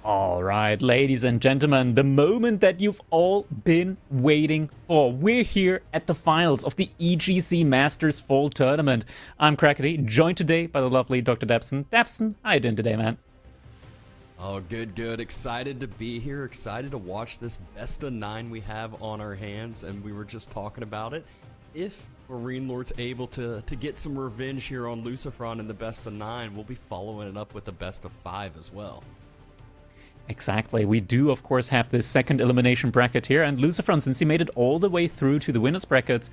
All right, ladies and gentlemen, the moment that you've all been waiting for. We're here at the finals of the EGC Masters Fall tournament. I'm Crackety, joined today by the lovely Dr. Dapson. Dapson, how you doing today, man? Oh, good. Excited to be here. Excited to watch this best of 9 we have on our hands, and we were just talking about it. If Marine Lord's able to get some revenge here on Lucifron in the best of 9, we'll be following it up with the best of 5 as well. Exactly. We do, of course, have this second elimination bracket here, and Lucifron, since he made it all the way through to the winners brackets,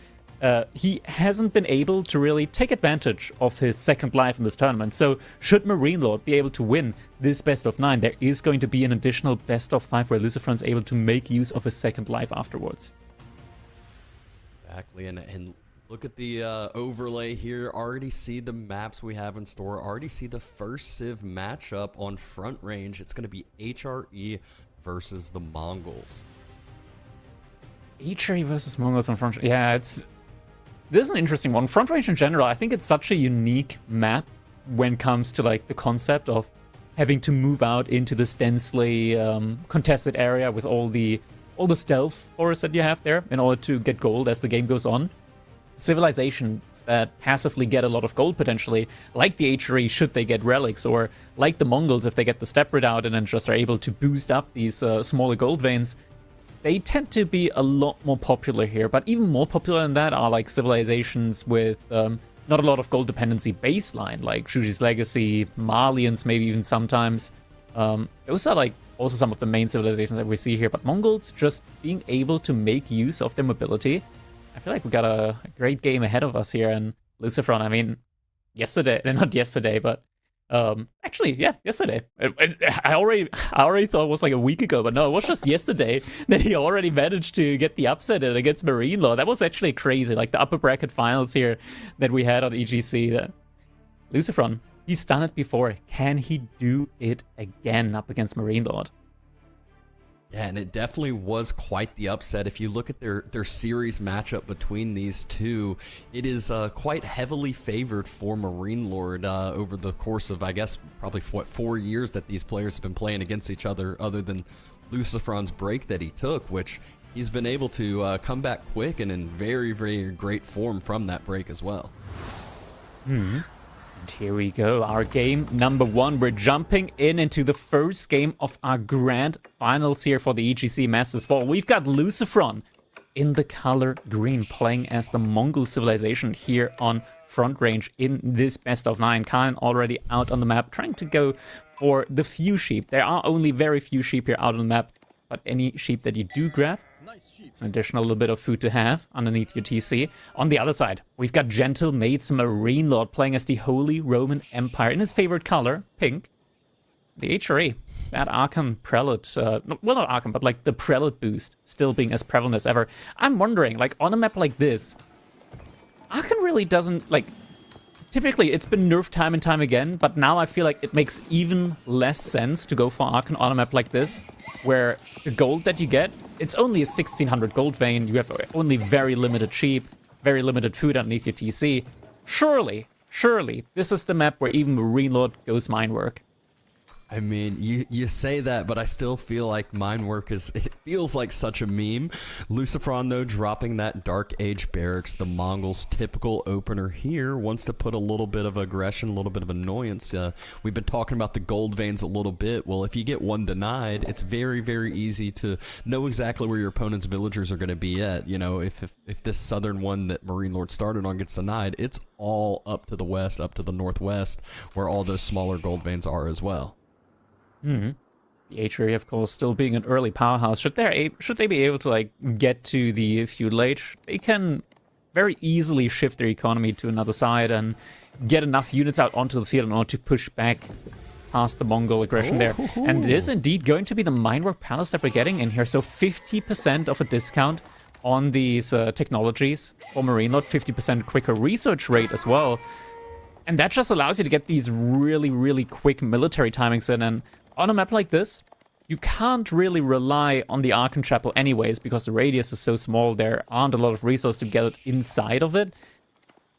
he hasn't been able to really take advantage of his second life in this tournament. So should Marine Lord be able to win this best of 9, there is going to be an additional best of 5 where Lucifron's able to make use of his second life afterwards. Exactly, and look at the overlay here. Already see the maps we have in store. Already see the first Civ matchup on Front Range. It's going to be HRE versus the Mongols. HRE versus Mongols on Front Range. Yeah, this is an interesting one. Front Range in general, I think it's such a unique map when it comes to like the concept of having to move out into this densely contested area with all the stealth forests that you have there in order to get gold as the game goes on. Civilizations that passively get a lot of gold potentially, like the HRE should they get relics, or like the Mongols if they get the step redoubt and then just are able to boost up these smaller gold veins, they tend to be a lot more popular here. But even more popular than that are like civilizations with not a lot of gold dependency baseline, like Shuji's Legacy, Malians maybe even sometimes. Those are like also some of the main civilizations that we see here, but Mongols just being able to make use of their mobility. I feel like we got a great game ahead of us here, and Lucifron, I mean, not yesterday, but actually, yeah, yesterday. I already thought it was like a week ago, but no, it was just yesterday that he already managed to get the upset against Marine Lord. That was actually crazy, like the upper bracket finals here that we had on EGC. Lucifron, he's done it before. Can he do it again up against Marine Lord? Yeah, and it definitely was quite the upset. If you look at their series matchup between these two, it is quite heavily favored for Marine Lord over the course of, I guess, probably 4 years that these players have been playing against each other, other than Lucifron's break that he took, which he's been able to come back quick and in very, very great form from that break as well. And here we go, our game number 1. We're jumping into the first game of our grand finals here for the EGC Masters Fall. We've got Lucifron in the color green, playing as the Mongol civilization here on Front Range in this best of 9. Khan already out on the map, trying to go for the few sheep. There are only very few sheep here out on the map, but any sheep that you do grab, it's an additional little bit of food to have underneath your TC. On the other side, we've got Gentle Mates Marine Lord playing as the Holy Roman Empire in his favorite color, pink. The HRE, that Archon Prelate, well, not Archon, but like the Prelate boost still being as prevalent as ever. I'm wondering, like on a map like this, Archon really doesn't, like, typically it's been nerfed time and time again, but now I feel like it makes even less sense to go for Archon on a map like this, where the gold that you get, it's only a 1600 gold vein, you have only very limited sheep, very limited food underneath your TC. Surely, this is the map where even Marine Lord goes mine work. I mean, you say that, but I still feel like mine work it feels like such a meme. Lucifron, though, dropping that Dark Age Barracks, the Mongols' typical opener here, wants to put a little bit of aggression, a little bit of annoyance. We've been talking about the gold veins a little bit. Well, if you get one denied, it's very, very easy to know exactly where your opponent's villagers are going to be at. You know, if this southern one that Marine Lord started on gets denied, it's all up to the west, up to the northwest, where all those smaller gold veins are as well. The HRE, of course, still being an early powerhouse. Should they be able to like get to the feudal age, they can very easily shift their economy to another side and get enough units out onto the field in order to push back past the Mongol aggression there. And it is indeed going to be the Minework Palace that we're getting in here. So 50% of a discount on these technologies for Marine Lord, 50% quicker research rate as well. And that just allows you to get these really, really quick military timings in. And on a map like this, you can't really rely on the Archon Chapel anyways, because the radius is so small, there aren't a lot of resources to get inside of it.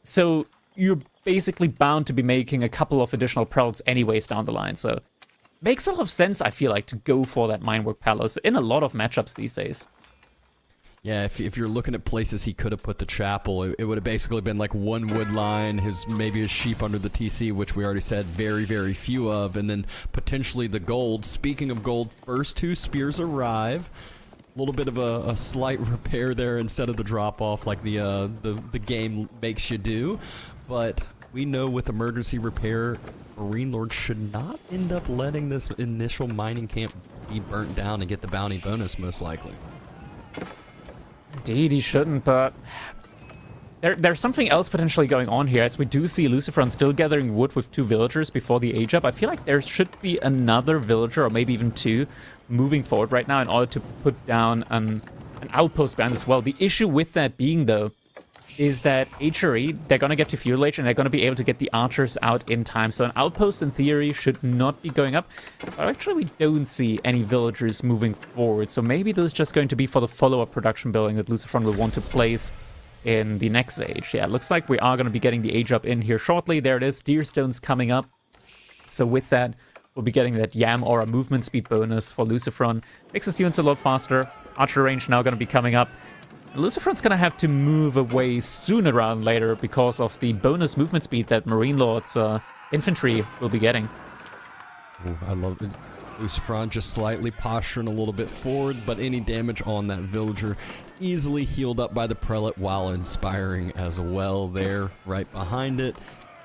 So you're basically bound to be making a couple of additional prelates anyways down the line. So makes a lot of sense, I feel like, to go for that Minework Palace in a lot of matchups these days. Yeah, if you're looking at places he could have put the chapel, it would have basically been like one wood line, maybe his sheep under the TC, which we already said very, very few of, and then potentially the gold. Speaking of gold, first 2 spears arrive. A little bit of a slight repair there instead of the drop-off like the game makes you do. But we know with emergency repair, Marine Lord should not end up letting this initial mining camp be burnt down and get the bounty bonus, most likely. Indeed, he shouldn't, but there's something else potentially going on here, as we do see Lucifron still gathering wood with 2 villagers before the age up. I feel like there should be another villager, or maybe even 2, moving forward right now in order to put down an outpost band as well. The issue with that being, though, is that HRE, they're going to get to Feudal Age, and they're going to be able to get the archers out in time. So an outpost, in theory, should not be going up. But actually, we don't see any villagers moving forward. So maybe this is just going to be for the follow-up production building that Lucifron will want to place in the next age. Yeah, it looks like we are going to be getting the age up in here shortly. There it is. Deerstone's coming up. So with that, we'll be getting that Yam Aura movement speed bonus for Lucifron. Makes his units a lot faster. Archer range now going to be coming up. Lucifron's gonna have to move away sooner rather than later because of the bonus movement speed that Marine Lord's infantry will be getting. Ooh, I love it. Lucifron just slightly posturing a little bit forward, but any damage on that villager easily healed up by the prelate while inspiring as well there, right behind it.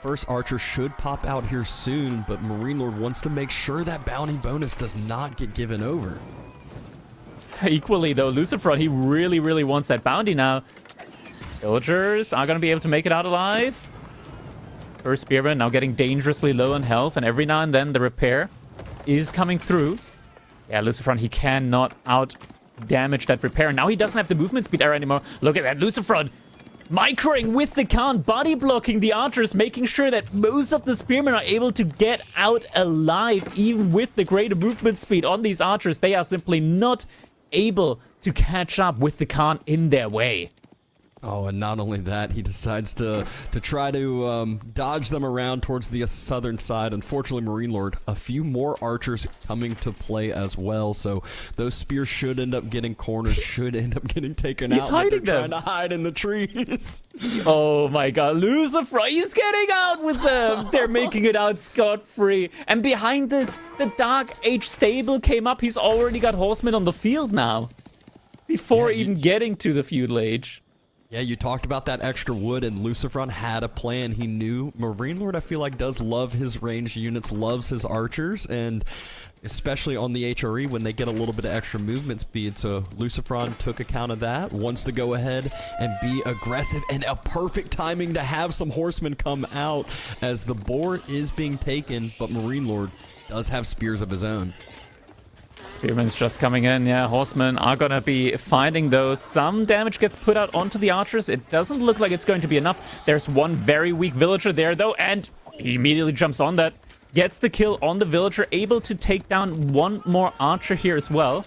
First archer should pop out here soon, but Marine Lord wants to make sure that bounty bonus does not get given over. Equally, though, Lucifron, he really, really wants that bounty now. Villagers are going to be able to make it out alive. First Spearman now getting dangerously low on health, and every now and then the repair is coming through. Yeah, Lucifron, he cannot out-damage that repair. Now he doesn't have the movement speed error anymore. Look at that, Lucifron microing with the Khan, body blocking the archers, making sure that most of the spearmen are able to get out alive, even with the greater movement speed on these archers. They are simply not able to catch up with the Khan in their way. Oh, and not only that, he decides to try to dodge them around towards the southern side. Unfortunately, Marine Lord, a few more archers coming to play as well, so those spears should end up getting cornered, should end up getting taken out. He's hiding they're them. Trying to hide in the trees. Oh my god, Lucifer, he's getting out with them. They're making it out scot-free. And behind this, the Dark Age stable came up. He's already got horsemen on the field now, before even getting to the Feudal Age. Yeah, you talked about that extra wood, and Lucifron had a plan. He knew Marine Lord, I feel like, does love his ranged units, loves his archers, and especially on the HRE when they get a little bit of extra movement speed. So Lucifron took account of that, wants to go ahead and be aggressive, and a perfect timing to have some horsemen come out as the board is being taken, but Marine Lord does have spears of his own. Spearman's just coming in. Yeah, horsemen are gonna be finding those. Some damage gets put out onto the archers. It doesn't look like it's going to be enough. There's one very weak villager there, though, and he immediately jumps on that. Gets the kill on the villager, able to take down one more archer here as well.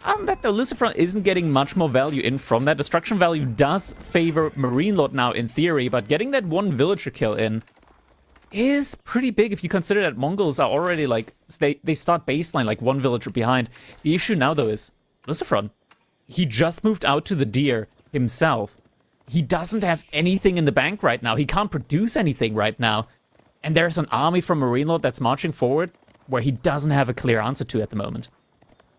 That, though, Lucifron isn't getting much more value in from that. Destruction value does favor Marine Lord now, in theory, but getting that one villager kill in is pretty big if you consider that Mongols are already, like, they start baseline like one villager behind. The issue now, though, is Lucifron. He just moved out to the deer himself. He doesn't have anything in the bank right now. He can't produce anything right now. And there's an army from Marine Lord that's marching forward where he doesn't have a clear answer to at the moment.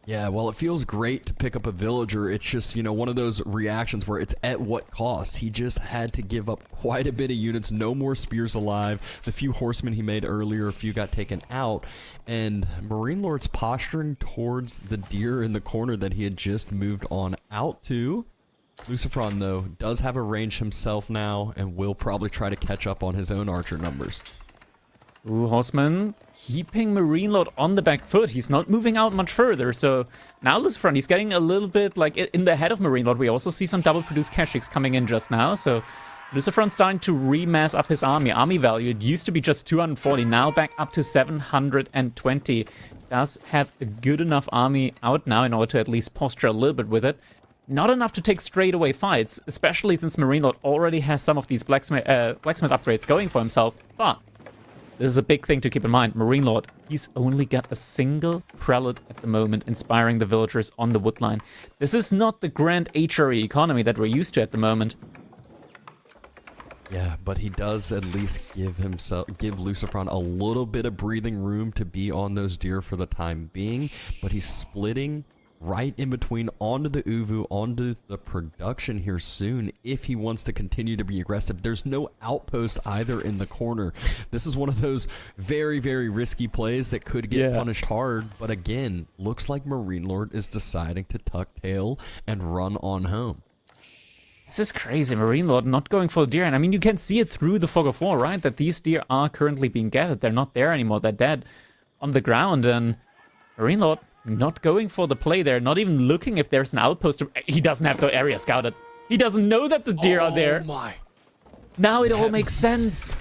Yeah, well, it feels great to pick up a villager. It's just, you know, one of those reactions where it's at what cost. He just had to give up quite a bit of units, no more spears alive. The few horsemen he made earlier, a few got taken out. And Marine Lord's posturing towards the deer in the corner that he had just moved on out to. Lucifron, though, does have a range himself now and will probably try to catch up on his own archer numbers. Ooh, horseman keeping Marine Lord on the back foot. He's not moving out much further. So now Lucifron, he's getting a little bit like in the head of Marine Lord. We also see some double produced Keshiks coming in just now. So Lucifron's starting to remass up his army. Army value, it used to be just 240, now back up to 720. Does have a good enough army out now in order to at least posture a little bit with it. Not enough to take straight away fights, especially since Marine Lord already has some of these blacksmith upgrades going for himself. But this is a big thing to keep in mind. Marine Lord, he's only got a single prelate at the moment, inspiring the villagers on the woodline. This is not the grand HRE economy that we're used to at the moment. Yeah, but he does at least give Lucifron a little bit of breathing room to be on those deer for the time being, but he's splitting right in between onto the Uvu, onto the production here soon if he wants to continue to be aggressive. There's no outpost either in the corner. This is one of those very, very risky plays that could get punished hard, but again, looks like Marine Lord is deciding to tuck tail and run on home. This is crazy. Marine Lord not going for the deer. And I mean, you can see it through the fog of war, right? That these deer are currently being gathered. They're not there anymore. They're dead on the ground. And Marine Lord not going for the play there. Not even looking if there's an outpost. He doesn't have the area scouted. He doesn't know that the deer are there. Oh my. Now it all makes sense.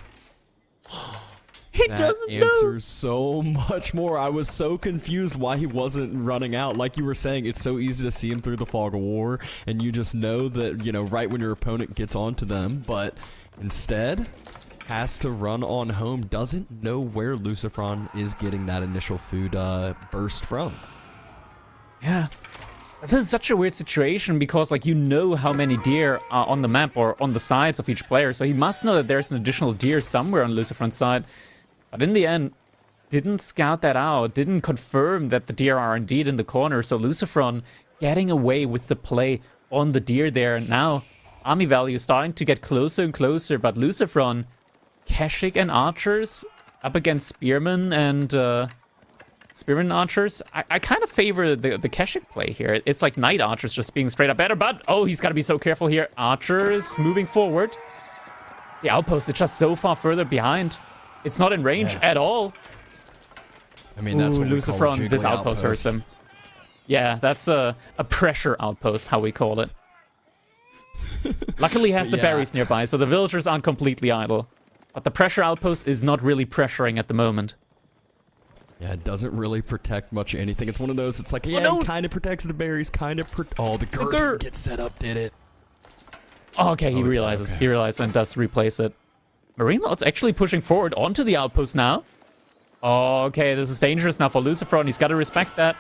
He doesn't know. That answers so much more. I was so confused why he wasn't running out. Like you were saying, it's so easy to see him through the fog of war, and you just know that, you know, right when your opponent gets onto them, but instead has to run on home, doesn't know where Lucifron is getting that initial food burst from. Yeah. This is such a weird situation because, like, you know how many deer are on the map or on the sides of each player, so he must know that there's an additional deer somewhere on Lucifron's side. But in the end, didn't scout that out, didn't confirm that the deer are indeed in the corner. So Lucifron getting away with the play on the deer there. Now, army value starting to get closer and closer. But Lucifron, Keshik and archers up against spearmen and spearmen and archers. I kind of favor the Keshik play here. It's like knight archers just being straight up better. But, oh, he's got to be so careful here. Archers moving forward. The outpost is just so far further behind. It's not in range at all. I mean, that's what Lucifron, this outpost hurts him. Yeah, that's a pressure outpost, how we call it. Luckily, he has the berries nearby, so the villagers aren't completely idle. But the pressure outpost is not really pressuring at the moment. Yeah, it doesn't really protect much of anything. It's one of those, it's like, yeah, it kind of protects the berries, kind of oh, the Gur didn't get set up, did it? Oh, okay, he realizes. Okay. He realizes and does replace it. Marine Lord's actually pushing forward onto the outpost now. Okay, this is dangerous now for Lucifron. He's got to respect that.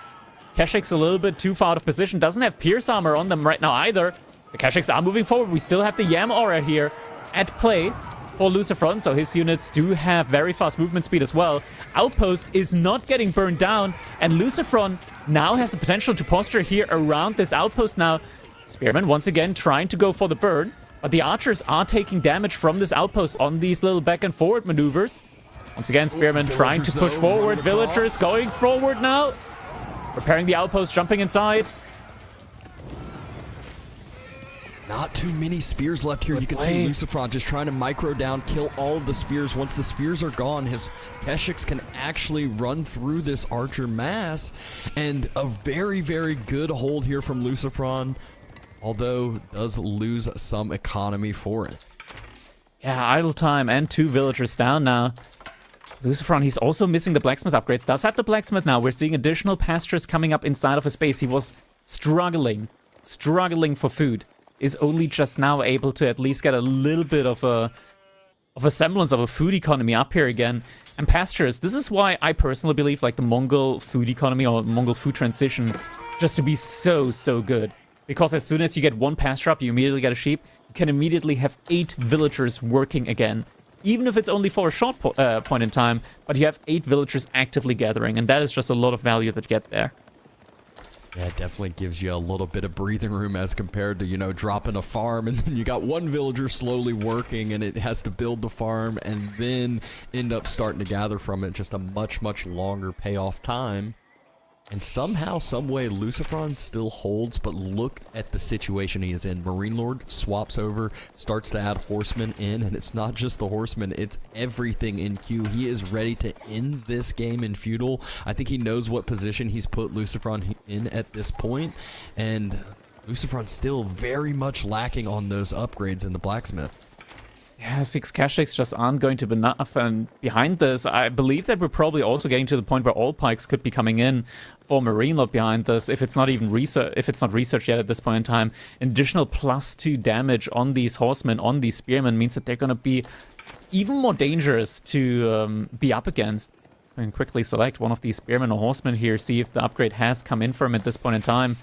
Keshik's a little bit too far out of position. Doesn't have Pierce armor on them right now either. The Keshiks are moving forward. We still have the Yam aura here at play for Lucifron, so his units do have very fast movement speed as well. Outpost is not getting burned down, and Lucifron now has the potential to posture here around this outpost now. Spearman once again trying to go for the burn. But the archers are taking damage from this outpost on these little back and forward maneuvers. Once again, Spearman trying to push forward. Villagers going forward now. Preparing the outpost, jumping inside. Not too many spears left here. You can see Lucifron just trying to micro down, kill all of the spears. Once the spears are gone, his Keshiks can actually run through this archer mass. And a very, very good hold here from Lucifron. Although, does lose some economy for it. Yeah, idle time and 2 villagers down now. Lucifron, he's also missing the blacksmith upgrades. Does have the blacksmith now. We're seeing additional pastures coming up inside of his base. He was struggling for food. Is only just now able to at least get a little bit of a semblance of a food economy up here again. And pastures, this is why I personally believe like the Mongol food economy or Mongol food transition just to be so, so good. Because as soon as you get 1 pasture up, you immediately get a sheep. You can immediately have 8 villagers working again. Even if it's only for a short point in time, but you have 8 villagers actively gathering, and that is just a lot of value that you get there. Yeah, it definitely gives you a little bit of breathing room as compared to, you know, dropping a farm, and then you got 1 villager slowly working, and it has to build the farm, and then end up starting to gather from it. Just a much, much longer payoff time. And somehow, someway, Lucifron still holds, but look at the situation he is in. Marine Lord swaps over, starts to add horsemen in, and it's not just the horsemen, it's everything in queue. He is ready to end this game in feudal. I think he knows what position he's put Lucifron in at this point, and Lucifron's still very much lacking on those upgrades in the blacksmith. Yeah, 6 Keshiks just aren't going to be enough, and behind this, I believe that we're probably also getting to the point where all pikes could be coming in for Marine Lord behind this, if it's not even researched yet at this point in time. An additional +2 damage on these horsemen, on these spearmen, means that they're going to be even more dangerous to be up against. I can quickly select one of these spearmen or horsemen here, see if the upgrade has come in for him at this point in time.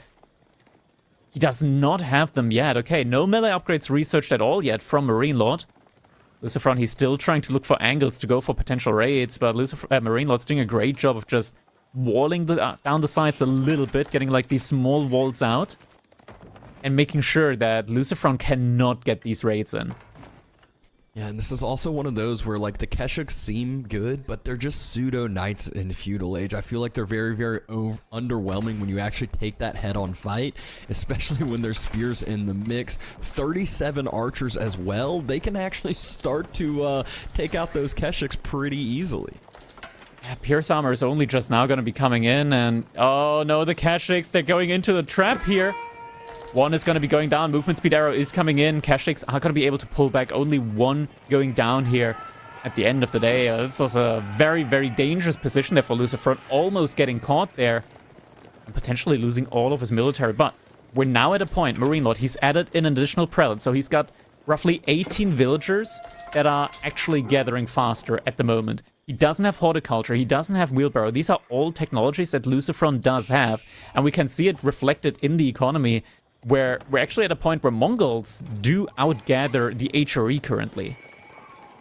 He does not have them yet. Okay, no melee upgrades researched at all yet from Marine Lord. Lucifron, he's still trying to look for angles to go for potential raids, but Marine Lord's doing a great job of just walling down the sides a little bit, getting like these small walls out, and making sure that Lucifron cannot get these raids in. Yeah, and this is also one of those where, like, the Keshiks seem good, but they're just pseudo-knights in Feudal Age. I feel like they're very, very underwhelming when you actually take that head-on fight, especially when there's spears in the mix. 37 archers as well. They can actually start to take out those Keshiks pretty easily. Yeah, Pierce Armor is only just now going to be coming in, and oh no, the Keshiks, they're going into the trap here. One is going to be going down. Movement speed arrow is coming in. Keshiks are going to be able to pull back. Only one going down here at the end of the day. This was a very, very dangerous position there for Lucifron. Almost getting caught there. And potentially losing all of his military. But we're now at a point, Marine Lord, he's added in an additional prelate. So he's got roughly 18 villagers that are actually gathering faster at the moment. He doesn't have horticulture. He doesn't have wheelbarrow. These are all technologies that Lucifron does have. And we can see it reflected in the economy, where we're actually at a point where Mongols do outgather the HRE currently.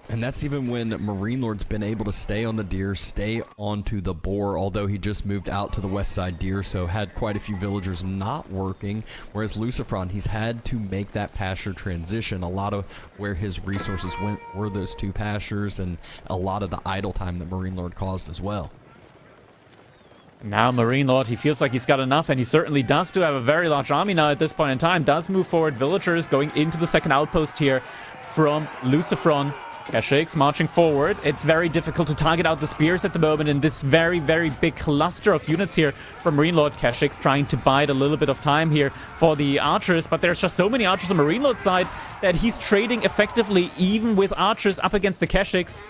And that's even when Marine Lord's been able to stay on the deer, stay onto the boar, although he just moved out to the west side deer, so had quite a few villagers not working. Whereas Lucifron, he's had to make that pasture transition. A lot of where his resources went were those two pastures, and a lot of the idle time that Marine Lord caused as well. Now Marine Lord, he feels like he's got enough, and he certainly does to have a very large army now at this point in time. Does move forward. Villagers going into the second outpost here from Lucifron. Keshiks marching forward. It's very difficult to target out the spears at the moment in this very, very big cluster of units here from Marine Lord. Keshiks trying to bide a little bit of time here for the archers, but there's just so many archers on Marine Lord's side that he's trading effectively even with archers up against the Keshiks.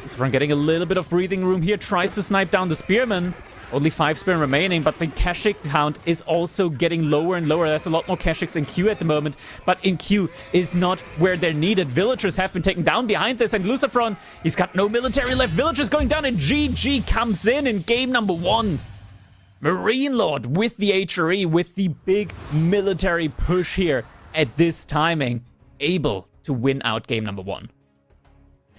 Lucifron getting a little bit of breathing room here, tries to snipe down the spearmen. Only 5 spearmen remaining, but the Keshik count is also getting lower and lower. There's a lot more Keshiks in queue at the moment, but in queue is not where they're needed. Villagers have been taken down behind this, and Lucifron, he's got no military left. Villagers going down, and GG comes in game number 1. Marine Lord with the HRE, with the big military push here at this timing, able to win out game number 1.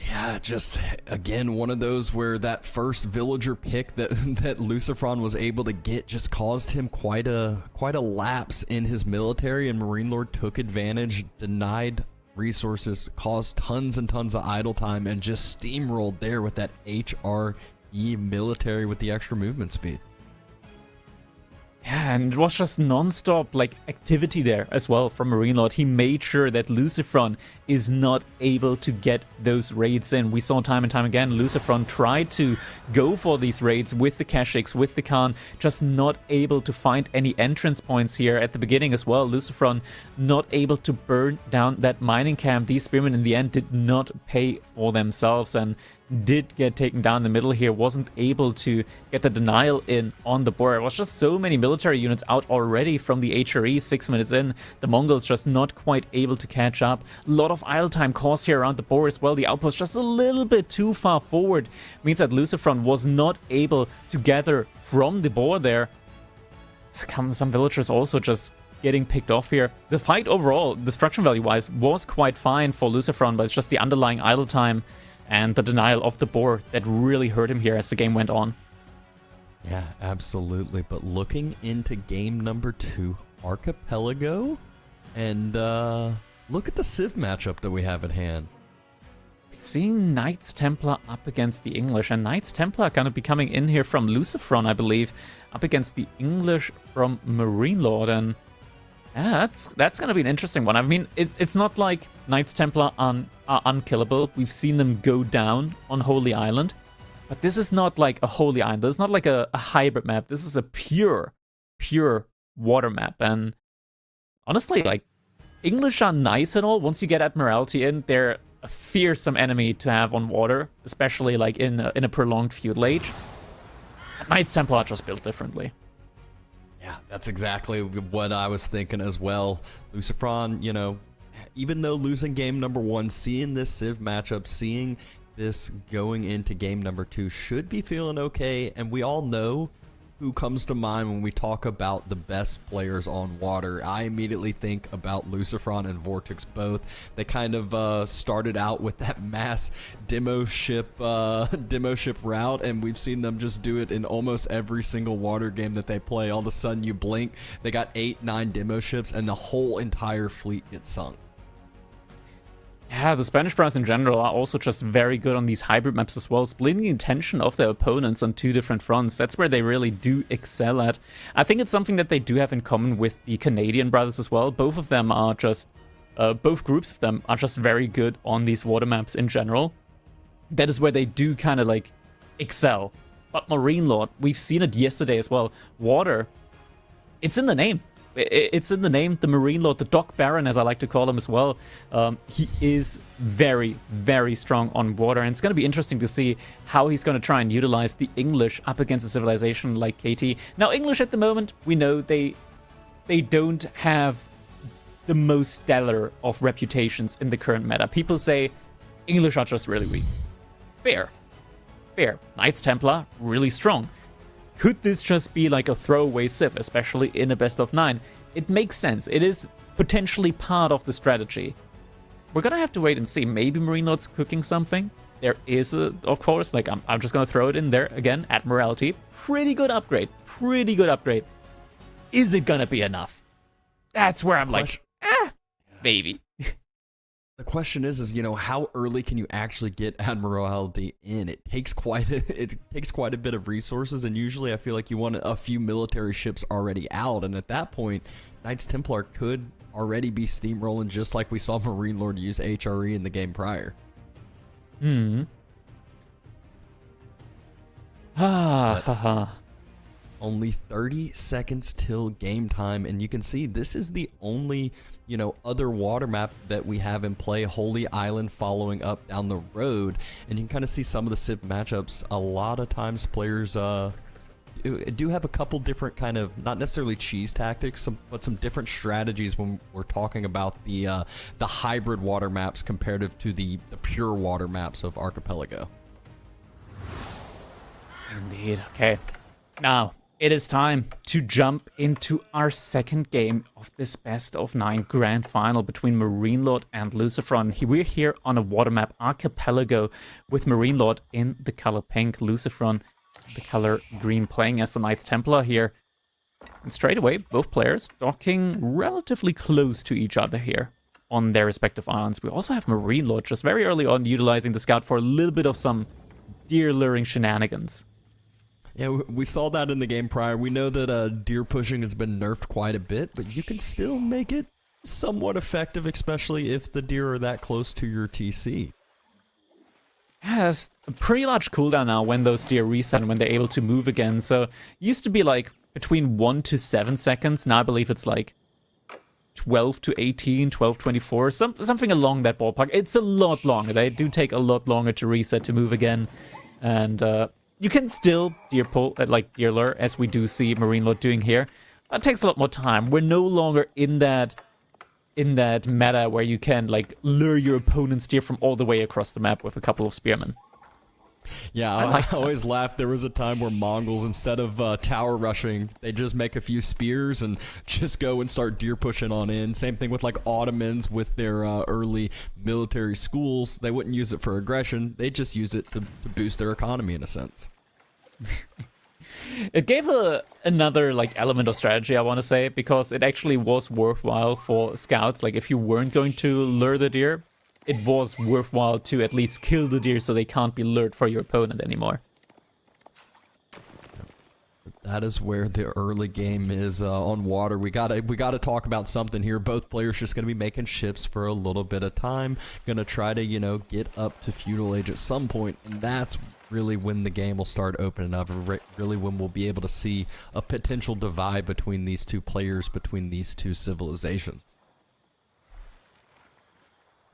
Yeah, just, again, one of those where that first villager pick that Lucifron was able to get just caused him quite a lapse in his military, and Marine Lord took advantage, denied resources, caused tons and tons of idle time, and just steamrolled there with that HRE military with the extra movement speed. Yeah, and it was just non-stop like activity there as well from Marine Lord. He made sure that Lucifron is not able to get those raids in. We saw time and time again, Lucifron tried to go for these raids with the Keshiks, with the Khan, just not able to find any entrance points here at the beginning as well. Lucifron not able to burn down that mining camp. These spearmen in the end did not pay for themselves and did get taken down in the middle here, wasn't able to get the denial in on the board. It was just so many military units out already from the HRE 6 minutes in. The Mongols just not quite able to catch up. A lot of idle time caused here around the board as well. The outpost just a little bit too far forward. Means that Lucifron was not able to gather from the board there. Some villagers also just getting picked off here. The fight overall, destruction value wise, was quite fine for Lucifron, but it's just the underlying idle time and the denial of the boar that really hurt him here as the game went on. Yeah, absolutely. But looking into game number 2, Archipelago, and look at the Civ matchup that we have at hand. Seeing Knights Templar up against the English, and Knights Templar are going to be coming in here from Lucifron, I believe, up against the English from Marine Lord, and yeah, that's going to be an interesting one. I mean, it's not like Knights Templar are unkillable. We've seen them go down on Holy Island. But this is not like a Holy Island. This is not like a hybrid map. This is a pure water map. And honestly, like, English are nice and all. Once you get Admiralty in, they're a fearsome enemy to have on water, especially like in a prolonged feudal age. Knights Templar are just built differently. Yeah, that's exactly what I was thinking as well. Lucifron, you know, even though losing game number 1, seeing this Civ matchup, seeing this going into game number 2 should be feeling okay. And we all know who comes to mind when we talk about the best players on water. I immediately think about Lucifron and Vortex both. They kind of started out with that mass demo ship route, and we've seen them just do it in almost every single water game that they play. All of a sudden you blink, they got 8-9 demo ships, and the whole entire fleet gets sunk. Yeah, the Spanish pros in general are also just very good on these hybrid maps as well, splitting the attention of their opponents on 2 different fronts. That's where they really do excel at. I think it's something that they do have in common with the Canadian brothers as well. Both of them are just, both groups of them are just very good on these water maps in general. That is where they do kind of like excel. But Marine Lord, we've seen it yesterday as well. Water, it's in the name. It's in the name, the Marine Lord, the Doc Baron, as I like to call him as well. He is very, very strong on water, and it's going to be interesting to see how he's going to try and utilize the English up against a civilization like KT. Now, English at the moment, we know they don't have the most stellar of reputations in the current meta. People say English are just really weak. Fair. Knights Templar, really strong. Could this just be like a throwaway Civ, especially in a best of 9? It makes sense. It is potentially part of the strategy. We're gonna have to wait and see. Maybe Marine Lord's cooking something. There is, of course, like I'm just gonna throw it in there again. Admiralty, pretty good upgrade. Is it gonna be enough? That's where I'm like, maybe. The question is, you know, how early can you actually get Admiralty in? It takes quite a bit of resources, and usually I feel like you want a few military ships already out, and at that point, Knights Templar could already be steamrolling, just like we saw Marine Lord use HRE in the game prior. Only 30 seconds till game time, and you can see this is the only, you know, other water map that we have in play. Holy Island following up down the road, and you can kind of see some of the Civ matchups. A lot of times players do have a couple different kind of, not necessarily cheese tactics, but some different strategies when we're talking about the hybrid water maps comparative to the pure water maps of Archipelago. Indeed. Okay. Now, it is time to jump into our second game of this best of 9 grand final between Marine Lord and Lucifron. We're here on a water map Archipelago with Marine Lord in the color pink, Lucifron the color green, playing as the Knights Templar here. And straight away, both players docking relatively close to each other here on their respective islands. We also have Marine Lord just very early on utilizing the scout for a little bit of some deer luring shenanigans. Yeah, we saw that in the game prior. We know that deer pushing has been nerfed quite a bit, but you can still make it somewhat effective, especially if the deer are that close to your TC. Yeah, it's a pretty large cooldown now when those deer reset and when they're able to move again. So it used to be like between 1 to 7 seconds. Now I believe it's like 12 to 18, 12, 24, something along that ballpark. It's a lot longer. They do take a lot longer to reset, to move again. And you can still deer pull, like deer lure, as we do see Marine Lord doing here. That takes a lot more time. We're no longer in that meta where you can like lure your opponent's deer from all the way across the map with a couple of spearmen. Yeah, I always laughed. There was a time where Mongols, instead of tower rushing, they just make a few spears and just go and start deer pushing on in. Same thing with like Ottomans with their early military schools. They wouldn't use it for aggression. They just use it to boost their economy in a sense. It gave another like element of strategy, I want to say, because it actually was worthwhile for scouts. Like if you weren't going to lure the deer, it was worthwhile to at least kill the deer so they can't be lured for your opponent anymore. That is where the early game is on water. We gotta talk about something here. Both players just gonna be making ships for a little bit of time. Gonna try to, you know, get up to feudal age at some point, and that's really when the game will start opening up. Really when we'll be able to see a potential divide between these two players, between these two civilizations.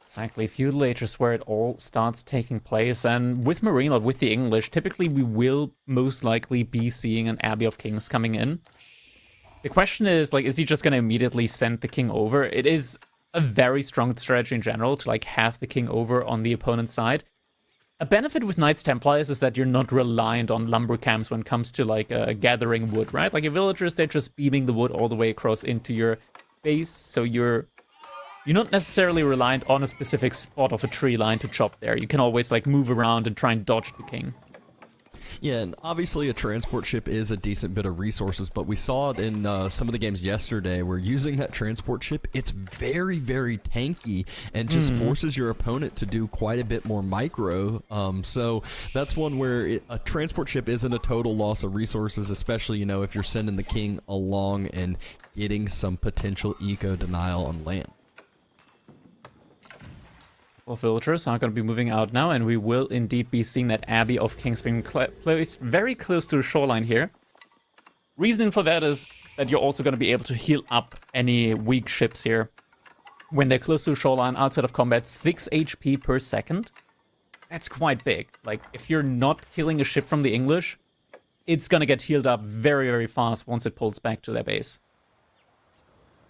Exactly, feudal age is where it all starts taking place, and with Marine Lord, with the English, typically we will most likely be seeing an Abbey of Kings coming in. The question is, like, is he just going to immediately send the king over? It is a very strong strategy in general to like have the king over on the opponent's side. A benefit with Knights Templars is that you're not reliant on lumber camps when it comes to like gathering wood, right? Like your villagers, they're just beaming the wood all the way across into your base, so you're not necessarily reliant on a specific spot of a tree line to chop there. You can always like move around and try and dodge the king. Yeah, and obviously a transport ship is a decent bit of resources, but we saw it in some of the games yesterday where using that transport ship, it's very, very tanky and just forces your opponent to do quite a bit more micro. So that's one where a transport ship isn't a total loss of resources, especially, you know, if you're sending the king along and getting some potential eco denial on land. Well, villagers are going to be moving out now, and we will indeed be seeing that Abbey of Kings being placed very close to the shoreline here. Reason for that is that you're also going to be able to heal up any weak ships here. When they're close to the shoreline, outside of combat, 6 HP per second. That's quite big. Like, if you're not killing a ship from the English, it's going to get healed up very, very fast once it pulls back to their base.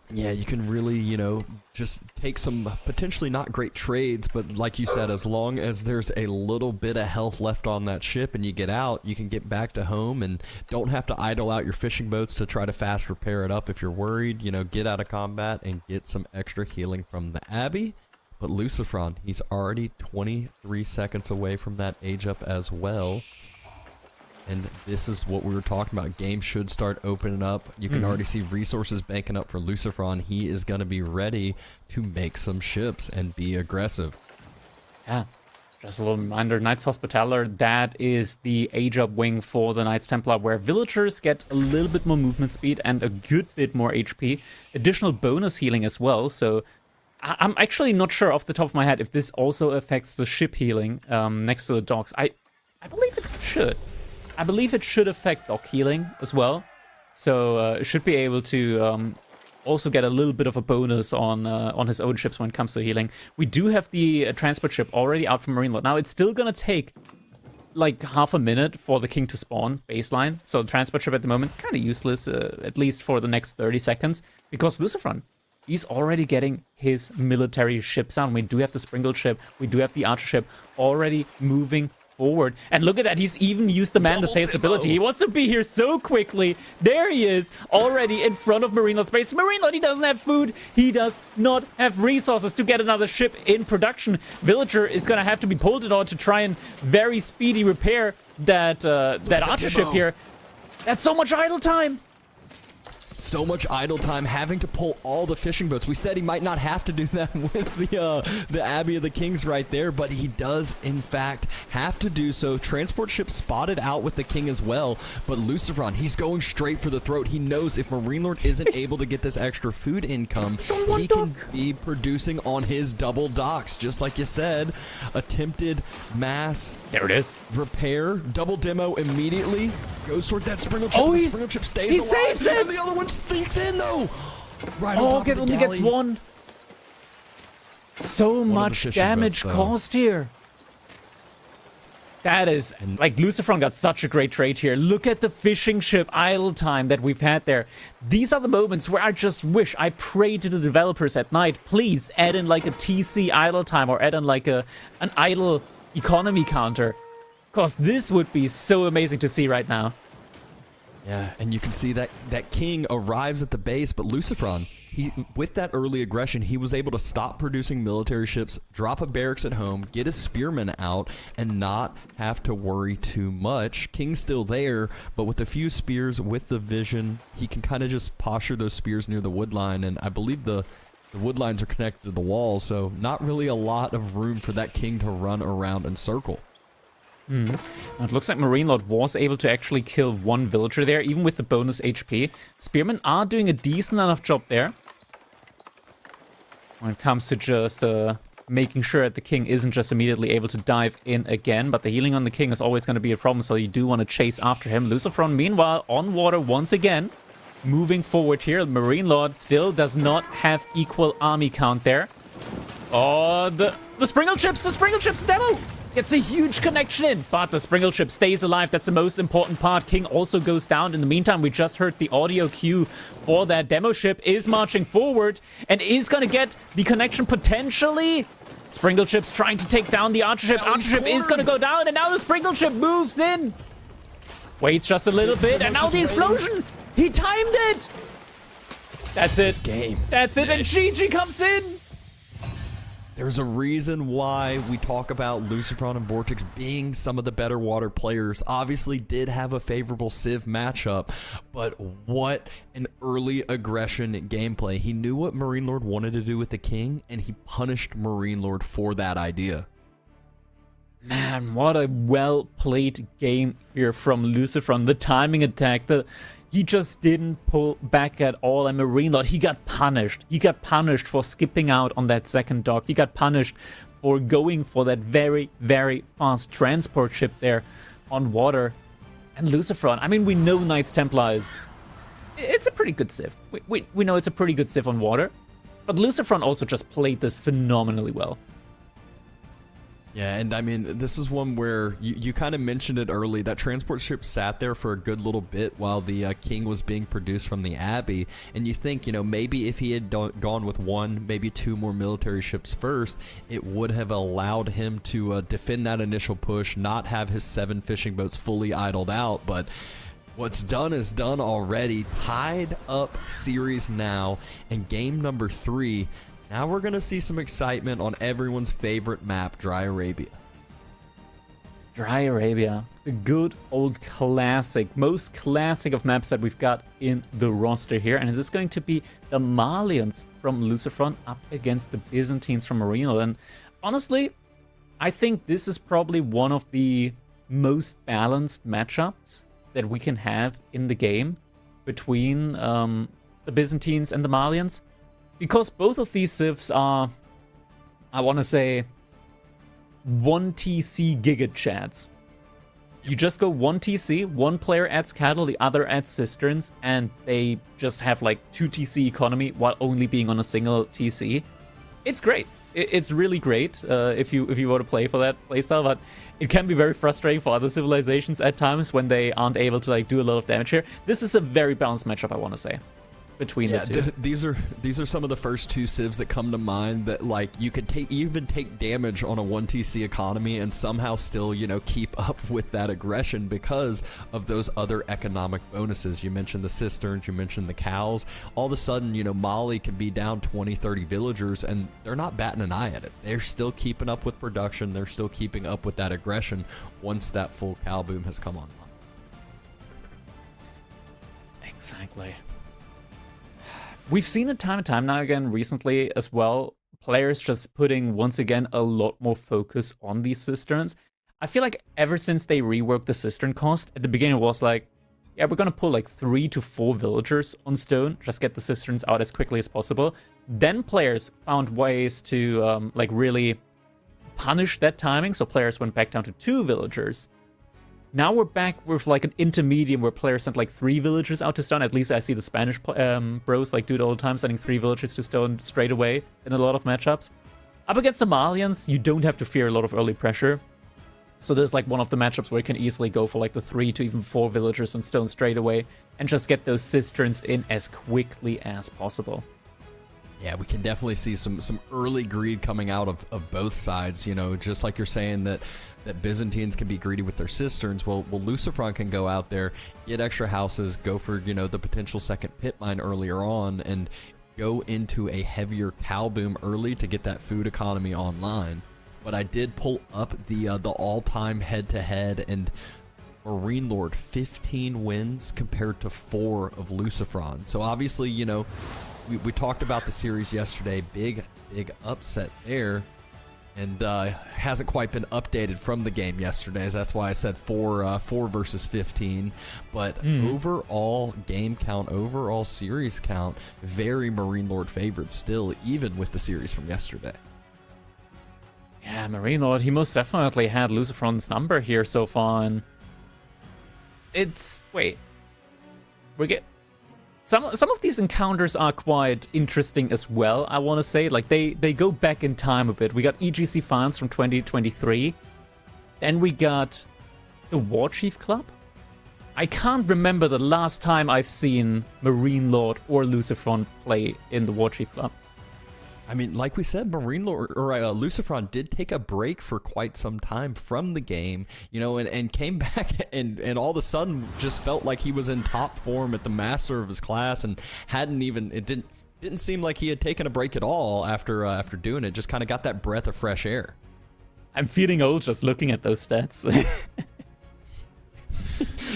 Yeah, you can really, you know, just take some potentially not great trades, but like you said, as long as there's a little bit of health left on that ship and you get out, you can get back to home and don't have to idle out your fishing boats to try to fast repair it up if you're worried. You know, get out of combat and get some extra healing from the Abbey. But Lucifron, he's already 23 seconds away from that age up as well. And this is what we were talking about. Game should start opening up. You can already see resources banking up for Lucifron. He is going to be ready to make some ships and be aggressive. Yeah. Just a little reminder, Knights Hospitaller, that is the age-up wing for the Knights Templar, where villagers get a little bit more movement speed and a good bit more HP. Additional bonus healing as well, so I'm actually not sure off the top of my head if this also affects the ship healing next to the docks. I believe it should. I believe it should affect dock healing as well, so it should be able to also get a little bit of a bonus on his own ships when it comes to healing. We do have the transport ship already out from Marine Lord. Now, it's still going to take like half a minute for the king to spawn baseline, so the transport ship at the moment is kind of useless, at least for the next 30 seconds, because Lucifron, he's already getting his military ships out. We do have the Springle ship, we do have the Archer ship already moving forward. And look at that, he's even used the Man to say its ability. He wants to be here so quickly. There he is, already in front of Marine Lord's base. Marine Lord, he doesn't have food. He does not have resources to get another ship in production. Villager is going to have to be pulled in order to try and very speedy repair that Archer ship here. That's so much idle time. So much idle time, having to pull all the fishing boats. We said he might not have to do that with the Abbey of the Kings right there, but he does, in fact, have to do so. Transport ship spotted out with the king as well, but Lucifron, he's going straight for the throat. He knows if Marine Lord isn't able to get this extra food income, he can be producing on his double docks, just like you said. Attempted mass there it is. Repair, double demo immediately. Goes toward that Springle chip. Oh, the Springle chip stays he alive. Saves it. And the other one sneaks in though. Right oh, on top of the only galley. gets one. So much damage caused here. That is, like, Lucifron got such a great trade here. Look at the fishing ship idle time that we've had there. These are the moments where I just wish, I pray to the developers at night, please add in like a TC idle time or add in like an idle economy counter. Because this would be so amazing to see right now. Yeah, and you can see that king arrives at the base, but Lucifron, with that early aggression, he was able to stop producing military ships, drop a barracks at home, get his spearmen out, and not have to worry too much. King's still there, but with a few spears, with the vision, he can kind of just posture those spears near the wood line, and I believe the wood lines are connected to the wall, so not really a lot of room for that king to run around and circle. It looks like Marine Lord was able to actually kill one villager there, even with the bonus HP. Spearmen are doing a decent enough job there when it comes to just making sure that the king isn't just immediately able to dive in again, but the healing on the king is always going to be a problem, so you do want to chase after him. Lucifron, meanwhile, on water once again, moving forward here. Marine Lord still does not have equal army count there. Oh, the Springle ships, the demo! Gets a huge connection in, but the Springle Ship stays alive. That's the most important part. King also goes down. In the meantime, we just heard the audio cue for that demo ship is marching forward and is going to get the connection potentially. Springle Ship's trying to take down the Archer Ship. Archer Ship is going to go down, and now the Springle Ship moves in. Waits just a little bit, and now the explosion. He timed it. That's it. That's it, and GG comes in. There's a reason why we talk about Lucifron and Vortex being some of the better water players. Obviously did have a favorable Civ matchup, but what an early aggression gameplay. He knew what Marine Lord wanted to do with the King, and he punished Marine Lord for that idea. Man, what a well-played game here from Lucifron. The timing attack, he just didn't pull back at all, and Marine Lord, he got punished. He got punished for skipping out on that second dock. He got punished for going for that very, very fast transport ship there on water. And Lucifron, I mean, we know Knights Templars. It's a pretty good Civ. We know it's a pretty good Civ on water. But Lucifron also just played this phenomenally well. Yeah, and I mean, this is one where you kind of mentioned it early. That transport ship sat there for a good little bit while the King was being produced from the Abbey. And you think, you know, maybe if he had gone with one, maybe two more military ships first, it would have allowed him to defend that initial push, not have his 7 fishing boats fully idled out. But what's done is done already. Tied up series now, and game number 3. Now we're going to see some excitement on everyone's favorite map, Dry Arabia. Dry Arabia, the good old classic, most classic of maps that we've got in the roster here. And it is going to be the Malians from Lucifron up against the Byzantines from Marine Lord. And honestly, I think this is probably one of the most balanced matchups that we can have in the game between the Byzantines and the Malians. Because both of these civs are, I want to say, 1 TC gigachads. You just go 1 TC, one player adds cattle, the other adds cisterns, and they just have like 2 TC economy while only being on a single TC. It's great. It's really great if you want to play for that playstyle, but it can be very frustrating for other civilizations at times when they aren't able to like do a lot of damage here. This is a very balanced matchup, I want to say, between the two. These are some of the first 2 civs that come to mind that like you could even take damage on a 1 TC economy and somehow still, you know, keep up with that aggression because of those other economic bonuses. You mentioned the cisterns, you mentioned the cows. All of a sudden, you know, Mali can be down 20-30 villagers and they're not batting an eye at it. They're still keeping up with production, they're still keeping up with that aggression once that full cow boom has come online. Exactly. We've seen it time and time now again recently as well. Players just putting, once again, a lot more focus on these cisterns. I feel like ever since they reworked the cistern cost, at the beginning it was like, yeah, we're going to pull like 3 to 4 villagers on stone, just get the cisterns out as quickly as possible. Then players found ways to like really punish that timing, so players went back down to 2 villagers. Now we're back with like an intermediate where players sent like 3 villagers out to stone. At least I see the Spanish bros like do it all the time, sending 3 villagers to stone straight away in a lot of matchups. Up against the Malians, you don't have to fear a lot of early pressure. So there's like one of the matchups where you can easily go for like the 3 to even 4 villagers on stone straight away and just get those cisterns in as quickly as possible. Yeah, we can definitely see some early greed coming out of both sides. You know, just like you're saying that Byzantines can be greedy with their cisterns. Well, Lucifron can go out there, get extra houses, go for, you know, the potential second pit mine earlier on, and go into a heavier cow boom early to get that food economy online. But I did pull up the all-time head-to-head, and Marine Lord 15 wins compared to 4 of Lucifron. So obviously, you know, we talked about the series yesterday, big upset there, and hasn't quite been updated from the game yesterday. That's why I said 4 versus 15. But overall game count, overall series count, very Marine Lord favored still, even with the series from yesterday. Yeah, Marine Lord, he most definitely had Lucifron's number here so far, and it's we get. Some of these encounters are quite interesting as well, I want to say. Like, they go back in time a bit. We got EGC Finals from 2023, Then we got the War Chief Club. I can't remember the last time I've seen Marine Lord or Lucifron play in the War Chief Club. I mean, like we said, Marine Lord or Lucifron did take a break for quite some time from the game, you know, and came back and all of a sudden just felt like he was in top form at the master of his class and didn't seem like he had taken a break at all after doing it. Just kind of got that breath of fresh air. I'm feeling old just looking at those stats.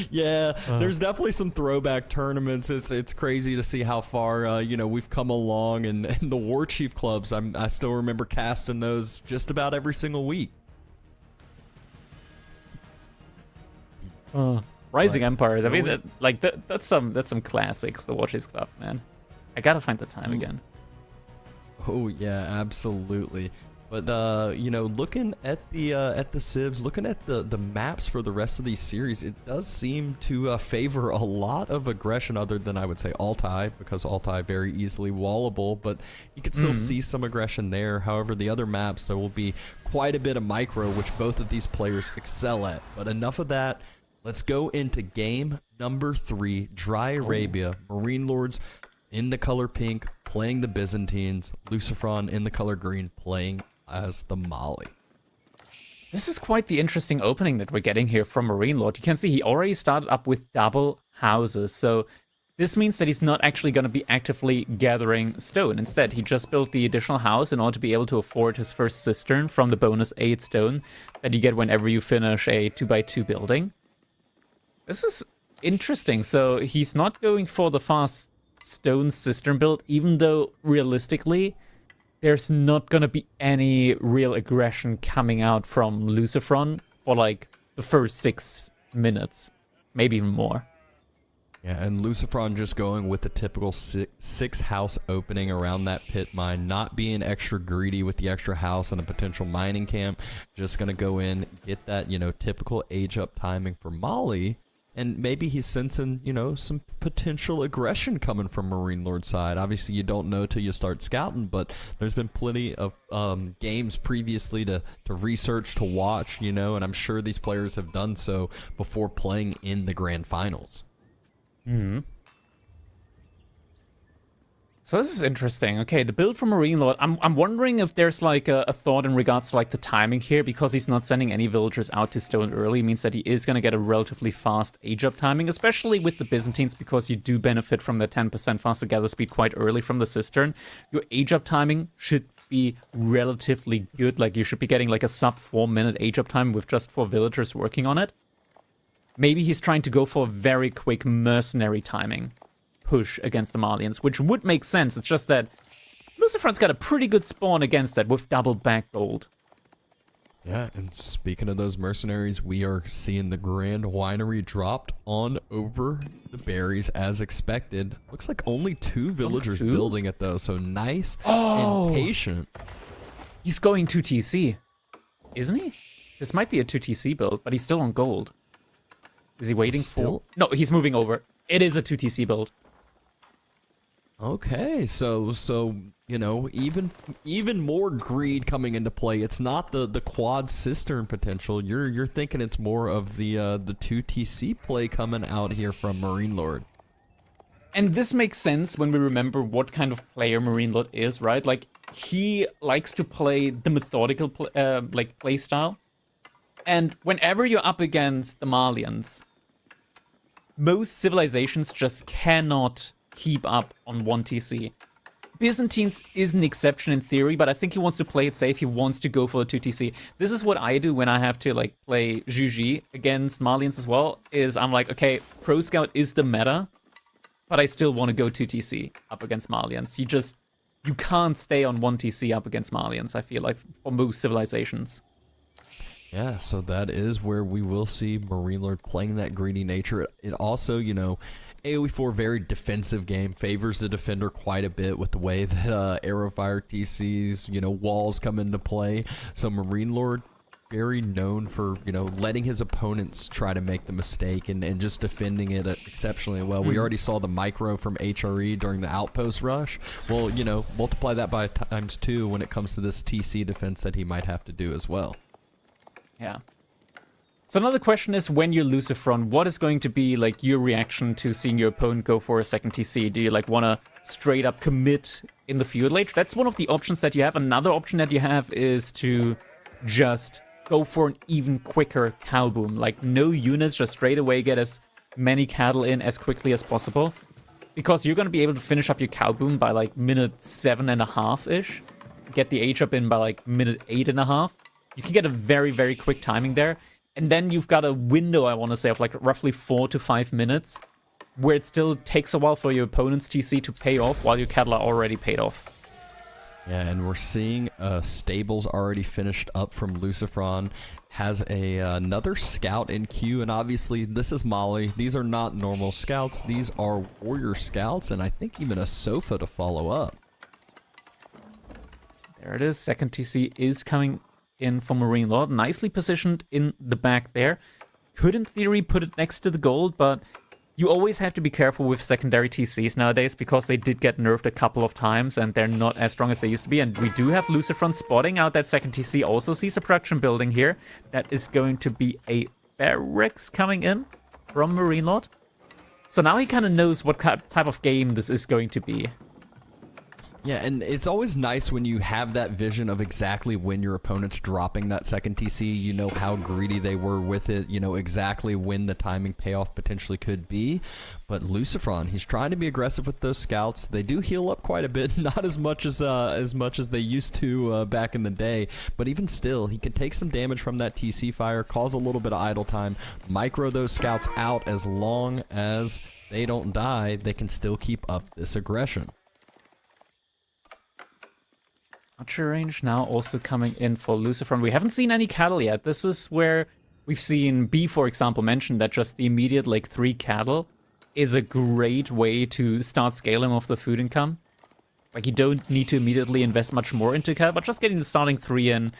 Yeah, there's definitely some throwback tournaments. It's crazy to see how far you know, we've come along, and the War Chief clubs. I still remember casting those just about every single week. Rising Empires. I mean, that's some classics. The War Chiefs Club, man. I gotta find the time again. Oh yeah, absolutely. But you know, looking at the civs, looking at the maps for the rest of these series, it does seem to favor a lot of aggression, other than I would say Altai, because Altai very easily wallable. But you can still see some aggression there. However, the other maps, there will be quite a bit of micro, which both of these players excel at. But enough of that. Let's go into game number 3, Dry Arabia, Marine Lords in the color pink, playing the Byzantines, Lucifron in the color green, playing as the Mali. This is quite the interesting opening that we're getting here from Marine Lord. You can see he already started up with double houses, so this means that he's not actually going to be actively gathering stone. Instead, he just built the additional house in order to be able to afford his first cistern from the bonus 8 stone that you get whenever you finish a 2x2 building. This is interesting. So he's not going for the fast stone cistern build, even though realistically there's not gonna be any real aggression coming out from Lucifron for like the first 6 minutes, maybe even more. Yeah, and Lucifron just going with the typical 6 house opening around that pit mine, not being extra greedy with the extra house and a potential mining camp, just gonna go in, get that, you know, typical age up timing for Mali. And maybe he's sensing, you know, some potential aggression coming from Marine Lord side. Obviously, you don't know till you start scouting, but there's been plenty of games previously to research, to watch, you know, and I'm sure these players have done so before playing in the grand finals. So this is interesting. Okay, the build for Marine Lord. I'm wondering if there's like a thought in regards to like the timing here, because he's not sending any villagers out to stone early, means that he is going to get a relatively fast age up timing, especially with the Byzantines, because you do benefit from the 10% faster gather speed quite early from the cistern. Your age up timing should be relatively good. Like you should be getting like a sub 4-minute age up time with just 4 villagers working on it. Maybe he's trying to go for a very quick mercenary timing push against the Malians, which would make sense. It's just that Lucifron's got a pretty good spawn against that with double back gold. Yeah, and speaking of those mercenaries, we are seeing the Grand Winery dropped on over the berries as expected. Looks like only 2 villagers building it though, so nice and patient. He's going 2TC, isn't he? This might be a 2TC build, but he's still on gold. Is he waiting for? No, he's moving over. It is a 2TC build. Okay, so you know, even more greed coming into play. It's not the quad cistern potential. You're thinking it's more of the 2TC play coming out here from Marine Lord. And this makes sense when we remember what kind of player Marine Lord is, right? Like he likes to play the methodical play style. And whenever you're up against the Malians, most civilizations just cannot keep up on 1TC. Byzantines is an exception in theory, but I think he wants to play it safe. He wants to go for a 2TC. This is what I do when I have to like play Juji against Malians as well, is I'm like, okay, Pro Scout is the meta, but I still want to go 2TC up against Malians. You can't stay on 1TC up against Malians, I feel like, for most civilizations. Yeah, so that is where we will see Marine Lord playing that greedy nature. It also, you know, AoE4, very defensive game, favors the defender quite a bit with the way that Arrowfire TCs, you know, walls come into play. So Marine Lord, very known for, you know, letting his opponents try to make the mistake and just defending it exceptionally well. We already saw the micro from HRE during the outpost rush. Well, you know, multiply that by ×2 when it comes to this TC defense that he might have to do as well. Yeah. So another question is, when you're Lucifron, what is going to be like your reaction to seeing your opponent go for a second TC? Do you like want to straight up commit in the feudal age? That's one of the options that you have. Another option that you have is to just go for an even quicker cow boom. Like no units, just straight away get as many cattle in as quickly as possible. Because you're going to be able to finish up your cow boom by like minute 7.5-ish. Get the age up in by like minute 8.5. You can get a very, very quick timing there. And then you've got a window, I want to say, of like roughly 4 to 5 minutes, where it still takes a while for your opponent's TC to pay off while your cattle are already paid off. Yeah, and we're seeing stables already finished up from Lucifron. Has another scout in queue, and obviously this is Molly. These are not normal scouts. These are warrior scouts, and I think even a sofa to follow up. There it is. Second TC is coming in for Marine Lord. Nicely positioned in the back there. Could, in theory, put it next to the gold, but you always have to be careful with secondary TCs nowadays because they did get nerfed a couple of times and they're not as strong as they used to be. And we do have Lucifron spotting out that second TC. Also sees a production building here. That is going to be a barracks coming in from Marine Lord. So now he kind of knows what type of game this is going to be. Yeah, and it's always nice when you have that vision of exactly when your opponent's dropping that second TC. You know how greedy they were with it. You know exactly when the timing payoff potentially could be. But Lucifron, he's trying to be aggressive with those scouts. They do heal up quite a bit, not as much as they used to back in the day. But even still, he can take some damage from that TC fire, cause a little bit of idle time, micro those scouts out. As long as they don't die, they can still keep up this aggression. Archer range now also coming in for Lucifron. We haven't seen any cattle yet. This is where we've seen B, for example, mention that just the immediate like 3 cattle is a great way to start scaling off the food income. Like you don't need to immediately invest much more into cattle, but just getting the starting 3 in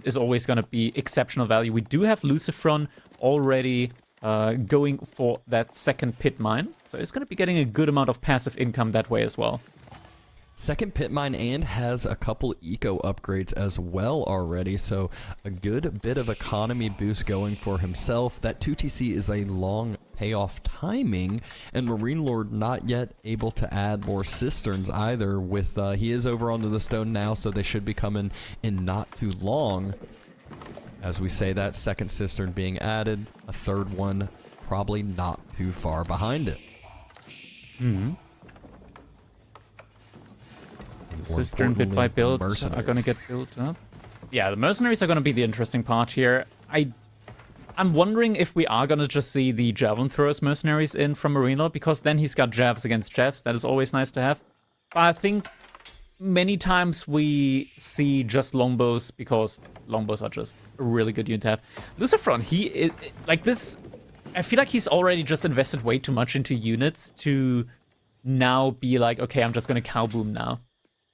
is always going to be exceptional value. We do have Lucifron already going for that second pit mine, so it's going to be getting a good amount of passive income that way as well. Second pit mine and has a couple eco upgrades as well already, so a good bit of economy boost going for himself. That 2TC is a long payoff timing, and Marine Lord not yet able to add more cisterns either. With he is over onto the stone now, so they should be coming in not too long. As we say that, second cistern being added, a third one probably not too far behind it. Mm-hmm. Cistern bit by build are going to get built up. Yeah, the mercenaries are going to be the interesting part here. I'm wondering if we are going to just see the javelin throwers mercenaries in from Marine Lord, because then he's got javs against javs. That is always nice to have. But I think many times we see just longbows, because longbows are just a really good unit to have. Lucifron, he is, like this, I feel like he's already just invested way too much into units to now be like, okay, I'm just going to cow boom now.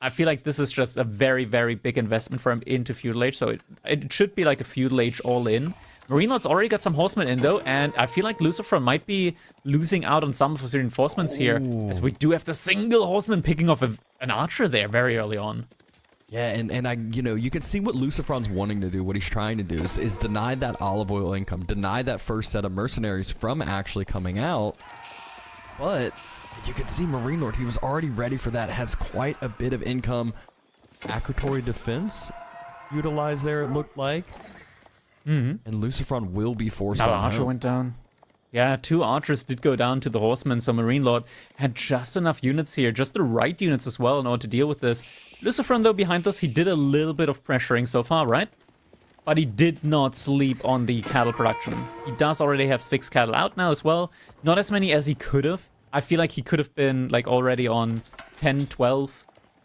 I feel like this is just a very, very big investment for him into Feudal Age, so it should be like a Feudal Age all-in. Marine Lord's already got some horsemen in, though, and I feel like Lucifron might be losing out on some of his reinforcements here, as we do have the single horseman picking off an archer there very early on. Yeah, and I, you know, you can see what Lucifron's wanting to do. What he's trying to do is deny that olive oil income, deny that first set of mercenaries from actually coming out, but you can see Marine Lord, he was already ready for that, has quite a bit of income. Accuratory defense utilized there, it looked like. And Lucifron will be forced on home. Archer went down. Yeah, 2 archers did go down to the horsemen, so Marine Lord had just enough units here, just the right units as well in order to deal with this. Lucifron, though, behind us, he did a little bit of pressuring so far, right? But he did not sleep on the cattle production. He does already have 6 cattle out now as well. Not as many as he could have. I feel like he could have been like already on 10, 12,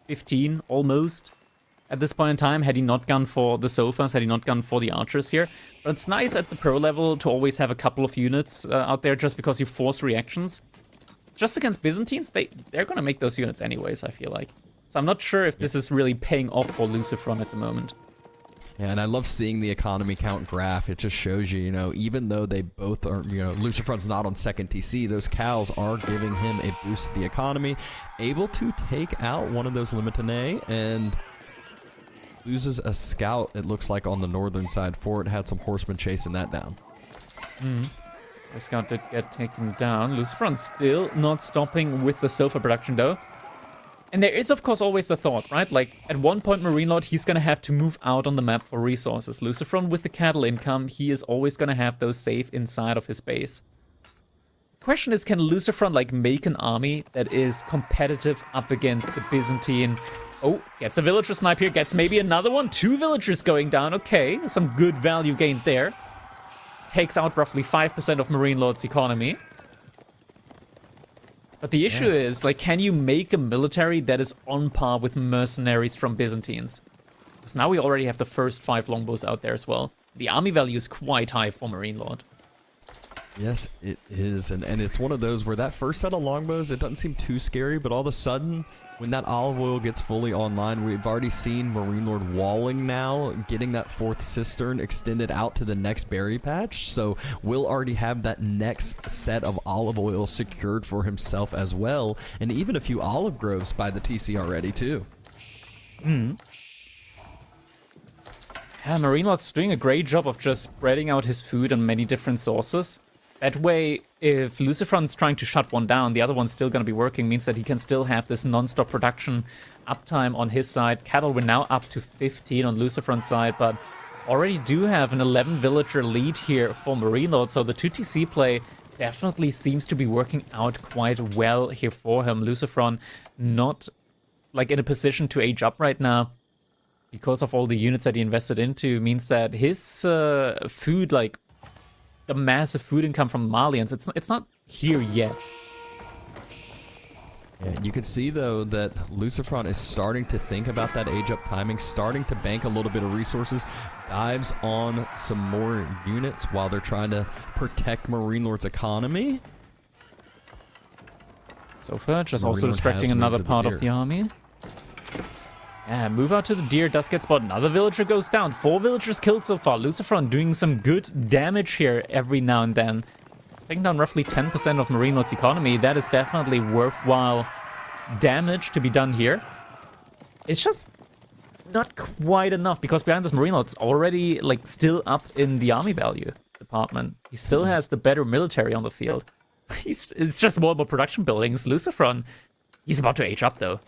15 almost at this point in time, had he not gone for the sofas, had he not gone for the archers here. But it's nice at the pro level to always have a couple of units out there, just because you force reactions. Just against Byzantines, they're going to make those units anyways, I feel like. So I'm not sure if this is really paying off for Lucifron at the moment. Yeah, and I love seeing the economy count graph. It just shows you, you know, even though they both are, you know, Lucifron's not on second TC, those cows are giving him a boost to the economy. Able to take out one of those Limitane and loses a scout, it looks like, on the northern side for it. Had some horsemen chasing that down. Scout did get taken down. Lucifron still not stopping with the Sofa production, though. And there is, of course, always the thought, right? Like, at one point, Marine Lord, he's going to have to move out on the map for resources. Lucifron, with the cattle income, he is always going to have those safe inside of his base. The question is, can Lucifron, like, make an army that is competitive up against the Byzantine? Oh, gets a villager snipe here, gets maybe another one. 2 villagers going down. Okay, some good value gained there. Takes out roughly 5% of Marine Lord's economy. But the issue is, like, can you make a military that is on par with mercenaries from Byzantines? Because now we already have the first 5 longbows out there as well. The army value is quite high for Marine Lord. Yes, it is. And it's one of those where that first set of longbows, it doesn't seem too scary, but all of a sudden, when that olive oil gets fully online, we've already seen Marine Lord walling now, getting that 4th cistern extended out to the next berry patch. So we'll already have that next set of olive oil secured for himself as well, and even a few olive groves by the TC already too. Yeah, Marine Lord's doing a great job of just spreading out his food on many different sources. That way, if Lucifron's trying to shut one down, the other one's still going to be working, means that he can still have this non-stop production uptime on his side. Cattle were now up to 15 on Lucifron's side, but already do have an 11 villager lead here for Marine Lord, so the 2TC play definitely seems to be working out quite well here for him. Lucifron not, like, in a position to age up right now because of all the units that he invested into, means that his food, like, the massive food income from Malians, it's not here yet. Yeah, you can see, though, that Lucifron is starting to think about that age-up timing, starting to bank a little bit of resources, dives on some more units while they're trying to protect Marine Lord's economy. Sofa just also distracting another part of the army. Yeah, move out to the deer, does get spotted. Another villager goes down. 4 villagers killed so far. Lucifron doing some good damage here every now and then. It's taking down roughly 10% of Marine Lord's economy. That is definitely worthwhile damage to be done here. It's just not quite enough, because behind this Marine Lord's already, like, still up in the army value department. He still has the better military on the field. It's just more about production buildings. Lucifron, he's about to age up, though.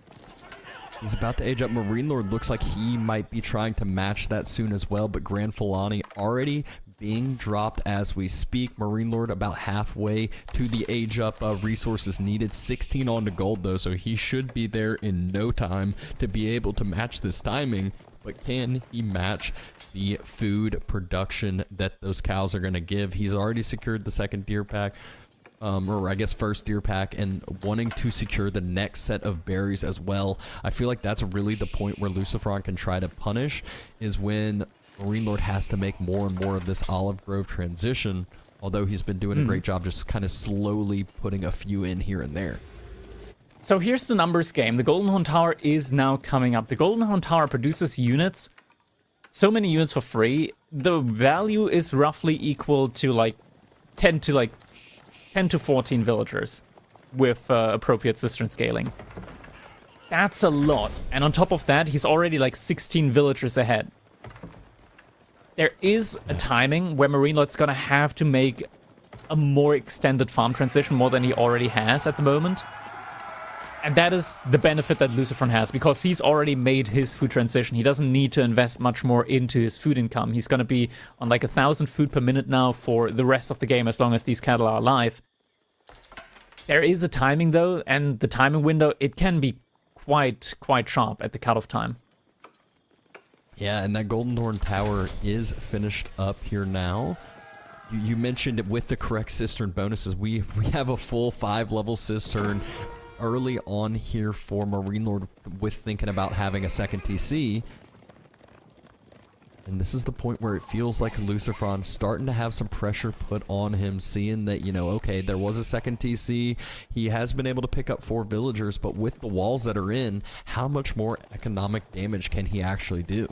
He's about to age up. Marine Lord looks like he might be trying to match that soon as well, but Grand Fulani already being dropped as we speak. Marine Lord about halfway to the age up resources needed. 16 on to gold, though, so he should be there in no time to be able to match this timing. But can he match the food production that those cows are going to give? He's already secured the second deer pack. Or I guess first deer pack, and wanting to secure the next set of berries as well. I feel like that's really the point where Lucifron can try to punish, is when Marine Lord has to make more and more of this olive grove transition, although he's been doing a great job just kind of slowly putting a few in here and there. So here's the numbers game. The Golden Horn Tower is now coming up. The Golden Horn Tower produces units, so many units for free. The value is roughly equal to like 10 to 14 villagers with appropriate cistern scaling. That's a lot. And on top of that, he's already like 16 villagers ahead. There is a timing where Marine Lord's gonna have to make a more extended farm transition, more than he already has at the moment. And that is the benefit that Lucifron has, because he's already made his food transition. He doesn't need to invest much more into his food income. He's going to be on like 1,000 food per minute now for the rest of the game, as long as these cattle are alive. There is a timing, though, and the timing window, it can be quite sharp at the cutoff time. Yeah, and that Golden Horn Tower is finished up here now. You mentioned it with the correct cistern bonuses. We have a full 5-level cistern early on here for Marine Lord, with thinking about having a second TC. And this is the point where it feels like Lucifron's starting to have some pressure put on him, seeing that, you know, okay, there was a second TC. He has been able to pick up 4 villagers, but with the walls that are in, how much more economic damage can he actually do?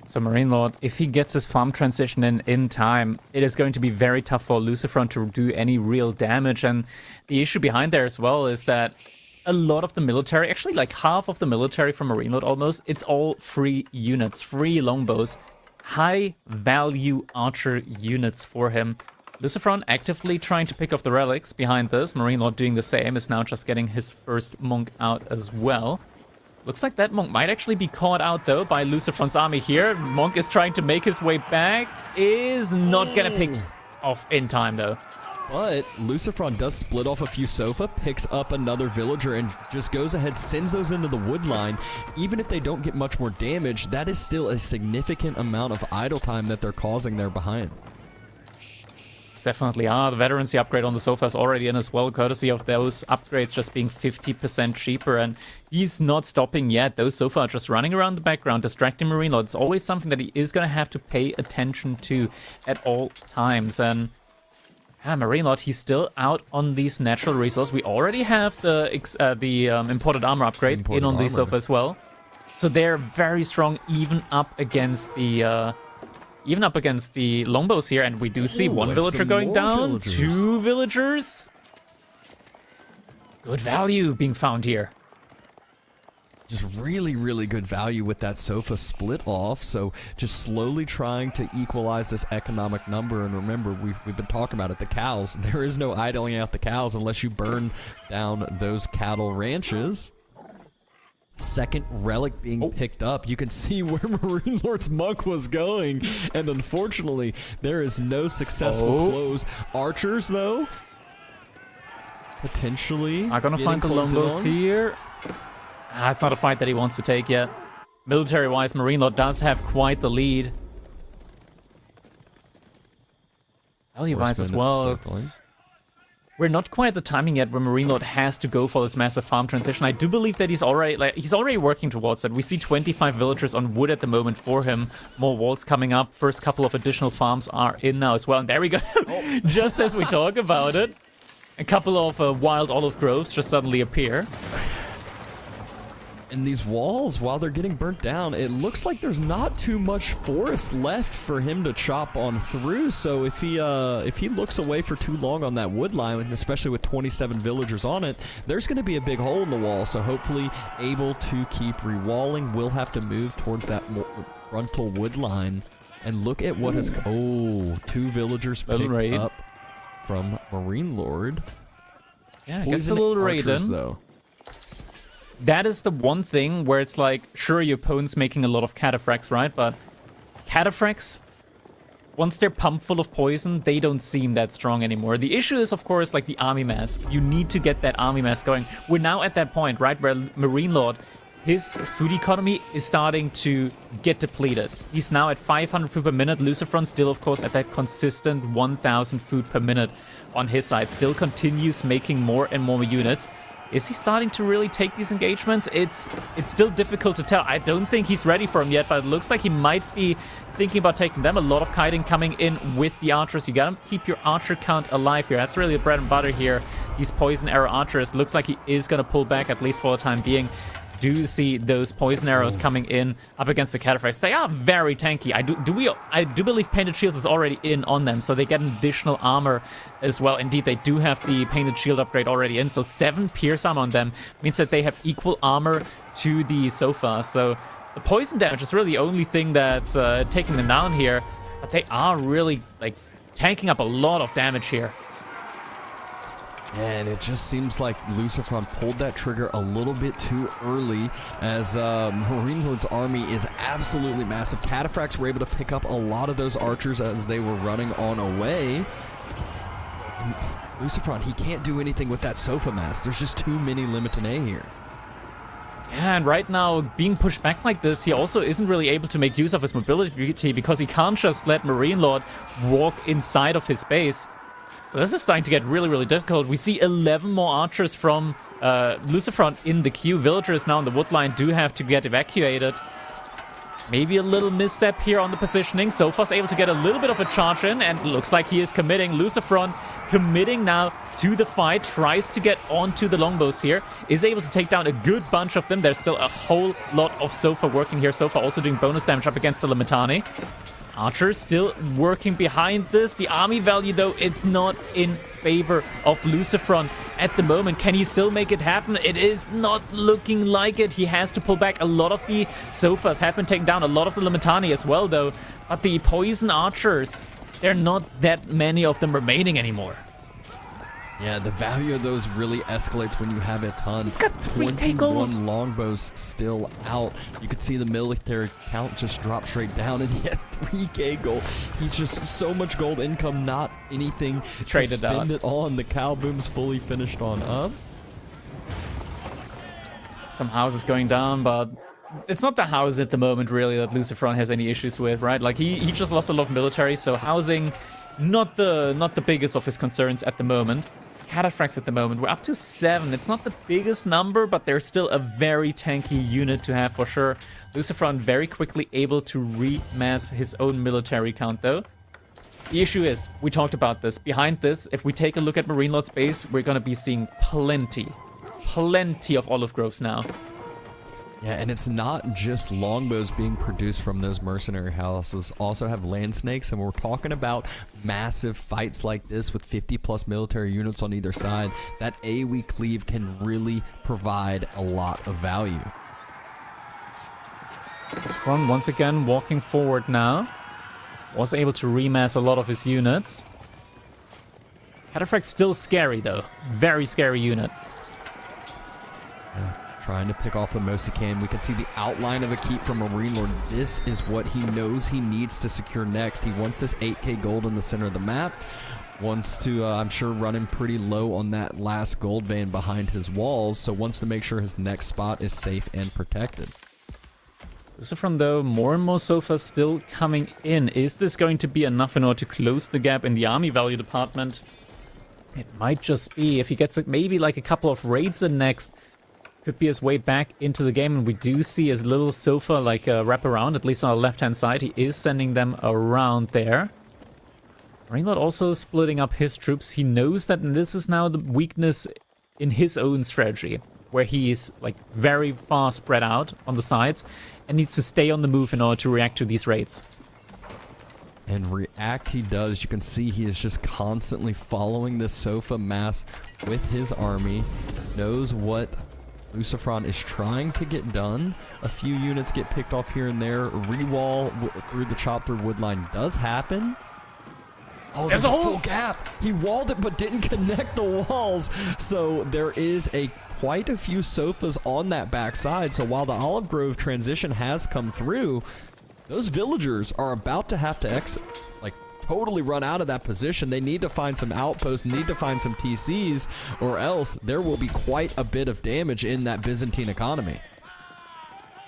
So Marine Lord, if he gets his farm transition in time, it is going to be very tough for Lucifron to do any real damage. And the issue behind there as well is that a lot of the military, actually like half of the military from Marine Lord almost, it's all free units, free longbows. high-value archer units for him. Lucifron actively trying to pick off the relics behind this. Marine Lord doing the same, is now just getting his first monk out as well. Looks like that monk might actually be caught out, though, by Lucifron's army here. Monk is trying to make his way back. Is not gonna pick off in time, though. But Lucifron does split off a few Sofa, picks up another villager, and just goes ahead, sends those into the wood line. Even if they don't get much more damage, that is still a significant amount of idle time that they're causing there behind. Definitely are. The veterancy upgrade on the sofa is already in as well, courtesy of those upgrades just being 50% cheaper, and he's not stopping yet. Those sofa are just running around the background, distracting Marine Lord. It's always something that he is going to have to pay attention to at all times, and Marine Lord, he's still out on these natural resources. We already have the imported armor upgrade in on the sofa as well, so they're very strong even up against the longbows here, and we do see one villager going down, two villagers. Good value being found here. Just really, really good value with that sofa split off. So just slowly trying to equalize this economic number. And remember, we've been talking about it, the cows. There is no idling out the cows unless you burn down those cattle ranches. Second relic being picked up. You can see where Marine Lord's monk was going, and unfortunately there is no successful close. Archers, though, potentially are gonna find the longbows here. It's not a fight that he wants to take yet. Military wise, Marine Lord does have quite the lead. Value wise as well, we're not quite at the timing yet where Marine Lord has to go for this massive farm transition. I do believe that he's already working towards that. We see 25 villagers on wood at the moment for him. More walls coming up. First couple of additional farms are in now as well. And there we go. Just as we talk about it, a couple of wild olive groves just suddenly appear. And these walls, while they're getting burnt down, it looks like there's not too much forest left for him to chop on through. So if he looks away for too long on that wood line, especially with 27 villagers on it, there's going to be a big hole in the wall. So hopefully able to keep rewalling. We'll have to move towards that frontal wood line. And look at what has... Oh, two villagers picked up from Marine Lord. Yeah, it gets a little raid in. Though. That is the one thing where it's like, sure, your opponent's making a lot of cataphracts, right? But cataphracts, once they're pumped full of poison, they don't seem that strong anymore. The issue is, of course, like the army mass. You need to get that army mass going. We're now at that point, right, where Marine Lord, his food economy is starting to get depleted. He's now at 500 food per minute. Lucifron still, of course, at that consistent 1,000 food per minute on his side. Still continues making more and more units. Is he starting to really take these engagements? It's still difficult to tell. I don't think he's ready for them yet, but it looks like he might be thinking about taking them. A lot of kiting coming in with the archers. You gotta keep your archer count alive here. That's really the bread and butter here. These poison arrow archers. Looks like he is gonna pull back, at least for the time being. Do see those poison arrows coming in up against the cataphracts. They are very tanky. I do believe painted shields is already in on them, so they get an additional armor as well. Indeed, they do have the painted shield upgrade already in, so 7 pierce armor on them means that they have equal armor to the sofa. So the poison damage is really the only thing that's taking them down here, but they are really like tanking up a lot of damage here. And it just seems like Lucifron pulled that trigger a little bit too early, as Marine Lord's army is absolutely massive. Cataphracts were able to pick up a lot of those archers as they were running on away. And Lucifron, he can't do anything with that sofa mass. There's just too many Limitanei here. Yeah, and right now, being pushed back like this, he also isn't really able to make use of his mobility because he can't just let Marine Lord walk inside of his base. So this is starting to get really, really difficult. We see 11 more archers from Lucifron in the queue. Villagers now in the wood line do have to get evacuated. Maybe a little misstep here on the positioning. Sofa's able to get a little bit of a charge in, and looks like he is committing. Lucifron committing now to the fight. Tries to get onto the longbows here. Is able to take down a good bunch of them. There's still a whole lot of Sofa working here. Sofa also doing bonus damage up against the Limitani. Archer still working behind this. The army value, though, it's not in favor of Lucifron at the moment. Can he still make it happen? It is not looking like it. He has to pull back. A lot of the Sofas have been taken down. A lot of the Limitani as well, though. But the poison archers, there are not that many of them remaining anymore. Yeah, the value of those really escalates when you have a ton. He's got 3k gold. 21 longbows still out. You could see the military count just drop straight down, and yet 3k gold. He's just so much gold income, not anything Traded to spend out. it on. The cow boom's fully finished on up. Some houses going down, but it's not the house at the moment really that Lucifron has any issues with, right? Like he just lost a lot of military, so housing not the biggest of his concerns at the moment. Cataphracts at the moment, we're up to 7. It's not the biggest number, but they're still a very tanky unit to have for sure. Lucifron very quickly able to remass his own military count though. The issue is, we talked about this, behind this, if we take a look at Marine Lord's base, we're gonna be seeing plenty of olive groves now. Yeah, and it's not just longbows being produced from those mercenary houses. Also have land snakes, and we're talking about massive fights like this with 50 plus military units on either side. That AoE cleave can really provide a lot of value. Lucifron once again walking forward now. Was able to remass a lot of his units. Cataphract's still scary though. Very scary unit. Yeah, trying to pick off the most he can. We can see the outline of a keep from Marine Lord. This is what he knows he needs to secure next. He wants this 8k gold in the center of the map. Wants to, I'm sure, run him pretty low on that last gold vein behind his walls. So wants to make sure his next spot is safe and protected. Lucifron though, more and more sofas still coming in. Is this going to be enough in order to close the gap in the army value department? It might just be. If he gets maybe like a couple of raids in next, could be his way back into the game. And we do see his little sofa like wrap around, at least on the left-hand side. He is sending them around there. Marine Lord also splitting up his troops. He knows that this is now the weakness in his own strategy, where he's like very far spread out on the sides and needs to stay on the move in order to react to these raids. And react he does. You can see he is just constantly following this sofa mass with his army. Knows what Lucifron is trying to get done. A few units get picked off here and there. Rewall through the chop through wood line does happen. Oh, there's a full gap. He walled it but didn't connect the walls. So there is quite a few sofas on that backside. So while the Olive Grove transition has come through, those villagers are about to have to exit, like totally run out of that position. They need to find some outposts, need to find some TCs, or else there will be quite a bit of damage in that Byzantine economy.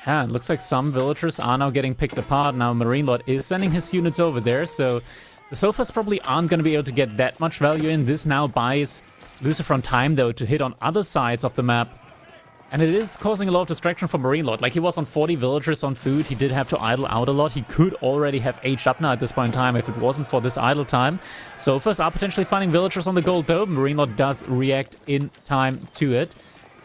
Yeah, it looks like some villagers are now getting picked apart. Now Marine Lord is sending his units over there, so the sofas probably aren't going to be able to get that much value in. This now buys Lucifron time, though, to hit on other sides of the map. And it is causing a lot of distraction for Marine Lord. Like, he was on 40 villagers on food. He did have to idle out a lot. He could already have aged up now at this point in time if it wasn't for this idle time. Sofas are potentially finding villagers on the gold, though. Marine Lord does react in time to it.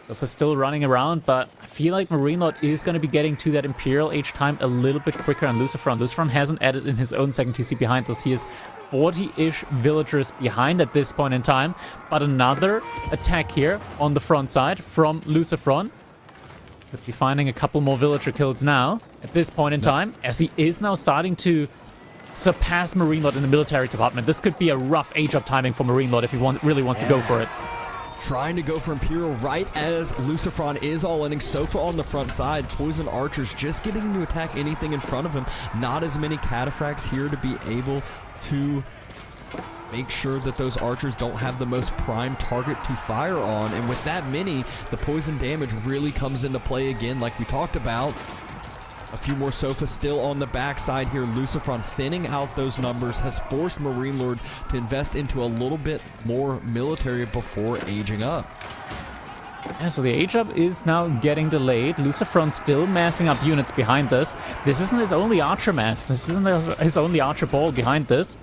Sofas still running around, but I feel like Marine Lord is going to be getting to that Imperial Age time a little bit quicker on Lucifron. Lucifron hasn't added in his own second TC behind this. He is 40-ish villagers behind at this point in time. But another attack here on the front side from Lucifron. Could be finding a couple more villager kills now at this point in time, as he is now starting to surpass Marine Lord in the military department. This could be a rough age-up timing for Marine Lord if he really wants to go for it. Trying to go for Imperial right as Lucifron is all-inning. Sofa on the front side. Poison archers just getting to attack anything in front of him. Not as many cataphracts here to be able to make sure that those archers don't have the most prime target to fire on. And with that many, the poison damage really comes into play again, like we talked about. A few more sofas still on the backside here. Lucifron thinning out those numbers has forced Marine Lord to invest into a little bit more military before aging up. Yeah, so the age up is now getting delayed. Lucifron still massing up units behind this. This isn't his only archer mass. This isn't his only archer ball behind this.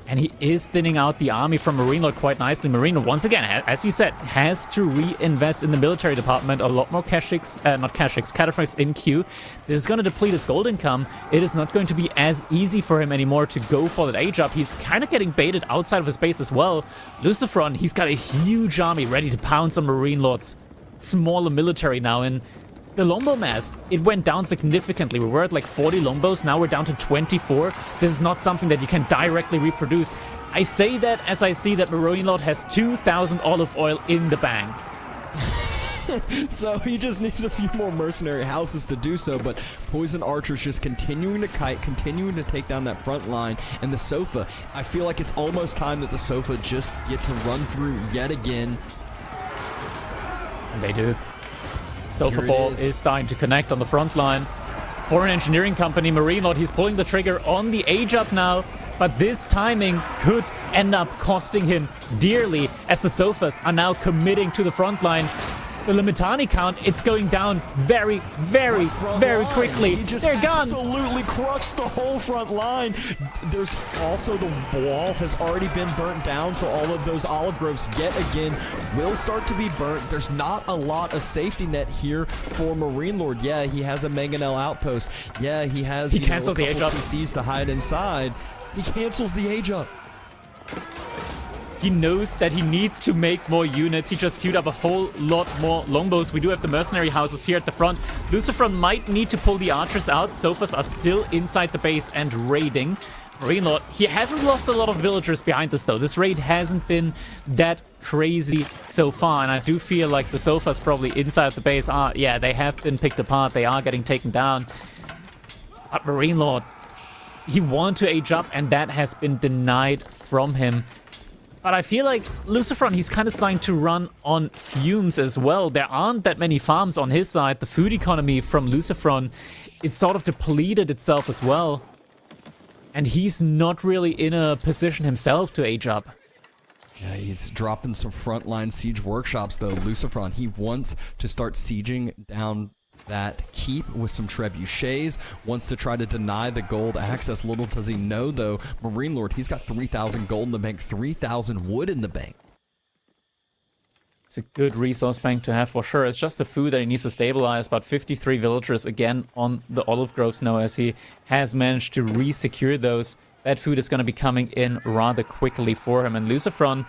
And he is thinning out the army from Marine Lord quite nicely. Marine Lord, once again, as he said, has to reinvest in the military department. A lot more cataphracts in queue. This is going to deplete his gold income. It is not going to be as easy for him anymore to go for that age up. He's kind of getting baited outside of his base as well. Lucifron, he's got a huge army ready to pounce on Marine Lord's smaller military now. And the Longbow mass, it went down significantly. We were at like 40 Longbos, now we're down to 24. This is not something that you can directly reproduce. I say that as I see that Marine Lord has 2,000 olive oil in the bank. So he just needs a few more mercenary houses to do so, but Poison Archer's just continuing to kite, continuing to take down that front line, and the Sofa, I feel like it's almost time that the Sofa just get to run through yet again. And they do. Sofa Ball is starting to connect on the front line. Foreign Engineering Company, Marine Lord, he's pulling the trigger on the Age Up now, but this timing could end up costing him dearly as the Sofas are now committing to the front line. The Limitani count, it's going down very, very, very quickly. They're gone. Absolutely crushed the whole front line. There's also the wall has already been burnt down, so all of those olive groves yet again will start to be burnt. There's not a lot of safety net here for Marine Lord. Yeah, he has a Mangonel outpost. Yeah, he has he canceled the Age Up. TCs to hide inside. He cancels the Age Up. He knows that he needs to make more units. He just queued up a whole lot more longbows. We do have the mercenary houses here at the front. Lucifer might need to pull the archers out. Sofas are still inside the base and raiding. Marine Lord, he hasn't lost a lot of villagers behind this though. This raid hasn't been that crazy so far, and I do feel like the Sofas probably inside the base are, yeah, they have been picked apart. They are getting taken down. But Marine Lord, he wanted to age up, and that has been denied from him. But I feel like Lucifron, he's kind of starting to run on fumes as well. There aren't that many farms on his side. The food economy from Lucifron, it's sort of depleted itself as well. And he's not really in a position himself to age up. Yeah, he's dropping some frontline siege workshops, though. Lucifron, he wants to start sieging down that keep with some trebuchets, wants to try to deny the gold access. Little does he know, though, Marine Lord, he's got 3,000 gold in the bank, 3,000 wood in the bank. It's a good resource bank to have for sure. It's just the food that he needs to stabilize. About 53 villagers again on the olive groves now, as he has managed to re-secure those. That food is going to be coming in rather quickly for him. And Lucifron,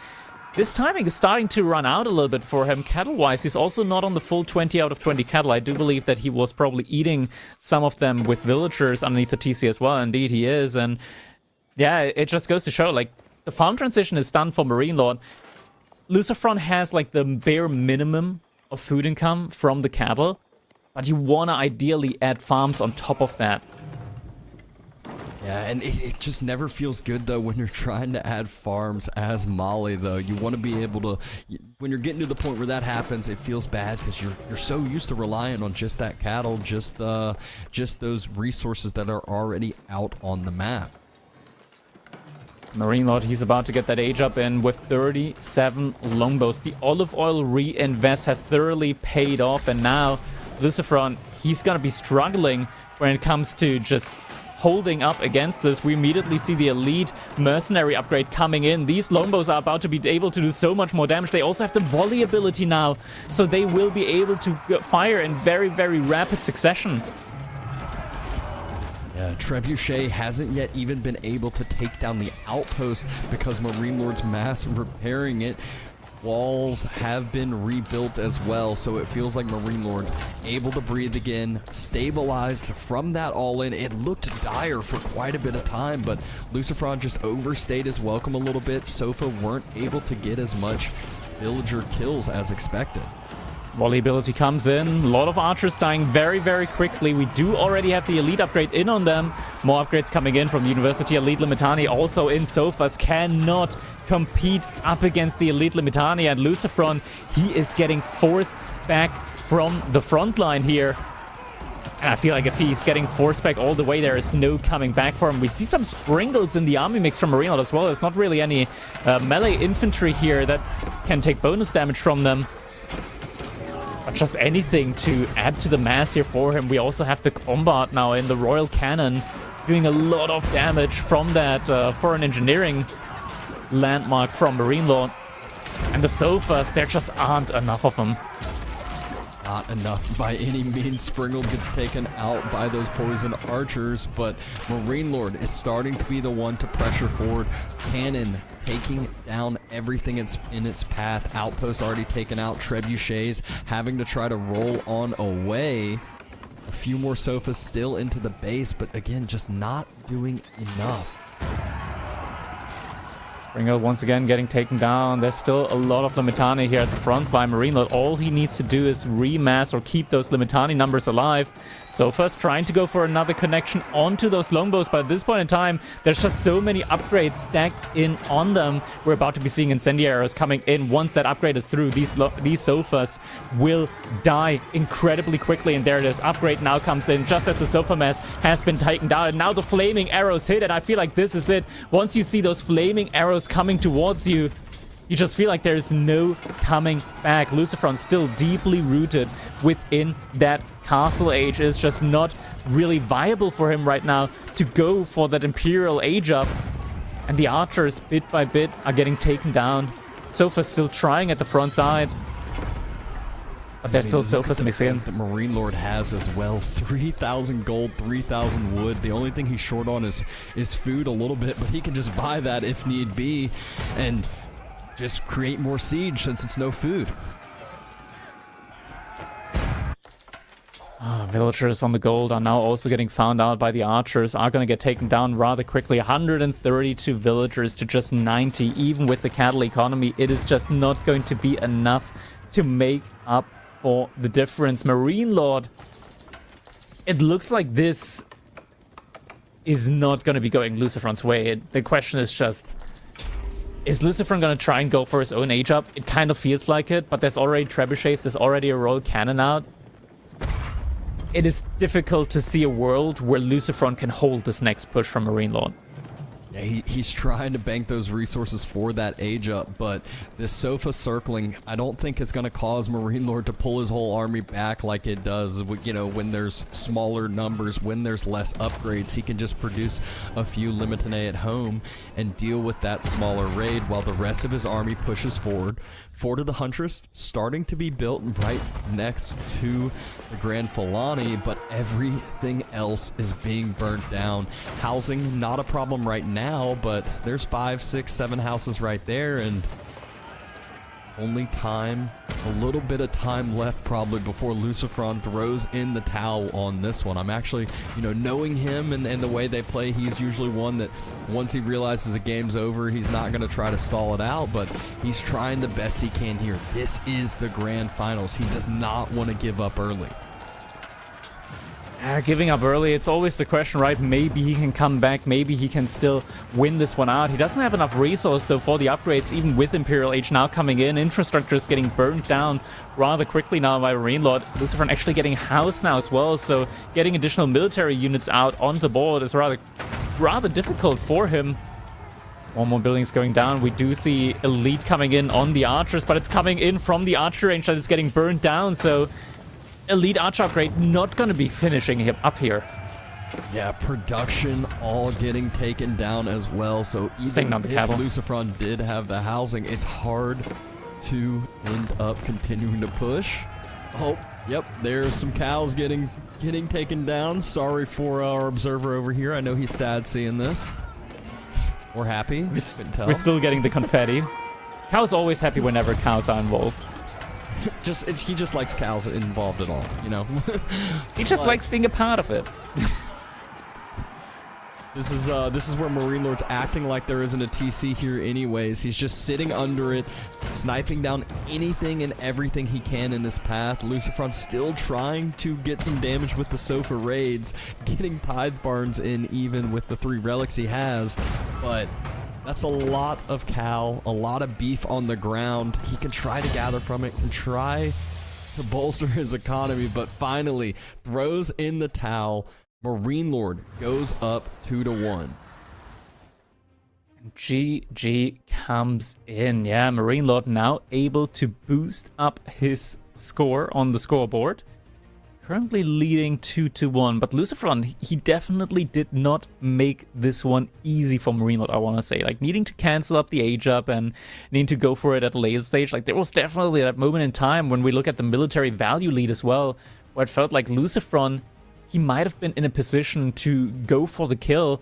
this timing is starting to run out a little bit for him. Cattle-wise, he's also not on the full 20 out of 20 cattle. I do believe that he was probably eating some of them with villagers underneath the TC as well. Indeed, he is. And yeah, it just goes to show, like, the farm transition is done for Marine Lord. Lucifron has, like, the bare minimum of food income from the cattle, but you want to ideally add farms on top of that. Yeah, and it just never feels good, though, when you're trying to add farms as Molly, though. You want to be able to, when you're getting to the point where that happens, it feels bad because you're so used to relying on just that cattle, just those resources that are already out on the map. Marine Lord, he's about to get that age up in with 37 longbows. The olive oil reinvest has thoroughly paid off, and now Lucifron, he's going to be struggling when it comes to just holding up against this. We immediately see the elite mercenary upgrade coming in. These longbows are about to be able to do so much more damage. They also have the volley ability now, so they will be able to fire in very, very rapid succession. Yeah, Trebuchet hasn't yet even been able to take down the outpost because Marine Lord's mass repairing it. Walls have been rebuilt as well, so it feels like Marine Lord able to breathe again, stabilized from that all-in. It looked dire for quite a bit of time, but Lucifron just overstayed his welcome a little bit. Sofa weren't able to get as much villager kills as expected. Volley ability comes in. A lot of archers dying very, very quickly. We do already have the elite upgrade in on them. More upgrades coming in from the University Elite Limitani. Also in Sofas, cannot compete up against the Elite Limitani. And Lucifron, he is getting forced back from the front line here. And I feel like if he's getting forced back all the way, there is no coming back for him. We see some sprinkles in the army mix from Marine Lord as well. There's not really any melee infantry here that can take bonus damage from them. But just anything to add to the mass here for him. We also have the Bombard now in the Royal Cannon, doing a lot of damage from that foreign engineering landmark from Marine Lord. And the Sofas, there just aren't enough of them. Not enough by any means. Springle gets taken out by those poison archers, but Marine Lord is starting to be the one to pressure forward. Cannon taking down everything in its path. Outpost already taken out. Trebuchets having to try to roll on away. A few more sofas still into the base, but again, just not doing enough. Springer once again getting taken down. There's still a lot of Limitani here at the front by Marine Lord. All he needs to do is remass or keep those Limitani numbers alive. Sofa's trying to go for another connection onto those longbows, but at this point in time, there's just so many upgrades stacked in on them. We're about to be seeing incendiaries coming in. Once that upgrade is through, these Sofas will die incredibly quickly, and there it is. Upgrade now comes in just as the Sofa mass has been taken down, and now the flaming arrows hit, and I feel like this is it. Once you see those flaming arrows coming towards you, you just feel like there's no coming back. Lucifron still deeply rooted within that castle age. It's just not really viable for him right now to go for that Imperial age up. And the archers, bit by bit, are getting taken down. Sofa's still trying at the front side. But there's still Sofas mixing in. The Marine Lord has as well. 3,000 gold, 3,000 wood. The only thing he's short on is food a little bit, but he can just buy that if need be and just create more siege since it's no food. Villagers on the gold are now also getting found out by the archers, are going to get taken down rather quickly. 132 villagers to just 90. Even with the cattle economy, it is just not going to be enough to make up for the difference. Marine Lord, it looks like this is not going to be going Lucifron's way. The question is just, is Lucifron going to try and go for his own age up? It kind of feels like it, but there's already trebuchets, there's already a royal cannon out. It is difficult to see a world where Lucifron can hold this next push from Marine Lord. Yeah, he's trying to bank those resources for that age up, but this Sofa circling, I don't think it's going to cause Marine Lord to pull his whole army back like it does, you know, when there's smaller numbers, when there's less upgrades. He can just produce a few Limitane at home and deal with that smaller raid while the rest of his army pushes forward. Fort of the Huntress starting to be built right next to the Grand Fulani, but everything else is being burnt down. Housing, not a problem right now, but there's 5, 6, 7 houses right there, and only time, a little bit of time left probably before Lucifron throws in the towel on this one. I'm actually, you know, knowing him and the way they play, he's usually one that once he realizes the game's over, he's not going to try to stall it out, but he's trying the best he can here. This is the grand finals. He does not want to give up early. Giving up early, it's always the question, right? Maybe he can come back, maybe he can still win this one out. He doesn't have enough resource, though, for the upgrades, even with Imperial Age now coming in. Infrastructure is getting burned down rather quickly now by Marine Lord. Lucifron actually getting housed now as well, so getting additional military units out on the board is rather difficult for him. One more buildings going down. We do see Elite coming in on the archers, but it's coming in from the archer range that is getting burned down, so Elite Archer upgrade not going to be finishing him up here. Yeah, production all getting taken down as well. So even if Lucifron did have the housing, it's hard to end up continuing to push. Oh, yep, there's some cows getting taken down. Sorry for our observer over here. I know he's sad seeing this. We're happy. We're still getting the confetti. Cow's always happy whenever cows are involved. He just likes cows involved at all, you know. He just likes being a part of it. This is where Marine Lord's acting like there isn't a TC here anyways. He's just sitting under it, sniping down anything and everything he can in his path. Lucifron's still trying to get some damage with the Sofa raids, getting Tithe Barns in even with the 3 relics he has, but that's a lot of cow, a lot of beef on the ground. He can try to gather from it, can try to bolster his economy, but finally throws in the towel. Marine Lord goes up 2-1. GG comes in. Yeah, Marine Lord now able to boost up his score on the scoreboard. Currently leading 2-1, but Lucifron, he definitely did not make this one easy for Marine Lord, I want to say. Like, needing to cancel up the age up and needing to go for it at a later stage. Like, there was definitely that moment in time when we look at the military value lead as well, where it felt like Lucifron, he might have been in a position to go for the kill.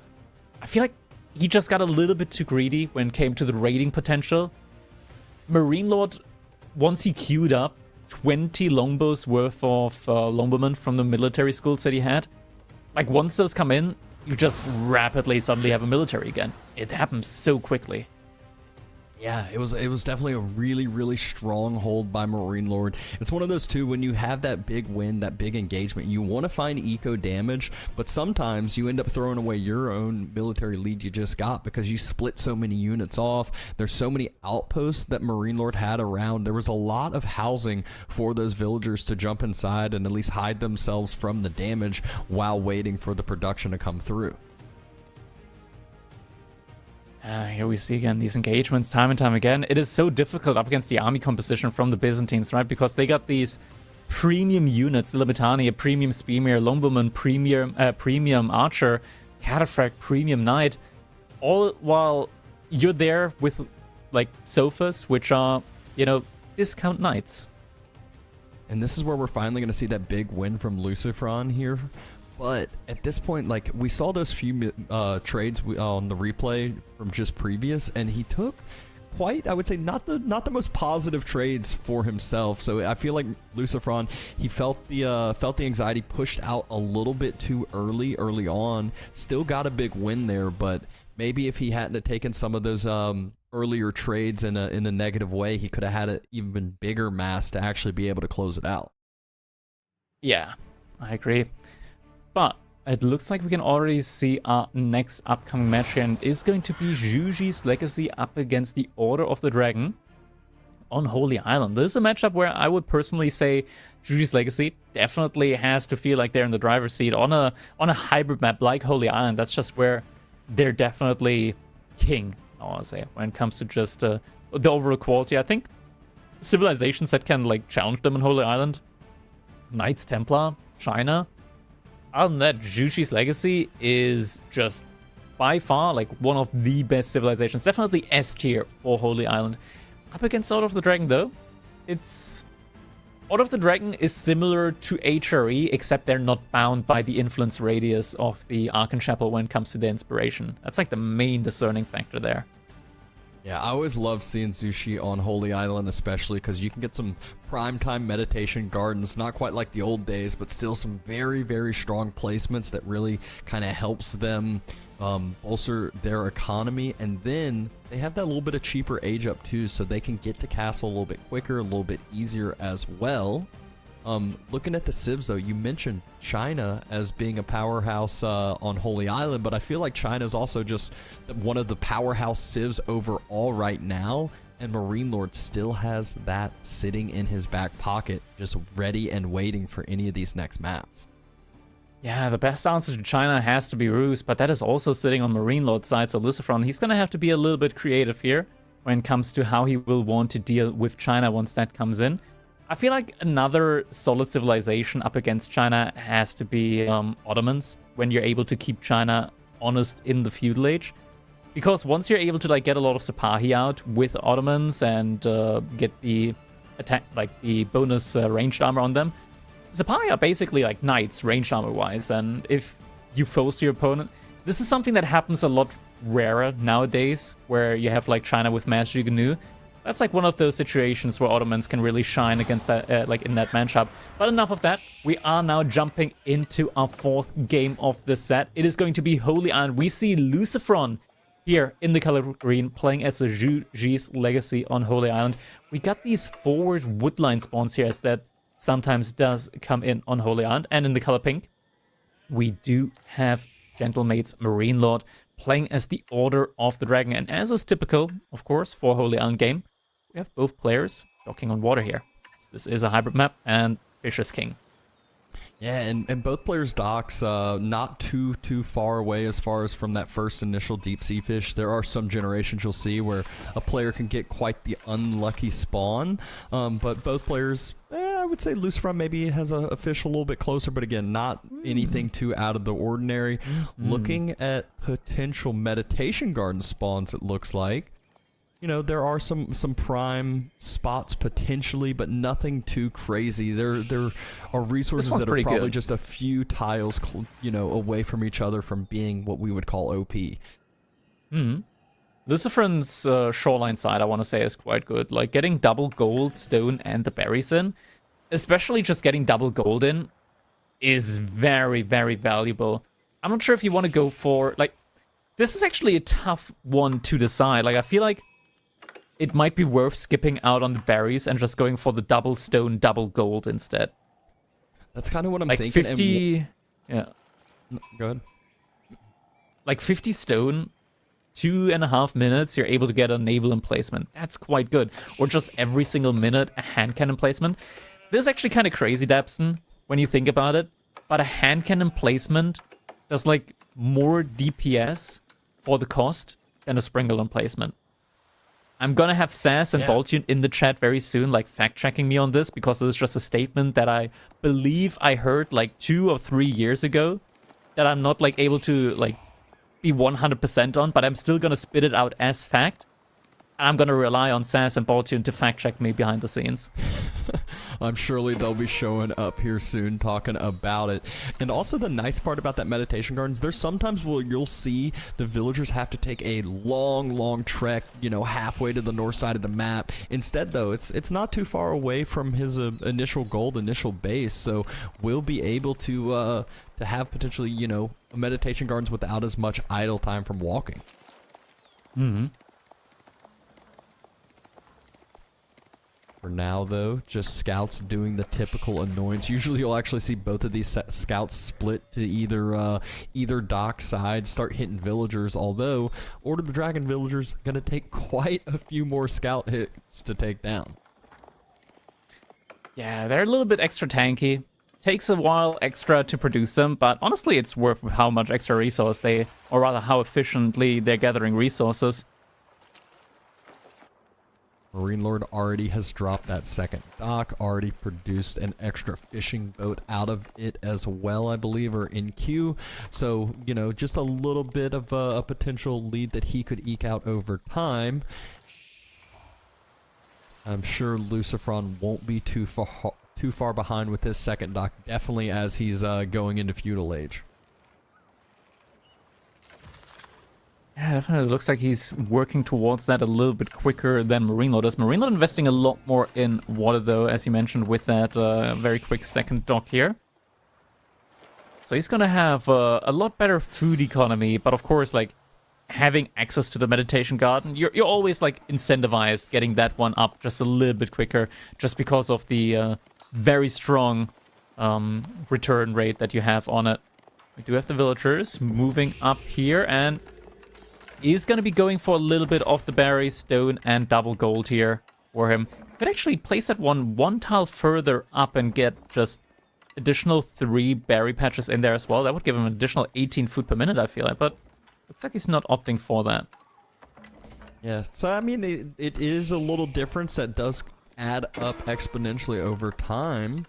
I feel like he just got a little bit too greedy when it came to the raiding potential. Marine Lord, once he queued up 20 longbows worth of longbowmen from the military schools that he had, like once those come in, you just rapidly suddenly have a military again. It happens so quickly. Yeah, it was definitely a really, really strong hold by Marine Lord. It's one of those two, when you have that big win, that big engagement, you want to find eco damage, but sometimes you end up throwing away your own military lead you just got because you split so many units off. There's so many outposts that Marine Lord had around. There was a lot of housing for those villagers to jump inside and at least hide themselves from the damage while waiting for the production to come through. Here we see again these engagements time and time again. It is so difficult up against the army composition from the Byzantines, right? Because they got these premium units, Libertania, premium Spearmere, Longbowman, premium Archer, Cataphract, premium Knight, all while you're there with like sofas, which are, you know, discount knights. And this is where we're finally going to see that big win from Lucifron here. But at this point, like, we saw those few trades on the replay from just previous, and he took quite, I would say, not the most positive trades for himself. So I feel like Lucifron, he felt the anxiety pushed out a little bit too early on. Still got a big win there, but maybe if he hadn't taken some of those earlier trades in a negative way, he could have had an even bigger mass to actually be able to close it out. Yeah, I agree. But it looks like we can already see our next upcoming match here, and is going to be Zhuji's Legacy up against the Order of the Dragon on Holy Island. This is a matchup where I would personally say Zhuji's Legacy definitely has to feel like they're in the driver's seat on a hybrid map like Holy Island. That's just where they're definitely king, I want to say, when it comes to just the overall quality. I think civilizations that can like challenge them on Holy Island, Knights Templar, China. Other than that, Zhuji's Legacy is just by far like one of the best civilizations. Definitely S tier for Holy Island. Up against Order of the Dragon, though, Order of the Dragon is similar to HRE, except they're not bound by the influence radius of the Archon Chapel when it comes to their inspiration. That's like the main discerning factor there. Yeah, I always love seeing Zhuji on Holy Island, especially because you can get some primetime meditation gardens, not quite like the old days, but still some very, very strong placements that really kind of helps them bolster their economy. And then they have that little bit of cheaper age up too, so they can get to castle a little bit quicker, a little bit easier as well. Looking at the civs, though, you mentioned China as being a powerhouse on Holy Island, but I feel like China is also just one of the powerhouse civs overall right now, and Marine Lord still has that sitting in his back pocket, just ready and waiting for any of these next maps. Yeah, the best answer to China has to be Ruse, but that is also sitting on Marine Lord's side, so Lucifron, he's going to have to be a little bit creative here when it comes to how he will want to deal with China once that comes in. I feel like another solid civilization up against China has to be Ottomans, when you're able to keep China honest in the feudal age. Because once you're able to like get a lot of Sipahi out with Ottomans and get the attack, like the bonus ranged armor on them, Sipahi are basically like knights ranged armor wise, and if you force your opponent, this is something that happens a lot rarer nowadays, where you have like China with Master Gnu. That's like one of those situations where Ottomans can really shine against that, like in that matchup. But enough of that. We are now jumping into our fourth game of the set. It is going to be Holy Island. We see Lucifron here in the color green playing as a Zhuji's Legacy on Holy Island. We got these forward woodline spawns here, as that sometimes does come in on Holy Island. And in the color pink, we do have Gentlemate's Marine Lord playing as the Order of the Dragon. And as is typical, of course, for a Holy Island game, we have both players docking on water here. This is a hybrid map, and Fish is king. Yeah, and both players' docks not too far away as far as from that first initial deep sea fish. There are some generations you'll see where a player can get quite the unlucky spawn, but both players, I would say Lucifron maybe has a fish a little bit closer, but again, not anything too out of the ordinary. Looking at potential meditation garden spawns, it looks like, you know, there are some prime spots potentially, but nothing too crazy. There are resources that are probably just a few tiles, you know, away from each other from being what we would call OP. Lucifer's shoreline side, I want to say, is quite good. Like, getting double gold, stone, and the berries in, especially just getting double gold in, is very, very valuable. I'm not sure if you want to go for, like, this is actually a tough one to decide. Like, I feel like it might be worth skipping out on the berries and just going for the double stone, double gold instead. That's kind of what I'm like thinking. 50, yeah. Go ahead. Like 50 stone, 2.5 minutes, you're able to get a naval emplacement. That's quite good. Or just every single minute, a hand cannon placement. This is actually kind of crazy, Dabson, when you think about it. But a hand cannon placement does like more DPS for the cost than a Springle emplacement. I'm gonna have Sass and Boltune in the chat very soon, like fact-checking me on this, because this is just a statement that I believe I heard like 2 or 3 years ago that I'm not like able to like be 100% on, but I'm still gonna spit it out as fact. And I'm gonna rely on Sass and Boltune to fact-check me behind the scenes. I'm surely they'll be showing up here soon talking about it. And also the nice part about that meditation gardens, there's sometimes where you'll see the villagers have to take a long trek, you know, halfway to the north side of the map. Instead, though, it's not too far away from his initial base, so we'll be able to have potentially, you know, meditation gardens without as much idle time from walking. Mm-hmm. For now, though, just scouts doing the typical annoyance. Usually you'll actually see both of these scouts split to either dock side, start hitting villagers, although Order of the Dragon villagers going to take quite a few more scout hits to take down. Yeah, they're a little bit extra tanky. Takes a while extra to produce them, but honestly it's worth how much extra resource they, or rather how efficiently they're gathering resources. Marine Lord already has dropped that second dock, already produced an extra fishing boat out of it as well, I believe, or in queue. So, you know, just a little bit of a potential lead that he could eke out over time. I'm sure Lucifron won't be too far behind with his second dock, definitely as he's going into feudal age. Yeah, definitely looks like he's working towards that a little bit quicker than Marine Lord is. Marine Lord investing a lot more in water, though, as you mentioned, with that very quick second dock here. So he's gonna have a lot better food economy, but of course, like, having access to the meditation garden, you're always, like, incentivized getting that one up just a little bit quicker, just because of the very strong return rate that you have on it. We do have the villagers moving up here, and he's going to be going for a little bit of the berry, stone, and double gold here for him. Could actually place that one tile further up and get just additional 3 berry patches in there as well. That would give him an additional 18 food per minute, I feel like, but looks like he's not opting for that. Yeah, so I mean, it is a little difference that does add up exponentially over time.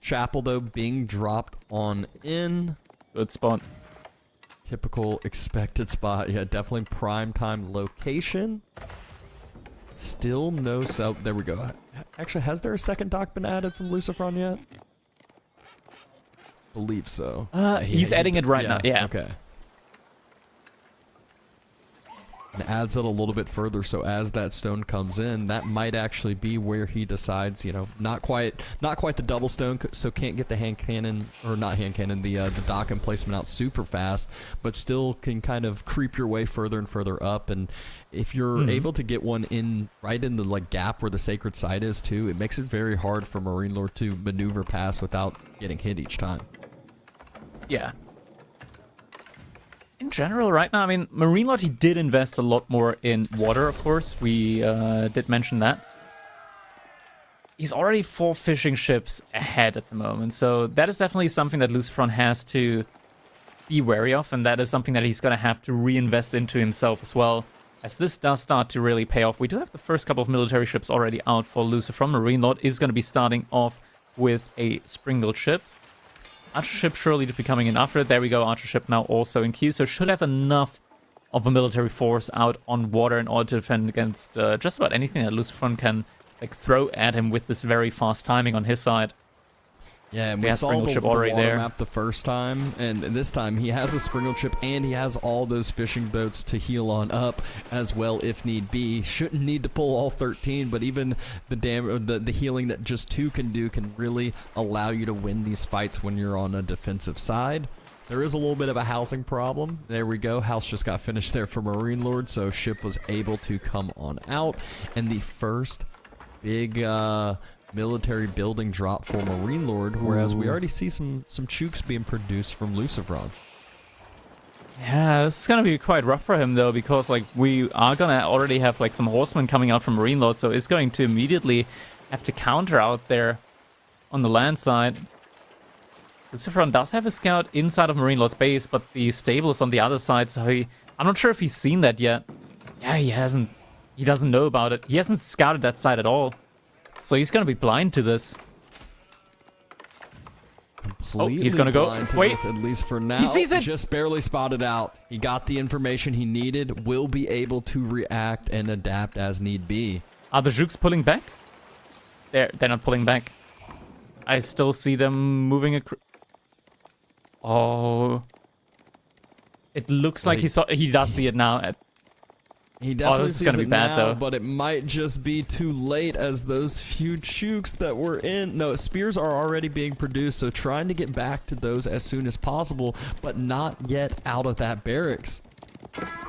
Chapel, though, being dropped on in. Good spot. Typical expected spot. Yeah, definitely prime time location. Still no there we go. Actually, has there a second dock been added from Lucifron yet? Believe so. He's adding it right now. Yeah. Okay. And adds it a little bit further, so as that stone comes in, that might actually be where he decides, you know, not quite the double stone, so can't get the hand cannon, or not hand cannon, the dock emplacement out super fast, but still can kind of creep your way further and further up. And if you're able to get one in right in the like gap where the sacred site is too, it makes it very hard for Marine Lord to maneuver past without getting hit each time. Yeah. In general, right now, I mean, Marine Lord, he did invest a lot more in water, of course. We did mention that. He's already 4 fishing ships ahead at the moment, so that is definitely something that Lucifron has to be wary of, and that is something that he's going to have to reinvest into himself as well, as this does start to really pay off. We do have the first couple of military ships already out for Lucifron. Marine Lord is going to be starting off with a Springle ship. Archer ship surely to be coming in after it. There we go, Archer ship now also in queue, so should have enough of a military force out on water in order to defend against just about anything that Lucifron can like throw at him with this very fast timing on his side. Yeah, and So we saw the ship water already there. map the first time, and this time he has a Springle chip and he has all those fishing boats to heal on up as well if need be. Shouldn't need to pull all 13, but even the healing that just 2 can do can really allow you to win these fights when you're on a defensive side. There is a little bit of a housing problem. There we go. House just got finished there for Marine Lord, so ship was able to come on out, and the first big military building drop for Marine Lord, whereas we already see some chooks being produced from Lucifron. Yeah, this is gonna be quite rough for him though, because like we are gonna already have like some horsemen coming out from Marine Lord, so it's going to immediately have to counter out there on the land side. Lucifron does have a scout inside of Marine Lord's base, but the stable is on the other side, so I'm not sure if he's seen that yet. Yeah, he hasn't. He doesn't know about it. He hasn't scouted that side at all. So he's gonna be blind to this. Completely he's gonna go. blind to Wait, this, at least for now. he sees it. Just barely spotted out. He got the information he needed. Will be able to react and adapt as need be. Are the Jukes pulling back? They're not pulling back. I still see them moving. Oh, it looks like he does see it now. He definitely this is sees gonna be it bad, now, though. but it might just be too late as those few chooks that were in... No, spears are already being produced, so trying to get back to those as soon as possible, but not yet out of that barracks.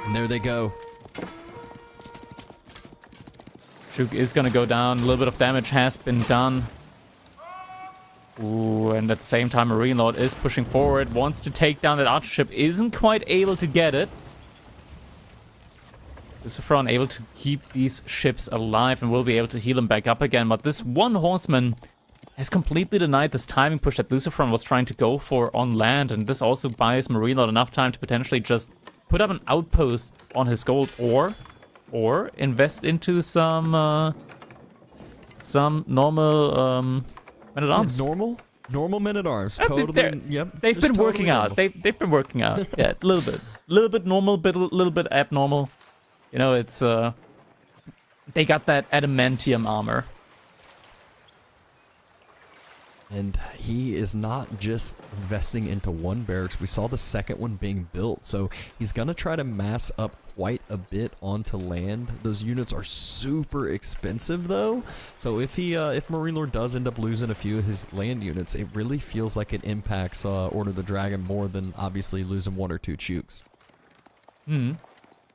And there they go. Juke is gonna go down. A little bit of damage has been done. Ooh, and at the same time, Marine Lord is pushing forward, wants to take down that archer ship, isn't quite able to get it. Lucifron able to keep these ships alive and will be able to heal them back up again, but this one horseman has completely denied this timing push that Lucifron was trying to go for on land, and this also buys Marine Lord enough time to potentially just put up an outpost on his gold, or invest into some normal men-at-arms. Normal men-at-arms. Yeah, Totally, yep. They've been working out. They've been working out. Yeah, a little bit normal, but a little bit abnormal. You know, it's they got that adamantium armor. And he is not just investing into one barracks. We saw the second one being built, so he's gonna try to mass up quite a bit onto land. Those units are super expensive though, so if Marine Lord does end up losing a few of his land units, it really feels like it impacts Order of the Dragon more than obviously losing 1 or 2 chooks.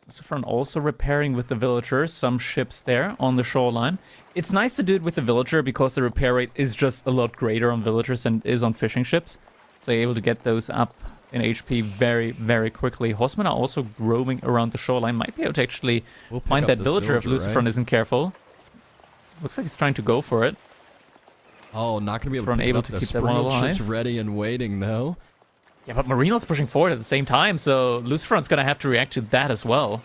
Lucifron also repairing with the villagers some ships there on the shoreline. It's nice to do it with the villager because the repair rate is just a lot greater on villagers than it is on fishing ships. So you're able to get those up in HP very, very quickly. Horsemen are also roaming around the shoreline. Might be able to actually find that villager if Lucifron isn't careful. Looks like he's trying to go for it. Oh, not going to be able to able pick to up the keep that one Springle alive. chips ready and waiting though. Yeah, but Marine Lord's pushing forward at the same time, so Lucifron's going to have to react to that as well.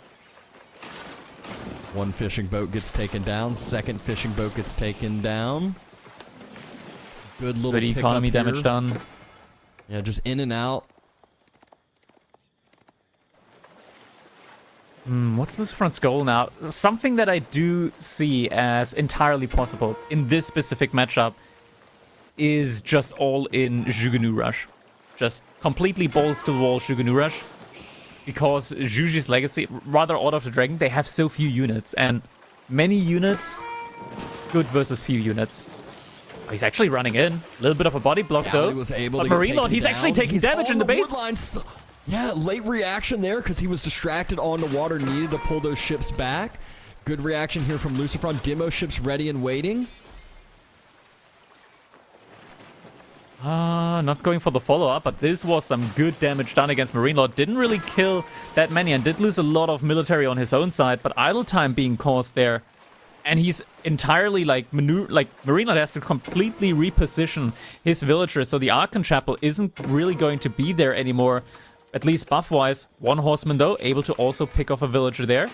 One fishing boat gets taken down. Second fishing boat gets taken down. Good little Good economy pickup damage here. done. Yeah, just in and out. What's Lucifron's goal now? Something that I do see as entirely possible in this specific matchup is just all in Jugunu Rush. Just completely balls to the wall Jugunu Rush. Because Juji's Legacy, rather Order of the Dragon, they have so few units. And many units, good versus few units. Oh, he's actually running in. A little bit of a body block though. Was able but to Marine Lord, he's actually taking damage in the base. Yeah, late reaction there because he was distracted on the water, needed to pull those ships back. Good reaction here from Lucifron. Demo ships ready and waiting. Not going for the follow-up, but this was some good damage done against Marine Lord. Didn't really kill that many and did lose a lot of military on his own side, but idle time being caused there. And he's entirely Marine Lord has to completely reposition his villagers, so the Archon Chapel isn't really going to be there anymore, at least buff-wise. One horseman, though, able to also pick off a villager there.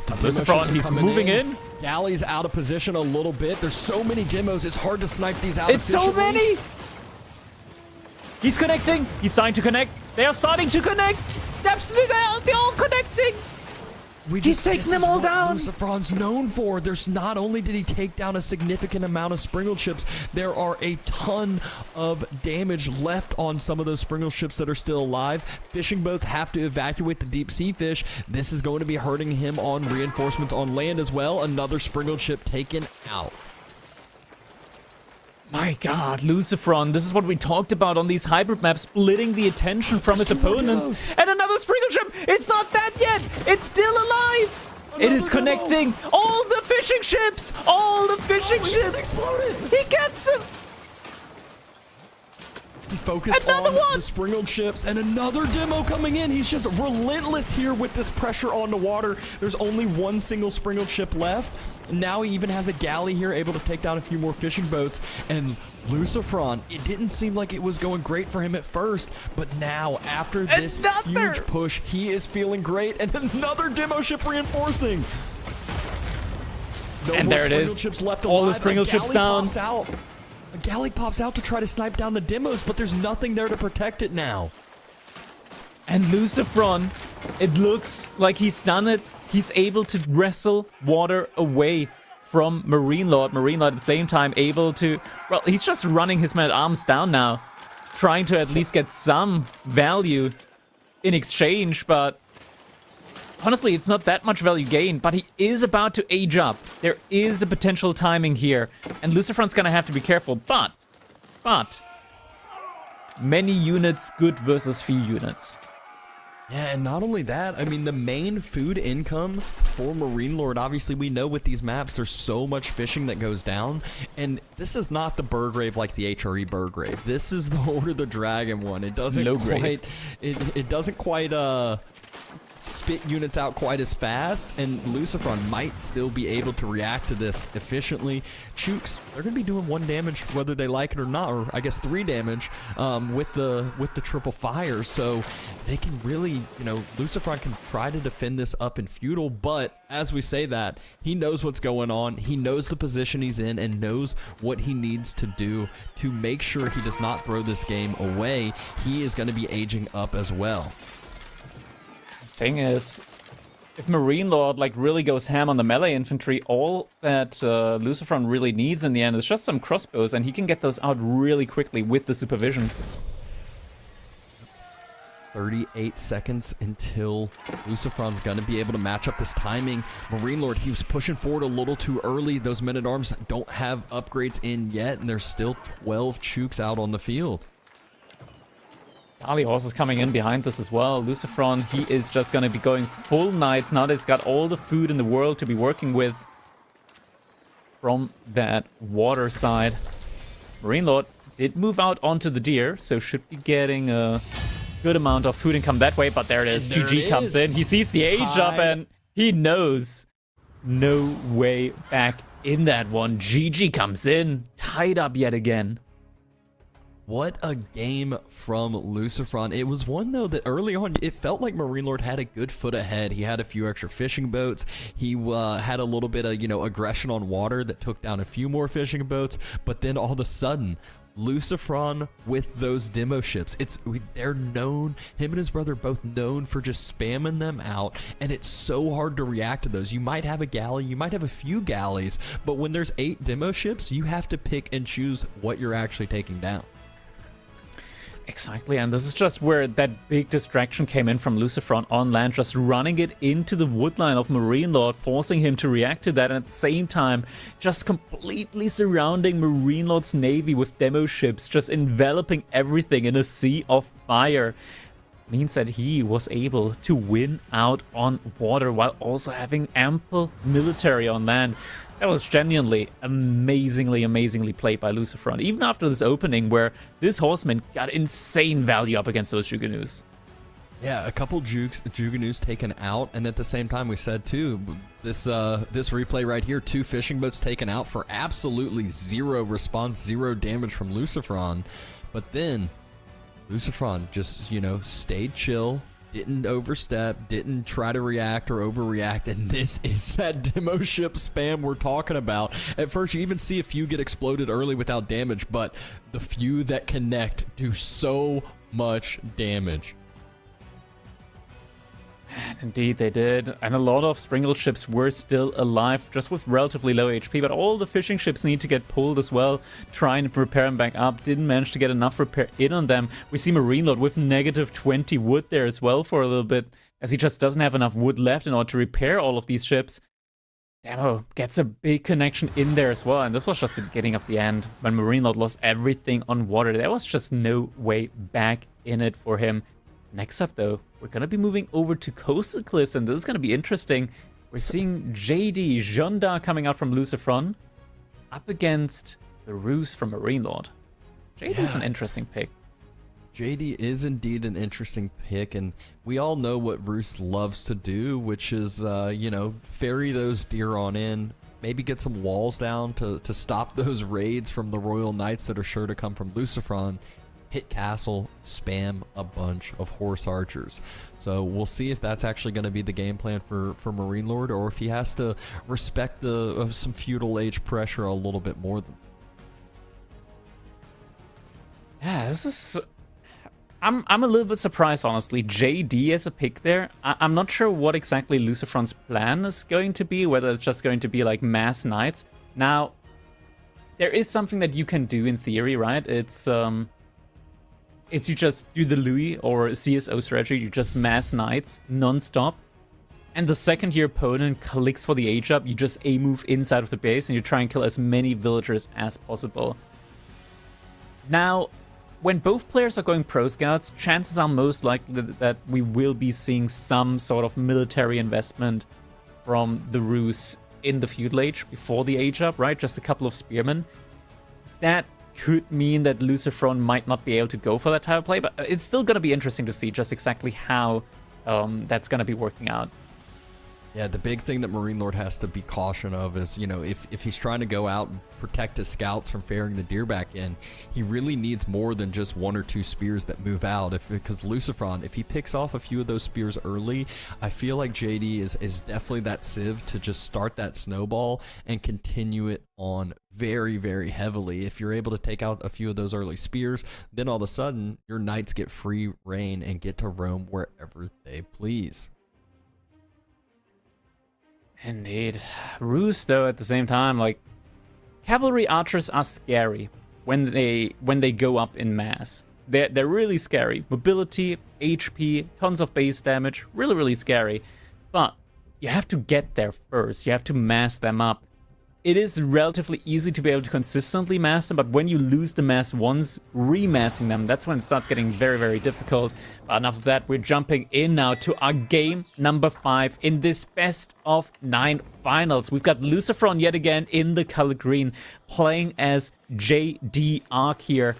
Lucifron, he's moving in. Galley's out of position a little bit. There's so many demos, it's hard to snipe these out It's so efficiently. many! He's connecting. He's starting to connect. They are starting to connect. Absolutely, they're all connecting. He's taking them all down. Lucifron's known for. There's not only did he take down a significant amount of Springle ships, there are a ton of damage left on some of those Springle ships that are still alive. Fishing boats have to evacuate the deep sea fish. This is going to be hurting him on reinforcements on land as well. Another Springle ship taken out. My god, Lucifron, this is what we talked about on these hybrid maps, splitting the attention from his opponents. And another Springle ship! It's not dead yet! It's still alive! It is connecting all the fishing ships! All the fishing ships! He gets him! He focused on the Springled ships, and another demo coming in. He's just relentless here with this pressure on the water. There's only one single Springled ship left. Now he even has a galley here, able to take down a few more fishing boats. And Lucifron, it didn't seem like it was going great for him at first, but now, after this huge push, he is feeling great. And another demo ship reinforcing. No and more there it is. Ships left all alive. the Springled ships down. A galley pops out to try to snipe down the demos, but there's nothing there to protect it now. And Lucifron, it looks like he's done it. He's able to wrestle water away from Marine Lord. Marine Lord at the same time able to... Well, he's just running his man-at-arms down now, trying to at least get some value in exchange, but... Honestly, it's not that much value gained, but he is about to age up. There is a potential timing here, and Lucifron's gonna have to be careful, but... Many units good versus few units. Yeah, and not only that, I mean, the main food income for Marine Lord, obviously we know with these maps, there's so much fishing that goes down, and this is not the Burgrave like the HRE Burgrave. This is the Order of the Dragon one. It doesn't it doesn't quite spit units out quite as fast, and Lucifron might still be able to react to this efficiently. Chooks, they're going to be doing 1 damage whether they like it or not, or I guess 3 damage with the triple fire, so they can really, you know, Lucifron can try to defend this up in feudal, but as we say that, he knows what's going on, he knows the position he's in, and knows what he needs to do to make sure he does not throw this game away. He is going to be aging up as well. Thing is, if Marine Lord like really goes ham on the melee infantry, all that Lucifron really needs in the end is just some crossbows, and he can get those out really quickly with the supervision. 38 seconds until Lucifron's gonna be able to match up this timing. Marine Lord, he was pushing forward a little too early. Those men-at-arms don't have upgrades in yet, and there's still 12 Chooks out on the field. Dali Horse is coming in behind this as well. Lucifron, he is just going to be going full knights now that he's got all the food in the world to be working with from that water side. Marine Lord did move out onto the deer, so should be getting a good amount of food income that way, but there it is. GG comes in. He sees the age up and he knows no way back in that one. GG comes in, tied up yet again. What a game from Lucifron. It was one, though, that early on, it felt like Marine Lord had a good foot ahead. He had a few extra fishing boats. He had a little bit of, you know, aggression on water that took down a few more fishing boats. But then all of a sudden, Lucifron with those demo ships, they're known, him and his brother both known for just spamming them out, and it's so hard to react to those. You might have a galley, you might have a few galleys, but when there's 8 demo ships, you have to pick and choose what you're actually taking down. Exactly, and this is just where that big distraction came in from Lucifron on land, just running it into the woodline of Marine Lord, forcing him to react to that, and at the same time, just completely surrounding Marine Lord's navy with demo ships, just enveloping everything in a sea of fire. Means that he was able to win out on water while also having ample military on land. That was genuinely amazingly played by Lucifron, even after this opening where this horseman got insane value up against those Juganoos. Yeah, a couple Juganoos taken out, and at the same time we said too, this replay right here, 2 fishing boats taken out for absolutely 0 response, 0 damage from Lucifron. But then Lucifron just, you know, stayed chill, didn't overstep, didn't try to react or overreact, and this is that demo ship spam we're talking about. At first, you even see a few get exploded early without damage, but the few that connect do so much damage. Indeed, they did. And a lot of Springle ships were still alive, just with relatively low HP. But all the fishing ships need to get pulled as well, trying to repair them back up. Didn't manage to get enough repair in on them. We see Marine Lord with negative 20 wood there as well for a little bit, as he just doesn't have enough wood left in order to repair all of these ships. Demo gets a big connection in there as well. And this was just the beginning of the end. When Marine Lord lost everything on water, there was just no way back in it for him. Next up, though, we're going to be moving over to Coastal Cliffs, and this is going to be interesting. We're seeing JD Jonda coming out from Lucifron up against the Ruse from Marine Lord. JD is an interesting pick. JD is indeed an interesting pick, and we all know what Ruse loves to do, which is, you know, ferry those deer on in, maybe get some walls down to stop those raids from the Royal Knights that are sure to come from Lucifron. Hit castle, spam a bunch of horse archers. So we'll see if that's actually going to be the game plan for Marine Lord, or if he has to respect some feudal age pressure a little bit more than. Yeah, this is. I'm a little bit surprised, honestly. JD as a pick there. I'm not sure what exactly Lucifron's plan is going to be, whether it's just going to be like mass knights. Now, there is something that you can do in theory, right? It's you just do the Louis or CSO strategy, you just mass knights non-stop. And the second your opponent clicks for the age up, you just A-move inside of the base and you try and kill as many villagers as possible. Now, when both players are going pro scouts, chances are most likely that we will be seeing some sort of military investment from the Ruse in the feudal age before the age up, right? Just a couple of spearmen. That could mean that Lucifron might not be able to go for that type of play, but it's still going to be interesting to see just exactly how that's going to be working out. Yeah, the big thing that Marine Lord has to be caution of is, you know, if he's trying to go out and protect his scouts from ferrying the deer back in, he really needs more than just 1 or 2 spears that move out. Because Lucifron, if he picks off a few of those spears early, I feel like JD is definitely that sieve to just start that snowball and continue it on very, very heavily. If you're able to take out a few of those early spears, then all of a sudden your knights get free reign and get to roam wherever they please. Indeed. Ruse, though, at the same time, like, cavalry archers are scary when they go up in mass. They're really scary. Mobility, HP, tons of base damage, really, really scary. But you have to get there first. You have to mass them up. It is relatively easy to be able to consistently mass them, but when you lose the mass once, remassing them, that's when it starts getting very, very difficult. But enough of that, we're jumping in now to our game number 5 in this best of 9 finals. We've got Lucifron yet again in the color green, playing as JD Arc here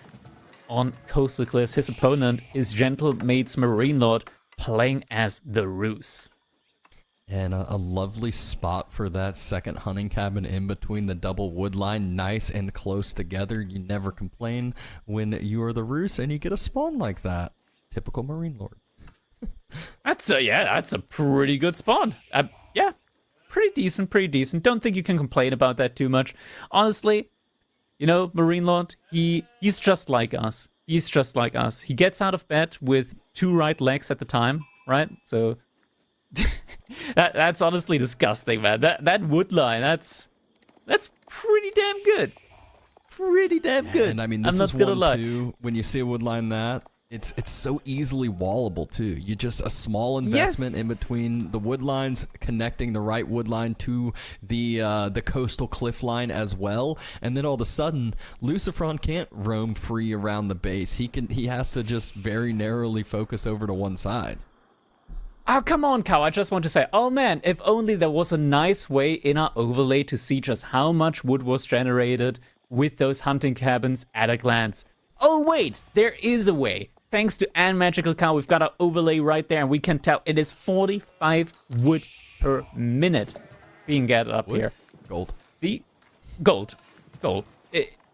on Coastal Cliffs. His opponent is Gentle Maid's Marine Lord, playing as the Ruse. And a lovely spot for that second hunting cabin in between the double wood line, nice and close together. You never complain when you are the Ruse and you get a spawn like that. Typical Marine Lord. That's a pretty good spawn. Yeah, pretty decent. Don't think you can complain about that too much. Honestly, you know, Marine Lord, he's just like us. He gets out of bed with 2 right legs at the time, right? So that's honestly disgusting, man. That wood line, that's pretty damn good. And I mean, this is one too. When you see a wood line that, it's so easily wallable too. You just a small investment in between the wood lines, connecting the right wood line to the coastal cliff line as well, and then all of a sudden, Lucifron can't roam free around the base. He has to just very narrowly focus over to one side. Oh, come on, Cow. I just want to say, oh man, if only there was a nice way in our overlay to see just how much wood was generated with those hunting cabins at a glance. Oh wait, there is a way. Thanks to Ann Magical Cow, we've got our overlay right there, and we can tell it is 45 wood per minute being gathered up here. Gold. The gold.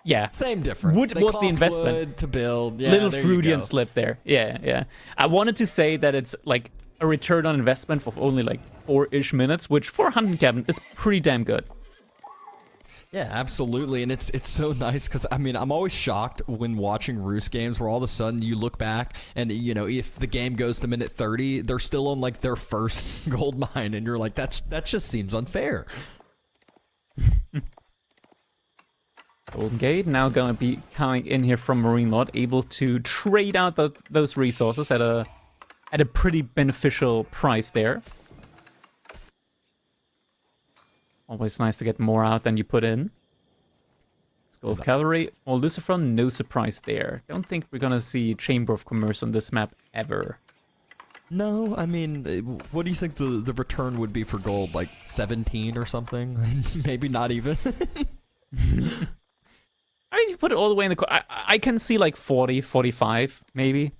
Yeah. Same difference. Wood was the investment. Wood to build. Yeah, little Freudian slip there. Yeah. I wanted to say that it's like a return on investment of only like 4-ish minutes, which for a hunting cabin is pretty damn good. Yeah, absolutely, and it's so nice because I mean I'm always shocked when watching Roost games where all of a sudden you look back and you know if the game goes to minute 30, they're still on like their first gold mine, and you're like that just seems unfair. Golden Gate now gonna be coming in here from Marine Lord, able to trade out those resources at a pretty beneficial price there. Always nice to get more out than you put in. Skull of Cavalry or Lucifron, no surprise there. Don't think we're gonna see Chamber of Commerce on this map ever. No, I mean, what do you think the return would be for gold? Like 17 or something? Maybe not even. I mean, you put it all the way in the I can see like 40, 45, maybe.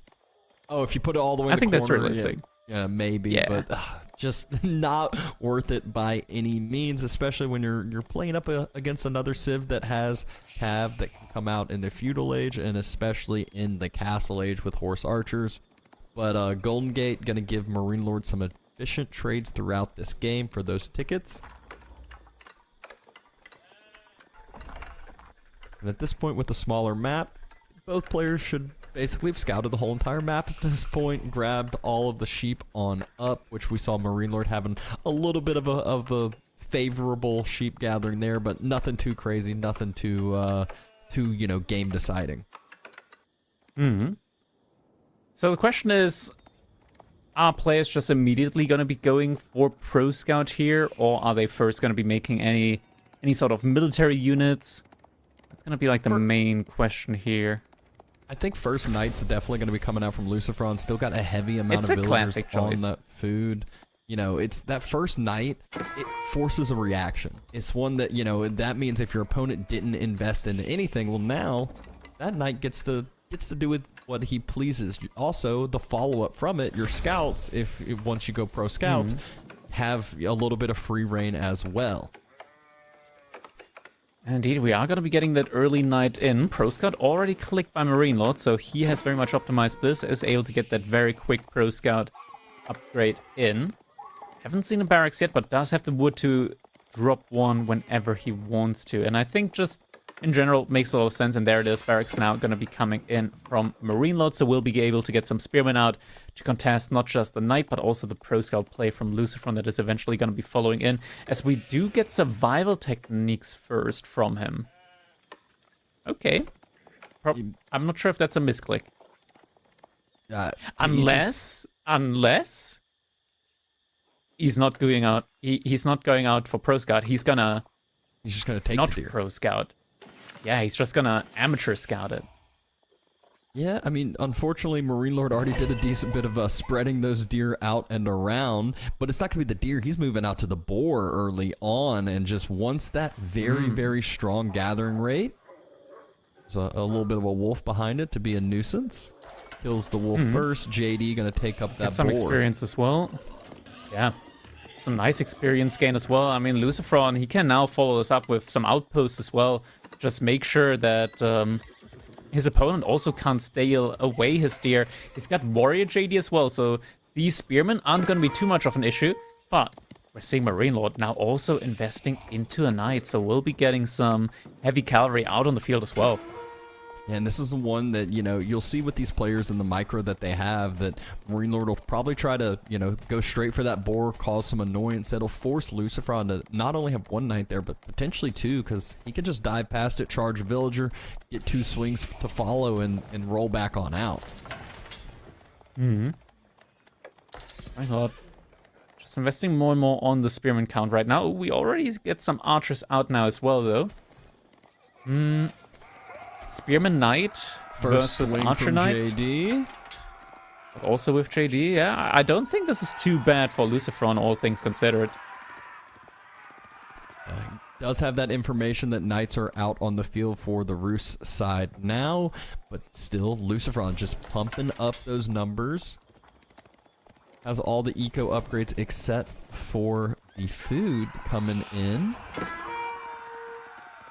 Oh, if you put it all the way in the corner. I think that's realistic. Yeah, maybe, yeah. But just not worth it by any means, especially when you're playing up against another Civ that has Cav that can come out in the Feudal Age and especially in the Castle Age with Horse Archers. But Golden Gate gonna give Marine Lord some efficient trades throughout this game for those tickets. And at this point with the smaller map, both players should basically have scouted the whole entire map at this point, grabbed all of the sheep on up, which we saw Marine Lord having a little bit of a favorable sheep gathering there, but nothing too crazy, nothing too you know, game deciding. So the question is, are players just immediately going to be going for Pro Scout here, or are they first going to be making any sort of military units? That's going to be like the main question here. I think first Knight's definitely going to be coming out from Lucifron. Still got a heavy amount of villagers on that food. You know, it's that first Knight, it forces a reaction. It's one that, you know, that means if your opponent didn't invest into anything, well now, that Knight gets to do with what he pleases. Also, the follow-up from it, your scouts, if once you go pro scouts, have a little bit of free reign as well. Indeed, we are going to be getting that early Knight in. Pro Scout already clicked by Marine Lord, so he has very much optimized this, is able to get that very quick Pro Scout upgrade in. Haven't seen a barracks yet, but does have the wood to drop one whenever he wants to. And I think just in general makes a lot of sense. And there it is, barracks now going to be coming in from Marine Lord, so we'll be able to get some spearmen out to contest not just the Knight, but also the Pro Scout play from Lucifron that is eventually going to be following in, as we do get survival techniques first from him. Okay. I'm not sure if that's a misclick. Unless he's not going out. He's not going out for Pro Scout. He's just gonna take the deer. Pro Scout. Yeah, he's just gonna amateur scout it. Yeah, I mean, unfortunately, Marine Lord already did a decent bit of spreading those deer out and around, but it's not going to be the deer. He's moving out to the boar early on, and just wants that very, very strong gathering rate. There's a little bit of a wolf behind it to be a nuisance. Kills the wolf first. JD going to take up that some boar. Experience as well. Yeah. Some nice experience gain as well. I mean, Lucifron, he can now follow this up with some outposts as well. Just make sure that his opponent also can't steal away his deer. He's got Warrior JD as well, so these spearmen aren't going to be too much of an issue. But we're seeing Marine Lord now also investing into a Knight, so we'll be getting some heavy cavalry out on the field as well. And this is the one that, you know, you'll see with these players in the micro that they have, that Marine Lord will probably try to, you know, go straight for that boar, cause some annoyance. That'll force Lucifron to not only have one Knight there, but potentially two, because he can just dive past it, charge Villager, get two swings to follow, and roll back on out. My God. Just investing more and more on the Spearman count right now. We already get some archers out now as well, though. Spearman Knight versus Archer Knight. JD. But also with JD, yeah. I don't think this is too bad for Lucifron, all things considered. Does have that information that Knights are out on the field for the Roos side now, but still, Lucifron just pumping up those numbers. Has all the eco upgrades except for the food coming in.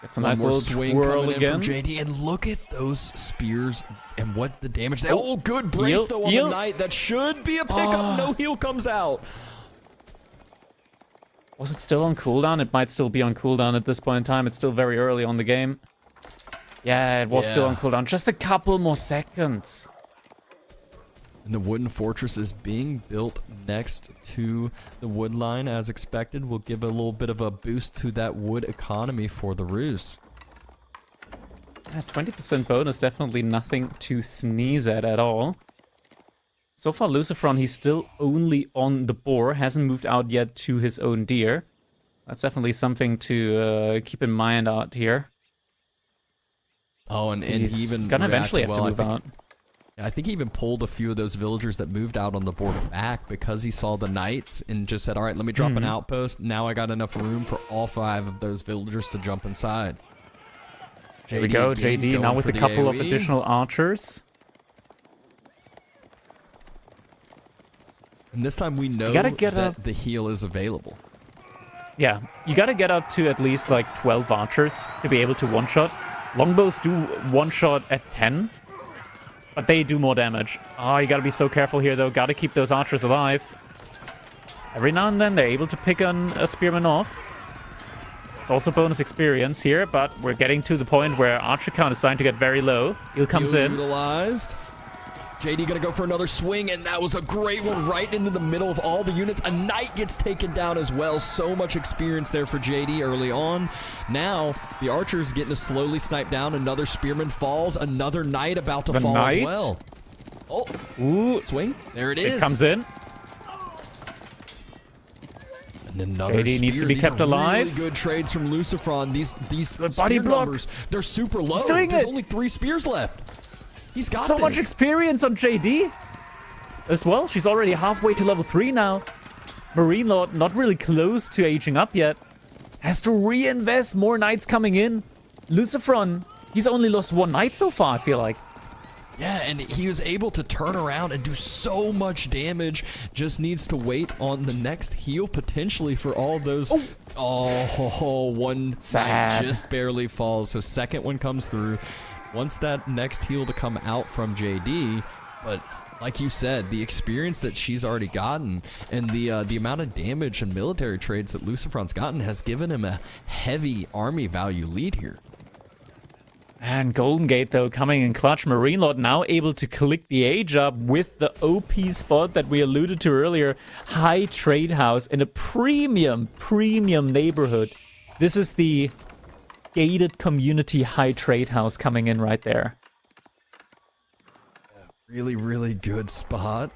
It's a nice little swing twirl coming again. in from JD, and look at those spears and what the damage. Oh, good brace though on the Knight. That should be a pickup. No heal comes out. Was it still on cooldown? It might still be on cooldown at this point in time. It's still very early on the game. Yeah, it was still on cooldown. Just a couple more seconds. And the wooden fortress is being built next to the wood line as expected. Will give a little bit of a boost to that wood economy for the Rus. Yeah, 20% bonus, definitely nothing to sneeze at all. So far, Lucifron, he's still only on the boar, hasn't moved out yet to his own deer. That's definitely something to keep in mind out here. Oh, and he even gonna eventually have to move out. I think he even pulled a few of those villagers that moved out on the board back because he saw the knights and just said, all right, let me drop an outpost. Now I got enough room for all 5 of those villagers to jump inside. There we go, JD now with a couple of additional archers. And this time we know that the heal is available. Yeah, you gotta get up to at least like 12 archers to be able to one-shot. Longbows do one-shot at 10, but they do more damage. Oh, you gotta be so careful here though. Gotta keep those archers alive. Every now and then they're able to pick a spearman off. It's also bonus experience here, but we're getting to the point where archer count is starting to get very low. Heal comes in. Utilized. JD gonna go for another swing, and that was a great one right into the middle of all the units. A knight gets taken down as well. So much experience there for JD early on. Now, the archer's getting to slowly snipe down. Another spearman falls. Another knight about to fall as well. Oh, ooh, swing. There it is. It comes in. And another JD needs to be kept alive. Really good trades from Lucifron. These body block numbers, they're super low. He's doing There's only 3 spears left. He's got so much experience on JD as well. She's already halfway to level 3 now. Marine Lord not really close to aging up yet. Has to reinvest, more knights coming in. Lucifron, he's only lost 1 knight so far, I feel like. Yeah, and he was able to turn around and do so much damage. Just needs to wait on the next heal potentially for all those. One knight just barely falls. So second one comes through. Once that next heal to come out from JD, but like you said, the experience that she's already gotten and the amount of damage and military trades that Lucifron's gotten has given him a heavy army value lead here. And Golden Gate, though, coming in clutch. Marine Lord now able to click the age up with the OP spot that we alluded to earlier. High trade house in a premium neighborhood. This is the gated community high trade house coming in right there. Really, really good spot.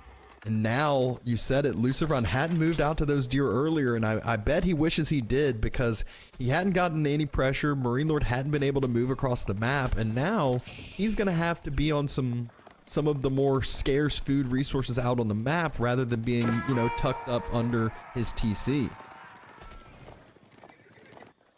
And now, you said it, Lucifron hadn't moved out to those deer earlier, and I bet he wishes he did because he hadn't gotten any pressure. Marine Lord hadn't been able to move across the map, and now he's going to have to be on some of the more scarce food resources out on the map rather than being, tucked up under his TC.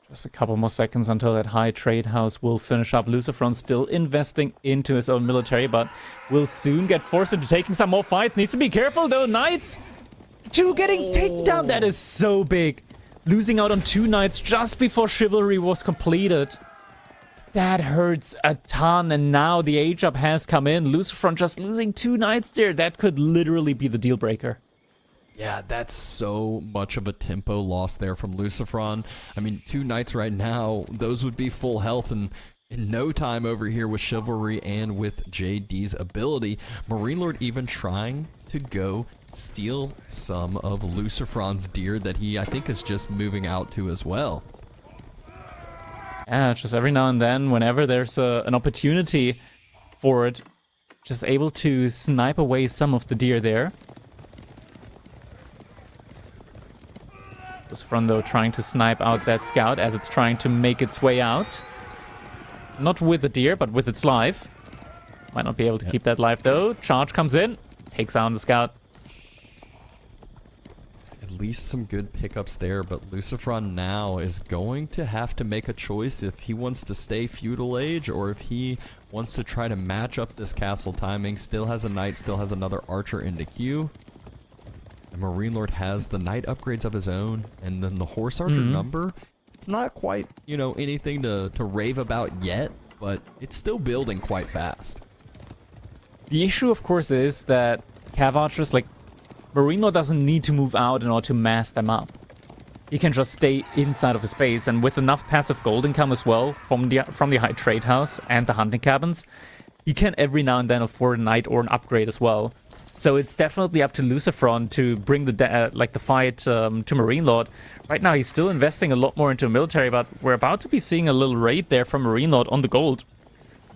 Just a couple more seconds until that high trade house will finish up. Lucifron still investing into his own military, but will soon get forced into taking some more fights. Needs to be careful, though. Knights, 2 getting taken down. That is so big. Losing out on 2 knights just before chivalry was completed. That hurts a ton, and now the age up has come in. Lucifron just losing 2 knights there. That could literally be the deal breaker. Yeah, that's so much of a tempo loss there from Lucifron. I mean, 2 knights right now, those would be full health and in no time over here with Chivalry and with JD's ability. Marine Lord even trying to go steal some of Lucifron's deer that he, I think, is just moving out to as well. Yeah, just every now and then, whenever there's an opportunity for it, just able to snipe away some of the deer there. Lucifron, though, trying to snipe out that scout as it's trying to make its way out. Not with the deer, but with its life. Might not be able to keep that life, though. Charge comes in, takes out the scout. At least some good pickups there, but Lucifron now is going to have to make a choice if he wants to stay feudal age or if he wants to try to match up this castle timing. Still has a knight, still has another archer in the queue. And Marine Lord has the knight upgrades of his own, and then the horse archer number. It's not quite, anything to rave about yet, but it's still building quite fast. The issue, of course, is that Cav archers, like, Marine Lord doesn't need to move out in order to mass them up. he can just stay inside of his base. And with enough passive gold income as well from the high trade house and the hunting cabins, he can every now and then afford a knight or an upgrade as well. So it's definitely up to Lucifron to bring the fight to Marine Lord. Right now he's still investing a lot more into military, but we're about to be seeing a little raid there from Marine Lord on the gold.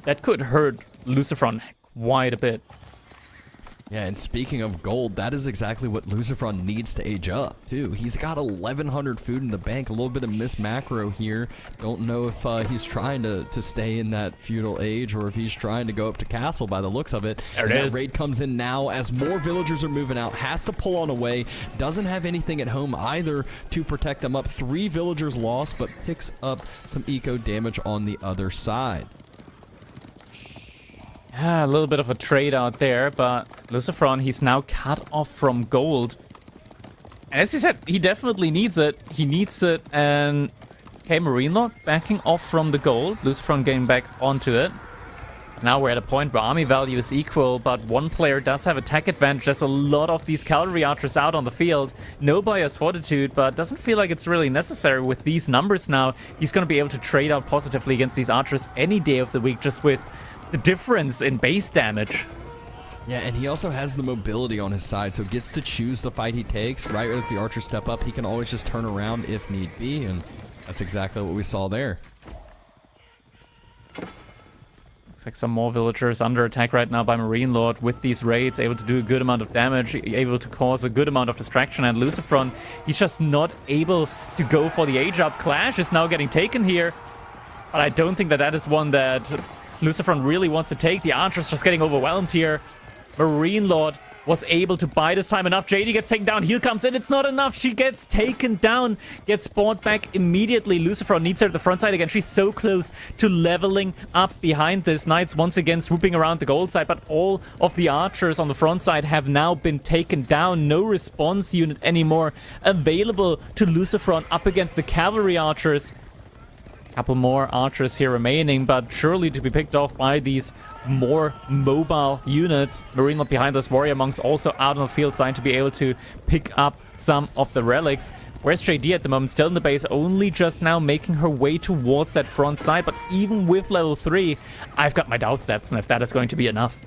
That could hurt Lucifron quite a bit. Yeah, and speaking of gold, that is exactly what Lucifron needs to age up, too. He's got 1,100 food in the bank, a little bit of miss macro here. Don't know if he's trying to stay in that feudal age or if he's trying to go up to castle by the looks of it. There it is. That raid comes in now as more villagers are moving out, has to pull on away, doesn't have anything at home either to protect them up. 3 villagers lost, but picks up some eco damage on the other side. Yeah, a little bit of a trade out there, but Lucifron, he's now cut off from gold. And as he said, he definitely needs it. He needs it, and okay, Marine Lord backing off from the gold. Lucifron getting back onto it. Now we're at a point where army value is equal, but one player does have attack advantage. There's a lot of these cavalry archers out on the field. No buyer's fortitude, but doesn't feel like it's really necessary with these numbers now. He's going to be able to trade out positively against these archers any day of the week, just with the difference in base damage. Yeah, and he also has the mobility on his side, so gets to choose the fight he takes. Right as the archers step up, he can always just turn around if need be, and that's exactly what we saw there. Looks like some more villagers under attack right now by Marine Lord with these raids, able to do a good amount of damage, able to cause a good amount of distraction, and Lucifron, he's just not able to go for the age-up. Clash is now getting taken here, but I don't think that is one that Lucifron really wants to take. The archer's just getting overwhelmed here. Marine Lord was able to buy this time enough. JD gets taken down. Heal comes in. It's not enough. She gets taken down. Gets spawned back immediately. Lucifron needs her at the front side again. She's so close to leveling up behind this. Knights once again swooping around the gold side, but all of the archers on the front side have now been taken down. No response unit anymore available to Lucifron up against the cavalry archers. Couple more archers here remaining, but surely to be picked off by these more mobile units. Marine Lord behind us, Warrior Monks also out on the field, starting to be able to pick up some of the relics. Where's JD at the moment? Still in the base, only just now making her way towards that front side, but even with level 3, I've got my doubts that's if that is going to be enough.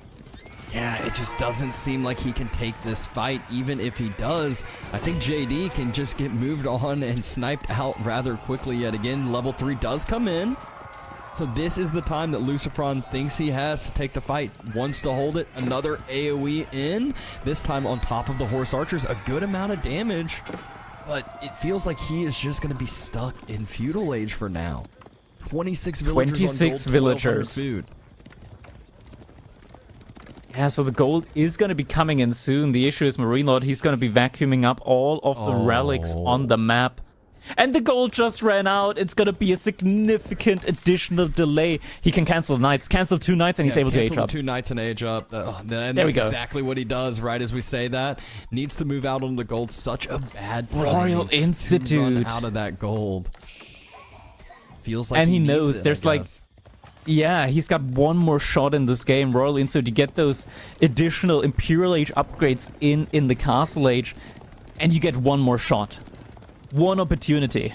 Yeah, it just doesn't seem like he can take this fight. Even if he does, I think JD can just get moved on and sniped out rather quickly yet again. Level 3 does come in. So this is the time that Lucifron thinks he has to take the fight. Wants to hold it. Another AoE in. This time on top of the horse archers. A good amount of damage. But it feels like he is just going to be stuck in feudal age for now. 26 villagers 26 on gold, villagers. Food. Yeah, so the gold is going to be coming in soon. The issue is Marine Lord, he's going to be vacuuming up all of the relics on the map. And the gold just ran out. It's going to be a significant additional delay. He can cancel knights, cancel 2 knights, and he's able to age up. 2 knights and age up. There we go. Exactly what he does right as we say that. Needs to move out on the gold. Such a bad Royal Institute. To run out of that gold. Feels like and he needs knows it, there's like... Yeah, he's got one more shot in this game, Royal Institute, to get those additional Imperial Age upgrades in the Castle Age, and you get one more shot. One opportunity.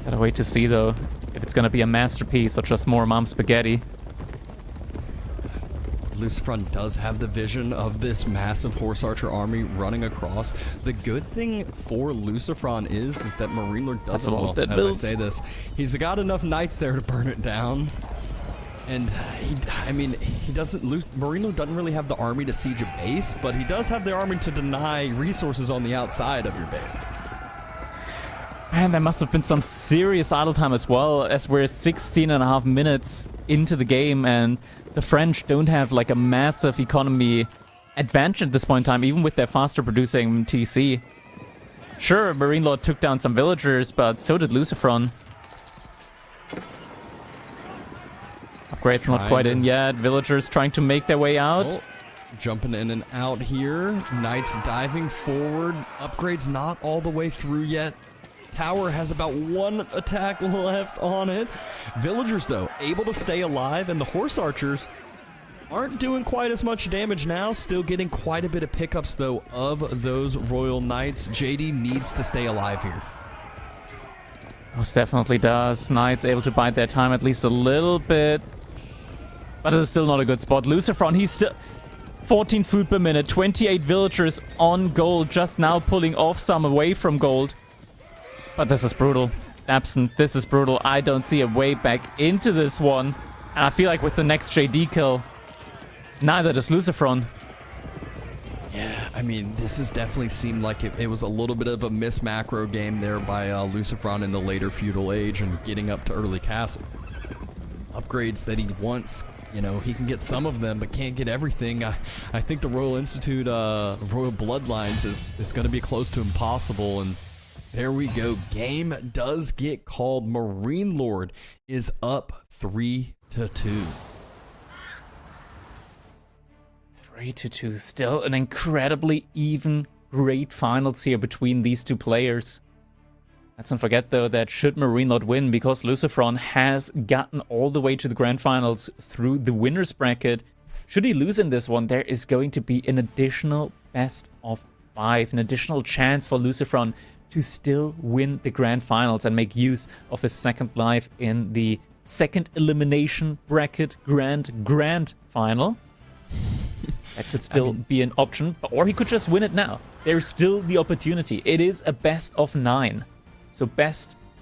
Gotta wait to see, though, if it's gonna be a masterpiece or just more mom spaghetti. Lucifron does have the vision of this massive horse archer army running across. The good thing for Lucifron is that Marine Lord doesn't, as I say this, he's got enough knights there to burn it down. And Marine Lord doesn't really have the army to siege a base, but he does have the army to deny resources on the outside of your base. Man, there must have been some serious idle time as well, as we're 16.5 minutes into the game, and the French don't have like a massive economy advantage at this point in time, even with their faster producing TC. Sure, Marine Lord took down some villagers, but so did Lucifron. Upgrade's not quite in yet. Villagers trying to make their way out. Jumping in and out here. Knights diving forward. Upgrade's not all the way through yet. Tower has about 1 attack left on it. Villagers, though, able to stay alive, and the horse archers aren't doing quite as much damage now. Still getting quite a bit of pickups, though, of those Royal Knights. JD needs to stay alive here. Most definitely does. Knights able to bide their time at least a little bit. But it's still not a good spot. Lucifron, he's still... 14 food per minute, 28 villagers on gold, just now pulling off some away from gold. But this is brutal. Absent, this is brutal. I don't see a way back into this one. And I feel like with the next JD kill, neither does Lucifron. Yeah, I mean, this has definitely seemed like it was a little bit of a miss macro game there by Lucifron in the later feudal age and getting up to early castle. Upgrades that he wants, you know, he can get some of them, but can't get everything. I think the Royal Institute, Royal Bloodlines is going to be close to impossible. And there we go. Game does get called. Marine Lord is up 3-2. 3-2. Still an incredibly even, great finals here between these two players. Let's not forget, though, that should Marine Lord win, because Lucifron has gotten all the way to the Grand Finals through the winner's bracket. Should he lose in this one, there is going to be an additional best of 5, an additional chance for Lucifron to still win the Grand Finals and make use of his second life in the second elimination bracket Grand Final. That could still be an option, or he could just win it now. There's still the opportunity. It is a best of 9. So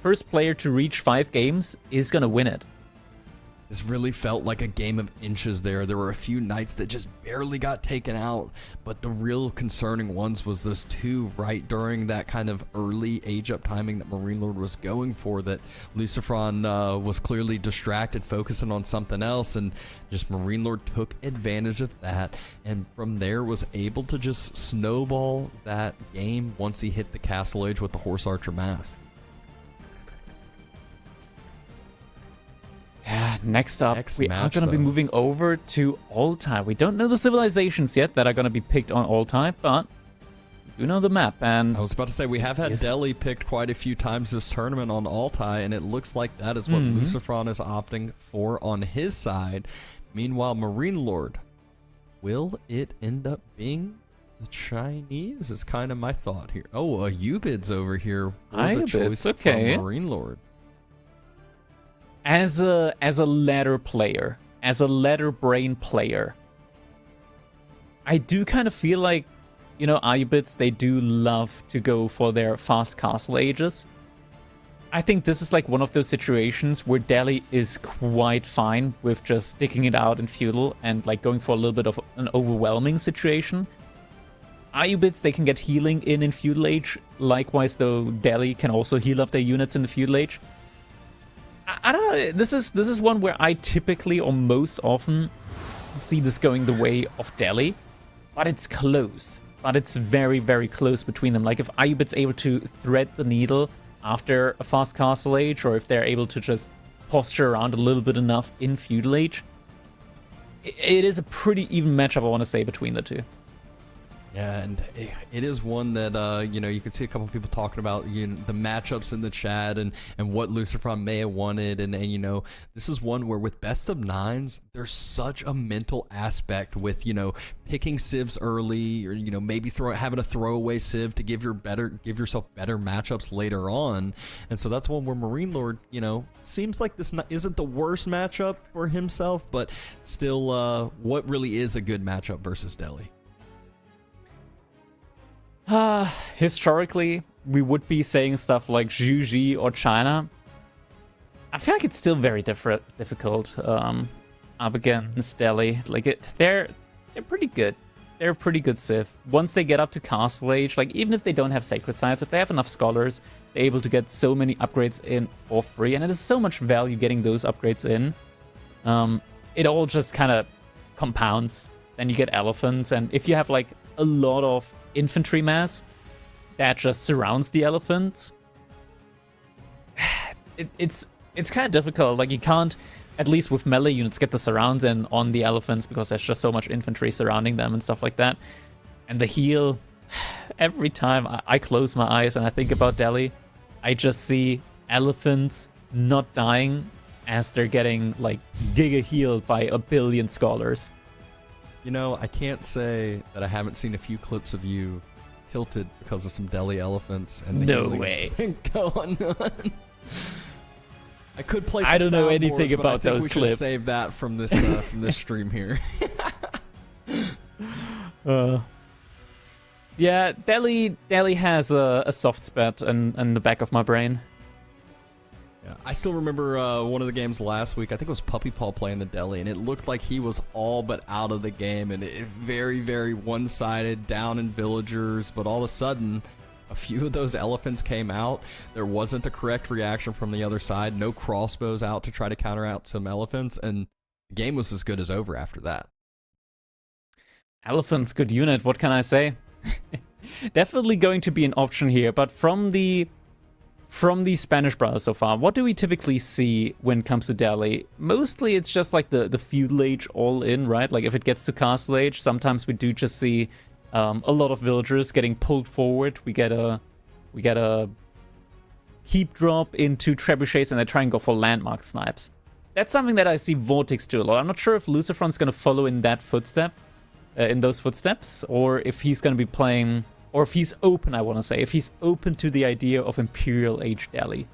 first player to reach 5 games is going to win it. This really felt like a game of inches there. There were a few knights that just barely got taken out, but the real concerning ones was those two right during that kind of early age-up timing that Marine Lord was going for, that Lucifron was clearly distracted, focusing on something else, and just Marine Lord took advantage of that, and from there was able to just snowball that game once he hit the castle age with the Horse Archer Mass. Yeah, next up, we are going to be moving over to Altai. We don't know the civilizations yet that are going to be picked on Altai, but we do know the map. And I was about to say, we have had Delhi picked quite a few times this tournament on Altai, and it looks like that is what Lucifron is opting for on his side. Meanwhile, Marine Lord, will it end up being the Chinese? Is kind of my thought here. Oh, a Ubid's over here. The choice from Marine Lord. As a ladder player, as a ladder brain player, I do kind of feel like, you know, Ayubids, they do love to go for their fast castle ages. I think this is like one of those situations where Delhi is quite fine with just sticking it out in feudal and like going for a little bit of an overwhelming situation. Ayubids, they can get healing in feudal age. Likewise, though, Delhi can also heal up their units in the feudal age. I don't know, this is one where I typically or most often see this going the way of Delhi, but it's close. But it's very, very close between them. Like if Ayubid's able to thread the needle after a fast castle age, or if they're able to just posture around a little bit enough in feudal age, it is a pretty even matchup, I want to say, between the two. Yeah, and it is one that, you know, you can see a couple people talking about, you know, the matchups in the chat and what Lucifron may have wanted. And, you know, this is one where with best of 9s, there's such a mental aspect with, you know, picking civs early, or, you know, maybe having a throwaway civ to give yourself better matchups later on. And so that's one where Marine Lord, you know, seems like this isn't the worst matchup for himself, but still what really is a good matchup versus Delhi. Historically, we would be saying stuff like Zhuji or China. I feel like it's still very difficult up against Delhi. Like they're pretty good. They're a pretty good civ. Once they get up to Castle Age, like even if they don't have Sacred Sites, if they have enough scholars, they're able to get so many upgrades in for free, and it is so much value getting those upgrades in. It all just kind of compounds. Then you get elephants, and if you have like a lot of infantry mass that just surrounds the elephants, it's kind of difficult. Like you can't, at least with melee units, get the surrounds in on the elephants because there's just so much infantry surrounding them and stuff like that. And the heal, every time I close my eyes and I think about Delhi, I just see elephants not dying as they're getting like giga healed by a billion scholars. You know, I can't say that I haven't seen a few clips of you tilted because of some deli elephants and the No healings way. going on. I could play some I don't know soundboards, anything but about I think those we clips. should save that from this stream here. Yeah, Deli has a soft spot in the back of my brain. Yeah, I still remember one of the games last week. I think it was Puppy Paul playing the deli, and it looked like he was all but out of the game, and it very, very one-sided, down in villagers. But all of a sudden, a few of those elephants came out. There wasn't the correct reaction from the other side. No crossbows out to try to counter out some elephants, and the game was as good as over after that. Elephants, good unit. What can I say? Definitely going to be an option here, but from the Spanish brothers so far, what do we typically see when it comes to Deli? Mostly it's just like the feudal age all in, right? Like if it gets to castle age, sometimes we do just see a lot of villagers getting pulled forward. We get a keep drop into trebuchets and they try and go for landmark snipes. That's something that I see Vortex do a lot. I'm not sure if Lucifron's going to follow in that footstep, in those footsteps, or if he's going to be playing, or if he's open, I want to say, if he's open to the idea of Imperial Age Deli.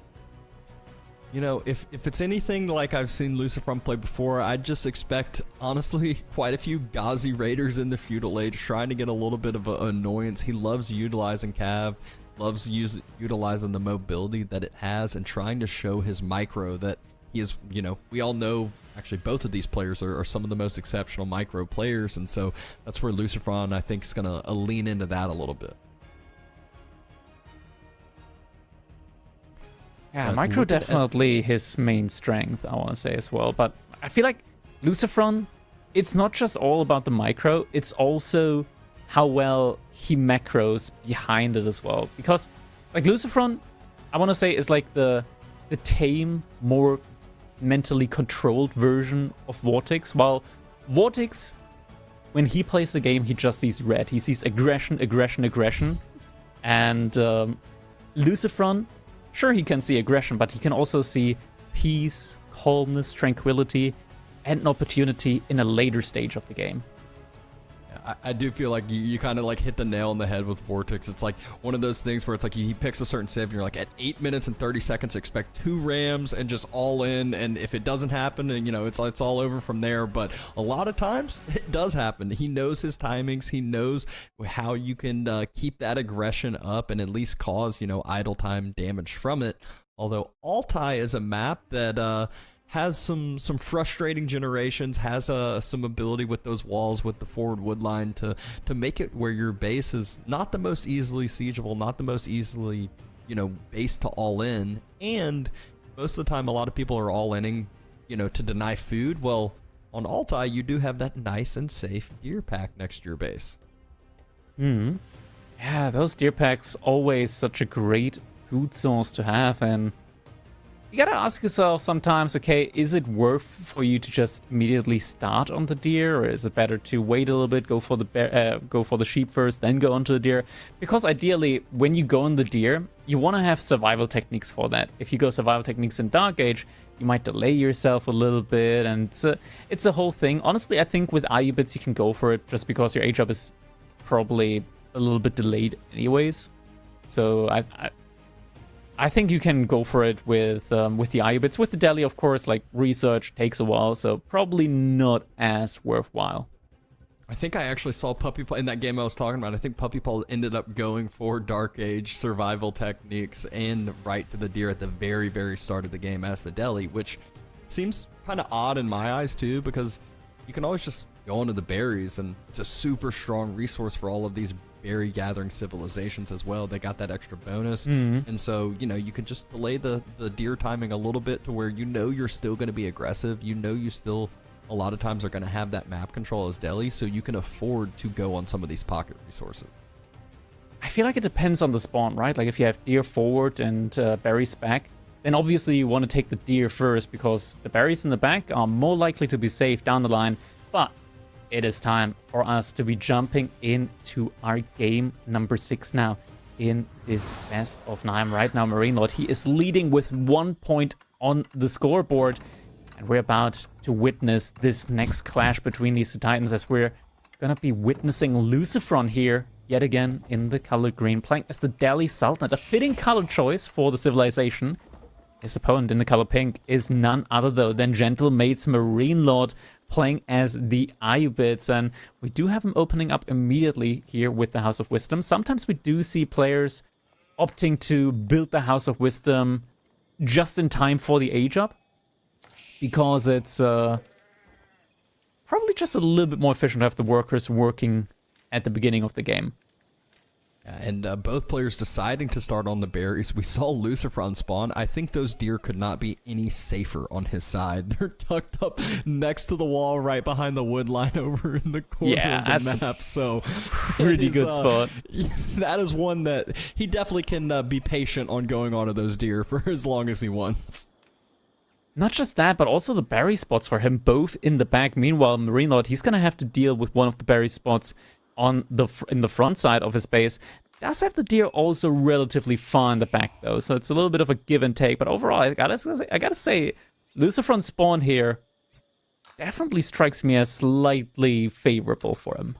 You know, if it's anything like I've seen Lucifron play before, I'd just expect, honestly, quite a few Ghazi Raiders in the Feudal Age trying to get a little bit of an annoyance. He loves utilizing Cav, loves utilizing the mobility that it has, and trying to show his micro that he is, you know, we all know, actually, both of these players are some of the most exceptional micro players, and so that's where Lucifron, I think, is going to lean into that a little bit. Yeah, micro definitely his main strength, I want to say as well. But I feel like Lucifron, it's not just all about the micro, it's also how well he macros behind it as well. Because, like, Lucifron, I want to say, is like the tame, more mentally controlled version of Vortex. While Vortex, when he plays the game, he just sees red. He sees aggression, aggression, aggression. And Lucifron, sure, he can see aggression, but he can also see peace, calmness, tranquility, and an opportunity in a later stage of the game. I do feel like you kind of like hit the nail on the head with Vortex. It's like one of those things where it's like he picks a certain civ and you're like, at 8 minutes and 30 seconds, expect 2 rams and just all in. And if it doesn't happen, and you know, it's all over from there. But a lot of times it does happen. He knows his timings. He knows how you can keep that aggression up and at least cause, you know, idle time damage from it. Although Altai is a map that has some frustrating generations, has some ability with those walls, with the forward wood line to make it where your base is not the most easily siegeable, not the most easily, you know, base to all in. And most of the time, a lot of people are all inning, you know, to deny food. Well, on Altai, you do have that nice and safe gear pack next to your base. Yeah, those deer packs always such a great food source to have, and you gotta ask yourself sometimes, okay, is it worth for you to just immediately start on the deer, or is it better to wait a little bit, go for the sheep first, then go onto the deer? Because ideally, when you go on the deer, you want to have survival techniques for that. If you go survival techniques in Dark Age, you might delay yourself a little bit, and it's a whole thing. Honestly, I think with IU bits you can go for it, just because your age up is probably a little bit delayed anyways. So I think you can go for it with the IU bits. With the deli, of course, like, research takes a while, so probably not as worthwhile. I think I actually saw Puppy Paul in that game I was talking about. I think Puppy Paul ended up going for Dark Age survival techniques and right to the deer at the very, very start of the game as the deli, which seems kind of odd in my eyes too, because you can always just go into the berries, and it's a super strong resource for all of these berry gathering civilizations as well. They got that extra bonus, and so, you know, you can just delay the deer timing a little bit to where you know you're still going to be aggressive. You know you still a lot of times are going to have that map control as deli, so you can afford to go on some of these pocket resources. I feel like it depends on the spawn, right? Like, if you have deer forward and berries back, then obviously you want to take the deer first, because the berries in the back are more likely to be safe down the line. But it is time for us to be jumping into our game number 6 now in this best of 9. Right now, Marine Lord, he is leading with 1 point on the scoreboard, and we're about to witness this next clash between these two titans as we're gonna be witnessing Lucifron here yet again in the color green, playing as the Delhi Sultanate, a fitting color choice for the civilization. His opponent in the color pink is none other though than Gentle Maid's Marine Lord, playing as the Ayubids, and we do have him opening up immediately here with the House of Wisdom. Sometimes we do see players opting to build the House of Wisdom just in time for the age up, because it's probably just a little bit more efficient to have the workers working at the beginning of the game. And both players deciding to start on the berries. We saw Lucifron spawn. I think those deer could not be any safer on his side. They're tucked up next to the wall right behind the wood line over in the corner of the map. So pretty good spot. That is one that he definitely can be patient on going onto those deer for as long as he wants. Not just that, but also the berry spots for him, both in the back. Meanwhile, Marine Lord, he's going to have to deal with one of the berry spots in the front side of his base. Does have the deer also relatively far in the back though, so it's a little bit of a give and take. But overall, I gotta say, Lucifron spawn here definitely strikes me as slightly favorable for him.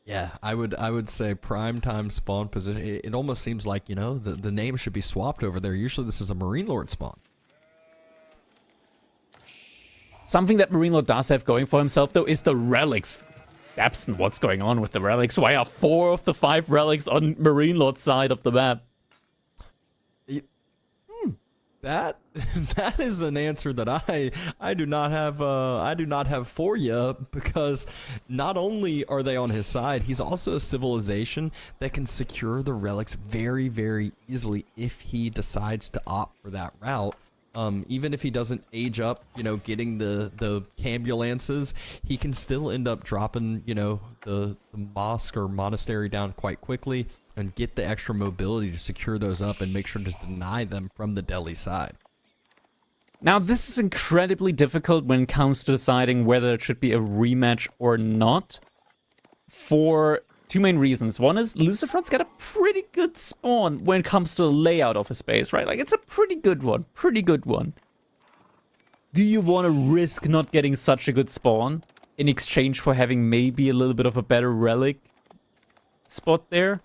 Yeah, I would say prime time spawn position. It almost seems like, you know, the name should be swapped over there. Usually this is a Marine Lord spawn. Something that Marine Lord does have going for himself though is the relics. Absent, what's going on with the relics? Why are 4 of the 5 relics on Marine Lord's side of the map? That is an answer that I do not have for you, because not only are they on his side, he's also a civilization that can secure the relics very, very easily if he decides to opt for that route. Even if he doesn't age up, you know, getting the ambulances, he can still end up dropping, you know, the mosque or monastery down quite quickly and get the extra mobility to secure those up and make sure to deny them from the Delhi side. Now, this is incredibly difficult when it comes to deciding whether it should be a rematch or not, for 2 main reasons. One is Lucifron's got a pretty good spawn when it comes to the layout of his base, right? Like, it's a pretty good one. Do you want to risk not getting such a good spawn in exchange for having maybe a little bit of a better relic spot there?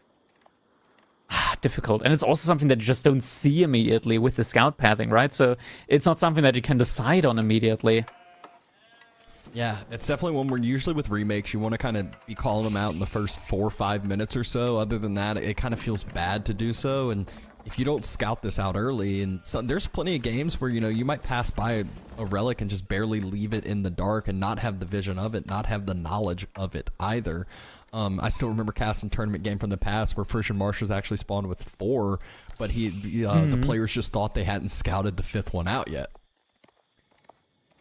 Difficult. And it's also something that you just don't see immediately with the scout pathing, right? So it's not something that you can decide on immediately. Yeah, it's definitely one where usually with remakes, you want to kind of be calling them out in the first 4 or 5 minutes or so. Other than that, it kind of feels bad to do so. And if you don't scout this out early, and so, there's plenty of games where, you know, you might pass by a relic and just barely leave it in the dark and not have the vision of it, not have the knowledge of it either. I still remember casting tournament game from the past where Frisian Marshals actually spawned with 4, but the players just thought they hadn't scouted the 5th one out yet.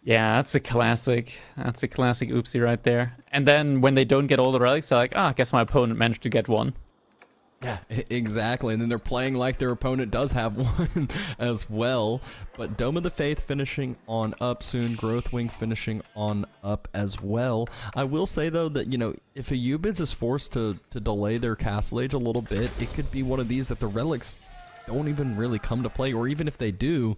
Yeah, that's a classic. That's a classic oopsie right there. And then when they don't get all the relics, they're like, I guess my opponent managed to get one. Yeah, exactly. And then they're playing like their opponent does have one as well. But Dome of the Faith finishing on up soon. Growthwing finishing on up as well. I will say, though, that, you know, if a Ubids is forced to delay their castle age a little bit, it could be one of these that the relics don't even really come to play. Or even if they do,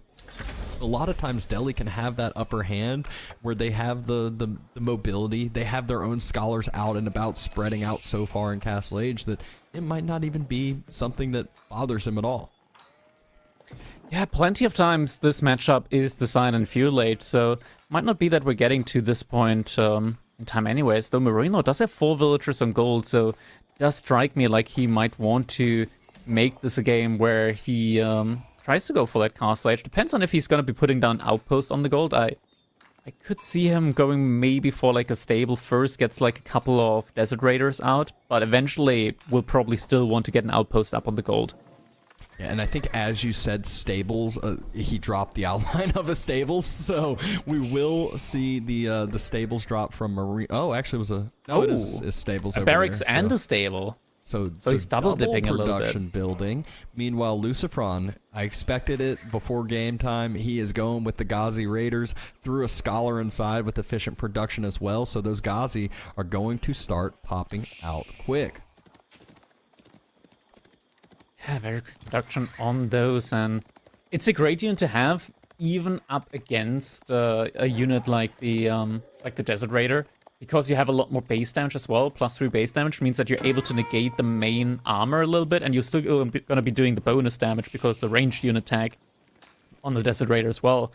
a lot of times Delhi can have that upper hand where they have the mobility. They have their own scholars out and about, spreading out so far in Castle Age that it might not even be something that bothers them at all. Yeah, plenty of times this matchup is decided in Fuel Age, so might not be that we're getting to this point in time anyways. Though Marino does have 4 villagers on gold, so does strike me like he might want to make this a game where he tries to go for that Castle Age. Depends on if he's going to be putting down outposts on the gold. I could see him going maybe for like a stable first, gets like a couple of Desert Raiders out, but eventually will probably still want to get an outpost up on the gold. Yeah, and I think as you said, stables, he dropped the outline of a stables, so we will see the stables drop from Marine. Oh, actually it was it is stables over there. A barracks and a stable. So he's double dipping a little bit. Production building. Meanwhile, Lucifron, I expected it before game time. He is going with the Ghazi Raiders, threw a scholar inside with efficient production as well. So those Ghazi are going to start popping out quick. Yeah, very quick production on those, and it's a great unit to have, even up against a unit like the Desert Raider. because you have a lot more base damage as well, +3 base damage means that you're able to negate the main armor a little bit, and you're still going to be doing the bonus damage because it's a ranged unit tag on the Desert Raider as well.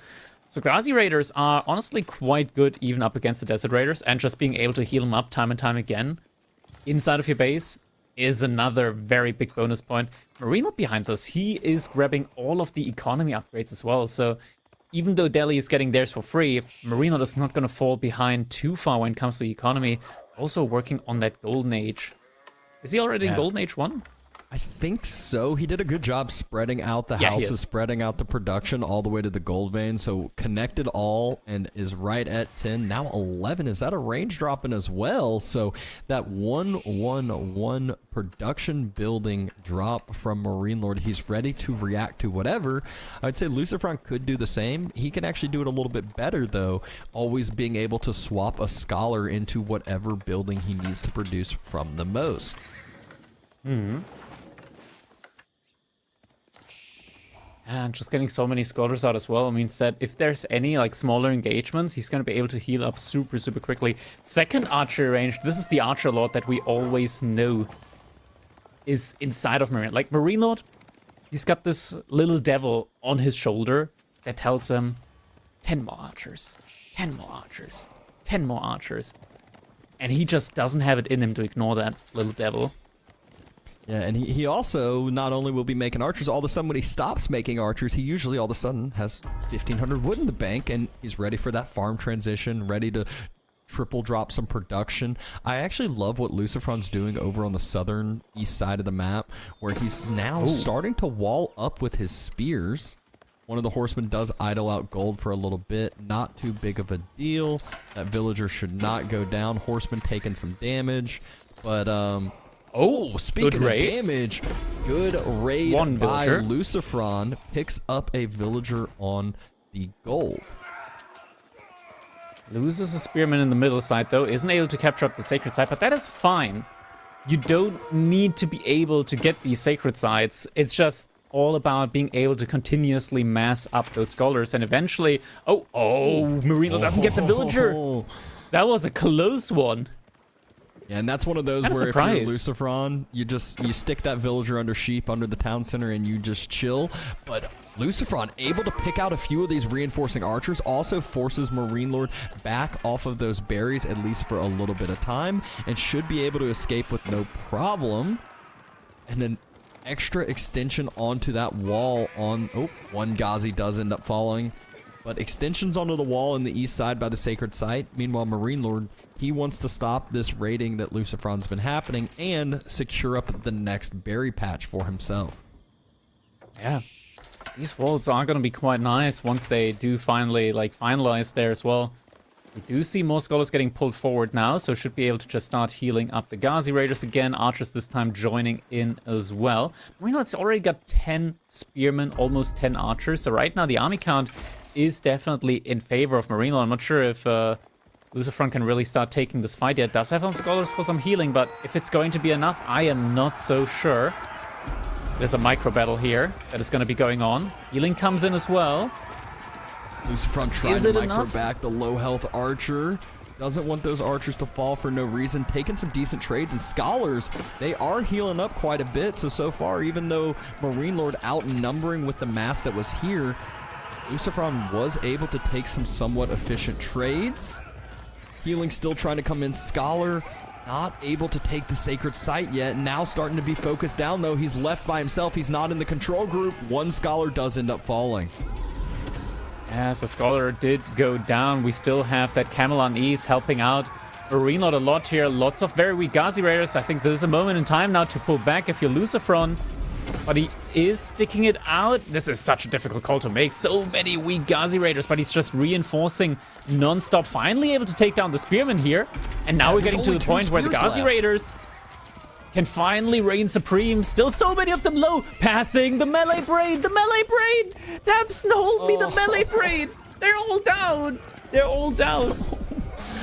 So Ghazi Raiders are honestly quite good even up against the Desert Raiders, and just being able to heal them up time and time again inside of your base is another very big bonus point. Marine Lord behind this, he is grabbing all of the economy upgrades as well, so even though Delhi is getting theirs for free, Marine Lord is not going to fall behind too far when it comes to the economy. Also working on that Golden Age. Is he already in Golden Age 1? I think so. He did a good job spreading out the houses, spreading out the production all the way to the gold vein. So connected all and is right at 10. Now 11. Is that a range dropping as well? So that 1-1-1 production building drop from Marine Lord. He's ready to react to whatever. I'd say Lucifron could do the same. He can actually do it a little bit better though. Always being able to swap a scholar into whatever building he needs to produce from the most. And just getting so many scholars out as well means that if there's any like smaller engagements, he's going to be able to heal up super, super quickly. Second archer range, this is the Archer Lord that we always know is inside of Marine. Like Marine Lord, he's got this little devil on his shoulder that tells him 10 more archers, 10 more archers, 10 more archers. And he just doesn't have it in him to ignore that little devil. Yeah, and he also not only will be making archers, all of a sudden when he stops making archers, he usually all of a sudden has 1,500 wood in the bank, and he's ready for that farm transition, ready to triple drop some production. I actually love what Lucifron's doing over on the southern east side of the map, where he's now starting to wall up with his spears. One of the horsemen does idle out gold for a little bit. Not too big of a deal. That villager should not go down. Horseman taking some damage, but speaking of damage, good raid by Lucifron. Picks up a villager on the gold. Loses a spearman in the middle side, though. Isn't able to capture up the sacred side, but that is fine. You don't need to be able to get these sacred sides. It's just all about being able to continuously mass up those scholars, and eventually... Marino doesn't get the villager. That was a close one. Yeah, and that's one of those where if you're Lucifron, you stick that villager under sheep under the town center and you just chill. But Lucifron able to pick out a few of these reinforcing archers, also forces Marine Lord back off of those berries at least for a little bit of time, and should be able to escape with no problem. And an extra extension onto that wall on... one Ghazi does end up falling. But extensions onto the wall in the east side by the sacred site. Meanwhile, Marine Lord, he wants to stop this raiding that Lucifron's been happening and secure up the next berry patch for himself. Yeah. These walls are going to be quite nice once they do finally finalize there as well. We do see more scholars getting pulled forward now, so should be able to just start healing up the Ghazi Raiders again. Archers this time joining in as well. Marine Lord's already got 10 spearmen, almost 10 archers. So right now the army count is definitely in favor of Marine Lord. I'm not sure if Lucifron can really start taking this fight yet. Does have some scholars for some healing, but if it's going to be enough, I am not so sure. There's a micro battle here that is going to be going on. Healing comes in as well. Lucifron trying to micro back the low health archer. Doesn't want those archers to fall for no reason. Taking some decent trades, and scholars, they are healing up quite a bit. So far, even though Marine Lord outnumbering with the mass that was here, Lucifron was able to take some somewhat efficient trades. Healing still trying to come in. Scholar not able to take the sacred site yet. Now starting to be focused down, though. He's left by himself. He's not in the control group. One scholar does end up falling. As a scholar did go down, we still have that Camel on Ease helping out Marine Lord a lot here. Lots of very weak Ghazi Raiders. I think there's a moment in time now to pull back if you're Lucifron. But he is sticking it out. This is such a difficult call to make. So many weak Ghazi Raiders, but he's just reinforcing non-stop. Finally able to take down the Spearman here. And now we're getting to the point where the Ghazi Raiders can finally reign supreme. Still so many of them low. Pathing, the melee braid, the melee braid. Dabs, hold me, the melee braid. They're all down. They're all down.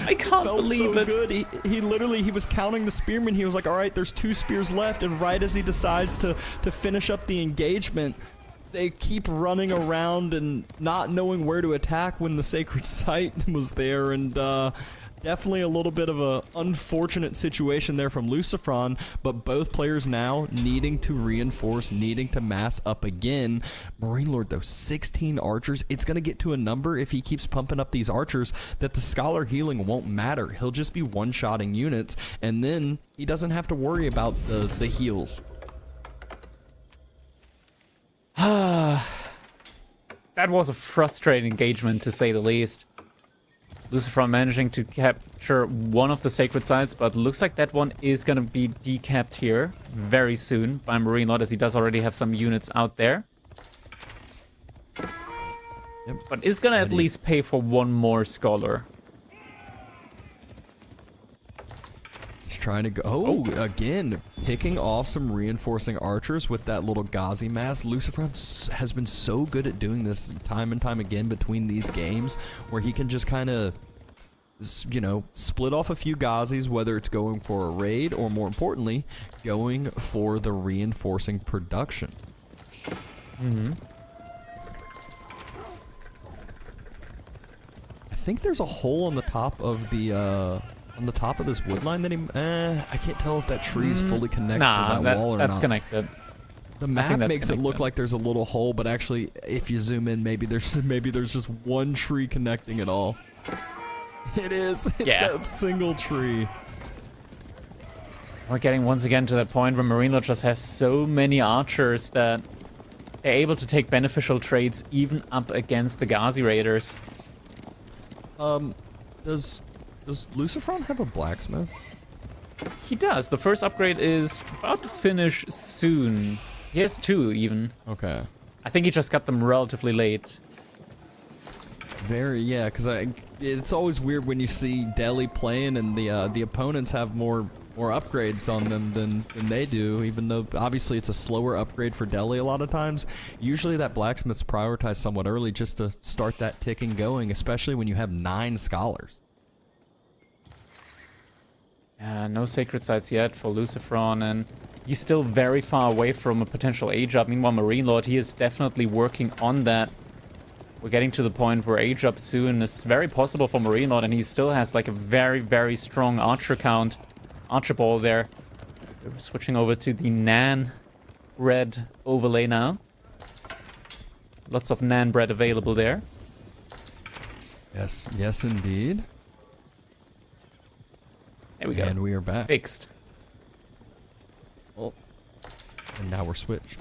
I can't believe it. Good. He literally, he was counting the spearmen. He was like, all right, there's 2 spears left. And right as he decides to finish up the engagement, they keep running around and not knowing where to attack when the sacred site was there. And definitely a little bit of a unfortunate situation there from Lucifron, but both players now needing to reinforce, needing to mass up again. Marine Lord, though, 16 archers. It's going to get to a number if he keeps pumping up these archers that the Scholar healing won't matter. He'll just be one-shotting units, and then he doesn't have to worry about the heals. That was a frustrating engagement, to say the least. Lucifron managing to capture one of the sacred sites, but looks like that one is going to be decapped here very soon by Marine Lord, as he does already have some units out there. Yep. But is going to at least pay for one more Scholar. He's trying to go... Oh, again, picking off some reinforcing archers with that little Ghazi mass. Lucifron has been so good at doing this time and time again between these games, where he can just kind of, you know, split off a few Ghazis, whether it's going for a raid or, more importantly, going for the reinforcing production. Mm-hmm. I think there's a hole on the top of the... on the top of this wood line that he... I can't tell if that tree's fully connected to that wall or not. That's connected. The map makes it look like there's a little hole, but actually, if you zoom in, maybe there's just one tree connecting it all. It is. It's that single tree. We're getting once again to that point where Marine Lord just has so many archers that they're able to take beneficial trades even up against the Ghazi Raiders. Does Lucifron have a blacksmith? He does. The first upgrade is about to finish soon. He has 2 even. Okay. I think he just got them relatively late. Yeah, because it's always weird when you see Delhi playing and the opponents have more upgrades on them than they do, even though obviously it's a slower upgrade for Delhi a lot of times. Usually that blacksmith's prioritized somewhat early just to start that ticking going, especially when you have 9 scholars. No sacred sites yet for Lucifron, and he's still very far away from a potential age up. Meanwhile, Marine Lord, he is definitely working on that. We're getting to the point where age up soon is very possible for Marine Lord, and he still has like a very, very strong archer count. Archer ball there. We're switching over to the Nan red overlay now. Lots of Nan bread available there. Yes, indeed. There we go. And we are back. Fixed. Oh. And now we're switched.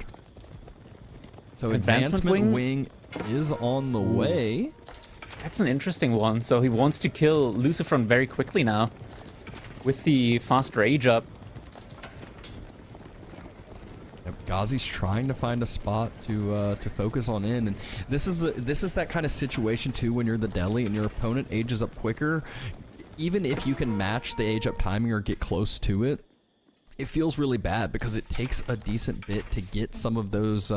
So Advancement Wing is on the way. That's an interesting one. So he wants to kill Lucifron very quickly now with the faster age up. Yep, Ghazi's trying to find a spot to focus on in, and this is that kind of situation too when you're the Delhi and your opponent ages up quicker. Even if you can match the age up timing or get close to it, it feels really bad because it takes a decent bit to get some of those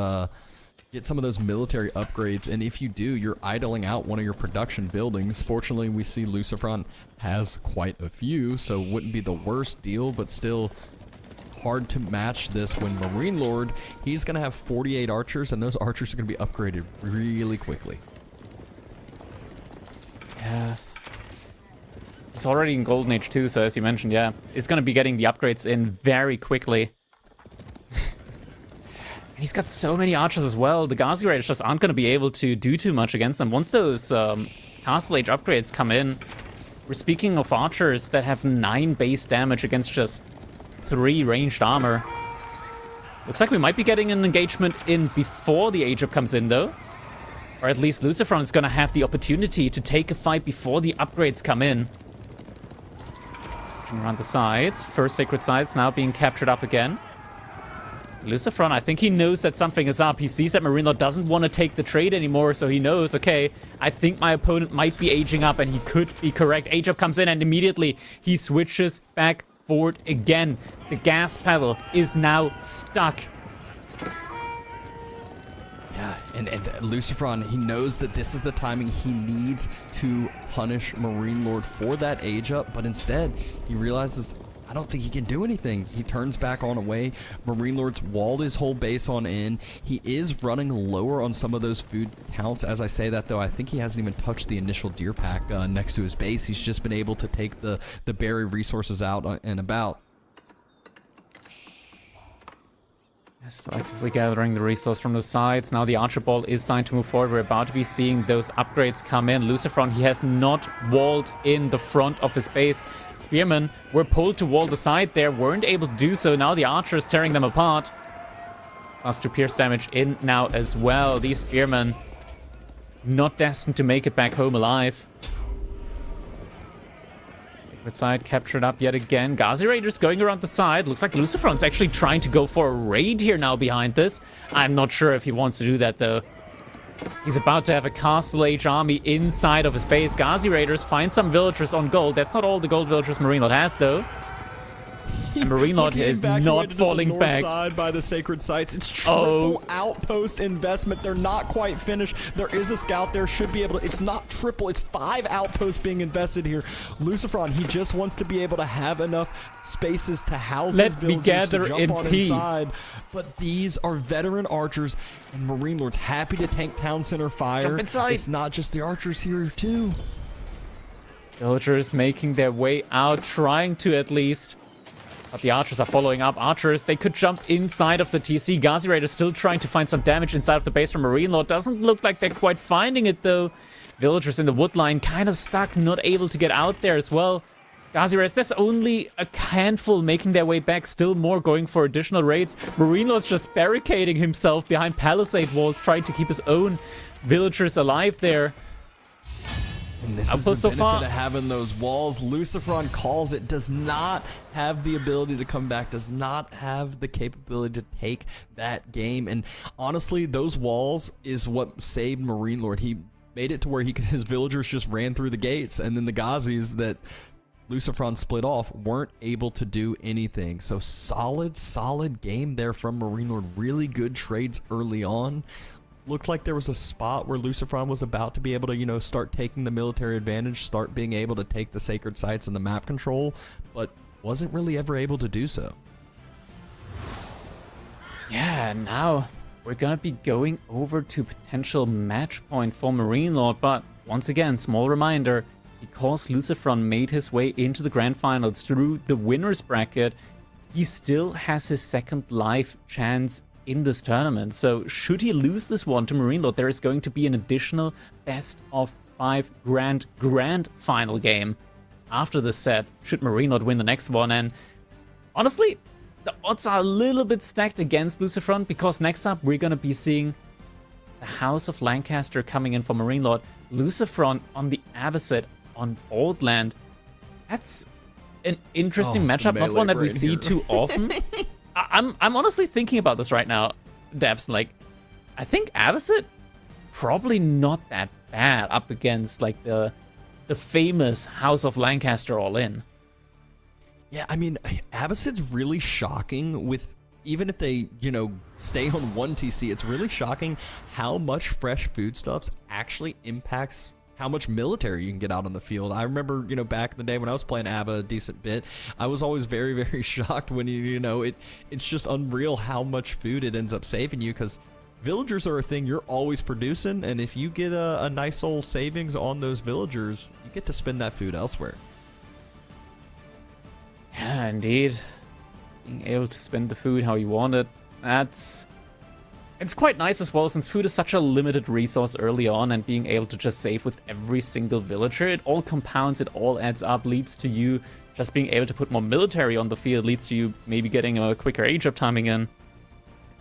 military upgrades, and if you do, you're idling out one of your production buildings. Fortunately, we see Lucifron has quite a few, so it wouldn't be the worst deal, but still hard to match this when Marine Lord, he's going to have 48 archers, and those archers are going to be upgraded really quickly. Yeah. He's already in Golden Age 2, so as you mentioned, yeah, he's going to be getting the upgrades in very quickly. He's got so many archers as well. The Ghazi Raiders just aren't going to be able to do too much against them. Once those Castle Age upgrades come in, we're speaking of archers that have 9 base damage against just 3 ranged armor. Looks like we might be getting an engagement in before the Age Up comes in, though. Or at least Lucifron is going to have the opportunity to take a fight before the upgrades come in. Switching around the sides. First Sacred Sites now being captured up again. Lucifron, I think he knows that something is up. He sees that Marine Lord doesn't want to take the trade anymore, so he knows, okay, I think my opponent might be aging up, and he could be correct. Age Up comes in, and immediately he switches back forward again. The gas pedal is now stuck. Yeah, and Lucifron, he knows that this is the timing he needs to punish Marine Lord for that age up, but instead, he realizes, I I don't think he can do anything. He turns back on away. Marine Lord's walled his whole base on in. He is running lower on some of those food counts. As I say that, though, I think he hasn't even touched the initial deer pack next to his base. He's just been able to take the berry resources out and about. Still actively gathering the resource from the sides. Now the Archer Ball is starting to move forward. We're about to be seeing those upgrades come in. Lucifron, he has not walled in the front of his base. Spearmen were pulled to wall the side there, weren't able to do so. Now the Archer is tearing them apart. +2 pierce damage in now as well. These Spearmen not destined to make it back home alive. Side captured up yet again. Ghazi Raiders going around the side. Looks like Lucifron's actually trying to go for a raid here now behind this. I'm not sure if he wants to do that, though. He's about to have a Castle Age army inside of his base. Ghazi Raiders find some villagers on gold. That's not all the gold villagers Marine Lord has, though. And Marine Lord is not falling back. Side by the sacred sites. It's triple outpost investment. They're not quite finished. There is a scout there. Should be able to. It's not triple. It's 5 outposts being invested here. Lucifron, he just wants to be able to have enough spaces to house his villagers to jump on inside. But these are veteran archers, and Marine Lord's happy to tank town center fire. Jump inside. It's not just the archers here too. Villagers making their way out, trying to at least. But the archers are following up. Archers, they could jump inside of the TC. Ghazi Raiders still trying to find some damage inside of the base from Marine Lord. Doesn't look like they're quite finding it, though. Villagers in the wood line kind of stuck, not able to get out there as well. Ghazi Raiders, there's only a handful making their way back. Still more going for additional raids. Marine Lord's just barricading himself behind palisade walls, trying to keep his own villagers alive there. And this is the benefit of having those walls. Lucifron calls it, does not have the ability to come back, does not have the capability to take that game. And honestly, those walls is what saved Marine Lord. He made it to where his villagers just ran through the gates, and then the Ghazis that Lucifron split off weren't able to do anything. So solid game there from Marine Lord. Really good trades early on. Looked like there was a spot where Lucifron was about to be able to, start taking the military advantage, start being able to take the sacred sites and the map control, but wasn't really ever able to do so. Yeah, now we're gonna be going over to potential match point for Marine Lord, but once again, small reminder, because Lucifron made his way into the grand finals through the winner's bracket, he still has his second life chance in this tournament. So should he lose this one to Marine Lord, there is going to be an additional best of 5 grand final game after this set, should Marine Lord win the next one. And honestly, the odds are a little bit stacked against Lucifron, because next up we're going to be seeing the House of Lancaster coming in for Marine Lord. Lucifron on the Abbasid on Old Land. That's an interesting matchup, not one that we see too often. I'm honestly thinking about this right now, Debs. Like, I think Abbasid probably not that bad up against like the famous House of Lancaster all in. Yeah, I mean, Abbasid's really shocking with, even if they, stay on one TC, it's really shocking how much fresh foodstuffs actually impacts how much military you can get out on the field. I remember, back in the day when I was playing ABBA a decent bit, I was always very, very shocked when it's just unreal how much food it ends up saving you, because villagers are a thing you're always producing, and if you get a nice old savings on those villagers, you get to spend that food elsewhere. Yeah, indeed. Being able to spend the food how you want it, it's quite nice as well, since food is such a limited resource early on, and being able to just save with every single villager, it all compounds, it all adds up, leads to you just being able to put more military on the field, leads to you maybe getting a quicker age up timing in.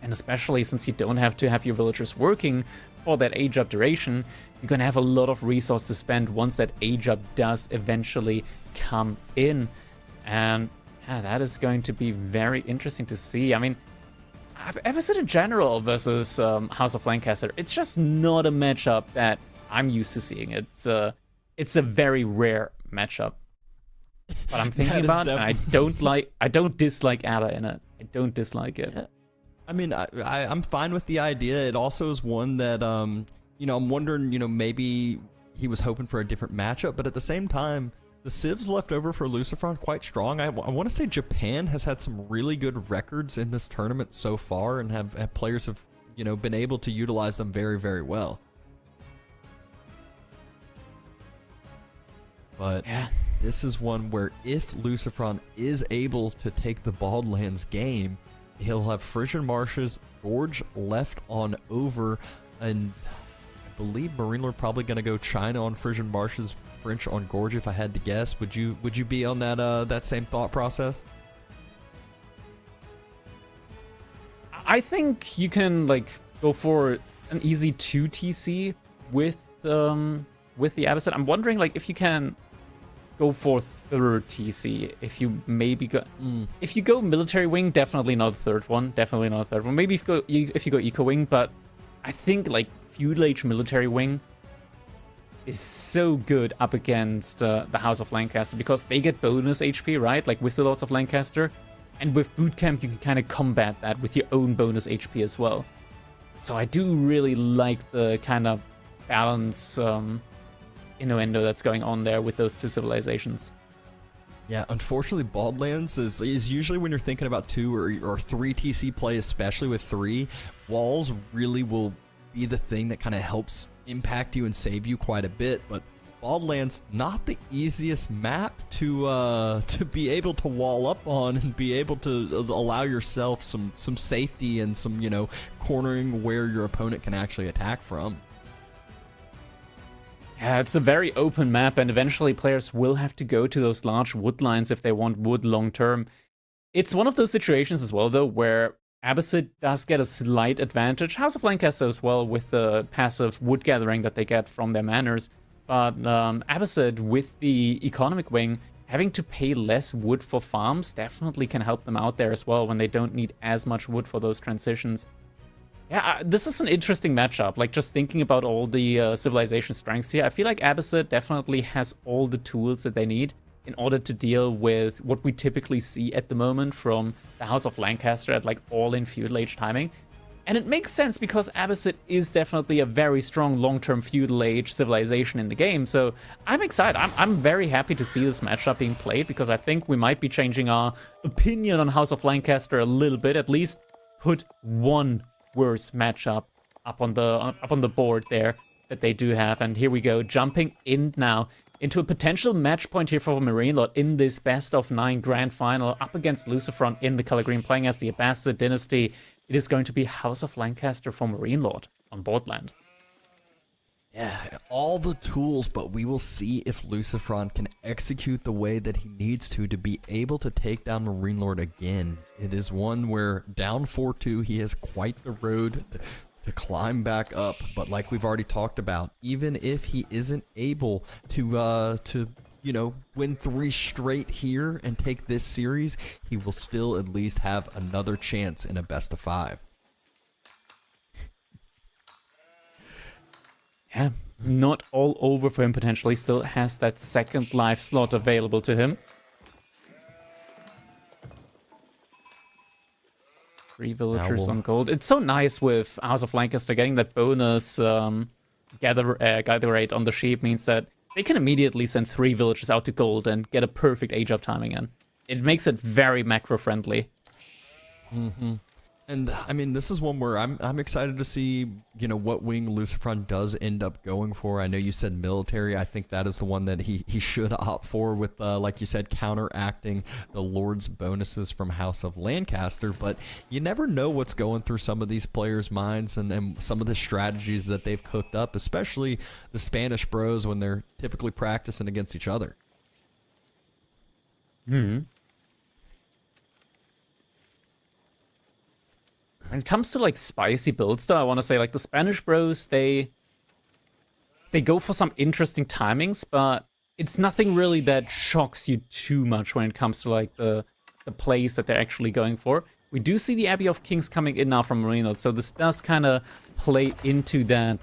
And especially since you don't have to have your villagers working for that age up duration, you're going to have a lot of resource to spend once that age up does eventually come in. And yeah, that is going to be very interesting to see. I mean, Abbasid in general versus House of Lancaster, it's just not a matchup that I'm used to seeing. It's a very rare matchup. But I'm thinking about it, and I don't dislike ABBA in it. I don't dislike it. Yeah. I mean, I'm fine with the idea. It also is one that, I'm wondering, maybe he was hoping for a different matchup, but at the same time, the civs left over for Lucifron quite strong. I want to say Japan has had some really good records in this tournament so far, and have players have, you know, been able to utilize them very, very well. But Yeah. this is one where if Lucifron is able to take the Baldlands game, he'll have Frisian Marshes, Gorge left on over, and I believe Marine Lord probably going to go China on Frisian Marshes, French on Gorge if I had to guess. Would you be on that same thought process? I think you can like go for an easy 2 TC with the Abbasid. I'm wondering like if you can go for third TC. If you maybe go, if you go military wing, definitely not a third one. Definitely not a third one. Maybe if you go eco wing, but I think like feudal age military wing is so good up against the House of Lancaster because they get bonus HP, right? Like with the Lords of Lancaster. And with boot camp, you can kind of combat that with your own bonus HP as well. So I do really like the kind of balance innuendo that's going on there with those two civilizations. Yeah, unfortunately, Baldlands is usually when you're thinking about 2 or 3 TC play, especially with 3, walls really will be the thing that kind of helps impact you and save you quite a bit. But Baldlands, not the easiest map to be able to wall up on and be able to allow yourself some safety and some, you know, cornering where your opponent can actually attack from. Yeah, it's a very open map, and eventually players will have to go to those large wood lines if they want wood long term. It's one of those situations as well, though, where Abbasid does get a slight advantage. House of Lancaster as well with the passive wood gathering that they get from their manors. But Abbasid with the economic wing, having to pay less wood for farms definitely can help them out there as well when they don't need as much wood for those transitions. Yeah, this is an interesting matchup. Like, just thinking about all the civilization strengths here, I feel like Abbasid definitely has all the tools that they need in order to deal with what we typically see at the moment from the House of Lancaster at like all-in feudal age timing. And it makes sense because Abbasid is definitely a very strong long-term feudal age civilization in the game. So I'm excited. I'm very happy to see this matchup being played because I think we might be changing our opinion on House of Lancaster a little bit. At least put one worse matchup up on the board there that they do have. And here we go, jumping in now into a potential match point here for Marine Lord in this best of 9 grand final up against Lucifron in the color green, playing as the Abbasid dynasty. It is going to be House of Lancaster for Marine Lord on Boardland. Yeah, all the tools, but we will see if Lucifron can execute the way that he needs to be able to take down Marine Lord again. It is one where down 4-2, he has quite the road to climb back up. But like we've already talked about, even if he isn't able to you know, win 3 straight here and take this series, he will still at least have another chance in a best of 5. Yeah, not all over for him potentially. Still has that second life slot available to him. 3 villagers on gold. It's so nice with House of Lancaster getting that bonus gather rate on the sheep means that they can immediately send 3 villagers out to gold and get a perfect age-up timing in. It makes it very macro-friendly. Mm-hmm. And, I mean, this is one where I'm excited to see, you know, what wing Lucifron does end up going for. I know you said military. I think that is the one that he should opt for with, like you said, counteracting the Lord's bonuses from House of Lancaster. But you never know what's going through some of these players' minds and some of the strategies that they've cooked up, especially the Spanish bros when they're typically practicing against each other. Hmm. When it comes to like spicy builds though, I want to say like the Spanish bros, they go for some interesting timings, but it's nothing really that shocks you too much when it comes to like the plays that they're actually going for. We do see the Abbey of Kings coming in now from Marine Lord, so this does kind of play into that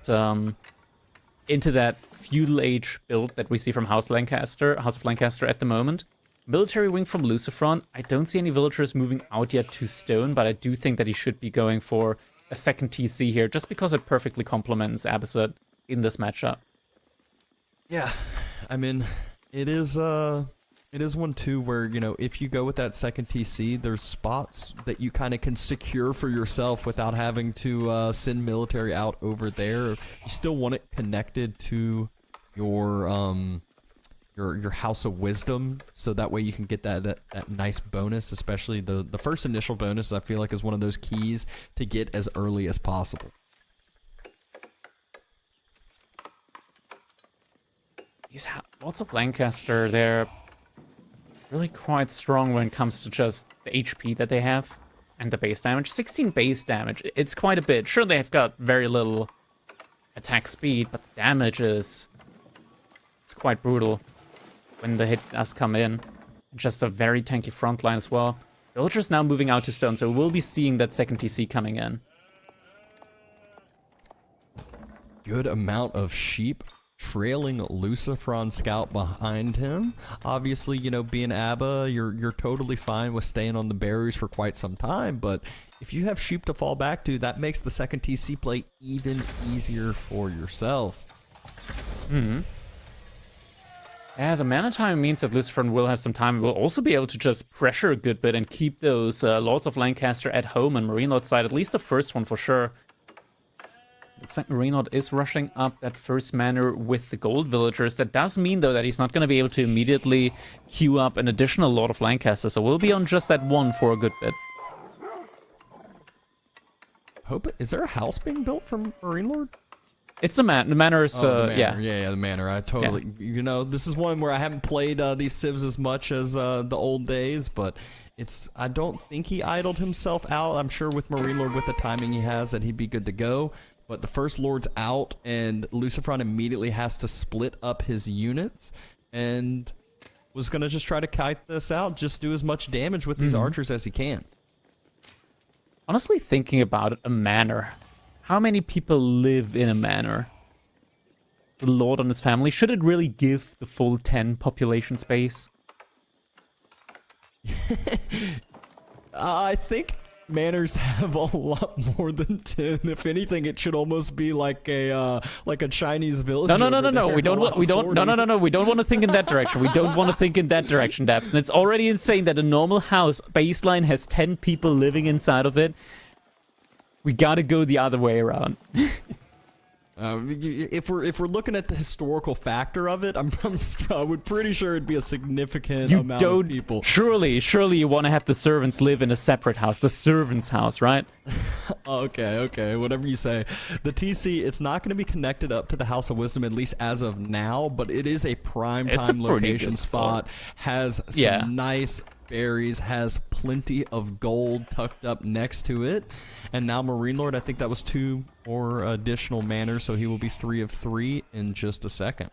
feudal age build that we see from House of Lancaster at the moment. Military wing from Lucifron. I don't see any villagers moving out yet to stone, but I do think that he should be going for a second TC here, just because it perfectly complements Abbasid in this matchup. Yeah, I mean, it is one too where, you know, if you go with that second TC, there's spots that you kind of can secure for yourself without having to send military out over there. You still want it connected to your House of Wisdom, so that way you can get that nice bonus, especially the first initial bonus. I feel like is one of those keys to get as early as possible. These lots of Lancaster. They're really quite strong when it comes to just the HP that they have and the base damage. 16 base damage. It's quite a bit. Sure, they've got very little attack speed, but the damage is it's quite brutal when the hit does come in. Just a very tanky front line as well. Villagers now moving out to stone, so we'll be seeing that second TC coming in. Good amount of sheep trailing Lucifron Scout behind him. Obviously, you know, being ABBA, you're totally fine with staying on the berries for quite some time, but if you have sheep to fall back to, that makes the second TC play even easier for yourself. Yeah, the mana time means that Lucifron will have some time. We'll also be able to just pressure a good bit and keep those Lords of Lancaster at home and Marine Lord side, at least the first one for sure. Looks like Marine Lord is rushing up that first manor with the gold villagers. That does mean, though, that he's not going to be able to immediately queue up an additional Lord of Lancaster, so we'll be on just that one for a good bit. Is there a house being built from Marine Lord? It's the manor's, the manor. yeah. Yeah, the manor. I totally, you know, this is one where I haven't played these civs as much as the old days, but I don't think he idled himself out. I'm sure with Marine Lord, with the timing he has, that he'd be good to go. But the first Lord's out, and Lucifron immediately has to split up his units, and was going to just try to kite this out, just do as much damage with these archers as he can. Honestly, thinking about it, a manor. How many people live in a manor? The Lord and his family. Should it really give the full 10 population space? I think manors have a lot more than 10. If anything, it should almost be like a Chinese village. No. We don't want to think in that direction. We don't want to think in that direction, Dabs. And it's already insane that a normal house baseline has 10 people living inside of it. We gotta go the other way around. If we're looking at the historical factor of it, I'm pretty sure it'd be a significant amount of people. Surely you want to have the servants live in a separate house, the servants' house, right? Okay, whatever you say. The TC, it's not going to be connected up to the House of Wisdom, at least as of now, but it is a prime time location spot. Has some nice berries, has plenty of gold tucked up next to it, and now Marine Lord, I think that was 2 more additional manors, so he will be 3 of 3 in just a second.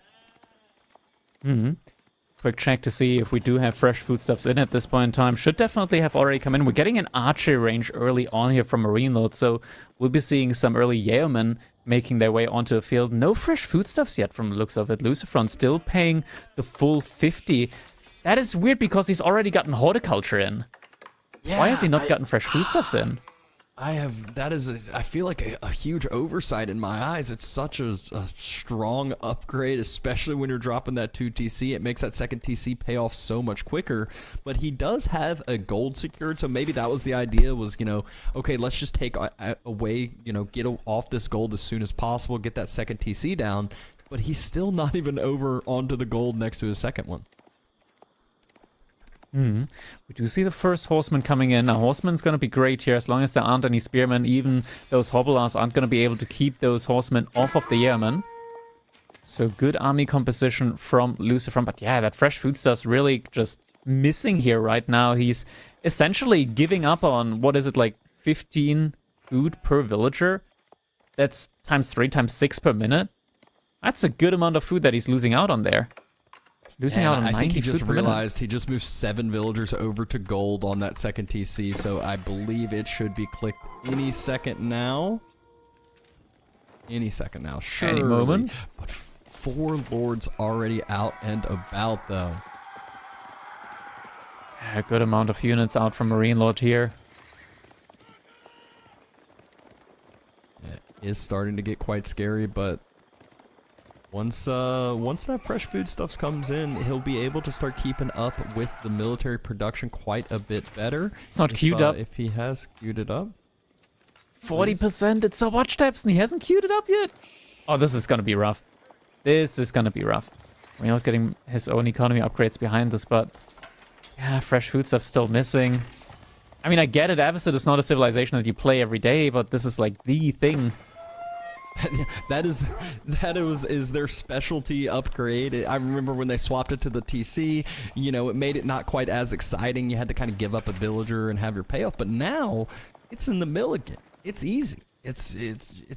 Quick check to see if we do have fresh foodstuffs in at this point in time. Should definitely have already come in. We're getting an archery range early on here from Marine Lord, so we'll be seeing some early yeomen making their way onto the field. No fresh foodstuffs yet from the looks of it. Lucifron still paying the full 50. That is weird because he's already gotten horticulture in. Yeah, why has he not gotten fresh foodstuffs in? I feel like a huge oversight in my eyes. It's such a strong upgrade, especially when you're dropping that 2 TC. It makes that second TC pay off so much quicker. But he does have a gold secured, so maybe that was the idea, was, you know, okay, let's just take away, you know, get off this gold as soon as possible, get that second TC down. But he's still not even over onto the gold next to his second one. We do see the first horseman coming in. Now, horseman's going to be great here as long as there aren't any spearmen. Even those hobblers aren't going to be able to keep those horsemen off of the yeomen. So good army composition from Lucifron. But yeah, that fresh foodstuff's really just missing here right now. He's essentially giving up on, what is it, like 15 food per villager? That's times 3, times 6 per minute. That's a good amount of food that he's losing out on there. Losing out on 90 I think he just food per realized he just moved 7 villagers over to gold on that second TC, so I believe it should be clicked any second now. Any second now, sure. Any moment. But 4 lords already out and about, though. A good amount of units out from Marine Lord here. It is starting to get quite scary, but Once that fresh food stuff comes in, he'll be able to start keeping up with the military production quite a bit better. It's not queued up. If he has queued it up. 40%, it's so much steps, and he hasn't queued it up yet. Oh, this is gonna be rough. This is gonna be rough. We're not getting his own economy upgrades behind this, but yeah, fresh food stuff still missing. I mean, I get it, Avocet is not a civilization that you play every day, but this is like the thing. that is their specialty upgrade. I remember when they swapped it to the TC, you know, it made it not quite as exciting. You had to kind of give up a villager and have your payoff, but now it's in the mill again. It's easy. It's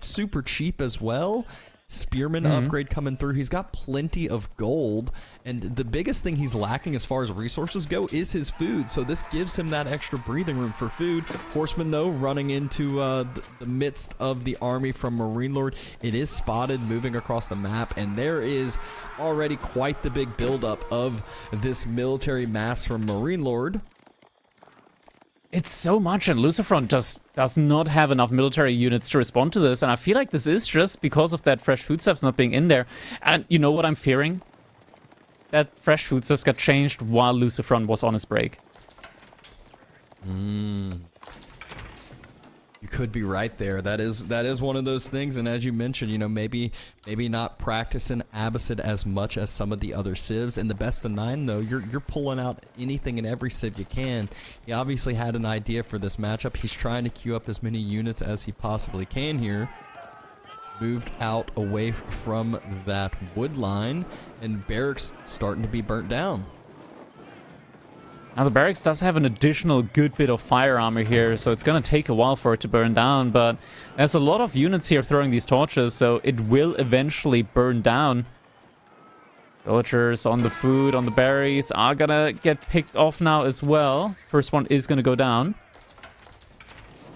super cheap as well. Spearman upgrade coming through. He's got plenty of gold, and the biggest thing he's lacking as far as resources go is his food, so this gives him that extra breathing room for food. Horseman, though, running into the midst of the army from Marine Lord. It is spotted moving across the map, and there is already quite the big buildup of this military mass from Marine Lord. It's so much, and Lucifron just does not have enough military units to respond to this, and I feel like this is just because of that fresh foodstuffs not being in there. And you know what I'm fearing? That fresh foodstuffs got changed while Lucifron was on his break. You could be right there. That is one of those things, and as you mentioned, you know, maybe not practicing Abbasid as much as some of the other civs. In the best of 9, though, you're pulling out anything and every civ you can. He obviously had an idea for this matchup. He's trying to queue up as many units as he possibly can here. Moved out away from that wood line, and barracks starting to be burnt down. Now, the barracks does have an additional good bit of fire armor here, so it's going to take a while for it to burn down, but there's a lot of units here throwing these torches, so it will eventually burn down. Villagers on the food, on the berries, are going to get picked off now as well. First one is going to go down.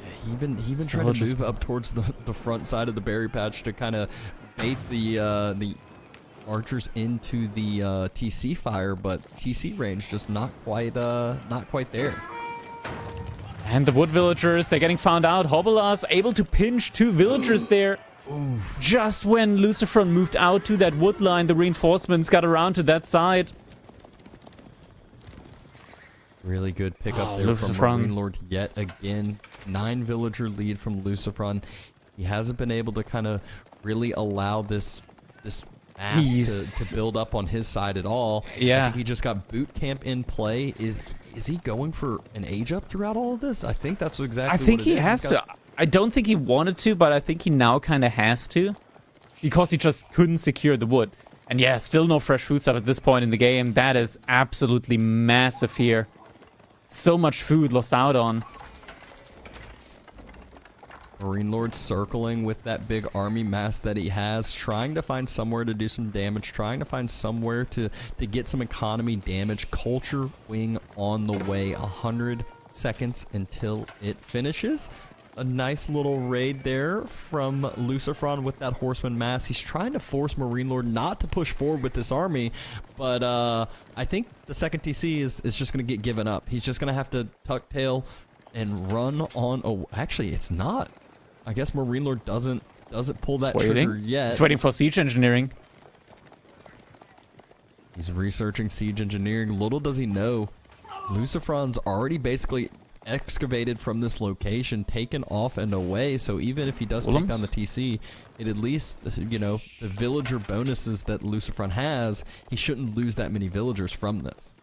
Yeah, he even tried to move up towards the front side of the berry patch to kind of bait the archers into the TC fire, but TC range just not quite there. And the wood villagers, they're getting found out. Hobble's able to pinch 2 villagers there. Oof. Just when Lucifron moved out to that wood line, the reinforcements got around to that side. Really good pickup there from Marine Lord yet again. 9 villager lead from Lucifron. He hasn't been able to kind of really allow this mass to build up on his side at all. Yeah. I think he just got boot camp in play. Is he going for an age up throughout all of this? I think that's exactly what it is. I think he has to. I don't think he wanted to, but I think he now kind of has to. Because he just couldn't secure the wood. And yeah, still no fresh food stuff at this point in the game. That is absolutely massive here. So much food lost out on. Marine Lord circling with that big army mass that he has, trying to find somewhere to do some damage, trying to find somewhere to get some economy damage. Culture Wing on the way. 100 seconds until it finishes. A nice little raid there from Lucifron with that horseman mass. He's trying to force Marine Lord not to push forward with this army, but I think the second TC is just going to get given up. He's just going to have to tuck tail and run on. Oh, actually, it's not. I guess Marine Lord doesn't pull that trigger yet. He's waiting for siege engineering. He's researching siege engineering. Little does he know, Lucifron's already basically excavated from this location, taken off and away. So even if he does take down the TC, it at least, you know, the villager bonuses that Lucifron has, he shouldn't lose that many villagers from this.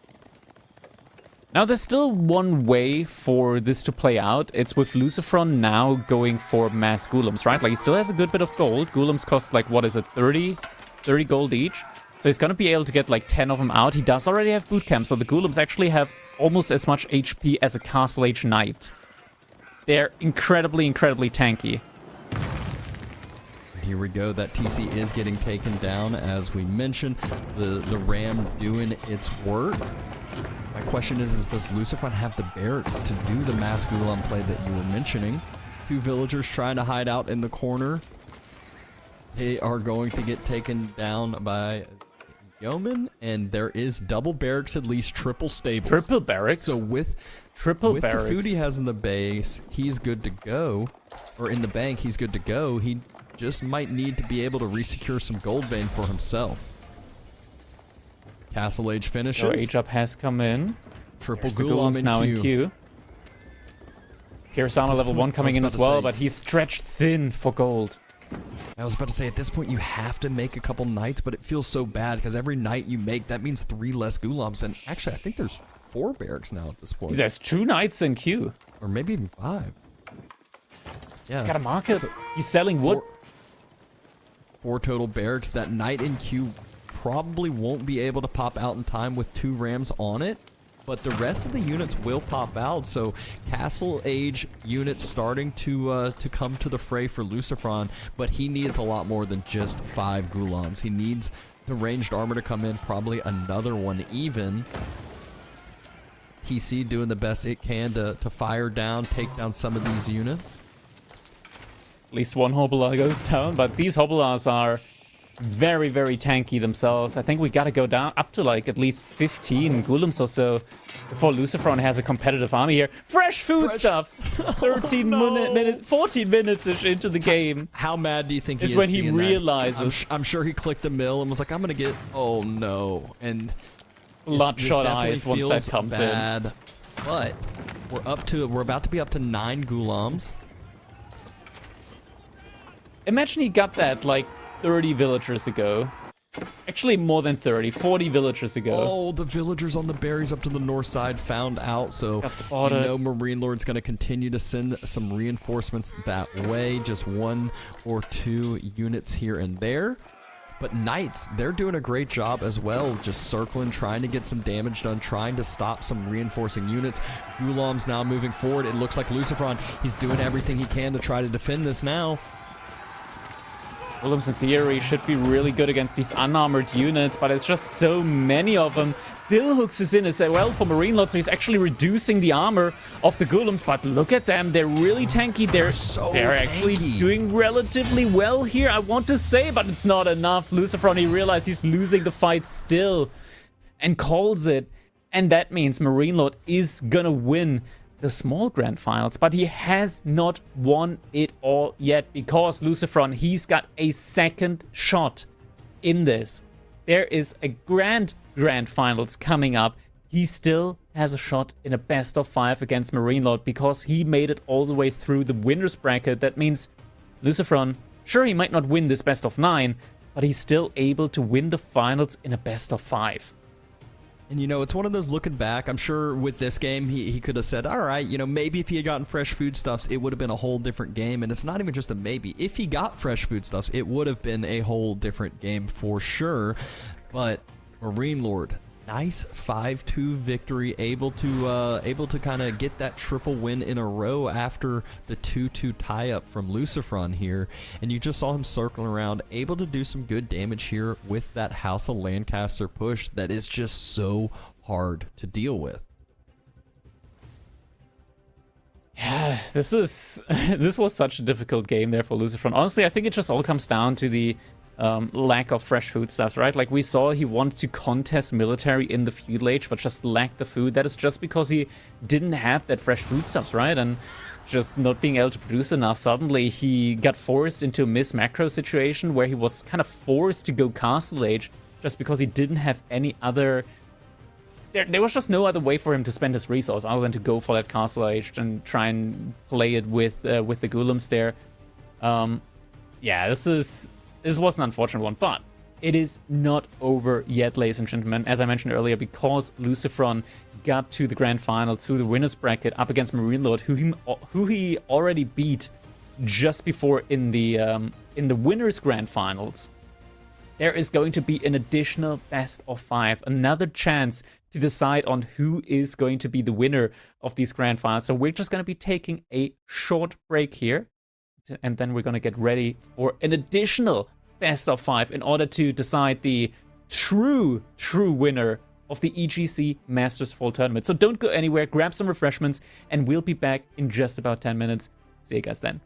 Now, there's still one way for this to play out. It's with Lucifron now going for mass Golems, right? Like, he still has a good bit of gold. Golems cost, like, what is it, 30 gold each? So he's going to be able to get, like, 10 of them out. He does already have boot camp, so the Golems actually have almost as much HP as a Castle Age Knight. They're incredibly, incredibly tanky. Here we go. That TC is getting taken down, as we mentioned. The Ram doing its work. My question is does Lucifron have the barracks to do the mass Golem play that you were mentioning? 2 villagers trying to hide out in the corner. They are going to get taken down by Yeoman, and there is double barracks, at least triple stables. Triple barracks? So with the food he has in the base, he's good to go. Or in the bank, he's good to go. He just might need to be able to resecure some gold vein for himself. Castle Age finishes. So Age Up has come in. Triple There's the Gulam in now queue. in queue. Pierce Armor level 1 coming in as well, but he's stretched thin for gold. I was about to say, at this point, you have to make a couple knights, but it feels so bad because every knight you make, that means 3 less Gulams. And actually, I think there's 4 barracks now at this point. There's 2 knights in queue. Or maybe even 5. Yeah. He's got a market. So he's selling wood. 4 total barracks. That knight in queue probably won't be able to pop out in time with 2 rams on it. But the rest of the units will pop out, so Castle Age units starting to come to the fray for Lucifron, but he needs a lot more than just 5 Gulams. He needs the ranged armor to come in, probably another one even. TC doing the best it can to fire down, take down some of these units. At least 1 Hobelar goes down, but these Hobelars are very, very tanky themselves. I think we gotta go down up to like at least 15 Gulams or so before Lucifron has a competitive army here. Fresh foodstuffs! 13 minutes, 14 minutes-ish into the game. How mad do you think he is when he seeing realizes. that? I'm sure he clicked a mill and was like, I'm gonna get, oh no. And Bloodshot eyes once that comes bad, in. But we're about to be up to 9 Gulams. Imagine he got that like 30 villagers ago. Actually, more than 30. 40 villagers ago. Oh, the villagers on the berries up to the north side found out, so got spotted. You know Marine Lord's going to continue to send some reinforcements that way. Just 1 or 2 units here and there. But Knights, they're doing a great job as well, just circling, trying to get some damage done, trying to stop some reinforcing units. Gulam's now moving forward. It looks like Lucifron, he's doing everything he can to try to defend this now. Gulams in theory should be really good against these unarmored units, but it's just so many of them. Billhooks is in as well for Marine Lord, so he's actually reducing the armor of the Gulams, but look at them, they're really tanky. They're actually doing relatively well here, I want to say, but it's not enough. Lucifron, he realized he's losing the fight still and calls it, and that means Marine Lord is gonna win the small grand finals, but he has not won it all yet because Lucifron, he's got a second shot in this. There is a grand finals coming up. He still has a shot in a best of 5 against Marine Lord because he made it all the way through the winner's bracket. That means Lucifron, sure, he might not win this best of 9, but he's still able to win the finals in a best of 5. And, you know, it's one of those looking back, I'm sure with this game, he could have said, all right, you know, maybe if he had gotten fresh foodstuffs, it would have been a whole different game. And it's not even just a maybe. If he got fresh foodstuffs, it would have been a whole different game for sure. But Marine Lord, nice 5-2 victory, able to kind of get that triple win in a row after the 2-2 tie-up from Lucifron here. And you just saw him circling around, able to do some good damage here with that House of Lancaster push that is just so hard to deal with. Yeah, this was such a difficult game there for Lucifron. Honestly, I think it just all comes down to the lack of fresh foodstuffs, right? Like we saw, he wanted to contest military in the feudal age, but just lacked the food. That is just because he didn't have that fresh foodstuffs, right? And just not being able to produce enough. Suddenly, he got forced into a miss-macro situation where he was kind of forced to go castle age just because he didn't have any other... There was just no other way for him to spend his resource other than to go for that castle age and try and play it with the Gulams there. Yeah, this was an unfortunate one, but it is not over yet, ladies and gentlemen. As I mentioned earlier, because Lucifron got to the grand final, to the winner's bracket, up against Marine Lord, who he already beat just before in the winner's grand finals. There is going to be an additional best of 5, another chance to decide on who is going to be the winner of these grand finals. So we're just going to be taking a short break here, and then we're going to get ready for an additional best of 5 in order to decide the true winner of the EGC Masters Fall tournament. So don't go anywhere, grab some refreshments, and we'll be back in just about 10 minutes. See you guys then.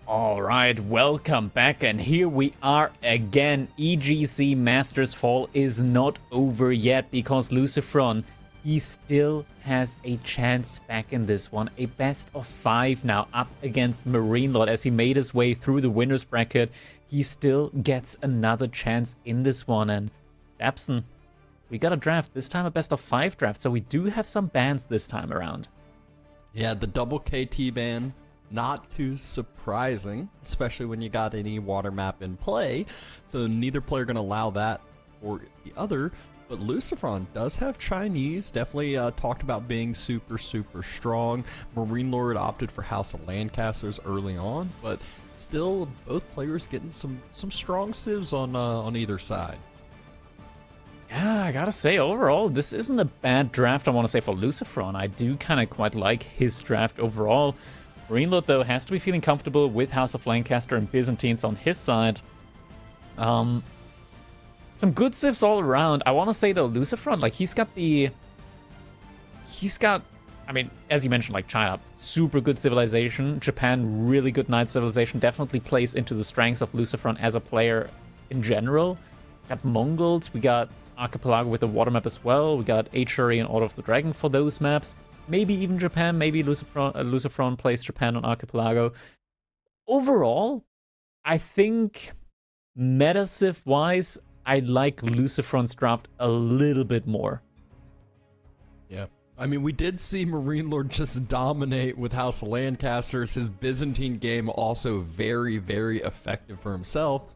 All right, welcome back, and here we are again. EGC Masters Fall is not over yet because Lucifron, he still has a chance back in this one. A best of 5 now up against Marine Lord as he made his way through the winner's bracket. He still gets another chance in this one, and Dabson, we got a draft, this time a best of 5 draft, so we do have some bans this time around. Yeah, the double KT ban. Not too surprising, especially when you got any water map in play. So neither player going to allow that or the other. But Lucifron does have Chinese, definitely talked about being super strong. Marine Lord opted for House of Lancasters early on, but still both players getting some strong civs on either side. Yeah, I gotta say, overall, this isn't a bad draft, I want to say, for Lucifron. I do kind of quite like his draft overall. Marine Lord, though, has to be feeling comfortable with House of Lancaster and Byzantines on his side. Some good civs all around. I want to say, though, Lucifron, like, he's got, I mean, as you mentioned, like, China, super good civilization. Japan, really good knight civilization. Definitely plays into the strengths of Lucifron as a player in general. Got Mongols, we got Archipelago with the water map as well. We got HRE and Order of the Dragon for those maps. Maybe even Japan, maybe Lucifron plays Japan on Archipelago. Overall, I think meta civ-wise, I like Lucifron's draft a little bit more. Yeah. I mean, we did see Marine Lord just dominate with House of Lancasters. His Byzantine game also very effective for himself.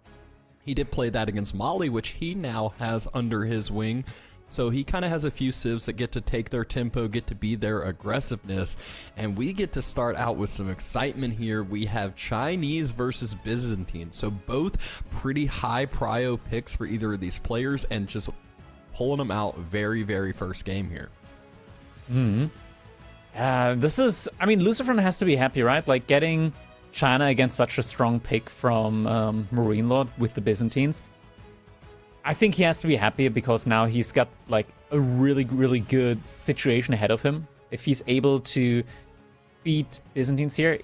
He did play that against Mali, which he now has under his wing. So he kind of has a few civs that get to take their tempo, get to be their aggressiveness, and we get to start out with some excitement here. We have Chinese versus Byzantine, so both pretty high prio picks for either of these players, and just pulling them out very first game here. This is, I mean, Lucifron has to be happy, right? Like, getting China against such a strong pick from Marine Lord with the Byzantines. I think he has to be happy because now he's got like a really good situation ahead of him. If he's able to beat Byzantines here,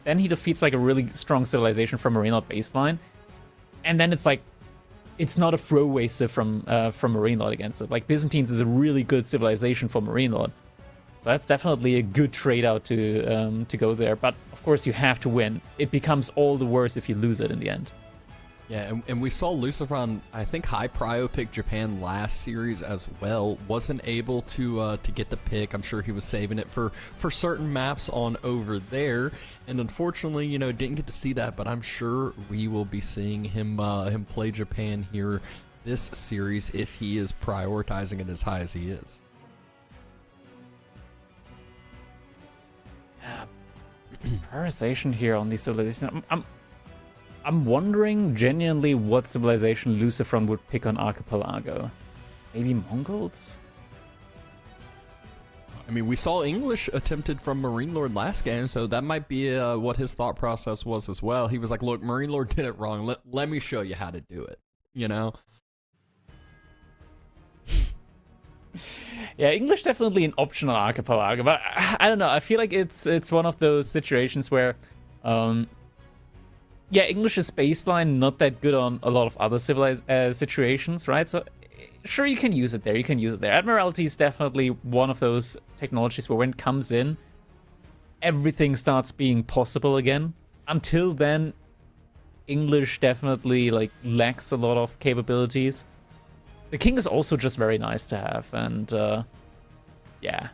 then he defeats like a really strong civilization from Marine Lord baseline, and then it's like it's not a throwaway civ from Marine Lord against it. Like, Byzantines is a really good civilization for Marine Lord, so that's definitely a good trade out to go there. But of course, you have to win. It becomes all the worse if you lose it in the end. Yeah, and we saw Lucifron, I think, high prio pick Japan last series as well. Wasn't able to get the pick. I'm sure he was saving it for certain maps on over there. And unfortunately, you know, didn't get to see that. But I'm sure we will be seeing him play Japan here this series if he is prioritizing it as high as he is. Prioritization here on these civilizations. I'm wondering genuinely what civilization Lucifron would pick on Archipelago. Maybe Mongols? I mean, we saw English attempted from Marine Lord last game, so that might be what his thought process was as well. He was like, look, Marine Lord did it wrong. Let me show you how to do it, you know? Yeah, English definitely an option on Archipelago, but I don't know. I feel like it's one of those situations where... yeah, English is baseline, not that good on a lot of other civilized situations, right? So, sure, you can use it there. Admiralty is definitely one of those technologies where when it comes in, everything starts being possible again. Until then, English definitely like lacks a lot of capabilities. The king is also just very nice to have, and yeah,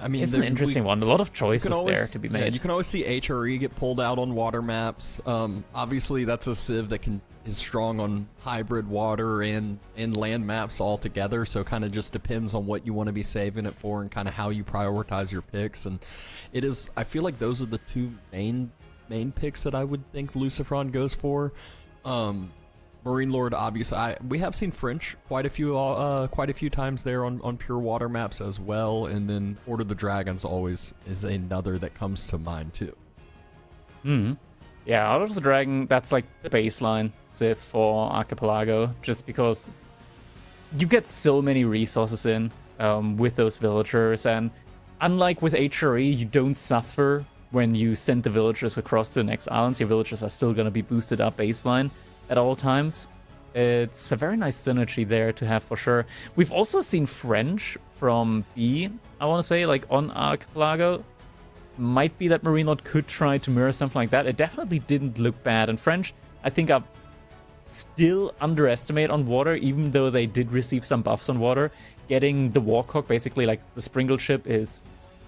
I mean, it's an interesting one. A lot of choices there to be made. Yeah, you can always see HRE get pulled out on water maps. Obviously, that's a civ that is strong on hybrid water and land maps altogether. So, kind of just depends on what you want to be saving it for and kind of how you prioritize your picks. And it is, I feel like those are the two main picks that I would think Lucifron goes for. Marine Lord, obviously, we have seen French quite a few times there on pure water maps as well, and then Order of the Dragons always is another that comes to mind too. Yeah, Order of the Dragon, that's like the baseline civ for Archipelago, just because you get so many resources in with those villagers, and unlike with HRE, you don't suffer when you send the villagers across to the next islands. Your villagers are still going to be boosted up baseline at all times. It's a very nice synergy there to have for sure. We've also seen French from B, I want to say, like on Archipelago. Might be that Marine Lord could try to mirror something like that. It definitely didn't look bad. And French, I think, are still underestimate on water, even though they did receive some buffs on water. Getting the Warcock, basically like the Springle ship, is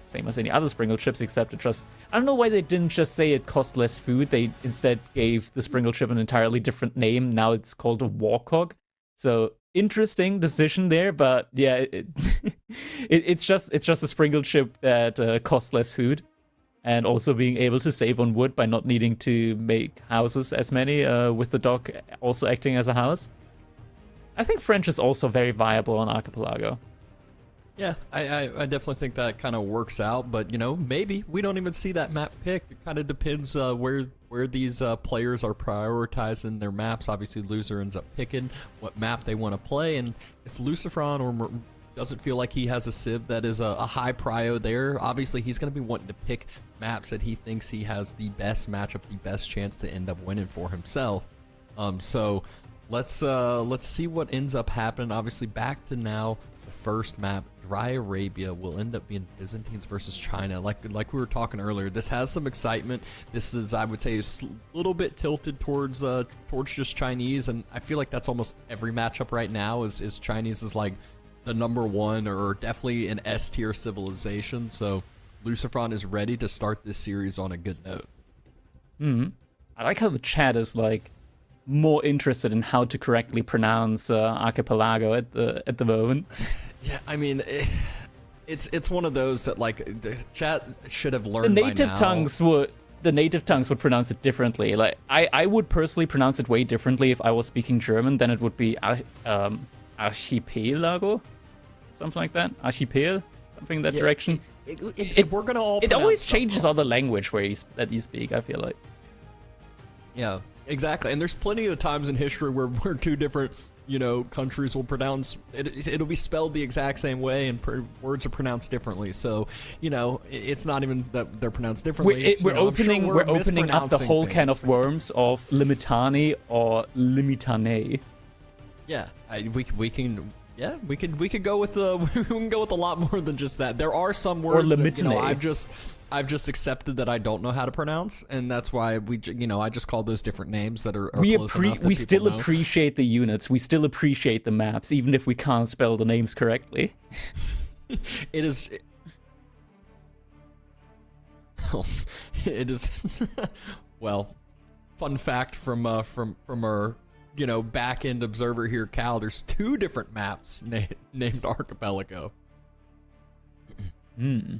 same as any other Springle ships, except it just... I don't know why they didn't just say it cost less food. They instead gave the Springle ship an entirely different name. Now it's called a Warcock. So interesting decision there, but yeah, it's just a Springle ship that costs less food. And also being able to save on wood by not needing to make houses as many, with the dock also acting as a house. I think French is also very viable on Archipelago. Yeah, I definitely think that kind of works out, but, you know, maybe we don't even see that map picked. It kind of depends where these players are prioritizing their maps. Obviously, Loser ends up picking what map they want to play, and if Lucifron or doesn't feel like he has a civ that is a high prio there, obviously he's going to be wanting to pick maps that he thinks he has the best matchup, the best chance to end up winning for himself. So let's see what ends up happening. Obviously, back to now the first map, Dry Arabia, will end up being Byzantines versus China. Like we were talking earlier, this has some excitement. This is, I would say, a little bit tilted towards just Chinese, and I feel like that's almost every matchup right now is Chinese is like the number one or definitely an S tier civilization. So Lucifron is ready to start this series on a good note. I like how the chat is like more interested in how to correctly pronounce Archipelago at the moment. Yeah, I mean, it's one of those that like the chat should have learned. The native tongues would pronounce it differently. Like I would personally pronounce it way differently if I was speaking German. Then it would be Archipelago, something like that. Archipel, something in that direction. We're gonna all. It always changes on the language that you speak, I feel like. Yeah, exactly. And there's plenty of times in history where two different, you know, countries will pronounce it. It'll be spelled the exact same way, and words are pronounced differently. So, you know, it's not even that they're pronounced differently. We're opening up the whole can of worms of Limitani or Limitane. Yeah, we can. Yeah, we could go with we can go with a lot more than just that. There are some words that, you know, I've just accepted that I don't know how to pronounce, and that's why I just call those different names that are close enough that we still know. Appreciate the units. We still appreciate the maps, even if we can't spell the names correctly. It is. It is. Well, fun fact from our, you know, back end observer here, Cal. There's two different maps named Archipelago. Okay,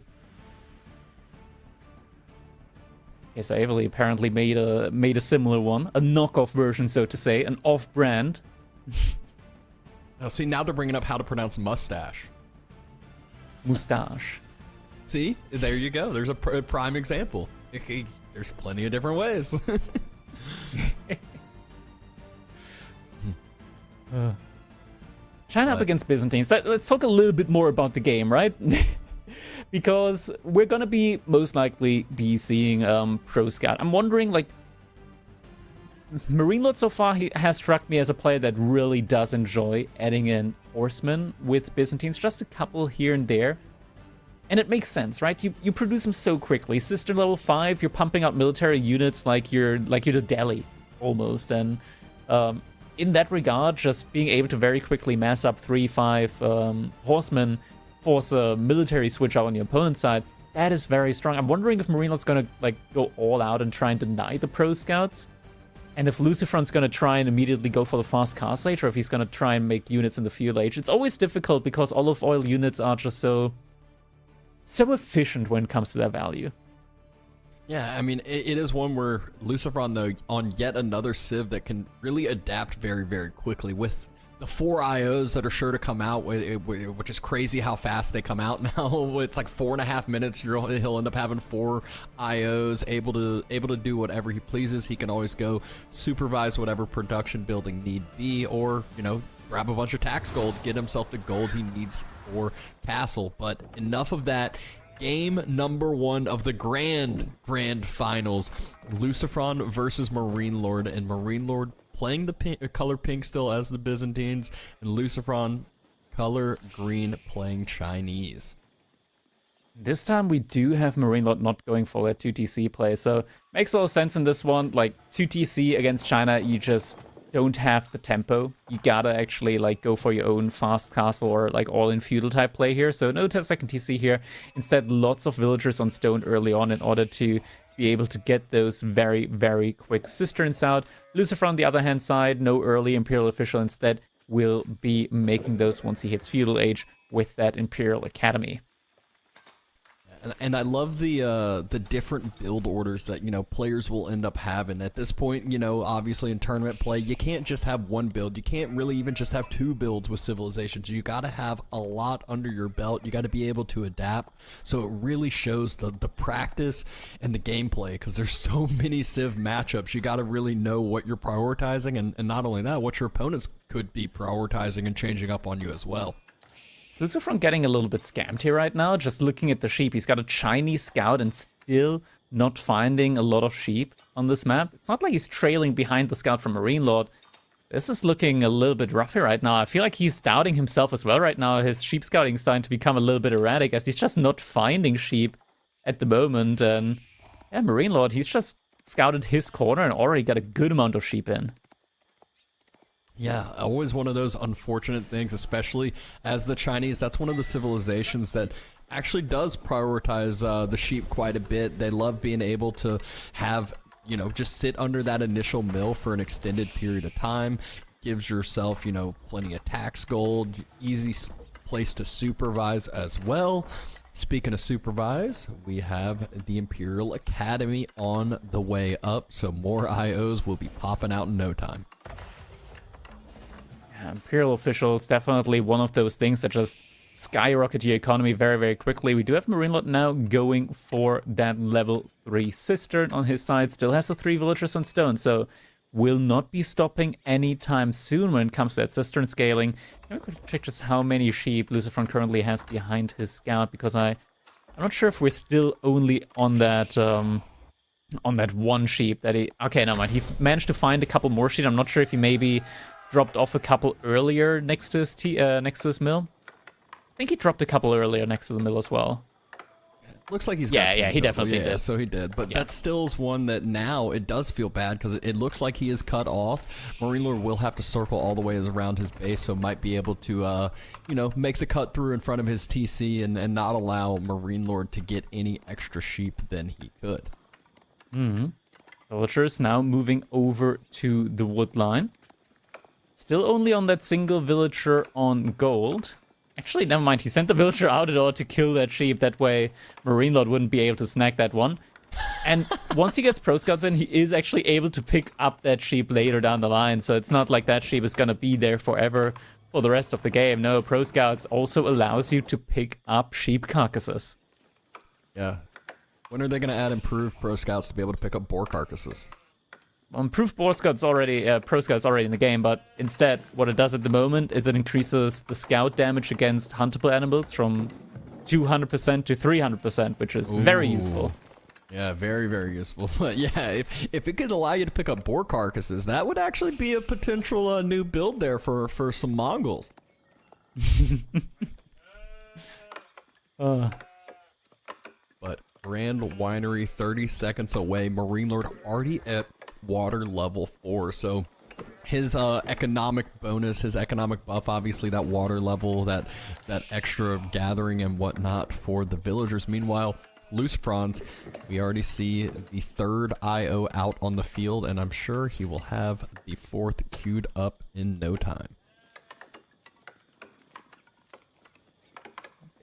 so Avely apparently made a similar one, a knockoff version, so to say, an off-brand. Oh, see, now they're bringing up how to pronounce mustache. Mustache. See, there you go. There's a prime example. There's plenty of different ways. China up against Byzantines. Let's talk a little bit more about the game, right? Because we're gonna be most likely be seeing Pro Scout. I'm wondering, like, Marine Lord so far has struck me as a player that really does enjoy adding in horsemen with Byzantines, just a couple here and there. And it makes sense, right? You produce them so quickly. Sister level 5, you're pumping out military units like you're the Delhi almost, and in that regard, just being able to very quickly mass up 3-5 horsemen, force a military switch out on your opponent's side, that is very strong. I'm wondering if Marine Lord's gonna like go all out and try and deny the Pro Scouts, and if Lucifron's gonna try and immediately go for the fast Castle Age, or if he's gonna try and make units in the Fuel Age. It's always difficult because olive oil units are just so efficient when it comes to their value. Yeah, I mean, it is one where Lucifron, though, on yet another civ that can really adapt very, very quickly with the 4 IOs that are sure to come out, which is crazy how fast they come out now. It's like 4.5 minutes. He'll end up having 4 IOs, able to do whatever he pleases. He can always go supervise whatever production building need be, or, you know, grab a bunch of tax gold, get himself the gold he needs for castle. But enough of that. game number 1 of the grand finals. Lucifron versus Marine Lord, and Marine Lord playing the color pink still as the Byzantines, and Lucifron color green playing Chinese. This time we do have Marine Lord not going for that 2TC play, so makes a lot of sense in this one. Like 2TC against China, you just don't have the tempo. You gotta actually like go for your own fast castle or like all-in feudal type play here. So no 10-second TC here. Instead, lots of villagers on stone early on in order to be able to get those very, very quick cisterns out. Lucifer on the other hand side, no early Imperial Official, instead will be making those once he hits feudal age with that Imperial Academy. And I love the different build orders that, you know, players will end up having. At this point, you know, obviously in tournament play, you can't just have one build. You can't really even just have 2 builds with civilizations. You got to have a lot under your belt. You got to be able to adapt. So it really shows the practice and the gameplay, because there's so many civ matchups. You got to really know what you're prioritizing, and not only that, what your opponents could be prioritizing and changing up on you as well. So Lucifron getting a little bit scammed here right now. Just looking at the sheep, he's got a Chinese scout and still not finding a lot of sheep on this map. It's not like he's trailing behind the scout from Marine Lord. This is looking a little bit rougher right now. I feel like he's doubting himself as well right now. His sheep scouting is starting to become a little bit erratic as he's just not finding sheep at the moment. And yeah, Marine Lord, he's just scouted his corner and already got a good amount of sheep in. Yeah, always one of those unfortunate things, especially as the Chinese. That's one of the civilizations that actually does prioritize the sheep quite a bit. They love being able to have, you know, just sit under that initial mill for an extended period of time. Gives yourself, you know, plenty of tax gold, easy place to supervise as well. Speaking of supervise, we have the Imperial Academy on the way up, so more IOs will be popping out in no time. Imperial officials, definitely one of those things that just skyrocket your economy very, very quickly. We do have Marine Lord now going for that level 3 cistern on his side. Still has the 3 villagers on stone, so will not be stopping anytime soon when it comes to that cistern scaling. I'm going to check just how many sheep Lucifron currently has behind his scout, because I'm not sure if we're still only on that one sheep that he... Okay, no mind. He managed to find a couple more sheep. I'm not sure if he maybe dropped off a couple earlier next to his mill. I think he dropped a couple earlier next to the mill as well. Looks like he's got he definitely did. So he did. But that still is one that now it does feel bad, because it looks like he is cut off. Marine Lord will have to circle all the way around his base, so might be able to, you know, make the cut through in front of his TC and not allow Marine Lord to get any extra sheep than he could. Villagers now moving over to the wood line. Still only on that single villager on gold. Actually, never mind. He sent the villager out in order to kill that sheep. That way, Marine Lord wouldn't be able to snag that one. And once he gets Pro Scouts in, he is actually able to pick up that sheep later down the line. So it's not like that sheep is going to be there forever for the rest of the game. No, Pro Scouts also allows you to pick up sheep carcasses. Yeah. When are they going to add improved Pro Scouts to be able to pick up boar carcasses? Improved Pro Scout's already in the game, but instead, what it does at the moment is it increases the scout damage against huntable animals from 200% to 300%, which is very useful. Yeah, very, very useful. But yeah, if it could allow you to pick up boar carcasses, that would actually be a potential new build there for some Mongols. But Grand Winery 30 seconds away. Marine Lord already at water level 4, so his economic bonus, his economic buff, obviously that water level, that extra gathering and whatnot for the villagers. Meanwhile, Lucifron's, we already see the 3rd IO out on the field, and I'm sure he will have the 4th queued up in no time.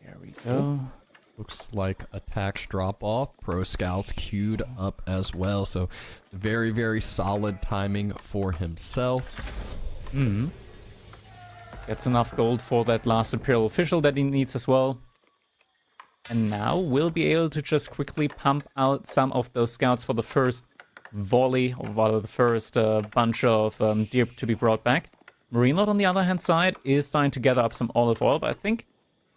There we go. Looks like attacks drop off. Pro Scouts queued up as well. So very, very solid timing for himself. Gets enough gold for that last Imperial Official that he needs as well. And now we'll be able to just quickly pump out some of those scouts for the first volley, or rather the first bunch of deer to be brought back. Marine Lord, on the other hand side, is starting to gather up some olive oil, but I think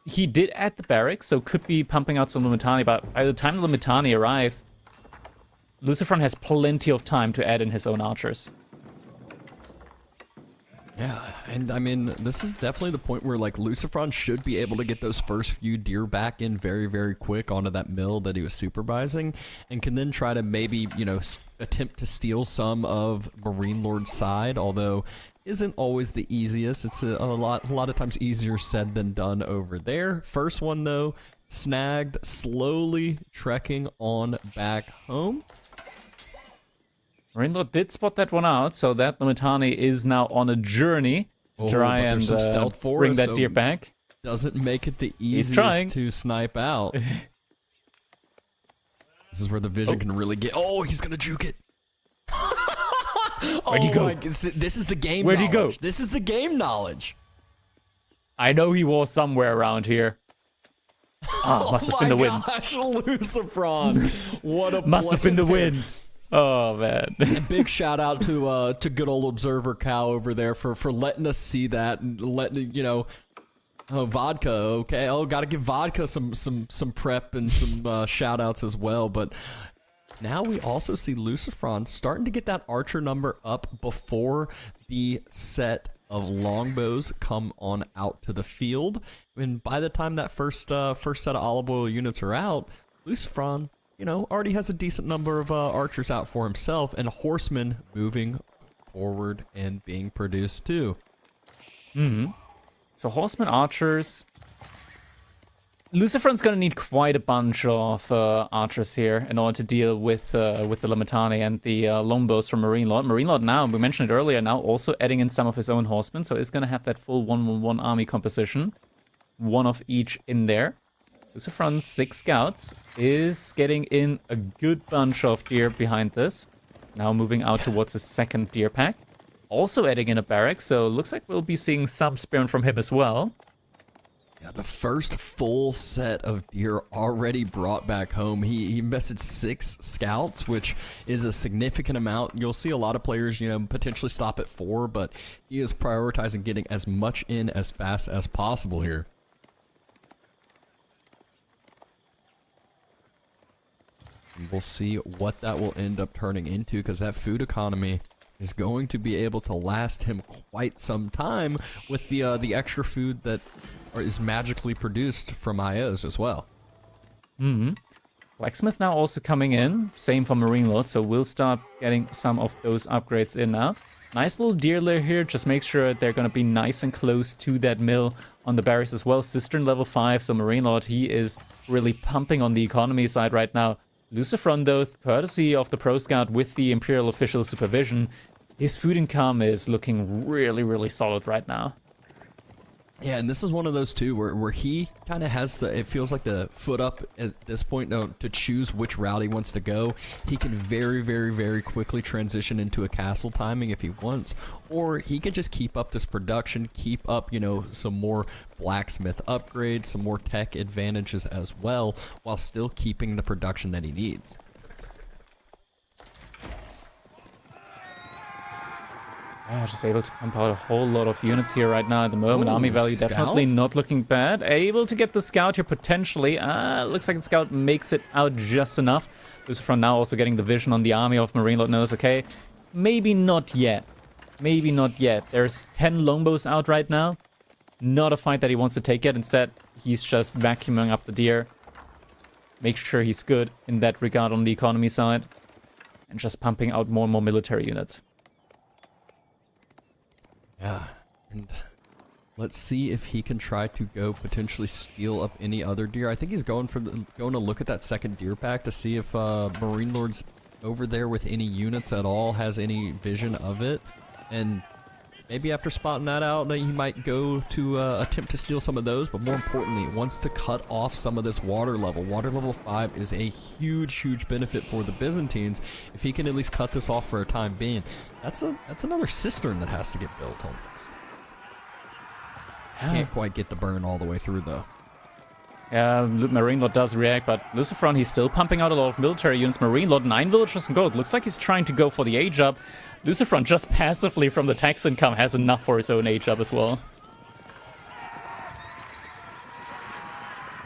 he did add the barracks, so could be pumping out some Limitani, but by the time the Limitani arrive, Lucifron has plenty of time to add in his own archers. Yeah, and I mean, this is definitely the point where, like, Lucifron should be able to get those first few deer back in very, very quick onto that mill that he was supervising, and can then try to maybe, you know, attempt to steal some of Marine Lord's side, although isn't always the easiest. It's a lot of times easier said than done over there. First one, though, snagged, slowly trekking on back home. Marine Lord did spot that one out, so that Limitani is now on a journey to try and bring that deer back. Doesn't make it the easiest to snipe out. This is where the vision can really get. Oh, he's gonna juke it. Where'd he go? This is the game. Where'd he go? This is the game knowledge. I know he was somewhere around here. Oh, must have been the wind. Gosh, Lucifron. What a must have been the wind. Oh man! And big shout out to good old Observer Cow over there for letting us see that and letting, you know, vodka. Okay, gotta give vodka some prep and some shout outs as well. But now we also see Lucifron starting to get that archer number up before the set of longbows come on out to the field. And by the time that first set of olive oil units are out, Lucifron, you know, already has a decent number of archers out for himself, and horsemen moving forward and being produced too. So horsemen, archers. Lucifron's gonna need quite a bunch of archers here in order to deal with the Limitani and the longbows from Marine Lord. Marine Lord now, we mentioned it earlier, now also adding in some of his own horsemen, so he's gonna have that full 1-1-1 army composition, one of each in there. Lucifron's 6 scouts is getting in a good bunch of deer behind this. Now moving out towards the second deer pack. Also adding in a barrack, so looks like we'll be seeing some spearmen from him as well. Yeah, the first full set of deer already brought back home. He invested 6 scouts, which is a significant amount. You'll see a lot of players, you know, potentially stop at 4, but he is prioritizing getting as much in as fast as possible here. We'll see what that will end up turning into, because that food economy is going to be able to last him quite some time with the extra food that is magically produced from IOs as well. Blacksmith now also coming in. Same for Marine Lord, so we'll start getting some of those upgrades in now. Nice little deer lair here. Just make sure they're going to be nice and close to that mill on the barracks as well. Cistern level 5, so Marine Lord, he is really pumping on the economy side right now. Lucifron, though, courtesy of the Pro Scout with the Imperial official supervision, his food income is looking really, really solid right now. Yeah, and this is one of those too where he kind of has it feels like the foot up at this point to choose which route he wants to go. He can very, very, very quickly transition into a castle timing if he wants, or he can just keep up this production, keep up, you know, some more blacksmith upgrades, some more tech advantages as well, while still keeping the production that he needs. Yeah, just able to pump out a whole lot of units here right now at the moment. Ooh, army value scout? definitely not looking bad. Able to get the scout here potentially. Looks like the scout makes it out just enough. Lucifron now also getting the vision on the army of Marine Lord knows, okay, maybe not yet. Maybe not yet. There's 10 longbows out right now. Not a fight that he wants to take yet. Instead, he's just vacuuming up the deer. Make sure he's good in that regard on the economy side. And just pumping out more and more military units. Yeah, and let's see if he can try to go potentially steal up any other deer. I think he's going to look at that second deer pack to see if Marine Lord's over there with any units at all, has any vision of it, and maybe after spotting that out, he might go to attempt to steal some of those. But more importantly, he wants to cut off some of this water level. Water level 5 is a huge, huge benefit for the Byzantines. If he can at least cut this off for a time being, that's another cistern that has to get built almost. Can't quite get the burn all the way through though. Yeah, Marine Lord does react, but Lucifron, he's still pumping out a lot of military units. Marine Lord, 9 villagers and gold. Looks like he's trying to go for the age up. Lucifron just passively from the tax income has enough for his own age up as well.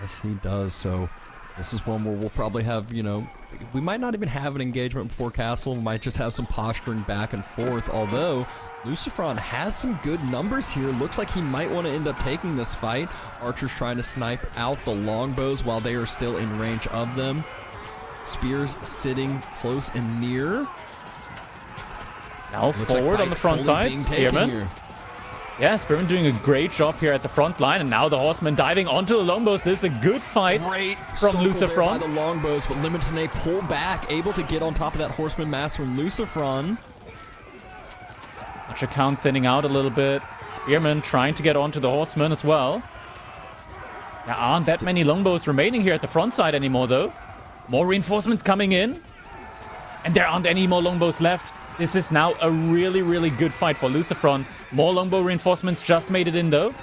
Yes, he does. So this is one where we'll probably have, you know, we might not even have an engagement before castle. We might just have some posturing back and forth. Although Lucifron has some good numbers here. Looks like he might want to end up taking this fight. Archers trying to snipe out the longbows while they are still in range of them. Spears sitting close and near. Now forward on the front side, Spearman. Yeah, Spearman doing a great job here at the front line, and now the Horsemen diving onto the longbows. This is a good fight from Lucifron. By the longbows, but Limitoné pull back, able to get on top of that Horseman Master from Lucifron. Archer count thinning out a little bit. Spearman trying to get onto the Horsemen as well. There aren't that many longbows remaining here at the front side anymore, though. More reinforcements coming in. And there aren't any more longbows left. This is now a really, really good fight for Lucifron. More longbow reinforcements just made it in, though.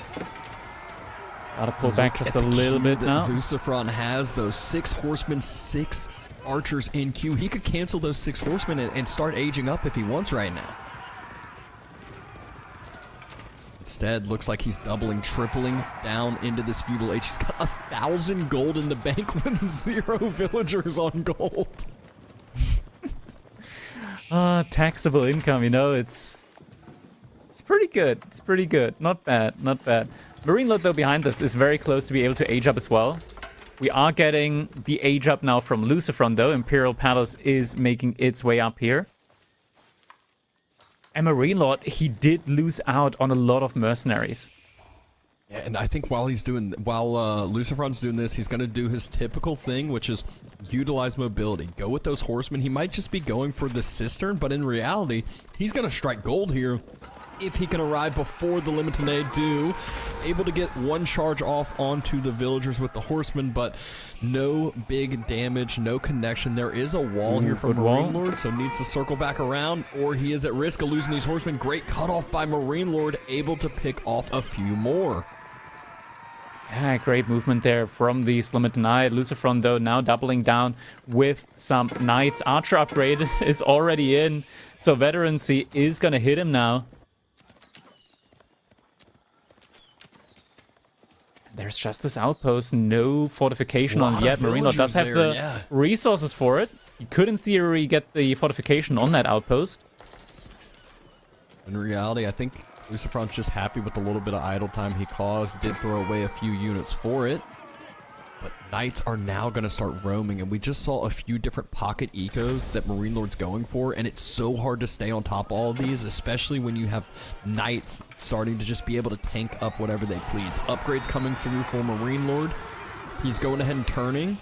Gotta pull back just a little bit now. Lucifron has those 6 horsemen, 6 archers in queue. He could cancel those 6 horsemen and start aging up if he wants right now. Instead, looks like he's doubling, tripling down into this feudal age. He's got 1,000 gold in the bank with 0 villagers on gold. Taxable income, you know, it's pretty good. It's pretty good. Not bad, not bad. Marine Lord, though, behind this is very close to be able to age up as well. We are getting the age up now from Lucifron, though. Imperial Palace is making its way up here. And Marine Lord, he did lose out on a lot of mercenaries. Yeah, and I think while Lucifron's doing this, he's going to do his typical thing, which is utilize mobility. Go with those horsemen. He might just be going for the cistern, but in reality, he's going to strike gold here if he can arrive before the Limitoné do. Able to get 1 charge off onto the villagers with the horsemen, but no big damage, no connection. There is a wall here from Marine Lord, so needs to circle back around, or he is at risk of losing these horsemen. Great cutoff by Marine Lord, able to pick off a few more. Yeah, great movement there from the Limitoné. Lucifron, though, now doubling down with some knights. Archer upgrade is already in, so veterancy is going to hit him now. There's just this outpost, no fortification on yet. Marine Lord does have the resources for it. He could, in theory, get the fortification on that outpost. In reality, I think Lucifron's just happy with the little bit of idle time he caused. Did throw away a few units for it. But knights are now going to start roaming, and we just saw a few different pocket ecos that Marine Lord's going for, and it's so hard to stay on top of all of these, especially when you have knights starting to just be able to tank up whatever they please. Upgrades coming through for Marine Lord. He's going ahead and turning.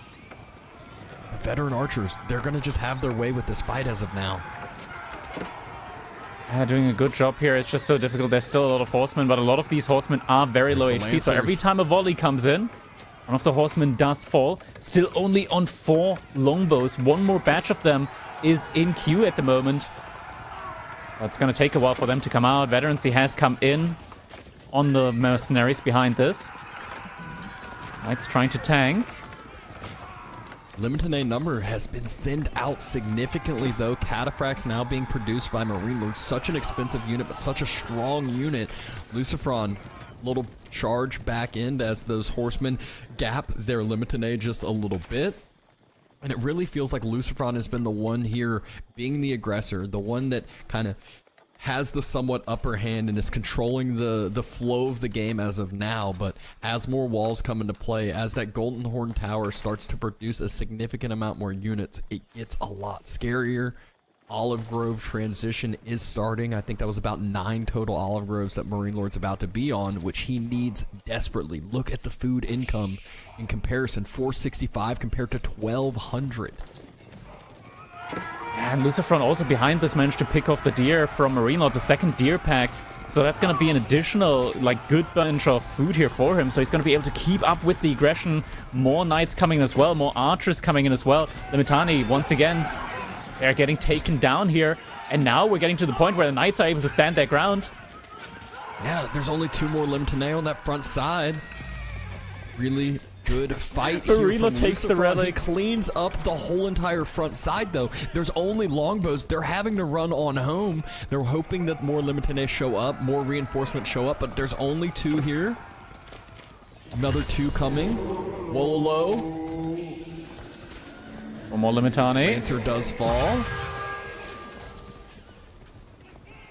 Veteran archers, they're going to just have their way with this fight as of now. Doing a good job here. It's just so difficult. There's still a lot of horsemen, but a lot of these horsemen are very low HP, so every time a volley comes in, one of the horsemen does fall. Still only on 4 longbows. 1 more batch of them is in queue at the moment. It's going to take a while for them to come out. Veterancy has come in on the mercenaries behind this. Knights trying to tank. Limitoné number has been thinned out significantly, though. Cataphracts now being produced by Marine Lord. Such an expensive unit, but such a strong unit. Lucifron, little charge back end as those horsemen gap their Limitoné just a little bit. And it really feels like Lucifron has been the one here being the aggressor, the one that kind of has the somewhat upper hand and is controlling the flow of the game as of now. But as more walls come into play, as that Golden Horn Tower starts to produce a significant amount more units, it gets a lot scarier. Olive Grove transition is starting. I think that was about 9 total Olive Groves that Marine Lord's about to be on, which he needs desperately. Look at the food income in comparison. 465 compared to 1,200. And Lucifron also behind this managed to pick off the deer from Marine Lord, the 2nd deer pack. So that's going to be an additional, good bunch of food here for him. So he's going to be able to keep up with the aggression. More knights coming as well. More archers coming in as well. Limitoné, once again, they're getting taken down here. And now we're getting to the point where the knights are able to stand their ground. Yeah, there's only 2 more Limitoné on that front side. Really good fight here from takes Lucifron. the relic. He cleans up the whole entire front side, though. There's only longbows. They're having to run on home. They're hoping that more Limitoné show up, more reinforcements show up, but there's only 2 here. Another 2 coming. Wololo. One more Limitani. Lancer does fall.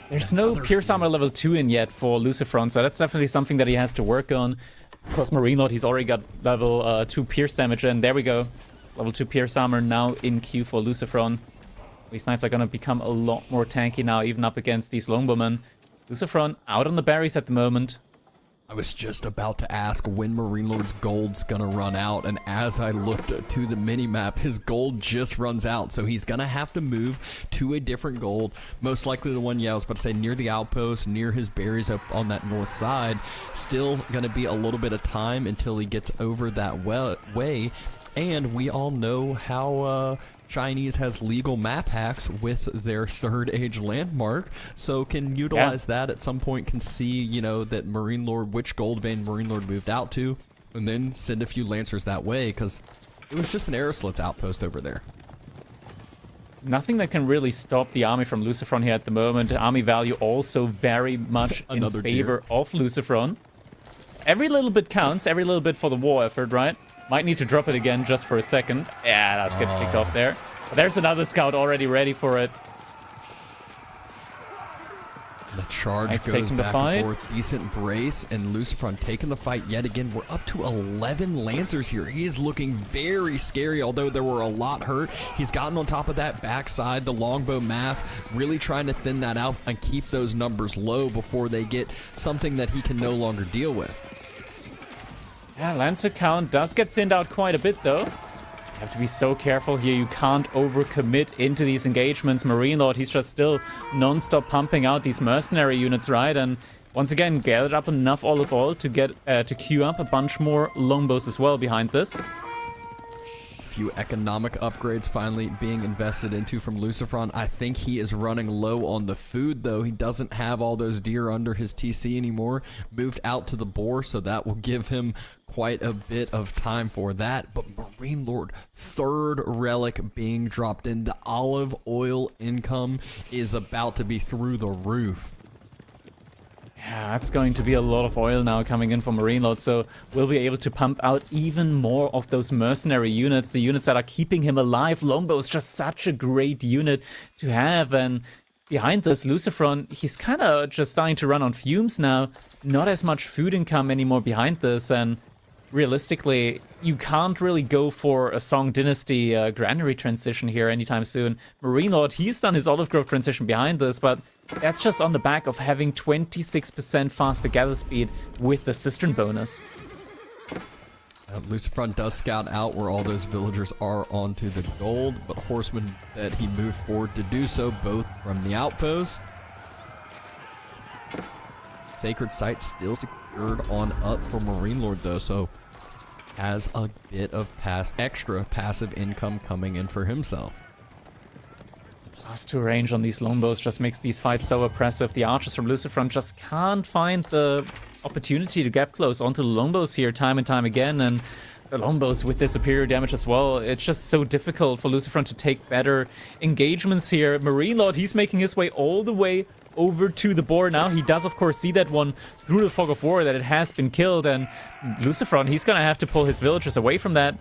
There's no Pierce Armor level 2 in yet for Lucifron, so that's definitely something that he has to work on. Of course, Marine Lord, he's already got level 2 Pierce damage, and there we go. Level 2 Pierce Armor now in queue for Lucifron. These knights are going to become a lot more tanky now, even up against these Longbowmen. Lucifron out on the berries at the moment. I was just about to ask when Marine Lord's gold's gonna run out, and as I looked to the mini-map, his gold just runs out, so he's gonna have to move to a different gold, most likely the one, I was about to say, near the outpost, near his berries up on that north side. Still gonna be a little bit of time until he gets over that way, and we all know how Chinese has legal map hacks with their third age landmark, so can utilize that at some point, can see, you know, that Marine Lord, which gold vein Marine Lord moved out to, and then send a few Lancers that way, because it was just an Aeroslit's outpost over there. Nothing that can really stop the army from Lucifron here at the moment. Army value also very much in favor of Lucifron. Every little bit counts, every little bit for the war effort, right? Might need to drop it again just for a second. Yeah, that's getting picked off there. But there's another scout already ready for it. The charge goes back and forth. Decent brace, and Lucifron taking the fight yet again. We're up to 11 Lancers here. He is looking very scary, although there were a lot hurt. He's gotten on top of that backside, the longbow mass, really trying to thin that out and keep those numbers low before they get something that he can no longer deal with. Yeah, Lancer count does get thinned out quite a bit, though. You have to be so careful here. You can't overcommit into these engagements. Marine Lord, he's just still non-stop pumping out these mercenary units, right? And once again, gathered up enough olive oil to get to queue up a bunch more longbows as well behind this. Few economic upgrades finally being invested into from Lucifron. I think he is running low on the food, though. He doesn't have all those deer under his TC anymore. Moved out to the boar, so that will give him quite a bit of time for that. But Marine Lord, third relic being dropped in. The olive oil income is about to be through the roof. Yeah, that's going to be a lot of oil now coming in for Marine Lord, so we'll be able to pump out even more of those mercenary units, the units that are keeping him alive. Longbow is just such a great unit to have, and behind this, Lucifron, he's kind of just starting to run on fumes now. Not as much food income anymore behind this, and realistically, you can't really go for a Song Dynasty granary transition here anytime soon. Marine Lord, he's done his Olive Grove transition behind this, but that's just on the back of having 26% faster gather speed with the Cistern bonus. Lucifron does scout out where all those villagers are onto the gold, but Horseman that he moved forward to do so, both from the outpost. Sacred Site still secured on up for Marine Lord, though, so has a bit of extra passive income coming in for himself. +2 range on these longbows just makes these fights so oppressive. The archers from Lucifron just can't find the opportunity to gap close onto the longbows here time and time again, and the longbows with their superior damage as well. It's just so difficult for Lucifron to take better engagements here. Marine Lord, he's making his way all the way over to the boar now. He does, of course, see that one through the fog of war that it has been killed, and Lucifron, he's gonna have to pull his villagers away from that.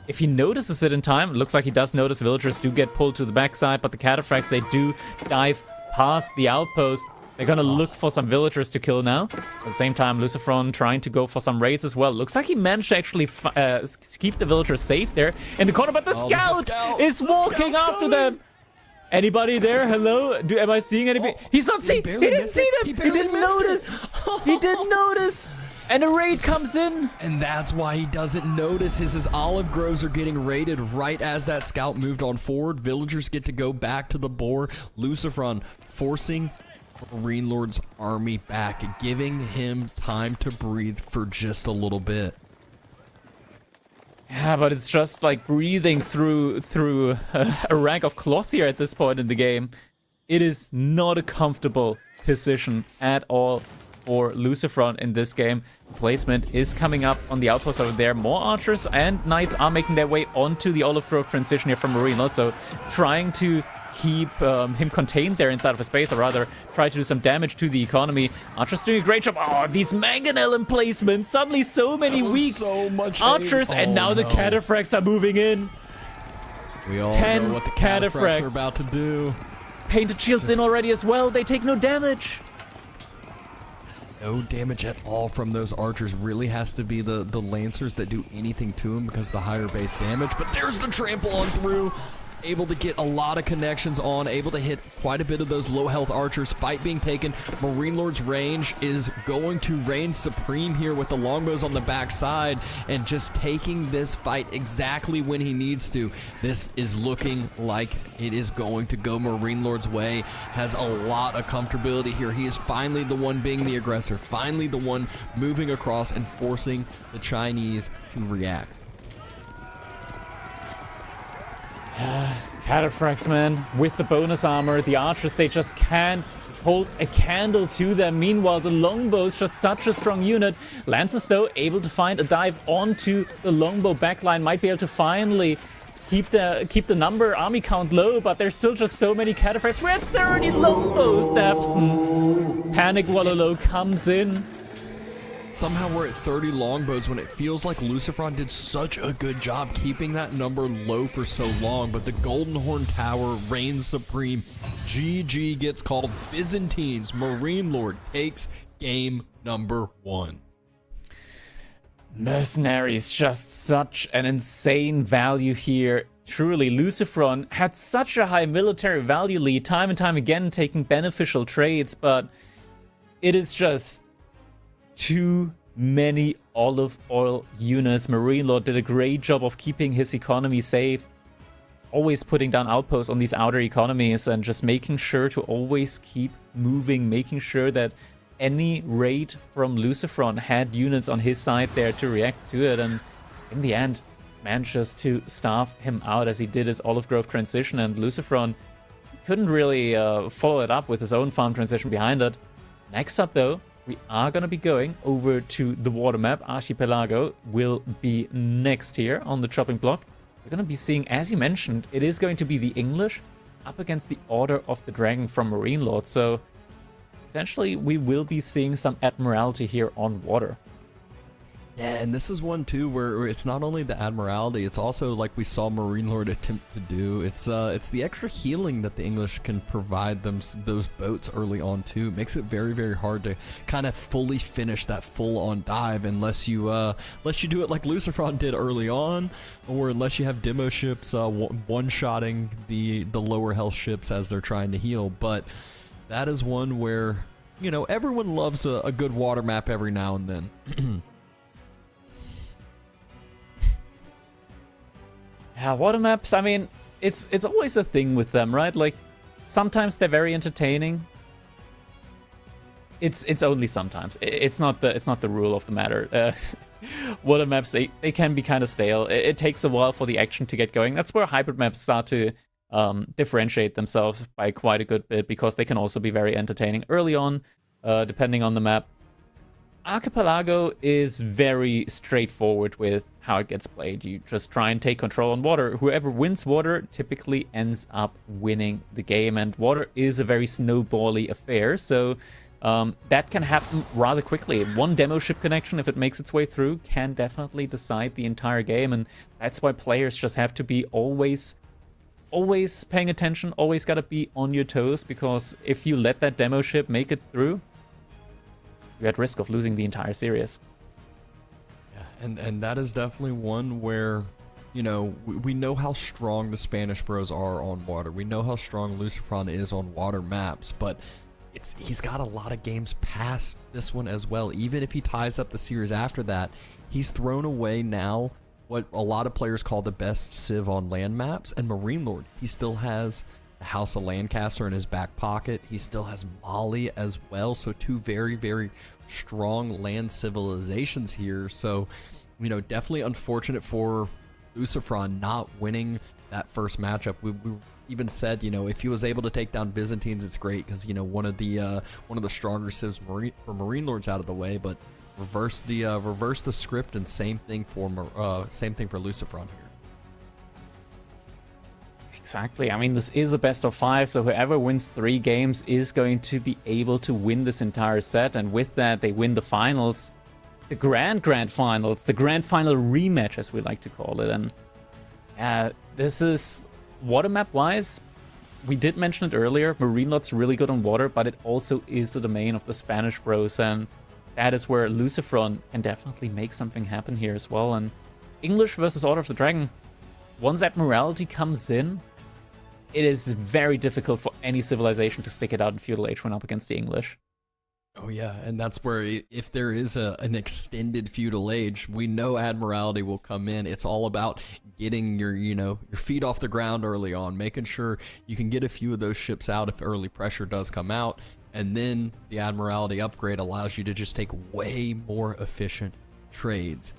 If he notices it in time, it looks like he does notice villagers do get pulled to the backside, but the cataphracts, they do dive past the outpost. They're gonna look for some villagers to kill now. At the same time, Lucifron trying to go for some raids as well. Looks like he managed to actually keep the villagers safe there in the corner, but the scout is walking after them. Anybody there? Hello? Am I seeing anybody? He's not seen. He didn't see them. He didn't notice. He didn't notice. And a raid comes in. And that's why he doesn't notice. His olive groves are getting raided right as that scout moved on forward. Villagers get to go back to the boar. Lucifron forcing Marine Lord's army back, giving him time to breathe for just a little bit. Yeah, but it's just like breathing through a rag of cloth here at this point in the game. It is not a comfortable position at all for Lucifron in this game. Placement is coming up on the outpost over there. More archers and knights are making their way onto the Olive Grove transition here from Marine Lord, so trying to keep him contained there inside of his base, or rather try to do some damage to the economy. Archer's doing a great job. Oh, these mangonel emplacements. Suddenly so many weak archers, and now the cataphracts are moving in. We all 10 know what the cataphracts are about to do. Painted shields in already as well. They take no damage. No damage at all from those archers. Really has to be the lancers that do anything to them because the higher base damage. But there's the trample on through. Able to get a lot of connections on, able to hit quite a bit of those low health archers. Fight being taken. Marine Lord's range is going to reign supreme here with the longbows on the backside and just taking this fight exactly when he needs to. This is looking like it is going to go Marine Lord's way. Has a lot of comfortability here. He is finally the one being the aggressor, finally the one moving across and forcing the Chinese to react. Cataphracts, man, with the bonus armor, the archers, they just can't hold a candle to them. Meanwhile, the longbow's just such a strong unit. Lancers, though, able to find a dive onto the longbow backline, might be able to finally keep the army count low, but there's still just so many cataphracts. We're at 30 longbow steps, and Panic Wallow comes in. Somehow we're at 30 longbows when it feels like Lucifron did such a good job keeping that number low for so long, but the Golden Horn Tower reigns supreme. GG gets called. Byzantines. Marine Lord takes game number 1. Mercenaries, just such an insane value here. Truly, Lucifron had such a high military value lead time and time again, taking beneficial trades, but it is just too many olive oil units. Marine Lord did a great job of keeping his economy safe, always putting down outposts on these outer economies and just making sure to always keep moving, making sure that any raid from Lucifron had units on his side there to react to it, and in the end manages to starve him out as he did his Olive Grove transition, and Lucifron couldn't really follow it up with his own farm transition behind it. Next up, though, we are going to be going over to the water map. Archipelago will be next here on the chopping block. We're going to be seeing, as you mentioned, it is going to be the English up against the Order of the Dragon from Marine Lord. So potentially we will be seeing some Admiralty here on water. Yeah, and this is one too where it's not only the Admiralty, it's also like we saw Marine Lord attempt to do. It's the extra healing that the English can provide them, those boats early on too. It makes it very, very hard to kind of fully finish that full-on dive unless you do it like Lucifron did early on, or unless you have demo ships one-shotting the lower health ships as they're trying to heal. But that is one where, you know, everyone loves a good water map every now and then. Yeah, water maps, I mean, it's always a thing with them, right? Like, sometimes they're very entertaining. It's only sometimes. It's not the rule of the matter. Water maps, they can be kind of stale. It takes a while for the action to get going. That's where hybrid maps start to differentiate themselves by quite a good bit, because they can also be very entertaining early on, depending on the map. Archipelago is very straightforward with how it gets played. You just try and take control on water. Whoever wins water typically ends up winning the game, and water is a very snowbally affair, so that can happen rather quickly. One demo ship connection, if it makes its way through, can definitely decide the entire game, and that's why players just have to be always paying attention, always gotta be on your toes, because if you let that demo ship make it through, you're at risk of losing the entire series. Yeah, and that is definitely one where, you know, we know how strong the Spanish bros are on water. We know how strong Lucifron is on water maps, but he's got a lot of games past this one as well. Even if he ties up the series after that, he's thrown away now what a lot of players call the best civ on land maps, and Marine Lord, he still has the House of Lancaster in his back pocket. He still has Mali as well, so two very, very strong land civilizations here. So, you know, definitely unfortunate for Lucifron not winning that first matchup. We even said, you know, if he was able to take down Byzantines, it's great, because, you know, one of the stronger civs for Marine Lords out of the way. But reverse the script, and same thing for Lucifron here. Exactly. I mean, this is a best of 5, so whoever wins 3 games is going to be able to win this entire set, and with that, they win the finals. The grand finals, the grand final rematch, as we like to call it. And this is water map wise. We did mention it earlier. Marine Lord's really good on water, but it also is the domain of the Spanish bros, and that is where Lucifron can definitely make something happen here as well. And English versus Order of the Dragon. Once Admiralty comes in, it is very difficult for any civilization to stick it out in Feudal Age when up against the English. Oh yeah, and that's where if there is an extended feudal age, we know Admiralty will come in. It's all about getting your feet off the ground early on, making sure you can get a few of those ships out if early pressure does come out, and then the Admiralty upgrade allows you to just take way more efficient trades.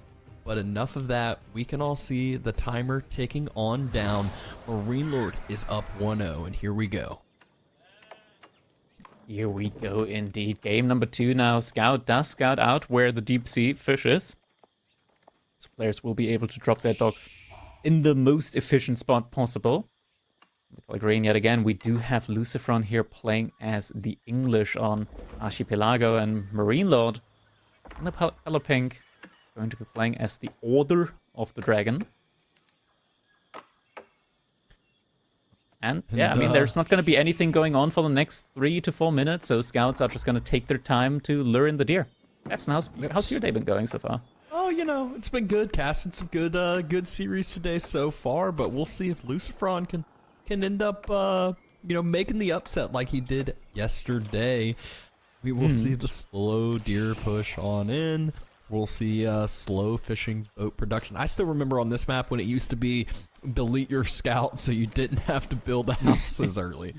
But enough of that, we can all see the timer ticking on down. Marine Lord is up 1-0, and here we go. Here we go indeed. Game number 2 now. Scout does scout out where the deep sea fish is. So players will be able to drop their docks in the most efficient spot possible. Green yet again. We do have Lucifron here playing as the English on Archipelago, and Marine Lord in the color pink going to be playing as the Order of the Dragon. And yeah, I mean, there's not going to be anything going on for the next 3 to 4 minutes, so scouts are just going to take their time to lure in the deer. Epson, how's your day been going so far? Oh, it's been good. Casting some good series today so far, but we'll see if Lucifron can end up, making the upset like he did yesterday. We will see the slow deer push on in. We'll see slow fishing boat production. I still remember on this map when it used to be delete your scout so you didn't have to build houses early.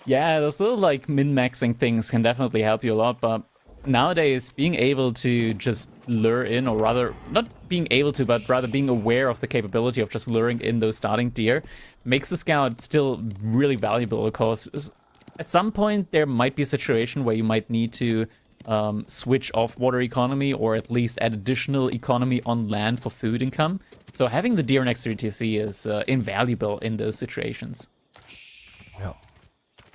Yeah, those little like min-maxing things can definitely help you a lot, but nowadays being able to just lure in, or rather not being able to, but rather being aware of the capability of just luring in those starting deer makes the scout still really valuable, because at some point there might be a situation where you might need to switch off water economy, or at least add additional economy on land for food income. So having the deer next to your TC is invaluable in those situations. Yeah.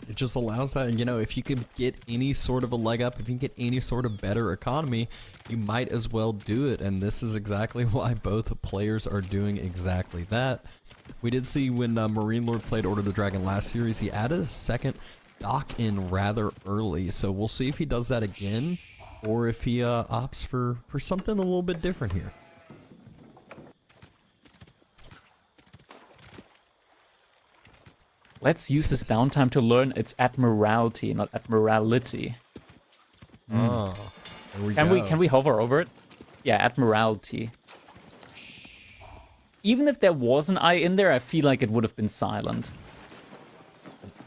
It just allows that, and if you can get any sort of a leg up, if you can get any sort of better economy, you might as well do it, and this is exactly why both players are doing exactly that. We did see when Marine Lord played Order of the Dragon last series, he added a second dock in rather early, so we'll see if he does that again, or if he opts for something a little bit different here. Let's use this downtime to learn its Admiralty, not Admirality. Oh, there we go. Can we hover over it? Yeah, Admiralty. Even if there was an I in there, I feel like it would have been silent.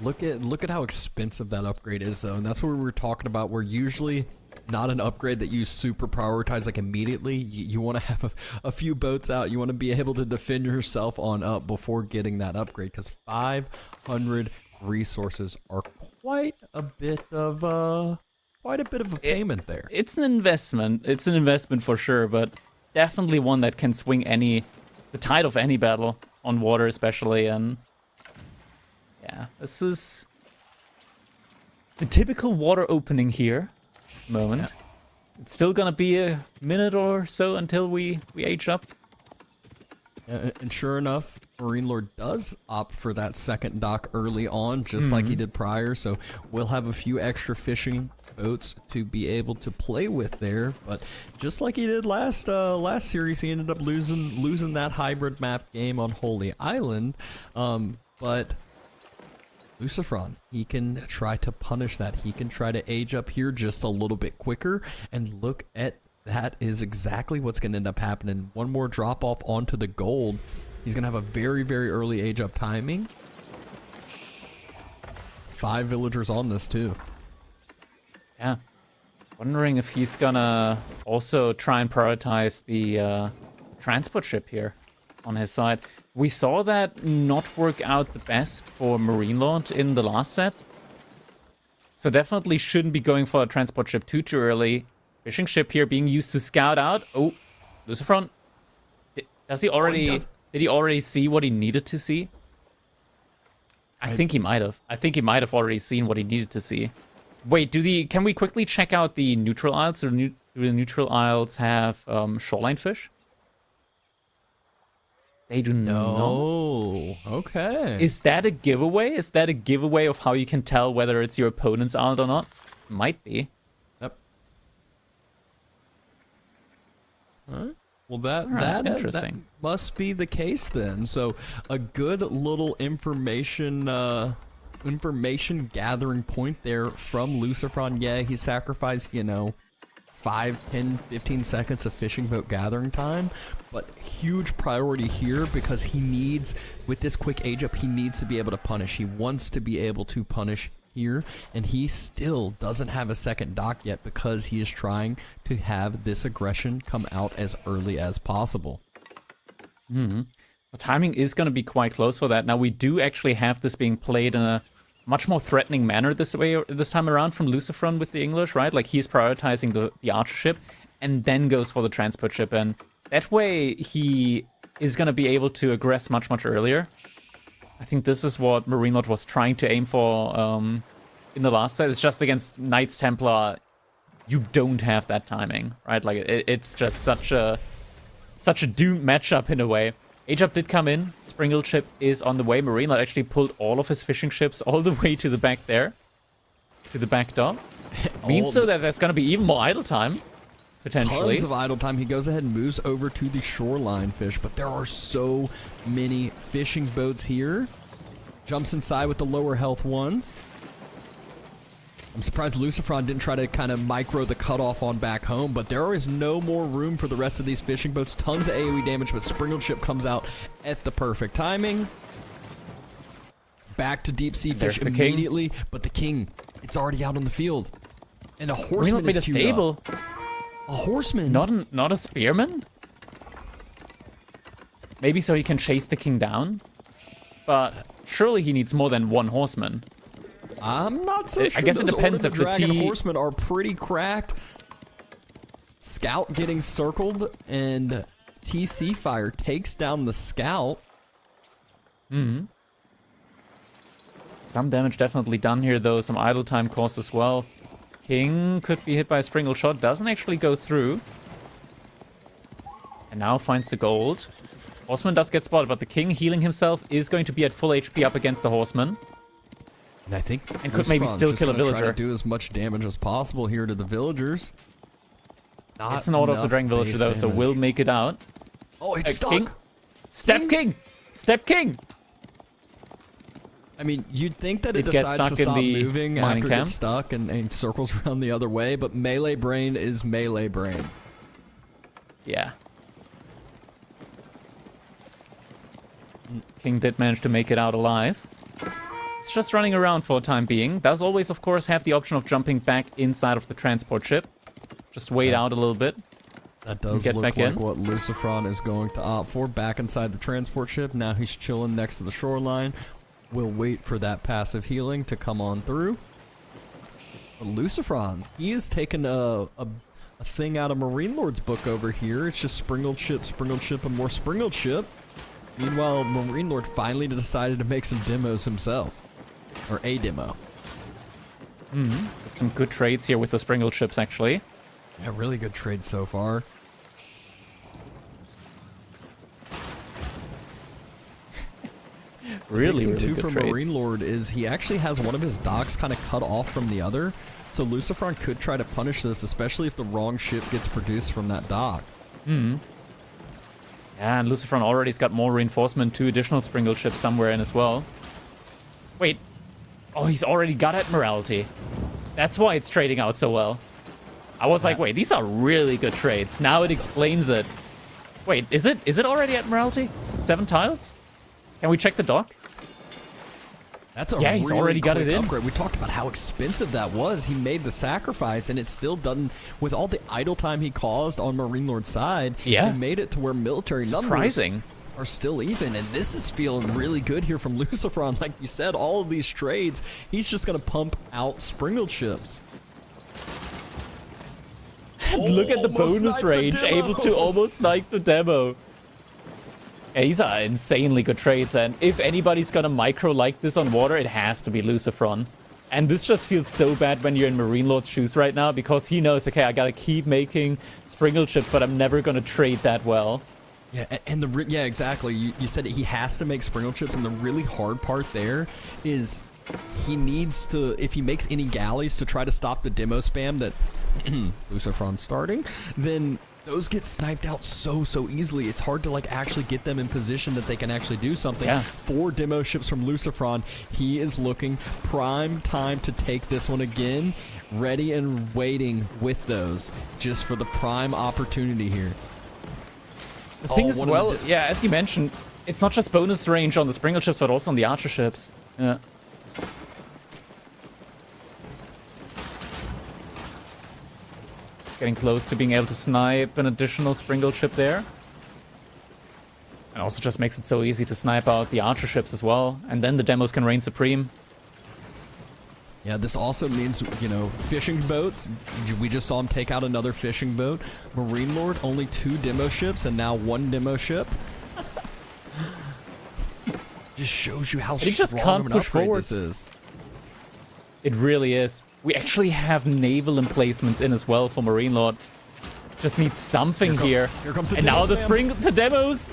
Look at how expensive that upgrade is, though, and that's what we were talking about. We're usually not an upgrade that you super prioritize like immediately. You want to have a few boats out. You want to be able to defend yourself on up before getting that upgrade, because 500 resources are quite a bit of a payment there. It's an investment. It's an investment for sure, but definitely one that can swing the tide of any battle on water, especially. And yeah, this is the typical water opening here moment. Yeah. It's still gonna be a minute or so until we age up. And sure enough, Marine Lord does opt for that second dock early on, just like he did prior. So we'll have a few extra fishing boats to be able to play with there. But just like he did last series, he ended up losing that hybrid map game on Holy Island. But Lucifron, he can try to punish that. He can try to age up here just a little bit quicker, and look at that is exactly what's going to end up happening. One more drop off onto the gold. He's going to have a very, very early age up timing. 5 villagers on this too. Yeah. Wondering if he's gonna also try and prioritize the transport ship here on his side. We saw that not work out the best for Marine Lord in the last set. So definitely shouldn't be going for a transport ship too early. Fishing ship here being used to scout out. Oh, Lucifron. Does he already... Did he already see what he needed to see? I think he might have. I think he might have already seen what he needed to see. Wait, can we quickly check out the neutral isles? Do the neutral isles have shoreline fish? They do not. Oh, okay. Is that a giveaway? Is that a giveaway of how you can tell whether it's your opponent's island or not? Might be. Yep. All right. Well, that interesting. That must be the case then. So, a good little information gathering point there from Lucifron. Yeah, he sacrificed, 5, 10, 15 seconds of fishing boat gathering time, but huge priority here because he needs, with this quick age up, he needs to be able to punish. He wants to be able to punish here, and he still doesn't have a second dock yet because he is trying to have this aggression come out as early as possible. The timing is going to be quite close for that. Now, we do actually have this being played in a much more threatening manner this time around from Lucifron with the English, right? Like, he's prioritizing the archer ship and then goes for the transport ship, and that way he is going to be able to aggress much, much earlier. I think this is what Marine Lord was trying to aim for in the last set. It's just against Knights Templar, you don't have that timing, right? Like, it's just such a doomed matchup in a way. Age-up did come in. Springle ship is on the way. Marine Lord actually pulled all of his fishing ships all the way to the back there. To the back dock. Means so that there's going to be even more idle time. Potentially. Tons of idle time. He goes ahead and moves over to the shoreline fish, but there are so many fishing boats here. Jumps inside with the lower health ones. I'm surprised Lucifron didn't try to kind of micro the cutoff on back home, but there is no more room for the rest of these fishing boats. Tons of AoE damage, but Springled Ship comes out at the perfect timing. Back to deep sea fish immediately, but the king, it's already out on the field. And a horseman is queued up. A horseman? Not a spearman? Maybe so he can chase the king down? But surely he needs more than one horseman. I'm not so sure. I guess it depends if the dragon horsemen are pretty cracked. Scout getting circled, and TC fire takes down the scout. Some damage definitely done here, though. Some idle time cost as well. King could be hit by a springle shot. Doesn't actually go through. And now finds the gold. Horseman does get spotted, but the king healing himself is going to be at full HP up against the horseman. And I think and could maybe still kill a villager. Try to do as much damage as possible here to the villagers. It's an auto of the Dragon Villager though, so we'll make it out. Oh, it's stuck. King. Step king. Step king. I mean, you'd think that it decides to stop moving after it gets stuck and circles around the other way, but melee brain is melee brain. Yeah. King did manage to make it out alive. It's just running around for the time being. Does always, of course, have the option of jumping back inside of the transport ship. Just wait out a little bit. That does look like what Lucifron is going to opt for. Back inside the transport ship. Now he's chilling next to the shoreline. We'll wait for that passive healing to come on through. But Lucifron, he is taking a thing out of Marine Lord's book over here. It's just springled ship, and more springled ship. Meanwhile, Marine Lord finally decided to make some demos himself. Or a demo. Got some good trades here with the springled ships, actually. Yeah, really good trade so far. Really good good for trades. Marine Lord is he actually has one of his docks kind of cut off from the other. So Lucifron could try to punish this, especially if the wrong ship gets produced from that dock. Yeah, and Lucifron already's got more reinforcement, 2 additional springled ships somewhere in as well. Wait. Oh, he's already got Admiralty. That's why it's trading out so well. I was like, wait, these are really good trades. Now it explains it. Wait, is it already Admiralty? 7 tiles? Can we check the dock? That's a he's really already got it in. Upgrade. We talked about how expensive that was. He made the sacrifice, and it's still done with all the idle time he caused on Marine Lord's side. Yeah, he made it to where military numbers are still even, and this is feeling really good here from Lucifron. Like you said, all of these trades, he's just going to pump out springled ships. Look at the bonus range, able to almost snipe the demo. Yeah, these are insanely good trades, and if anybody's gonna micro like this on water, it has to be Lucifron. And this just feels so bad when you're in Marine Lord's shoes right now, because he knows, okay, I gotta keep making Springle chips, but I'm never gonna trade that well. Yeah, and yeah, exactly. You said he has to make Springle chips, and the really hard part there is he needs to, if he makes any galleys to try to stop the demo spam that Lucifron's starting, then those get sniped out so easily. It's hard to like actually get them in position that they can actually do something. Yeah. 4 demo ships from Lucifron. He is looking prime time to take this one again. Ready and waiting with those, just for the prime opportunity here. The thing is, well, yeah, as you mentioned, it's not just bonus range on the Springle ships, but also on the Archer ships. Yeah. Getting close to being able to snipe an additional Springle ship there. And also just makes it so easy to snipe out the Archer ships as well. And then the demos can reign supreme. Yeah, this also means, you know, fishing boats. We just saw him take out another fishing boat. Marine Lord, only 2 demo ships and now 1 demo ship. Just shows you how strong of an upgrade this is. It really is. We actually have naval emplacements in as well for Marine Lord. Just need something here. Here comes the and now the demos.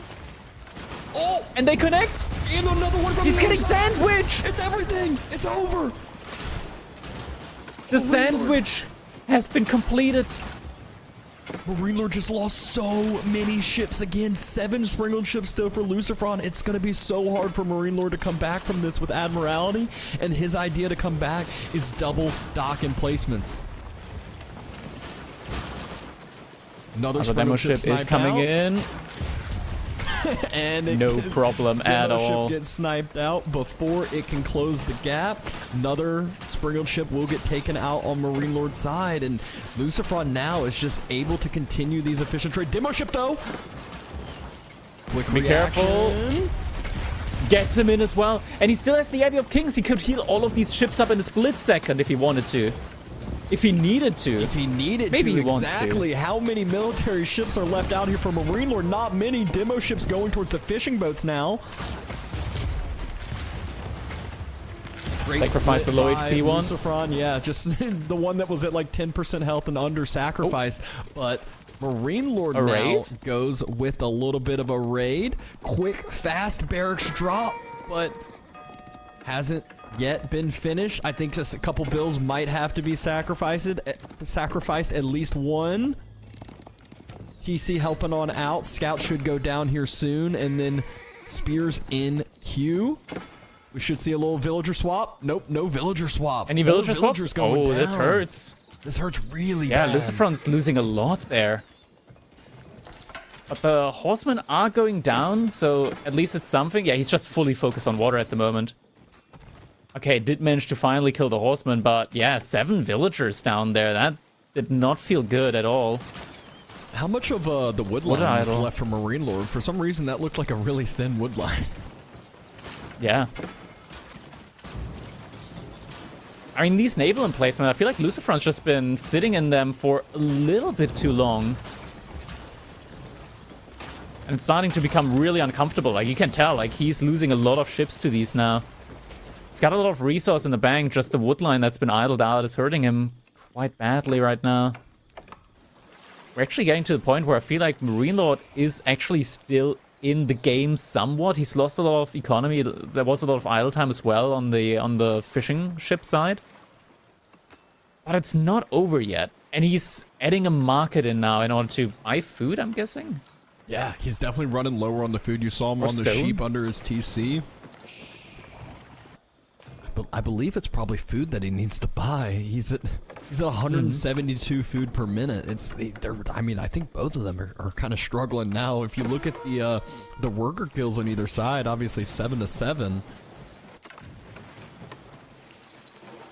Oh! And they connect. And another one from He's the getting other side. sandwich. It's everything. It's over. The sandwich has been completed. Marine Lord just lost so many ships again. 7 Springle ships still for Lucifron. It's going to be so hard for Marine Lord to come back from this with Admiralty. And his idea to come back is double dock emplacements. Another demo ship is coming in. And no problem at all. Ship gets sniped out before it can close the gap. Another Springle ship will get taken out on Marine Lord's side, and Lucifron now is just able to continue these efficient trade. Demo ship though. Quick Be careful. Gets him in as well, and he still has the Abbey of Kings. He could heal all of these ships up in a split second if he wanted to. If he needed to. If he needed Maybe to, he wants exactly. to. How many military ships are left out here for Marine Lord? Not many. Demo ships going towards the fishing boats now. Great Sacrifice the low HP one. Lucifron, yeah, just the one that was at like 10% health and under sacrificed. But Marine Lord now goes with a little bit of a raid. Quick, fast barracks drop, but hasn't yet been finished. I think just a couple bills might have to be sacrificed, at least one. TC helping on out. Scout should go down here soon, and then Spears in queue. We should see a little villager swap. Nope, no villager swap. Any villager swaps? Oh, this hurts. This hurts really bad. Yeah, Lucifron's losing a lot there. But the horsemen are going down, so at least it's something. Yeah, he's just fully focused on water at the moment. Okay, did manage to finally kill the horseman, but yeah, 7 villagers down there. That did not feel good at all. How much of the wood line is left from Marine Lord? For some reason, that looked like a really thin wood line. Yeah. I mean, these naval emplacements, I feel like Lucifron's just been sitting in them for a little bit too long. And it's starting to become really uncomfortable. Like, you can tell, like, he's losing a lot of ships to these now. He's got a lot of resource in the bank, just the wood line that's been idled out is hurting him quite badly right now. We're actually getting to the point where I feel like Marine Lord is actually still in the game somewhat. He's lost a lot of economy. There was a lot of idle time as well on the fishing ship side. But it's not over yet. And he's adding a market in now in order to buy food, I'm guessing? Yeah, he's definitely running lower on the food. You saw him on the sheep under his TC. I believe it's probably food that he needs to buy. He's at 172 food per minute. I mean, I think both of them are kind of struggling now. If you look at the worker kills on either side, obviously 7-7.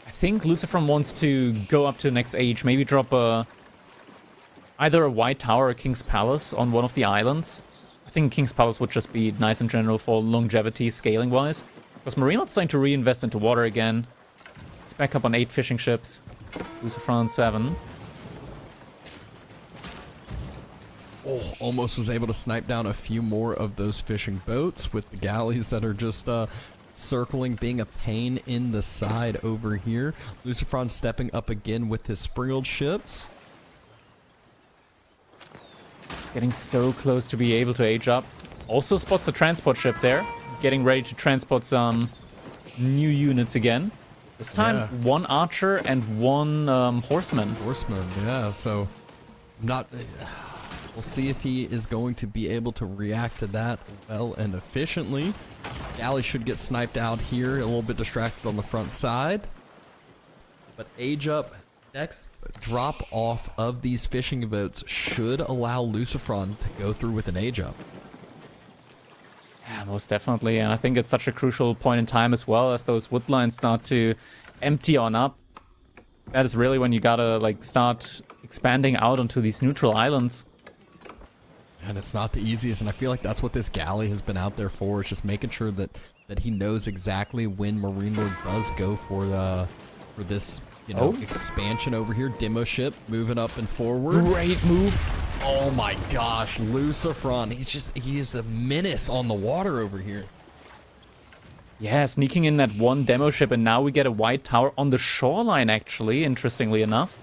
I think Lucifron wants to go up to the next age. Maybe drop either a White Tower or King's Palace on one of the islands. I think King's Palace would just be nice in general for longevity scaling wise. Because Marine Lord's starting to reinvest into water again. It's back up on 8 fishing ships. Lucifron 7. Oh, almost was able to snipe down a few more of those fishing boats with the galleys that are just circling, being a pain in the side over here. Lucifron stepping up again with his sprinkled ships. It's getting so close to be able to age up. Also spots the transport ship there, getting ready to transport some new units again. This time, one archer and one horseman. Horseman, yeah. So, not. We'll see if he is going to be able to react to that well and efficiently. Galley should get sniped out here, a little bit distracted on the front side. But age up, next drop off of these fishing boats should allow Lucifron to go through with an age up. Yeah, most definitely. And I think it's such a crucial point in time as well, as those wood lines start to empty on up. That is really when you gotta like start expanding out onto these neutral islands. And it's not the easiest, and I feel like that's what this galley has been out there for. It's just making sure that he knows exactly when Marine Lord does go for this, you know, expansion over here. Demo ship moving up and forward. Great move. Oh my gosh, Lucifron. He is a menace on the water over here. Yeah, sneaking in that one demo ship, and now we get a white tower on the shoreline, actually, interestingly enough.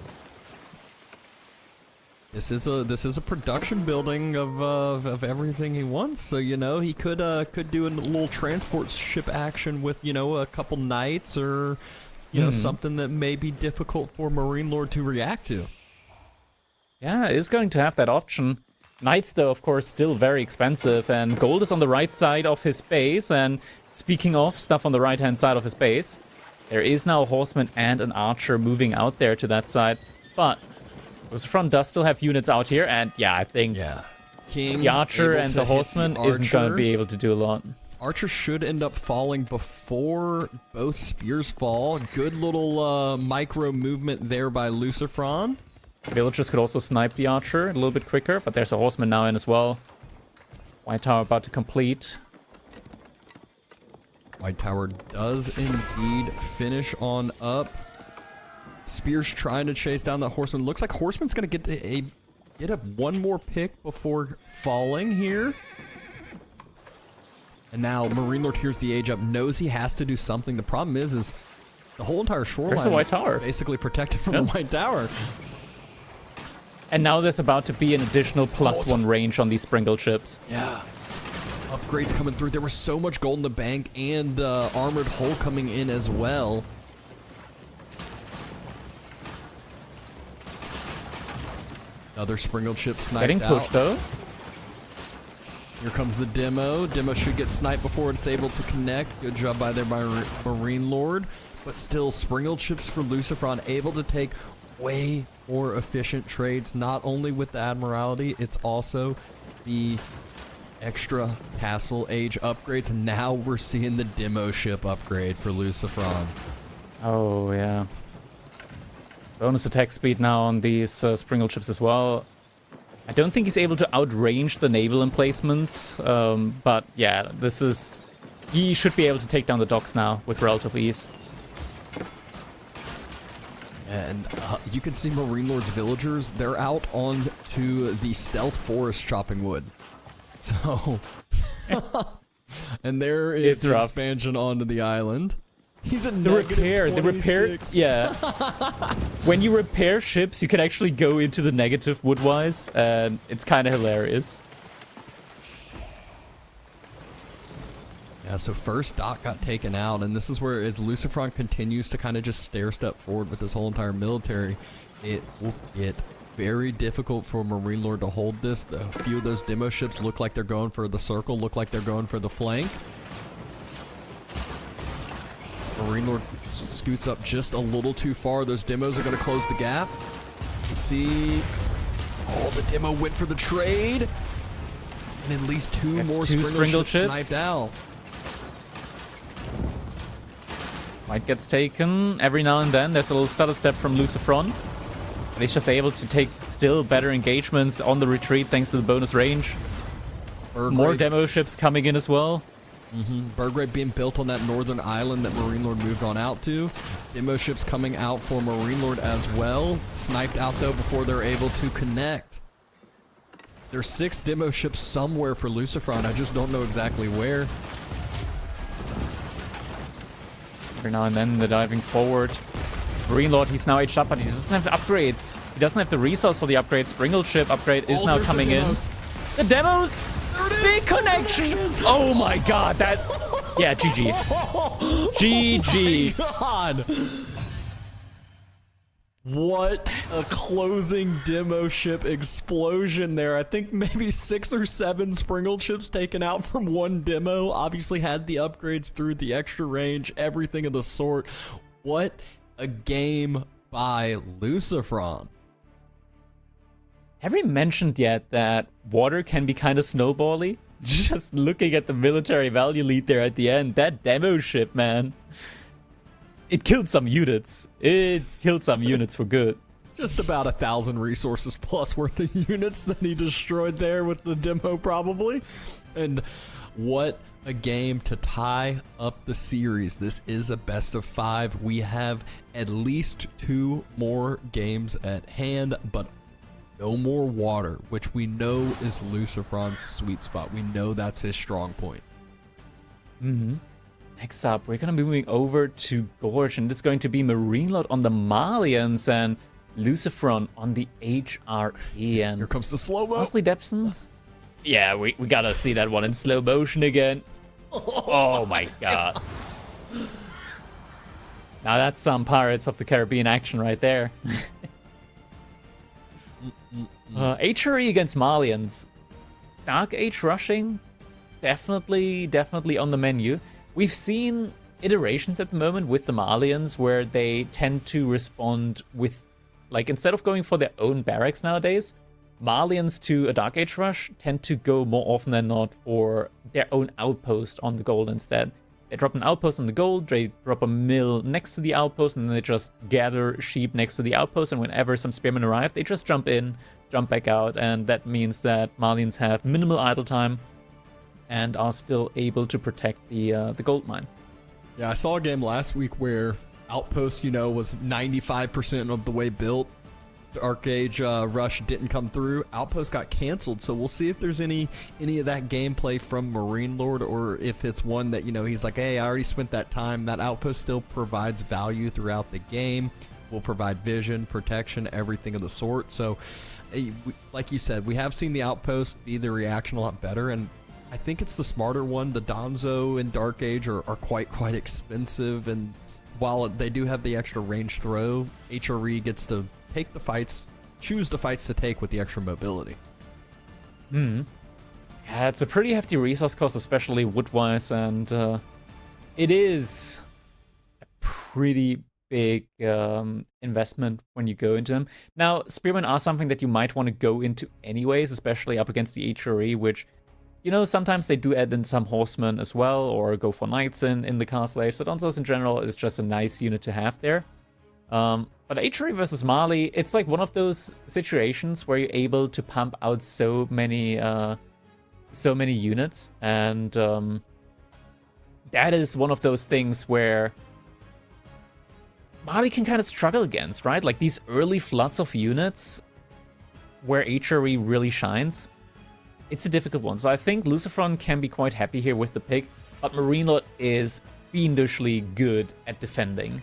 This is a production building of everything he wants. So, you know, he could do a little transport ship action with, you know, a couple knights or, you know, something that may be difficult for Marine Lord to react to. Yeah, is going to have that option. Knights, though, of course, still very expensive, and gold is on the right side of his base. And speaking of stuff on the right-hand side of his base, there is now a horseman and an archer moving out there to that side. But Lucifron does still have units out here, and yeah, I think King, the archer and the horseman isn't going to be able to do a lot. Archer should end up falling before both spears fall. Good little micro movement there by Lucifron. Villagers could also snipe the archer a little bit quicker, but there's a horseman now in as well. White tower about to complete. White tower does indeed finish on up. Spears trying to chase down that horseman. Looks like horseman's gonna get one more pick before falling here. And now Marine Lord hears the age up, knows he has to do something. The problem is the whole entire shoreline There's a white tower. Is basically protected from the white tower. And now there's about to be an additional +1 range on these sprinkled ships. Yeah. Upgrades coming through. There was so much gold in the bank and armored hull coming in as well. Another sprinkled ship sniped Getting pushed, though. Here comes the demo. Demo should get sniped before it's able to connect. Good job by there by Marine Lord. But still, sprinkled ships for Lucifron able to take way more efficient trades, not only with the Admiralty, it's also the extra castle age upgrades. And now we're seeing the demo ship upgrade for Lucifron. Oh, yeah. Bonus attack speed now on these sprinkled ships as well. I don't think he's able to outrange the naval emplacements, but yeah, he should be able to take down the docks now with relative ease. And you can see Marine Lord's villagers, they're out onto the stealth forest chopping wood. So, and there is the expansion onto the island. He's a the repair, yeah. When you repair ships, you can actually go into the negative wood-wise, and it's kind of hilarious. Yeah, so first dock got taken out, and this is where, as Lucifron continues to kind of just stair-step forward with this whole entire military, it will get very difficult for Marine Lord to hold this. A few of those demo ships look like they're going for the circle, look like they're going for the flank. Marine Lord scoots up just a little too far. Those demos are going to close the gap. You can see, the demo went for the trade. And at least two more sprinkled ships sniped out. White gets taken every now and then. There's a little stutter step from Lucifron. And he's just able to take still better engagements on the retreat thanks to the bonus range. More demo ships coming in as well. Burgrave being built on that northern island that Marine Lord moved on out to. Demo ships coming out for Marine Lord as well. Sniped out, though, before they're able to connect. There's 6 demo ships somewhere for Lucifron. I just don't know exactly where. Every now and then they're diving forward. Marine Lord, he's now aged up, but he doesn't have the upgrades. He doesn't have the resource for the upgrades. Springle ship upgrade is now coming in. The demos! Big connection! Oh my god, that... Yeah, GG. GG. God! What a closing demo ship explosion there. I think maybe 6 or 7 Springle ships taken out from one demo. Obviously had the upgrades through the extra range, everything of the sort. What a game by Lucifron. Have we mentioned yet that water can be kind of snowbally? Just looking at the military value lead there at the end, that demo ship, man. It killed some units. It killed some units for good. Just about 1,000 resources plus worth of units that he destroyed there with the demo probably. And what a game to tie up the series. This is a best of 5. We have at least 2 more games at hand, but no more water, which we know is Lucifron's sweet spot. We know that's his strong point. Next up, we're going to be moving over to Gorge, and it's going to be Marine Lord on the Malians and Lucifron on the HRE. And here comes the slow-mo. Honestly, Depson? Yeah, we got to see that one in slow motion again. Oh my god. Now that's some Pirates of the Caribbean action right there. HRE against Malians. Dark Age rushing, definitely on the menu. We've seen iterations at the moment with the Malians where they tend to respond with, like, instead of going for their own barracks nowadays, Malians to a Dark Age rush tend to go more often than not for their own outpost on the gold instead. They drop an outpost on the gold, they drop a mill next to the outpost, and then they just gather sheep next to the outpost, and whenever some spearmen arrive, they just jump in, jump back out, and that means that Malians have minimal idle time and are still able to protect the gold mine. Yeah, I saw a game last week where Outpost, was 95% of the way built. Dark Age rush didn't come through. Outpost got canceled, so we'll see if there's any of that gameplay from Marine Lord, or if it's one that, he's like, hey, I already spent that time. That Outpost still provides value throughout the game. Will provide vision, protection, everything of the sort. So, like you said, we have seen the Outpost be the reaction a lot better, and I think it's the smarter one. The Donzo and Dark Age are quite expensive, and while they do have the extra range throw, HRE gets to take the fights, choose the fights to take with the extra mobility. Yeah, it's a pretty hefty resource cost, especially wood-wise, and it is a pretty big investment when you go into them. Now, Spearmen are something that you might want to go into anyways, especially up against the HRE, which, sometimes they do add in some horsemen as well, or go for knights in the castle age. So Donzos in general is just a nice unit to have there. But HRE versus Mali, it's like one of those situations where you're able to pump out so many units, and that is one of those things where Mali can kind of struggle against, right? Like these early floods of units where HRE really shines. It's a difficult one. So I think Lucifron can be quite happy here with the pick, but Marine Lord is fiendishly good at defending.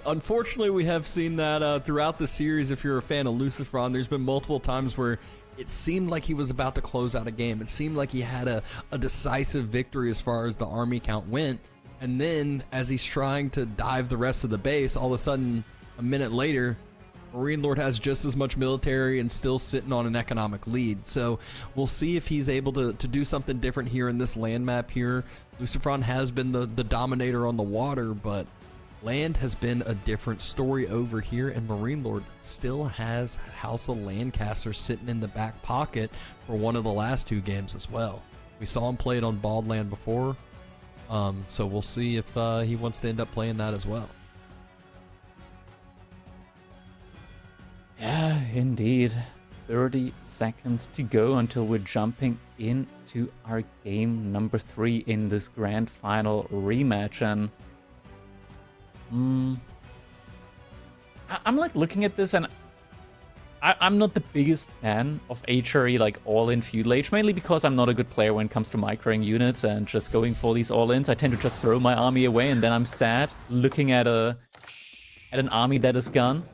Unfortunately, we have seen that throughout the series. If you're a fan of Lucifron, there's been multiple times where it seemed like he was about to close out a game. It seemed like he had a decisive victory as far as the army count went. And then, as he's trying to dive the rest of the base, all of a sudden, a minute later, Marine Lord has just as much military and still sitting on an economic lead. So we'll see if he's able to do something different here in this land map here. Lucifron has been the dominator on the water, but land has been a different story over here, and Marine Lord still has House of Lancaster sitting in the back pocket for one of the last 2 games as well. We saw him play it on Bald Land before, so we'll see if he wants to end up playing that as well. Yeah, indeed. 30 seconds to go until we're jumping into our game number 3 in this grand final rematch, and I'm like looking at this, and I'm not the biggest fan of HRE, like all-in feudal age, mainly because I'm not a good player when it comes to microing units and just going for these all-ins. I tend to just throw my army away, and then I'm sad looking at an army that is gone.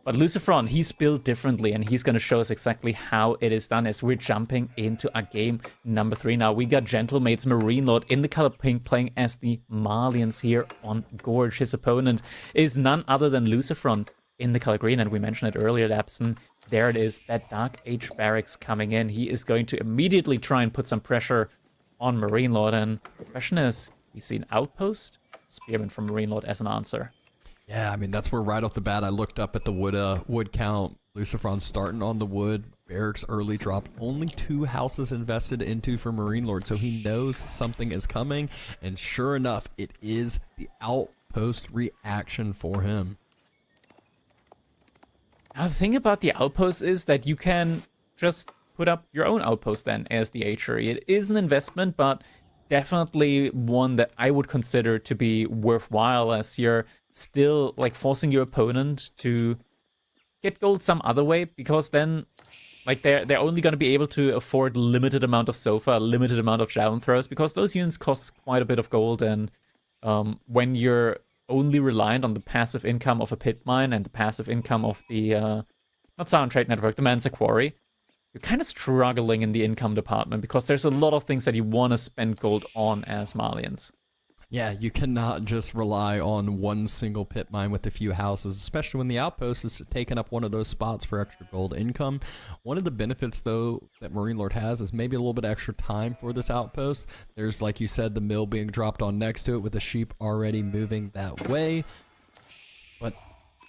But Lucifron, he's built differently, and he's going to show us exactly how it is done as we're jumping into our game number 3 now. We got Gentlemates Marine Lord in the color pink playing as the Marlians here on Gorge. His opponent is none other than Lucifron in the color green, and we mentioned it earlier, Lapson. There it is, that Dark Age Barracks coming in. He is going to immediately try and put some pressure on Marine Lord, and the question is, we see an outpost? Spearman from Marine Lord as an answer. Yeah, I mean, that's where right off the bat I looked up at the wood count. Lucifron starting on the wood. Barracks early dropped. Only 2 houses invested into for Marine Lord, so he knows something is coming. And sure enough, it is the outpost reaction for him. Now, the thing about the outpost is that you can just put up your own outpost then as the HRE. It is an investment, but definitely one that I would consider to be worthwhile, as you're still like forcing your opponent to get gold some other way, because then like they're only going to be able to afford limited amount of Sofa, limited amount of javelin throws, because those units cost quite a bit of gold. And when you're only reliant on the passive income of a pit mine and the passive income of the not Sound Trade Network, the Mansa Quarry, you're kind of struggling in the income department, because there's a lot of things that you want to spend gold on as Marlians. Yeah, you cannot just rely on one single pit mine with a few houses, especially when the outpost is taking up one of those spots for extra gold income. One of the benefits, though, that Marine Lord has is maybe a little bit extra time for this outpost. There's, like you said, the mill being dropped on next to it with the sheep already moving that way. But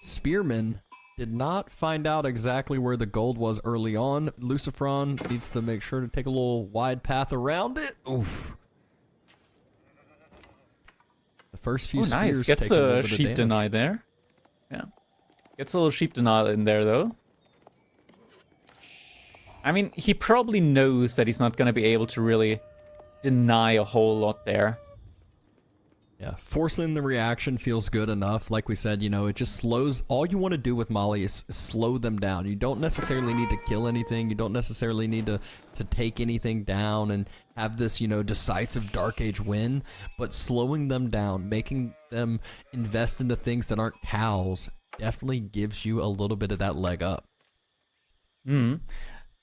Spearman did not find out exactly where the gold was early on. Lucifron needs to make sure to take a little wide path around it. Oof. The first few spears gets take a sheep deny there. Yeah, gets a little sheep denial in there though. I mean, he probably knows that he's not going to be able to really deny a whole lot there. Yeah, forcing the reaction feels good enough. Like we said, you know, it just slows. All you want to do with Molly is slow them down. You don't necessarily need to kill anything. You don't necessarily need to take anything down and have this, you know, decisive Dark Age win. But slowing them down, making them invest into things that aren't cows, definitely gives you a little bit of that leg up.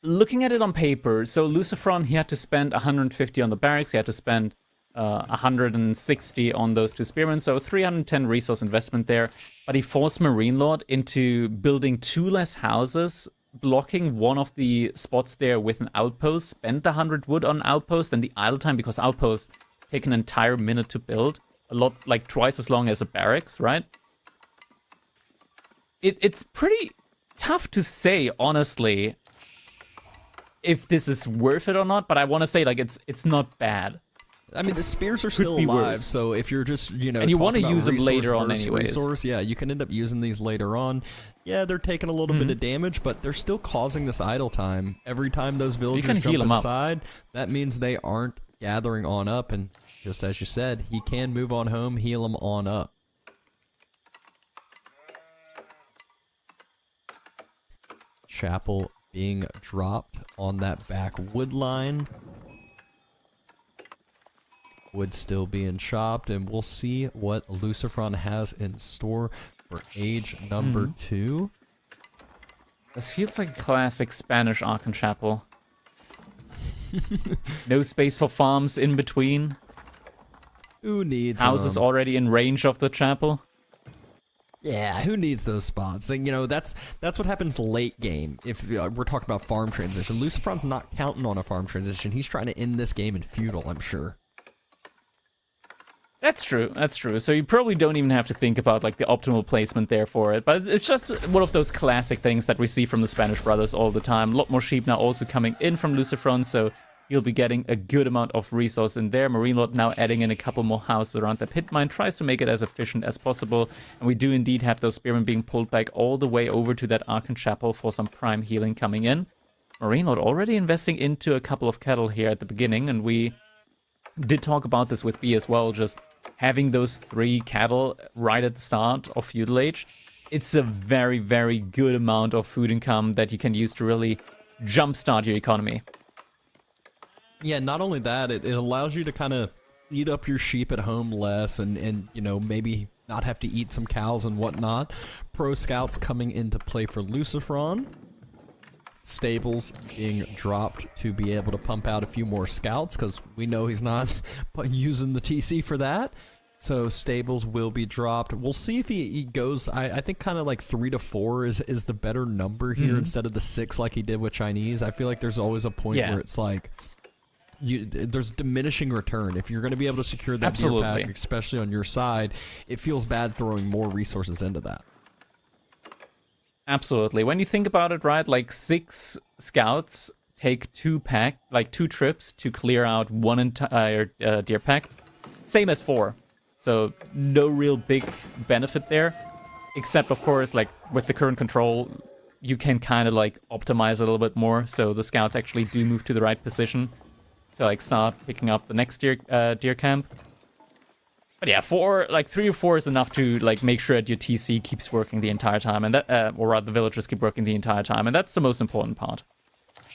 Looking at it on paper, so Lucifron, he had to spend 150 on the barracks. He had to spend 160 on those 2 spearmen, so 310 resource investment there. But he forced Marine Lord into building 2 less houses, blocking one of the spots there with an outpost, spent the 100 wood on outpost, and the idle time, because outposts take an entire minute to build, a lot, like twice as long as a barracks, right? It's pretty tough to say, honestly, if this is worth it or not, but I want to say, like, it's not bad. I mean, the spears are still alive, so if you're just, you know, and you want to use them later on anyways. Yeah, you can end up using these later on. Yeah, they're taking a little bit of damage, but they're still causing this idle time. Every time those villagers jump inside, that means they aren't gathering on up, and just as you said, he can move on home, heal them on up. Chapel being dropped on that back wood line. Wood still being chopped, and we'll see what Lucifron has in store for age number 2. This feels like a classic Spanish Archon Chapel. No space for farms in between. Who needs houses already in range of the chapel? Yeah, who needs those spots? You know, that's what happens late game. If we're talking about farm transition, Lucifron's not counting on a farm transition. He's trying to end this game in feudal, I'm sure. That's true, that's true. So you probably don't even have to think about like the optimal placement there for it. But it's just one of those classic things that we see from the Spanish brothers all the time. A lot more sheep now also coming in from Lucifron, so he'll be getting a good amount of resource in there. Marine Lord now adding in a couple more houses around the pit mine, tries to make it as efficient as possible. And we do indeed have those spearmen being pulled back all the way over to that Archon Chapel for some prime healing coming in. Marine Lord already investing into a couple of cattle here at the beginning, and we did talk about this with B as well, just having those 3 cattle right at the start of feudal age it's a very, very good amount of food income that you can use to really jumpstart your economy. Yeah, not only that, it allows you to kind of eat up your sheep at home less and you know, maybe not have to eat some cows and whatnot. Pro Scouts coming into play for Lucifron. Stables being dropped to be able to pump out a few more scouts because we know he's not using the TC for that. So stables will be dropped. We'll see if he goes, I think kind of like 3 to 4 is the better number here instead of the 6 like he did with Chinese. I feel like there's always a point where it's like, there's diminishing return. If you're going to be able to secure that deer pack, especially on your side, it feels bad throwing more resources into that. Absolutely. When you think about it, right, like 6 scouts take 2 trips to clear out one entire deer pack. Same as 4. So no real big benefit there. Except, of course, like with the current control, you can kind of like optimize a little bit more. So the scouts actually do move to the right position to like start picking up the next deer camp. But yeah, 3 or 4 is enough to like make sure that your TC keeps working the entire time, and that, or rather, the villagers keep working the entire time, and that's the most important part.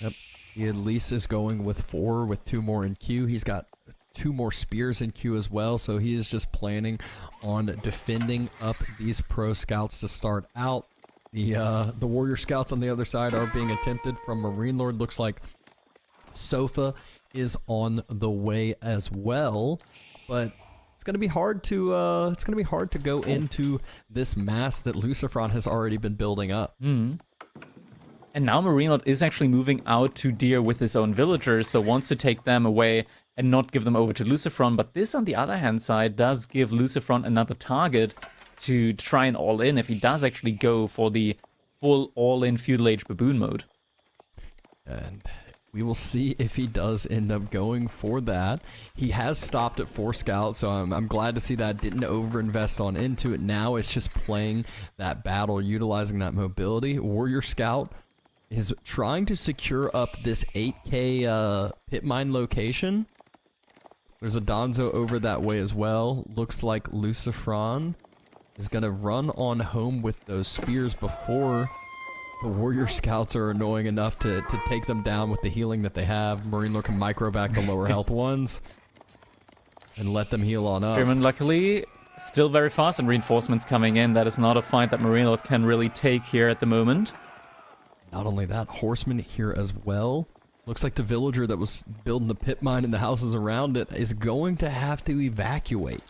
Yep. He at least is going with 4 with 2 more in queue. He's got 2 more spears in queue as well, so he is just planning on defending up these pro scouts to start out. The warrior scouts on the other side are being attempted from Marine Lord. Looks like Sofa is on the way as well, but it's gonna be hard to go into this mass that Lucifron has already been building up. And now Marine Lord is actually moving out to deer with his own villagers, so wants to take them away and not give them over to Lucifron. But this, on the other hand side, does give Lucifron another target to try and all in if he does actually go for the full all-in feudal age baboon mode. And we will see if he does end up going for that. He has stopped at 4 scouts, so I'm glad to see that. Didn't overinvest on into it. Now it's just playing that battle, utilizing that mobility. Warrior Scout is trying to secure up this 8K pit mine location. There's a Donzo over that way as well. Looks like Lucifron is going to run on home with those spears before the Warrior Scouts are annoying enough to take them down with the healing that they have. Marine Lord can micro back the lower health ones and let them heal on up. Spearman, luckily, still very fast, and reinforcements coming in. That is not a fight that Marine Lord can really take here at the moment. Not only that, Horseman here as well. Looks like the villager that was building the pit mine and the houses around it is going to have to evacuate.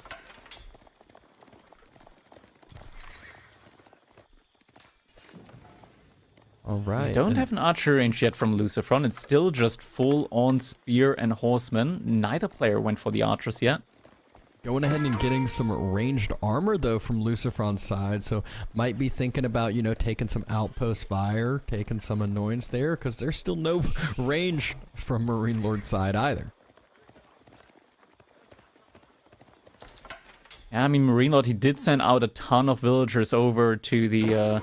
All right. We don't have an archer range yet from Lucifron. It's still just full-on spear and horseman. Neither player went for the archers yet. Going ahead and getting some ranged armor, though, from Lucifron's side. So might be thinking about, you know, taking some outpost fire, taking some annoyance there, because there's still no range from Marine Lord's side either. Yeah, I mean, Marine Lord, he did send out a ton of villagers over to the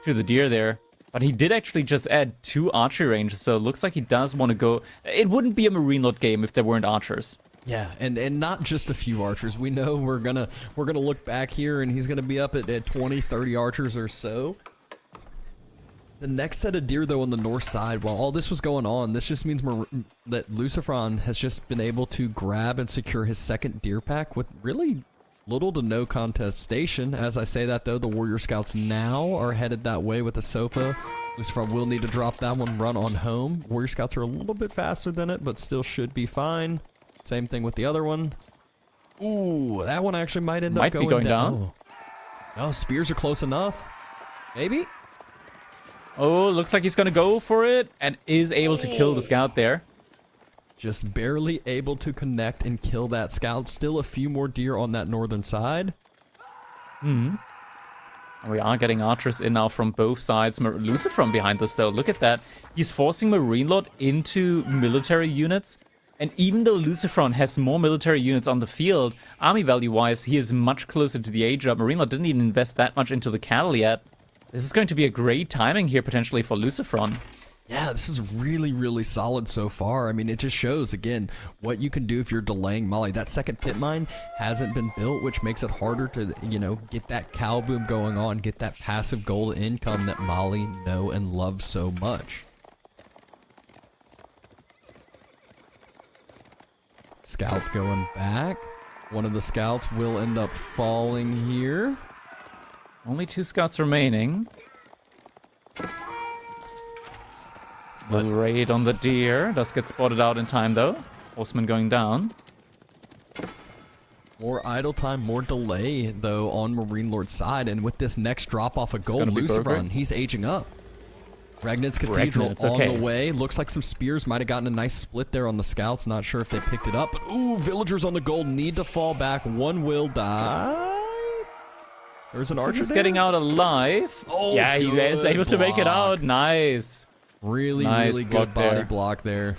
deer there. But he did actually just add 2 archery ranges, so it looks like he does want to go. It wouldn't be a Marine Lord game if there weren't archers. Yeah, and not just a few archers. We know we're gonna look back here, and he's gonna be up at 20, 30 archers or so. The next set of deer, though, on the north side, while all this was going on, this just means that Lucifron has just been able to grab and secure his second deer pack with really little to no contestation. As I say that, though, the Warrior Scouts now are headed that way with the Sofa. Lucifron will need to drop that one, run on home. Warrior Scouts are a little bit faster than it, but still should be fine. Same thing with the other one. Ooh, that one actually might end up going down. Oh, spears are close enough. Maybe? Oh, looks like he's going to go for it and is able to kill the scout there. Just barely able to connect and kill that scout. Still a few more deer on that northern side. We are getting archers in now from both sides. Lucifron behind us, though. Look at that. He's forcing Marine Lord into military units. And even though Lucifron has more military units on the field, army value-wise, he is much closer to the age up. Marine Lord didn't even invest that much into the cattle yet. This is going to be a great timing here, potentially, for Lucifron. Yeah, this is really, really solid so far. I mean, it just shows, again, what you can do if you're delaying Molly. That second pit mine hasn't been built, which makes it harder to, you know, get that cow boom going on, get that passive gold income that Molly know and love so much. Scouts going back. One of the scouts will end up falling here. Only 2 scouts remaining. Little raid on the deer. Does get spotted out in time, though. Horseman going down. More idle time, more delay, though, on Marine Lord's side. And with this next drop-off of gold, Luciferon, he's aging up. Regnitz Cathedral on the way. Looks like some spears might have gotten a nice split there on the scouts. Not sure if they picked it up. But, ooh, villagers on the gold need to fall back. One will die. There's an archer Just there. Getting out alive. Oh, yeah, he is able to make it out. Nice. Really, nice really good body there. block there.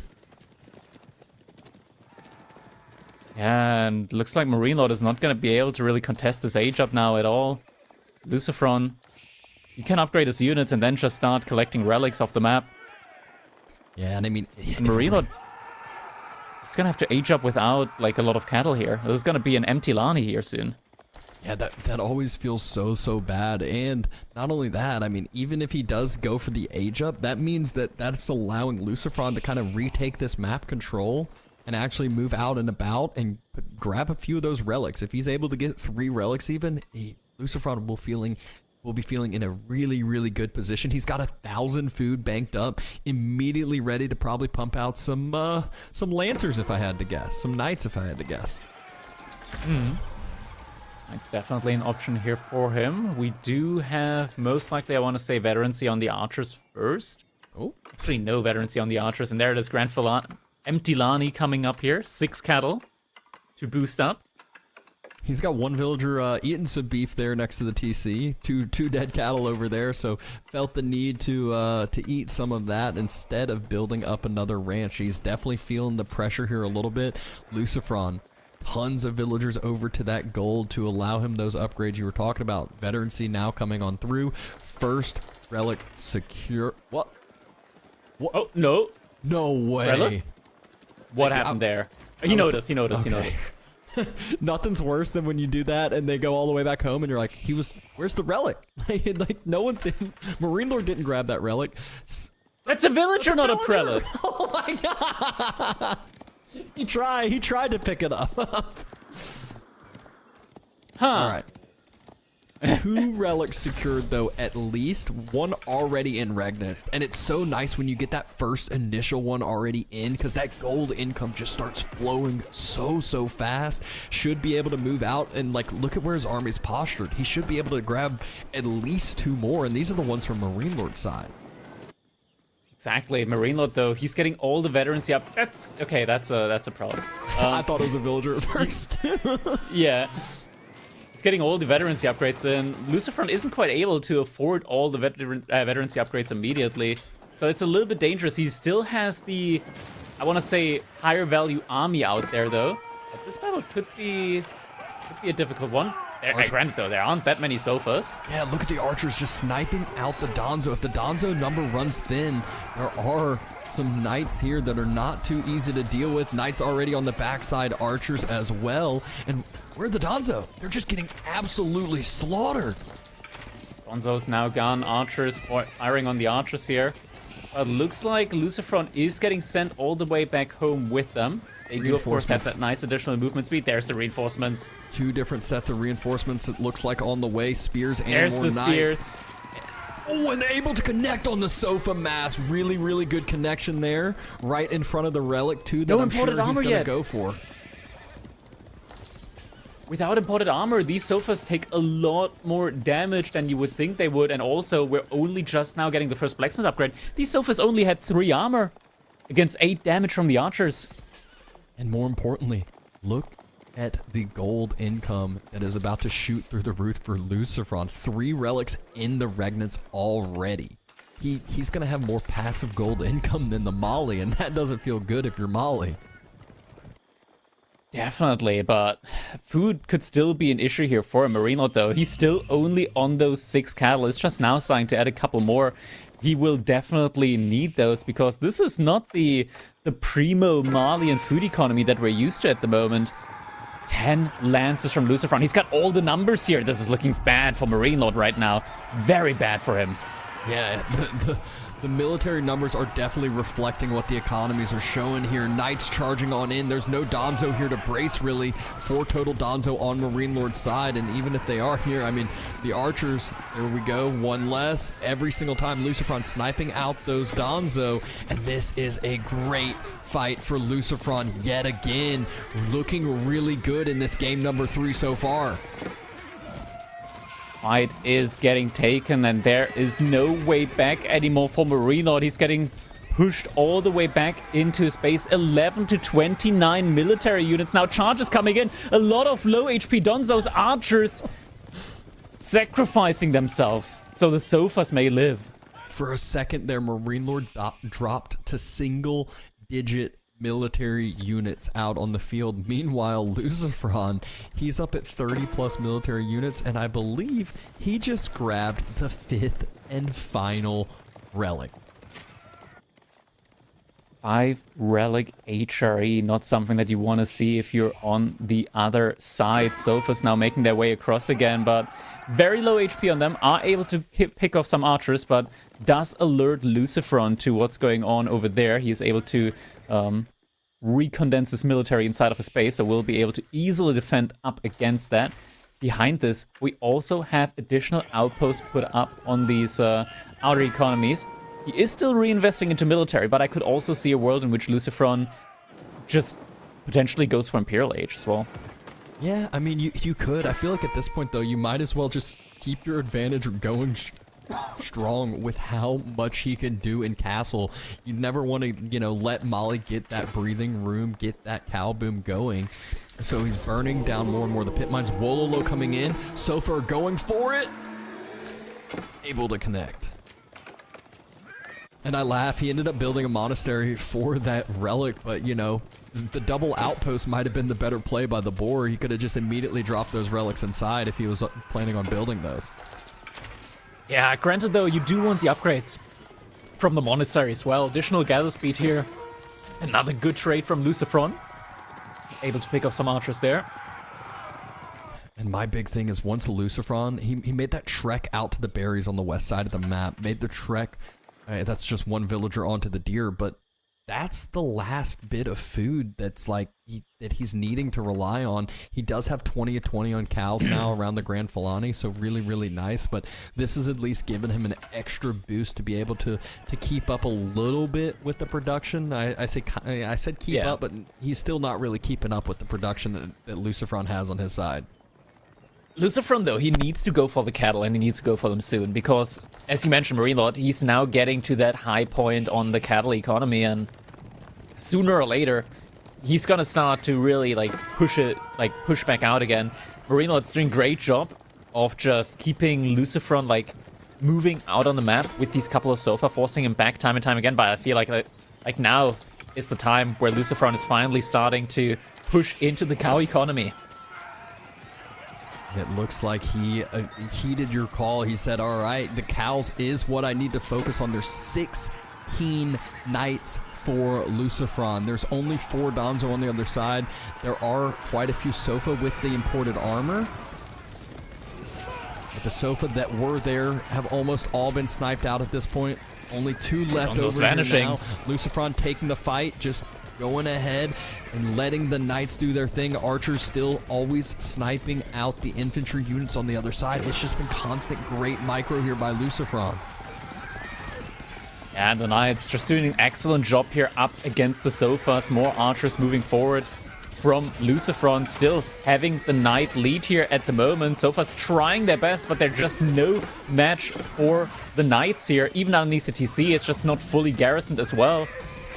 Yeah, and looks like Marine Lord is not going to be able to really contest this age up now at all. Lucifron, he can upgrade his units and then just start collecting relics off the map. Yeah, and I mean... And Marine Lord, he's going to have to age up without like a lot of cattle here. There's going to be an empty Lani here soon. Yeah, that always feels so bad. And not only that, I mean, even if he does go for the age up, that means that that's allowing Lucifron to kind of retake this map control and actually move out and about and grab a few of those relics. If he's able to get 3 relics even, Lucifron will be feeling in a really, really good position. He's got 1,000 food banked up, immediately ready to probably pump out some Lancers if I had to guess, some Knights if I had to guess. It's definitely an option here for him. We do have, most likely, I want to say, veterancy on the archers first. Oh. Actually, no veterancy on the archers. And there it is, empty Lani coming up here. 6 cattle to boost up. He's got 1 villager eating some beef there next to the TC. Two dead cattle over there, so felt the need to eat some of that instead of building up another ranch. He's definitely feeling the pressure here a little bit. Lucifron. Tons of villagers over to that gold to allow him those upgrades you were talking about. Veterancy now coming on through. First relic secure. What? Oh, no. No way. Relic? What happened there? He noticed. Nothing's worse than when you do that and they go all the way back home and you're like, where's the relic? Like no one Marine Lord didn't grab that relic. That's a villager, not a prelate. Oh my god. He tried to pick it up. All right. 2 relics secured, though, at least. 1 already in Regnitz. And it's so nice when you get that first initial one already in, because that gold income just starts flowing so fast. Should be able to move out and, like, look at where his army's postured. He should be able to grab at least 2 more, and these are the ones from Marine Lord's side. Exactly. Marine Lord, though, he's getting all the veterancy up. That's a problem. I thought it was a villager at first. Yeah. He's getting all the veterancy upgrades, and Lucifron isn't quite able to afford all the veterancy upgrades immediately. So it's a little bit dangerous. He still has the, I want to say, higher value army out there, though. But this battle could be a difficult one. Granted, though, there aren't that many sofas. Yeah, look at the archers just sniping out the Donzo. If the Donzo number runs thin, there are some Knights here that are not too easy to deal with. Knights already on the backside, archers as well. And where are the Donzo? They're just getting absolutely slaughtered. Donzo's now gone. Archers firing on the archers here. But looks like Lucifron is getting sent all the way back home with them. They do, of course, have that nice additional movement speed. There's the reinforcements. 2 different sets of reinforcements, it looks like, on the way. Spears and more Knights. There's the spears. Oh, and able to connect on the sofa mass. Really, really good connection there. Right in front of the relic, too, that I'm sure he's going to go for. Without imported armor, these sofas take a lot more damage than you would think they would. And also, we're only just now getting the first blacksmith upgrade. These sofas only had 3 armor against 8 damage from the archers. And more importantly, look at the gold income that is about to shoot through the roof for Lucifron. 3 relics in the Regnitz already. He's going to have more passive gold income than the Molly, and that doesn't feel good if you're Molly. Definitely, but food could still be an issue here for a Marine Lord, though. He's still only on those 6 cattle. It's just now starting to add a couple more. he will definitely need those, because this is not the primo Malian food economy that we're used to at the moment. 10 Lancers from Lucifron. He's got all the numbers here. This is looking bad for Marine Lord right now. Very bad for him. Yeah, the military numbers are definitely reflecting what the economies are showing here. Knights charging on in. There's no Donzo here to brace, really. 4 total Donzo on Marine Lord's side, and even if they are here, I mean, the archers, there we go, 1 less. Every single time Lucifron sniping out those Donzo, and this is a great fight for Lucifron yet again. Looking really good in this game number 3 so far. Fight is getting taken, and there is no way back anymore for Marine Lord. He's getting pushed all the way back into his base. 11 to 29 military units. Now charges coming in. A lot of low HP Donzos, archers sacrificing themselves so the Sofas may live. For a second there, Marine Lord dropped to single-digit military units out on the field. Meanwhile, Lucifron, he's up at 30+ military units, and I believe he just grabbed the 5th and final relic. 5 relic HRE, not something that you want to see if you're on the other side. Sofas now making their way across again, but very low HP on them, are able to pick off some archers, but does alert Lucifron to what's going on over there. He is able to recondense his military inside of his base, so we'll be able to easily defend up against that. Behind this, we also have additional outposts put up on these outer economies. He is still reinvesting into military, but I could also see a world in which Lucifron just potentially goes for Imperial Age as well. Yeah, I mean, you could. I feel like at this point, though, you might as well just keep your advantage going strong with how much he can do in Castle. You never want to, you know, let Mali get that breathing room, get that cow boom going. So he's burning down more and more the pit mines. Wololo coming in. Sofa going for it. Able to connect. And I laugh. He ended up building a monastery for that relic, but, you know, the double outpost might have been the better play by the boar. He could have just immediately dropped those relics inside if he was planning on building those. Yeah, granted though, you do want the upgrades from the monastery as well. Additional gather speed here. Another good trade from Lucifron. Able to pick off some archers there. And my big thing is, once Lucifron, he made that trek out to the berries on the west side of the map. Made the trek, that's just one villager onto the deer, but that's the last bit of food that's like that he's needing to rely on. He does have 20 of 20 on cows now around the Grand Filani, so really, really nice. But this has at least given him an extra boost to be able to keep up a little bit with the production. I said keep up, but he's still not really keeping up with the production that Lucifron has on his side. Lucifron, though, he needs to go for the cattle, and he needs to go for them soon, because, as you mentioned, Marine Lord, he's now getting to that high point on the cattle economy, and sooner or later, he's gonna start to really, like, push back out again. Marine Lord's doing a great job of just keeping Lucifron, like, moving out on the map with these couple of Sofa, forcing him back time and time again, but I feel like now is the time where Lucifron is finally starting to push into the cow economy. It looks like he heeded your call. He said, all right, the cows is what I need to focus on. There's 16 knights for Lucifron. There's only 4 Donzo on the other side. There are quite a few Sofa with the imported armor. But the Sofa that were there have almost all been sniped out at this point. Only 2 left Donzo's over vanishing. here now. Lucifron taking the fight, just going ahead and letting the knights do their thing. Archers still always sniping out the infantry units on the other side. It's just been constant great micro here by Lucifron. And the knights just doing an excellent job here up against the Sofas. More archers moving forward from Lucifron, still having the knight lead here at the moment. Sofas trying their best, but they're just no match for the knights here. Even underneath the TC, it's just not fully garrisoned as well.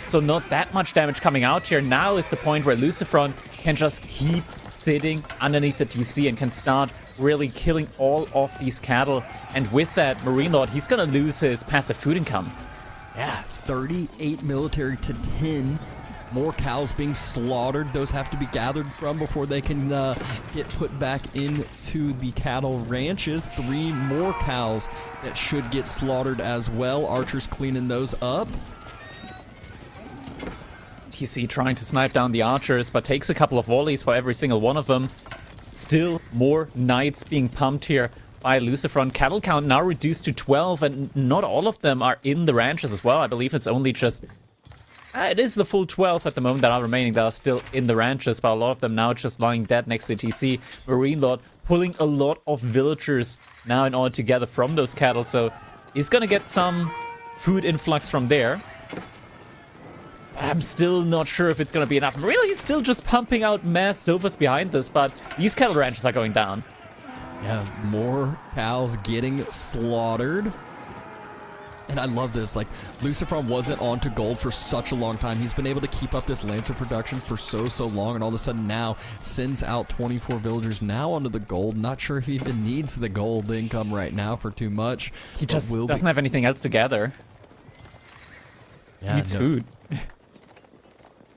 So not that much damage coming out here. Now is the point where Lucifron can just keep sitting underneath the TC and can start really killing all of these cattle. And with that, Marine Lord, he's going to lose his passive food income. Yeah, 38 military to 10 More cows being slaughtered. Those have to be gathered from before they can get put back into the cattle ranches. 3 more cows that should get slaughtered as well. Archers cleaning those up. TC trying to snipe down the archers, but takes a couple of volleys for every single one of them. Still more knights being pumped here by Lucifron. Cattle count now reduced to 12, and not all of them are in the ranches as well. I believe it's only just... it is the full 12 at the moment that are remaining that are still in the ranches, but a lot of them now just lying dead next to TC. Marine Lord pulling a lot of villagers now in order to gather from those cattle, so he's gonna get some food influx from there. I'm still not sure if it's gonna be enough. Really, he's still just pumping out mass sofas behind this, but these cattle ranches are going down. Yeah, more cows getting slaughtered. And I love this, like, Lucifron wasn't on to gold for such a long time. He's been able to keep up this Lancer production for so long, and all of a sudden now sends out 24 villagers now onto the gold. Not sure if he even needs the gold income right now for too much. He just doesn't have anything else to gather. Yeah, he needs food.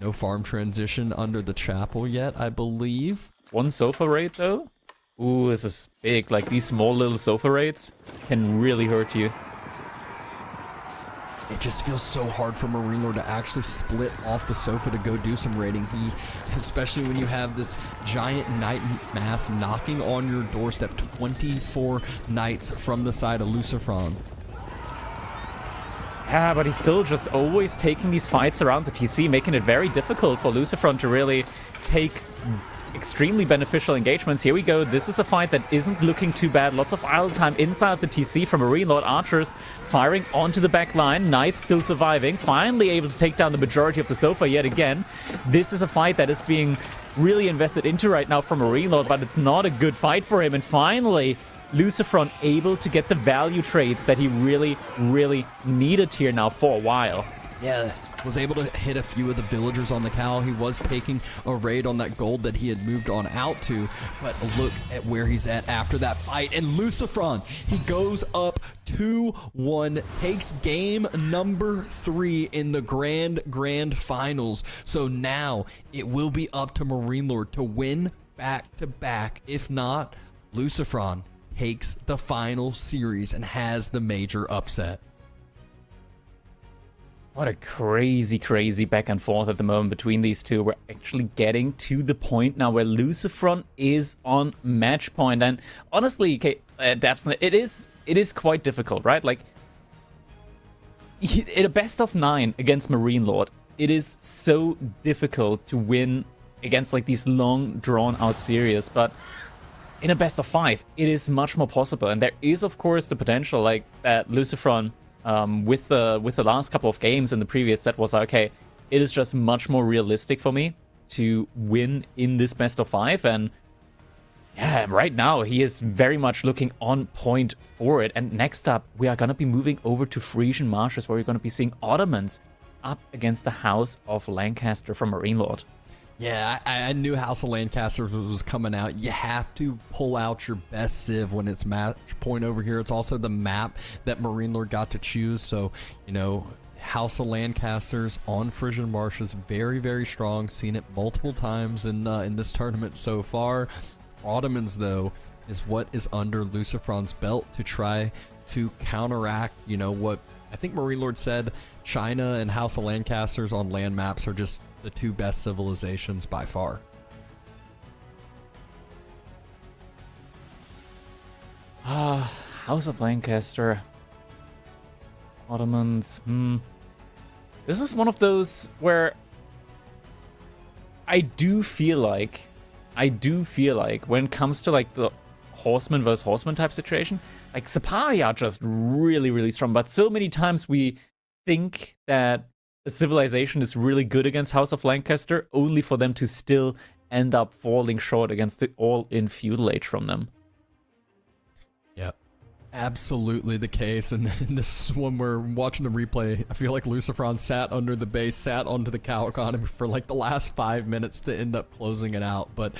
No farm transition under the chapel yet, I believe. 1 sofa raid, though? Ooh, this is big. Like, these small little sofa raids can really hurt you. It just feels so hard for Marine Lord to actually split off the sofa to go do some raiding. Especially when you have this giant knight mass knocking on your doorstep, 24 knights from the side of Lucifron. Yeah, but he's still just always taking these fights around the TC, making it very difficult for Lucifron to really take extremely beneficial engagements. Here we go. This is a fight that isn't looking too bad. Lots of idle time inside of the TC from Marine Lord. Archers firing onto the back line. Knights still surviving. Finally able to take down the majority of the sofa yet again. This is a fight that is being really invested into right now from Marine Lord, but it's not a good fight for him. And finally, Lucifron able to get the value trades that he really needed here now for a while. Yeah, was able to hit a few of the villagers on the cow. He was taking a raid on that gold that he had moved on out to, but look at where he's at after that fight. And Lucifron, he goes up 2-1, takes game number 3 in the grand finals. So now it will be up to Marine Lord to win back-to-back. If not, Lucifron takes the final series and has the major upset. What a crazy back and forth at the moment between these two. We're actually getting to the point now where Lucifron is on match point. And honestly, Dabson, it is quite difficult, right? Like, in a best of 9 against Marine Lord, it is so difficult to win against like these long drawn out series. But in a best of 5, it is much more possible. And there is, of course, the potential like that Lucifron, with the last couple of games in the previous set, was like, okay, it is just much more realistic for me to win in this best of 5. And yeah, right now he is very much looking on point for it. And next up, we are going to be moving over to Frisian Marshes, where we're going to be seeing Ottomans up against the House of Lancaster from Marine Lord. Yeah, I knew House of Lancaster was coming out. You have to pull out your best Civ when it's match point over here. It's also the map that Marine Lord got to choose. So, you know, House of Lancasters on Frisian Marshes, very strong. Seen it multiple times in this tournament so far. Ottomans, though, is what is under Lucifron's belt to try to counteract, you know, what I think Marine Lord said. China and House of Lancasters on land maps are just the 2 best civilizations by far. House of Lancaster, Ottomans. This is one of those where I do feel like when it comes to like the horseman versus horseman type situation, like Separi are just really strong. But so many times we think that a civilization is really good against House of Lancaster, only for them to still end up falling short against the all-in feudal age from them. Yep, absolutely the case. And this one, we're watching the replay, I feel like Lucifron sat under the base, sat onto the cow economy for like the last 5 minutes to end up closing it out. But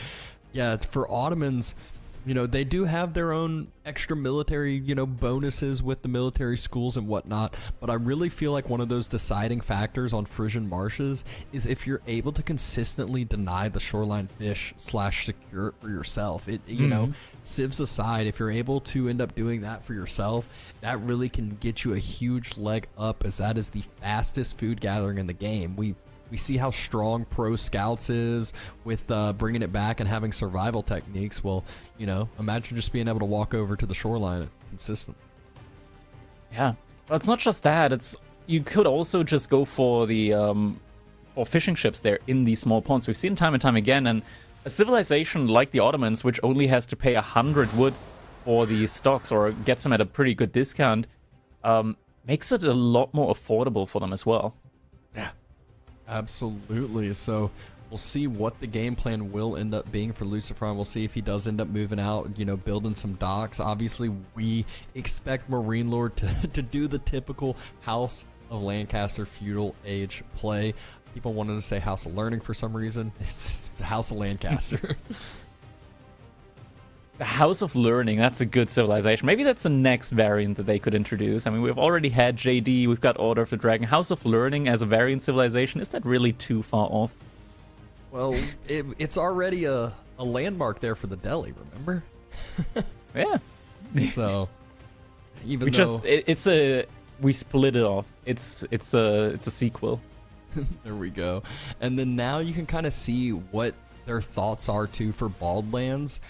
yeah, for Ottomans, You know, they do have their own extra military, you know, bonuses with the military schools and whatnot, but I really feel like one of those deciding factors on Frisian Marshes is if you're able to consistently deny the shoreline fish / secure it for yourself. It, you know, civs aside, if you're able to end up doing that for yourself, that really can get you a huge leg up, as that is the fastest food gathering in the game. We see how strong Pro Scouts is with bringing it back and having survival techniques. Well, you know, imagine just being able to walk over to the shoreline consistent. Yeah, but it's not just that. It's you could also just go for the for fishing ships there in these small ponds. We've seen time and time again, and a civilization like the Ottomans, which only has to pay 100 wood for the stocks or gets them at a pretty good discount, makes it a lot more affordable for them as well. Yeah. Absolutely. So we'll see what the game plan will end up being for Lucifron. We'll see if he does end up moving out, you know, building some docks. Obviously, we expect Marine Lord to do the typical House of Lancaster feudal age play. People wanted to say House of Learning for some reason. It's House of Lancaster. The House of Learning, that's a good civilization. Maybe that's the next variant that they could introduce. I mean, we've already had JD, we've got Order of the Dragon. House of Learning as a variant civilization, is that really too far off? Well, it's already a landmark there for the Delhi, remember? Yeah. So, even we split it off. It's a sequel. There we go. And then now you can kind of see what their thoughts are too for Baldlands.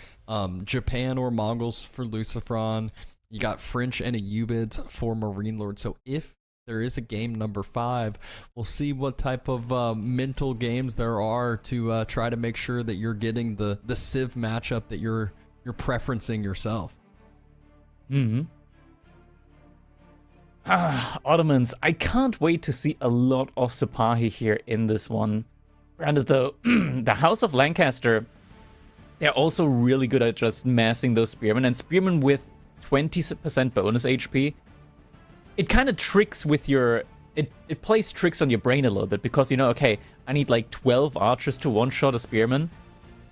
Japan or Mongols for Lucifron. You got French and Ayyubids for Marine Lord. So if there is a game number 5, we'll see what type of mental games there are to try to make sure that you're getting the Civ matchup that you're preferencing yourself. Ottomans. I can't wait to see a lot of Sipahi here in this one. Granted, though, the House of Lancaster, they're also really good at just massing those spearmen, and spearmen with 20% bonus HP, it kind of tricks with your... It plays tricks on your brain a little bit, because, you know, okay, I need like 12 archers to one-shot a spearman.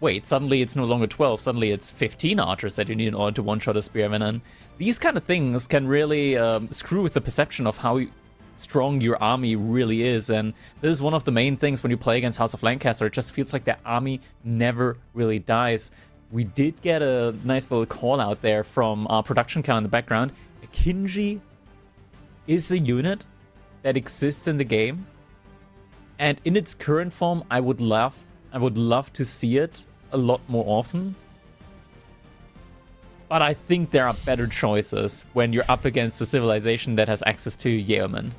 Wait, suddenly it's no longer 12, suddenly it's 15 archers that you need in order to one-shot a spearman, and these kind of things can really screw with the perception of how strong your army really is, and this is one of the main things when you play against House of Lancaster. It just feels like their army never really dies. We did get a nice little call out there from our production count in the background. Akinji is a unit that exists in the game, and in its current form, I would love to see it a lot more often. But I think there are better choices when you're up against a civilization that has access to Yeoman.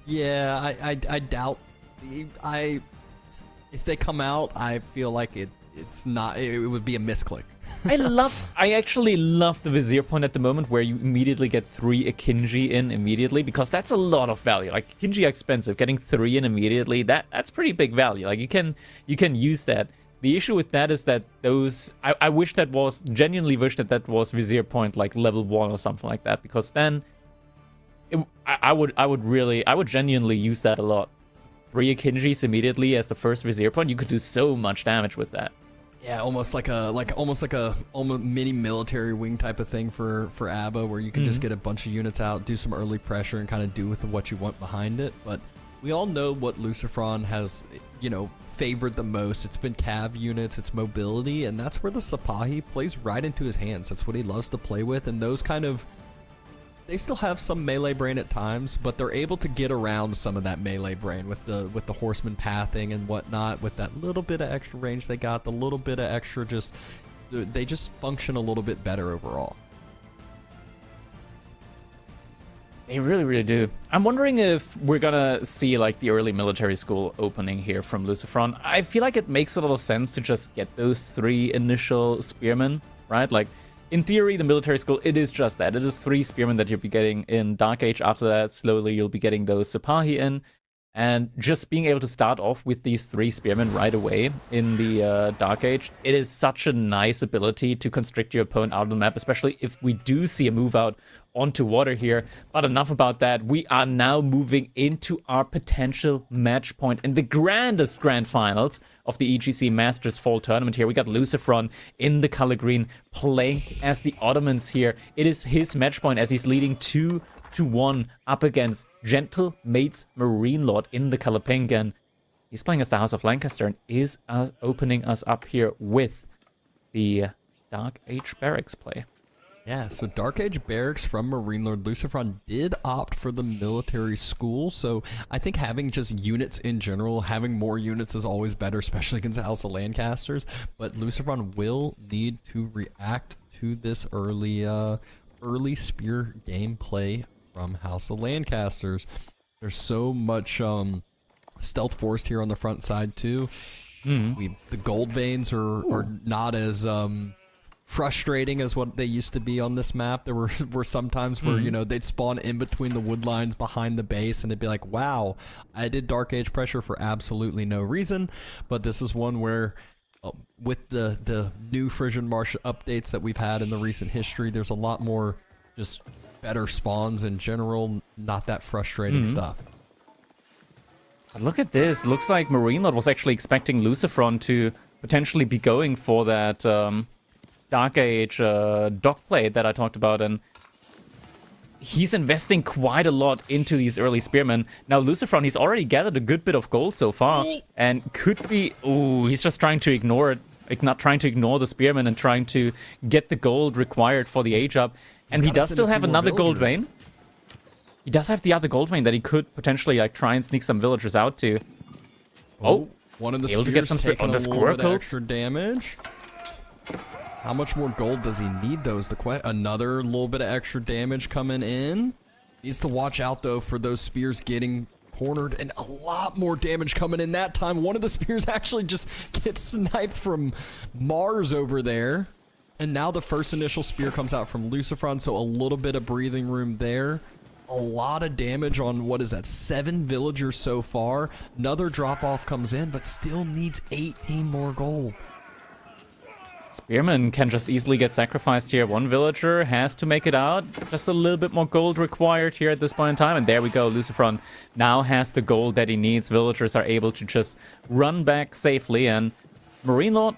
Yeah, I doubt. If they come out, I feel like it's not. It would be a misclick. I actually love the Vizier point at the moment, where you immediately get 3 Akinji in immediately, because that's a lot of value. Like, Akinji are expensive. Getting 3 in immediately, that's pretty big value. Like, you can use that. The issue with that is that those... I genuinely wish that was Vizier point, like, level 1 or something like that, because then I would genuinely use that a lot. 3 Akinjis immediately as the first Vizier point, you could do so much damage with that. Yeah, almost like a mini military wing type of thing for ABBA, where you can just get a bunch of units out, do some early pressure, and kind of do with what you want behind it. But we all know what Lucifron has, you know, favored the most. It's been cav units, it's mobility, and that's where the Sipahi plays right into his hands. That's what he loves to play with, and those kind of... They still have some melee brain at times, but they're able to get around some of that melee brain with the horseman pathing and whatnot, with that little bit of extra range they got, the little bit of extra they just function a little bit better overall. They really, really do. I'm wondering if we're gonna see like the early military school opening here from Lucifron. I feel like it makes a lot of sense to just get those 3 initial spearmen, right? Like, in theory, the military school, it is just that. It is 3 spearmen that you'll be getting in Dark Age. After that, slowly you'll be getting those Sipahi in. And just being able to start off with these 3 spearmen right away in the Dark Age, it is such a nice ability to constrict your opponent out of the map, especially if we do see a move out onto water here. But enough about that. We are now moving into our potential match point in the grandest grand finals of the EGC Masters Fall tournament here. We got Lucifron in the color green playing as the Ottomans here. It is his match point as he's leading 2-1 up against Gentle Mates Marine Lord in the color pink, and he's playing as the House of Lancaster and is opening us up here with the Dark Age Barracks play. Yeah, so Dark Age Barracks from Marine Lord Lucifron did opt for the military school, so I think having just units in general, having more units is always better, especially against House of Lancasters, but Lucifron will need to react to this early spear gameplay from House of Lancasters. There's so much stealth force here on the front side too. The gold veins are not as frustrating as what they used to be on this map. There were some times where they'd spawn in between the wood lines behind the base, and it'd be like, wow, I did Dark Age pressure for absolutely no reason. But this is one where with the new Frisian Marsh updates that we've had in the recent history, there's a lot more just better spawns in general, not that frustrating stuff. But look at this. Looks like Marine Lord was actually expecting Lucifron to potentially be going for that Dark Age dock plate that I talked about, and he's investing quite a lot into these early spearmen. Now Lucifron, he's already gathered a good bit of gold so far, and could be... Ooh, he's just trying to ignore it. Like, not trying to ignore the spearmen and trying to get the gold required for the age up. And he does still have another gold vein. He does have the other gold vein that he could potentially like try and sneak some villagers out to. Oh, one of the able to get some taking on the a little bit squirrel extra damage. How much more gold does he need, though? Is another little bit of extra damage coming in? Needs to watch out, though, for those spears getting cornered, and a lot more damage coming in that time. One of the spears actually just gets sniped from Mars over there. And now the first initial spear comes out from Lucifron, so a little bit of breathing room there. A lot of damage on, what is that, 7 villagers so far. Another drop-off comes in, but still needs 18 more gold. Spearman can just easily get sacrificed here. One villager has to make it out. Just a little bit more gold required here at this point in time. And there we go. Lucifron now has the gold that he needs. Villagers are able to just run back safely. And Marine Lord,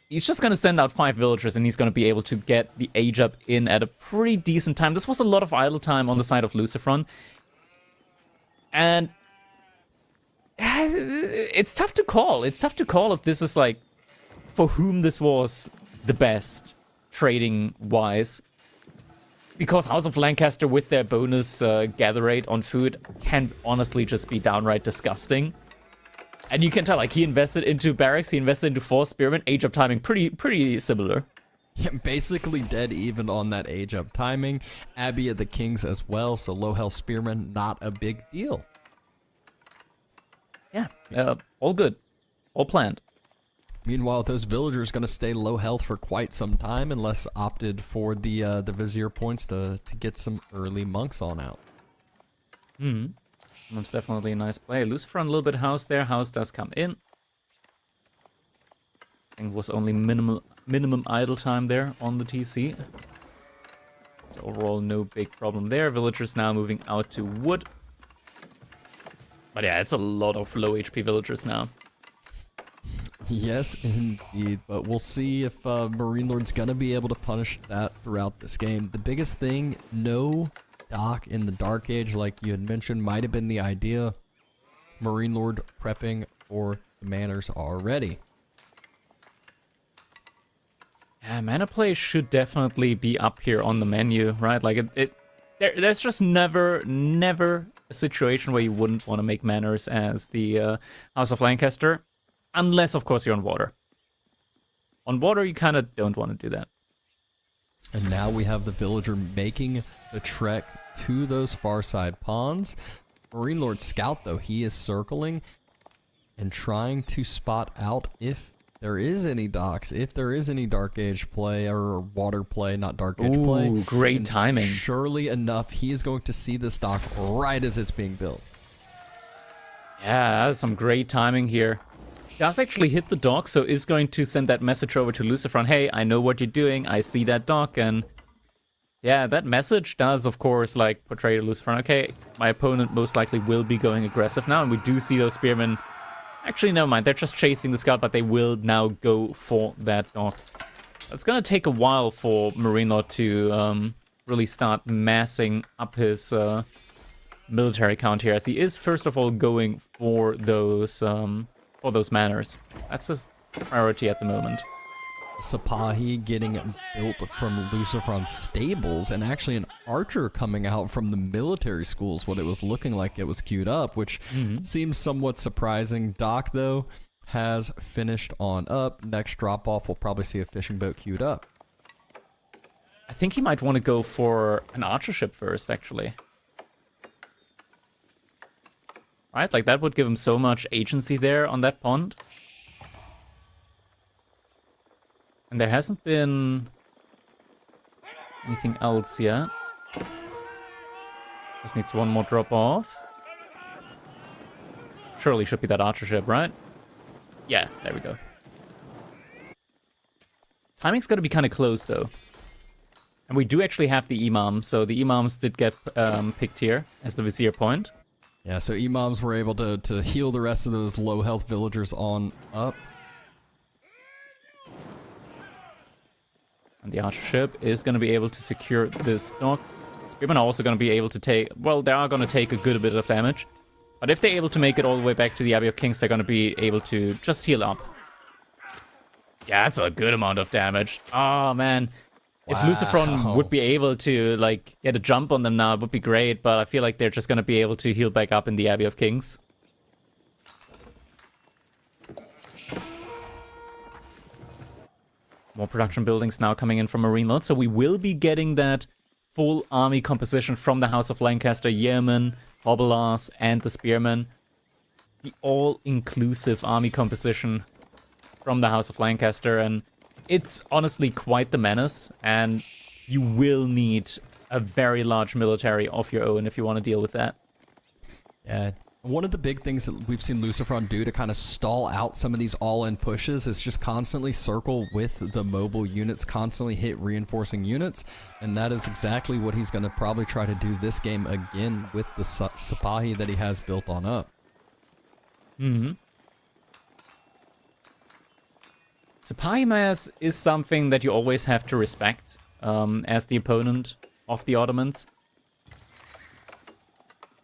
he's just going to send out 5 villagers, and he's going to be able to get the age up in at a pretty decent time. This was a lot of idle time on the side of Lucifron. And it's tough to call. It's tough to call if this is like for whom this was the best trading-wise. Because House of Lancaster with their bonus gather rate on food can honestly just be downright disgusting. And you can tell, like, he invested into barracks, he invested into 4 spearmen, age up timing, pretty similar. Yeah, basically dead even on that age up timing. Abbey of the Kings as well, so low health spearmen, not a big deal. Yeah, all good. All planned. Meanwhile, those villagers going to stay low health for quite some time unless opted for the Vizier points to get some early monks on out. That's definitely a nice play. Lucifron a little bit house there. House does come in. I think it was only minimum idle time there on the TC. So overall, no big problem there. Villagers now moving out to wood. But yeah, it's a lot of low HP villagers now. Yes, indeed. But we'll see if Marine Lord's going to be able to punish that throughout this game. The biggest thing, no dock in the Dark Age, like you had mentioned, might have been the idea. Marine Lord prepping for the manors already. Yeah, mana play should definitely be up here on the menu, right? Like there's just never a situation where you wouldn't want to make manors as the House of Lancaster. Unless, of course, you're on water. On water, you kind of don't want to do that. And now we have the villager making the trek to those far side ponds. Marine Lord Scout, though, he is circling and trying to spot out if there is any docks, if there is any Dark Age play, or water play, not Dark Age play. Ooh, great timing. Surely enough, he is going to see this dock right as it's being built. Yeah, that's some great timing here. Does actually hit the dock, so is going to send that message over to Lucifron. Hey, I know what you're doing. I see that dock, and yeah, that message does, of course, like portray to Lucifron. Okay, my opponent most likely will be going aggressive now, and we do see those spearmen. Actually, never mind. They're just chasing the scout, but they will now go for that dock. It's gonna take a while for Marine Lord to really start massing up his military count here, as he is first of all going for those manors. That's his priority at the moment. Sipahi getting built from Lucifron's stables, and actually an archer coming out from the military schools, what it was looking like it was queued up, which seems somewhat surprising. Doc, though, has finished on up. Next drop-off, we'll probably see a fishing boat queued up. I think he might want to go for an archer ship first, actually. Right, like that would give him so much agency there on that pond. And there hasn't been anything else yet. Just needs one more drop off. Surely should be that archer ship, right? Yeah, there we go. Timing's gotta be kind of close, though. And we do actually have the imam, so the imams did get picked here as the vizier point. Yeah, so imams were able to heal the rest of those low health villagers on up. And the archer ship is going to be able to secure this dock. Spearmen are also going to be able to take... Well, they are going to take a good bit of damage. But if they're able to make it all the way back to the Abbey of Kings, they're going to be able to just heal up. Yeah, that's a good amount of damage. Oh, man. If Lucifron would be able to, like, get a jump on them now, it would be great. But I feel like they're just going to be able to heal back up in the Abbey of Kings. More production buildings now coming in from Marine Lord. So we will be getting that full army composition from the House of Lancaster, Yeomen, Hobblars, and the Spearmen. The all-inclusive army composition from the House of Lancaster. And it's honestly quite the menace. And you will need a very large military of your own if you want to deal with that. Yeah. One of the big things that we've seen Lucifron do to kind of stall out some of these all-in pushes is just constantly circle with the mobile units, constantly hit reinforcing units, and that is exactly what he's going to probably try to do this game again with the Sipahi that he has built on up. Sipahi mass is something that you always have to respect as the opponent of the Ottomans.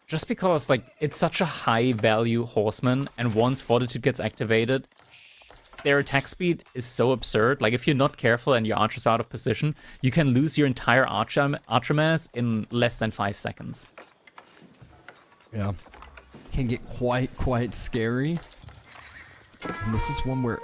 Just because, like, it's such a high-value horseman, and once Fortitude gets activated, their attack speed is so absurd. Like, if you're not careful and your archer's out of position, you can lose your entire archer mass in less than 5 seconds. Yeah. Can get quite scary. And this is one where...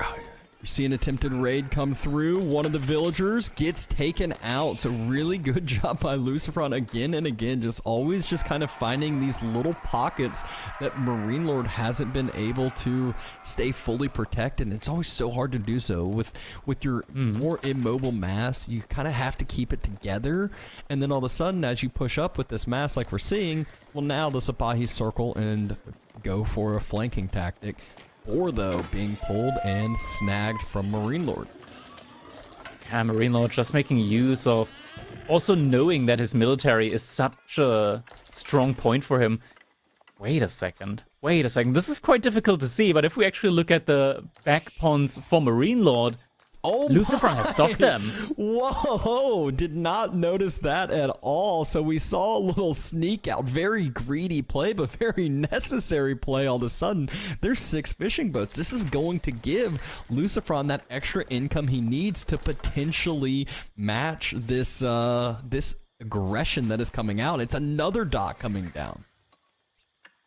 you see an attempted raid come through. One of the villagers gets taken out. So really good job by Lucifron again and again. Just always just kind of finding these little pockets that Marine Lord hasn't been able to stay fully protected. And it's always so hard to do so. With your more immobile mass, you kind of have to keep it together. And then all of a sudden, as you push up with this mass like we're seeing, well, now the Sipahi circle and go for a flanking tactic. Or, though, being pulled and snagged from Marine Lord. Yeah, Marine Lord just making use of... Also knowing that his military is such a strong point for him. Wait a second. This is quite difficult to see, but if we actually look at the back ponds for Marine Lord... Oh, Lucifron has stopped them. Whoa, did not notice that at all. So we saw a little sneak out, very greedy play, but very necessary play all of a sudden. There's 6 fishing boats. This is going to give Lucifron that extra income he needs to potentially match this this aggression that is coming out. It's another dock coming down.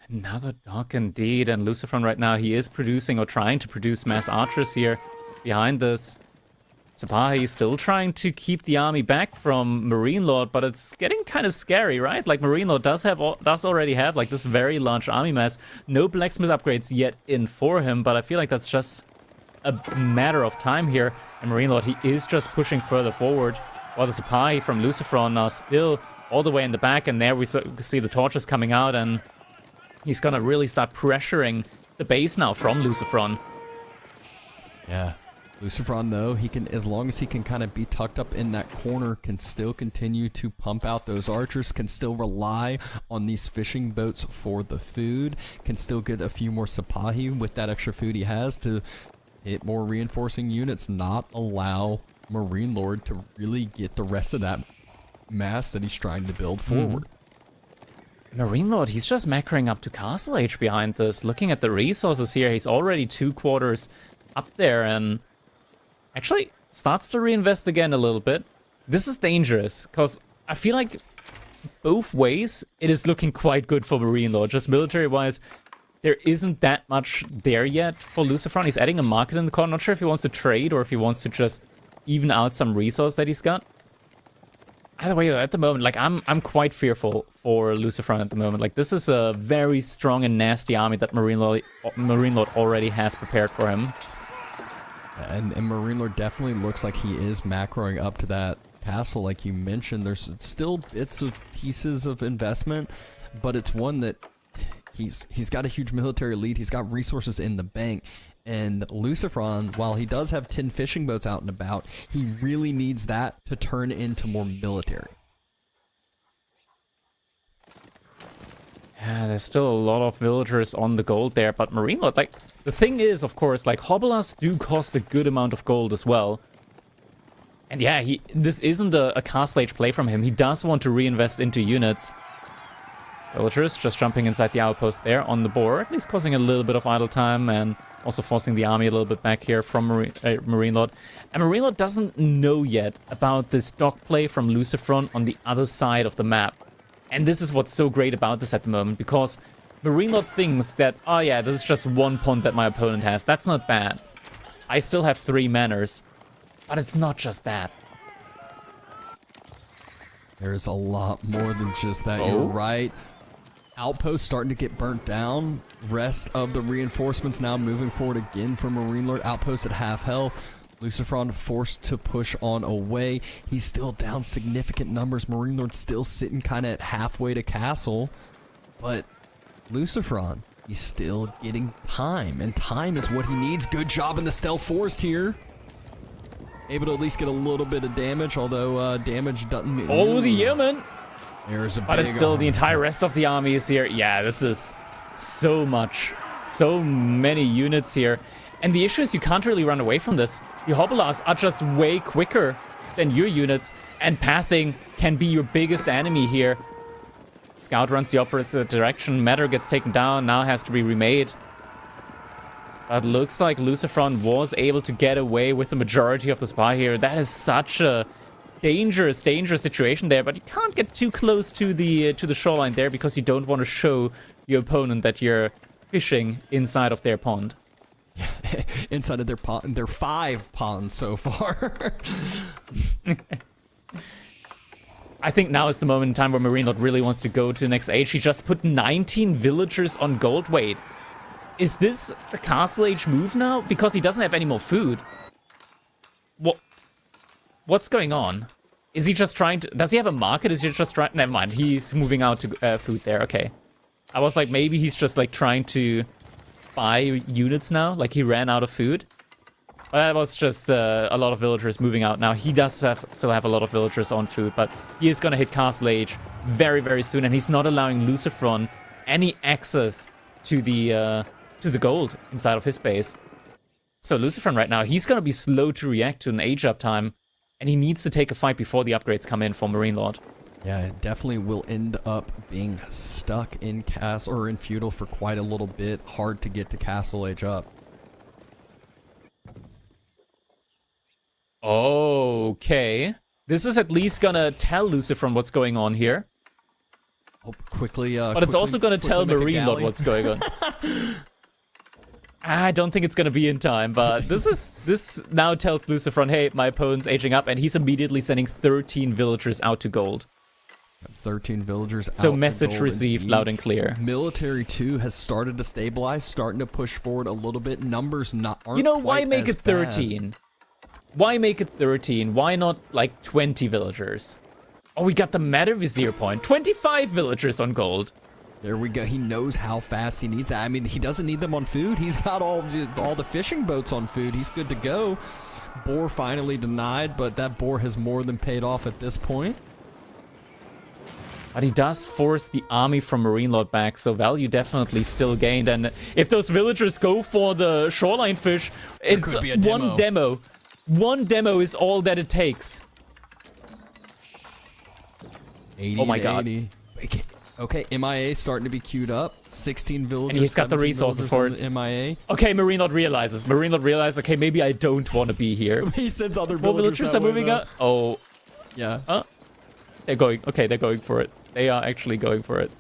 Another dock indeed, and Lucifron right now, he is producing or trying to produce mass archers here behind this. Sipahi is still trying to keep the army back from Marine Lord, but it's getting kind of scary, right? Like, Marine Lord does already have like this very large army mass. No blacksmith upgrades yet in for him, but I feel like that's just a matter of time here. And Marine Lord, he is just pushing further forward, while the Sipahi from Lucifron are still all the way in the back. And there we see the torches coming out, and he's gonna really start pressuring the base now from Lucifron. Yeah. Lucifron, though, he can, as long as he can kind of be tucked up in that corner, can still continue to pump out those archers, can still rely on these fishing boats for the food, can still get a few more Sipahi with that extra food he has to hit more reinforcing units, not allow Marine Lord to really get the rest of that mass that he's trying to build forward. Marine Lord, he's just macroing up to Castle Age behind this. Looking at the resources here, he's already 2 quarters up there and actually starts to reinvest again a little bit. This is dangerous because I feel like both ways it is looking quite good for Marine Lord. Just military-wise, there isn't that much there yet for Lucifron. He's adding a market in the corner. Not sure if he wants to trade or if he wants to just even out some resource that he's got. Either way, at the moment, like I'm quite fearful for Lucifron at the moment. Like this is a very strong and nasty army that Marine Lord already has prepared for him. And Marine Lord definitely looks like he is macroing up to that castle, like you mentioned. There's still bits of pieces of investment, but it's one that he's got a huge military lead. He's got resources in the bank. And Lucifron, while he does have 10 fishing boats out and about, he really needs that to turn into more military. Yeah, there's still a lot of villagers on the gold there, but Marine Lord, like, the thing is, of course, like, Hobelas do cost a good amount of gold as well. And yeah, this isn't a Castle Age play from him. He does want to reinvest into units. Villagers just jumping inside the outpost there on the board, at least causing a little bit of idle time and also forcing the army a little bit back here from Marine Lord. And Marine Lord doesn't know yet about this dock play from Lucifron on the other side of the map. And this is what's so great about this at the moment, because Marine Lord thinks that, oh yeah, this is just 1 pond that my opponent has. That's not bad. I still have 3 manors. But it's not just that. There's a lot more than just that. You're right. Outpost starting to get burnt down. Rest of the reinforcements now moving forward again for Marine Lord. Outpost at half health. Lucifron forced to push on away. He's still down significant numbers. Marine Lord still sitting kind of at halfway to castle. But Lucifron, he's still getting time. And time is what he needs. Good job in the stealth forest here. Able to at least get a little bit of damage, although damage doesn't... Oh, the Yeoman! There's a but big it's still the entire rest of the army is here. Yeah, this is so much. So many units here. And the issue is you can't really run away from this. The Hobelas are just way quicker than your units, and pathing can be your biggest enemy here. Scout runs the opposite direction. Matter gets taken down, now has to be remade. But looks like Lucifron was able to get away with the majority of the spy here. That is such a dangerous situation there, but you can't get too close to the shoreline there because you don't want to show your opponent that you're fishing inside of their pond. Inside of their pond. They're 5 ponds so far. I think now is the moment in time where Marine Lord really wants to go to the next age. He just put 19 villagers on gold. Wait, is this a Castle Age move now? Because he doesn't have any more food. What's going on? Is he just trying to... Does he have a market? Is he just trying... Never mind. He's moving out to food there. Okay. I was like, maybe he's just like trying to buy units now. Like he ran out of food. But that was just a lot of villagers moving out now. He does still have a lot of villagers on food, but he is going to hit Castle Age very, very soon. And he's not allowing Lucifron any access to the gold inside of his base. So Lucifron right now, he's going to be slow to react to an age up time. And he needs to take a fight before the upgrades come in for Marine Lord. Yeah, it definitely will end up being stuck in castle or in feudal for quite a little bit. Hard to get to Castle Age up. Okay. This is at least gonna tell Lucifron what's going on here. Oh, quickly, but it's also gonna tell Marine Lord what's going on. I don't think it's going to be in time, but this now tells Lucifron, hey, my opponent's aging up, and he's immediately sending 13 villagers out to gold. 13 villagers out So to message gold received indeed. loud and clear. Military 2 has started to stabilize, starting to push forward a little bit. Numbers aren't You know, why quite make as it 13? bad. Why make it 13? Why not, like, 20 villagers? Oh, we got the Matter Vizier point. 25 villagers on gold. There we go. He knows how fast he needs that. I mean, he doesn't need them on food. He's got all the fishing boats on food. He's good to go. Boar finally denied, but that boar has more than paid off at this point. But he does force the army from Marine Lord back, so value definitely still gained. And if those villagers go for the shoreline fish, it's one demo. One demo is all that it takes. 80 oh my god. Okay, MIA starting to be queued up. 16 villagers. And he's got the resources for it. MIA. Okay, Marine Lord realizes. Marine Lord realizes, okay, maybe I don't want to be here. He sends other villagers are moving up. Oh. Yeah. They're going. Okay, they're going for it. They are actually going for it.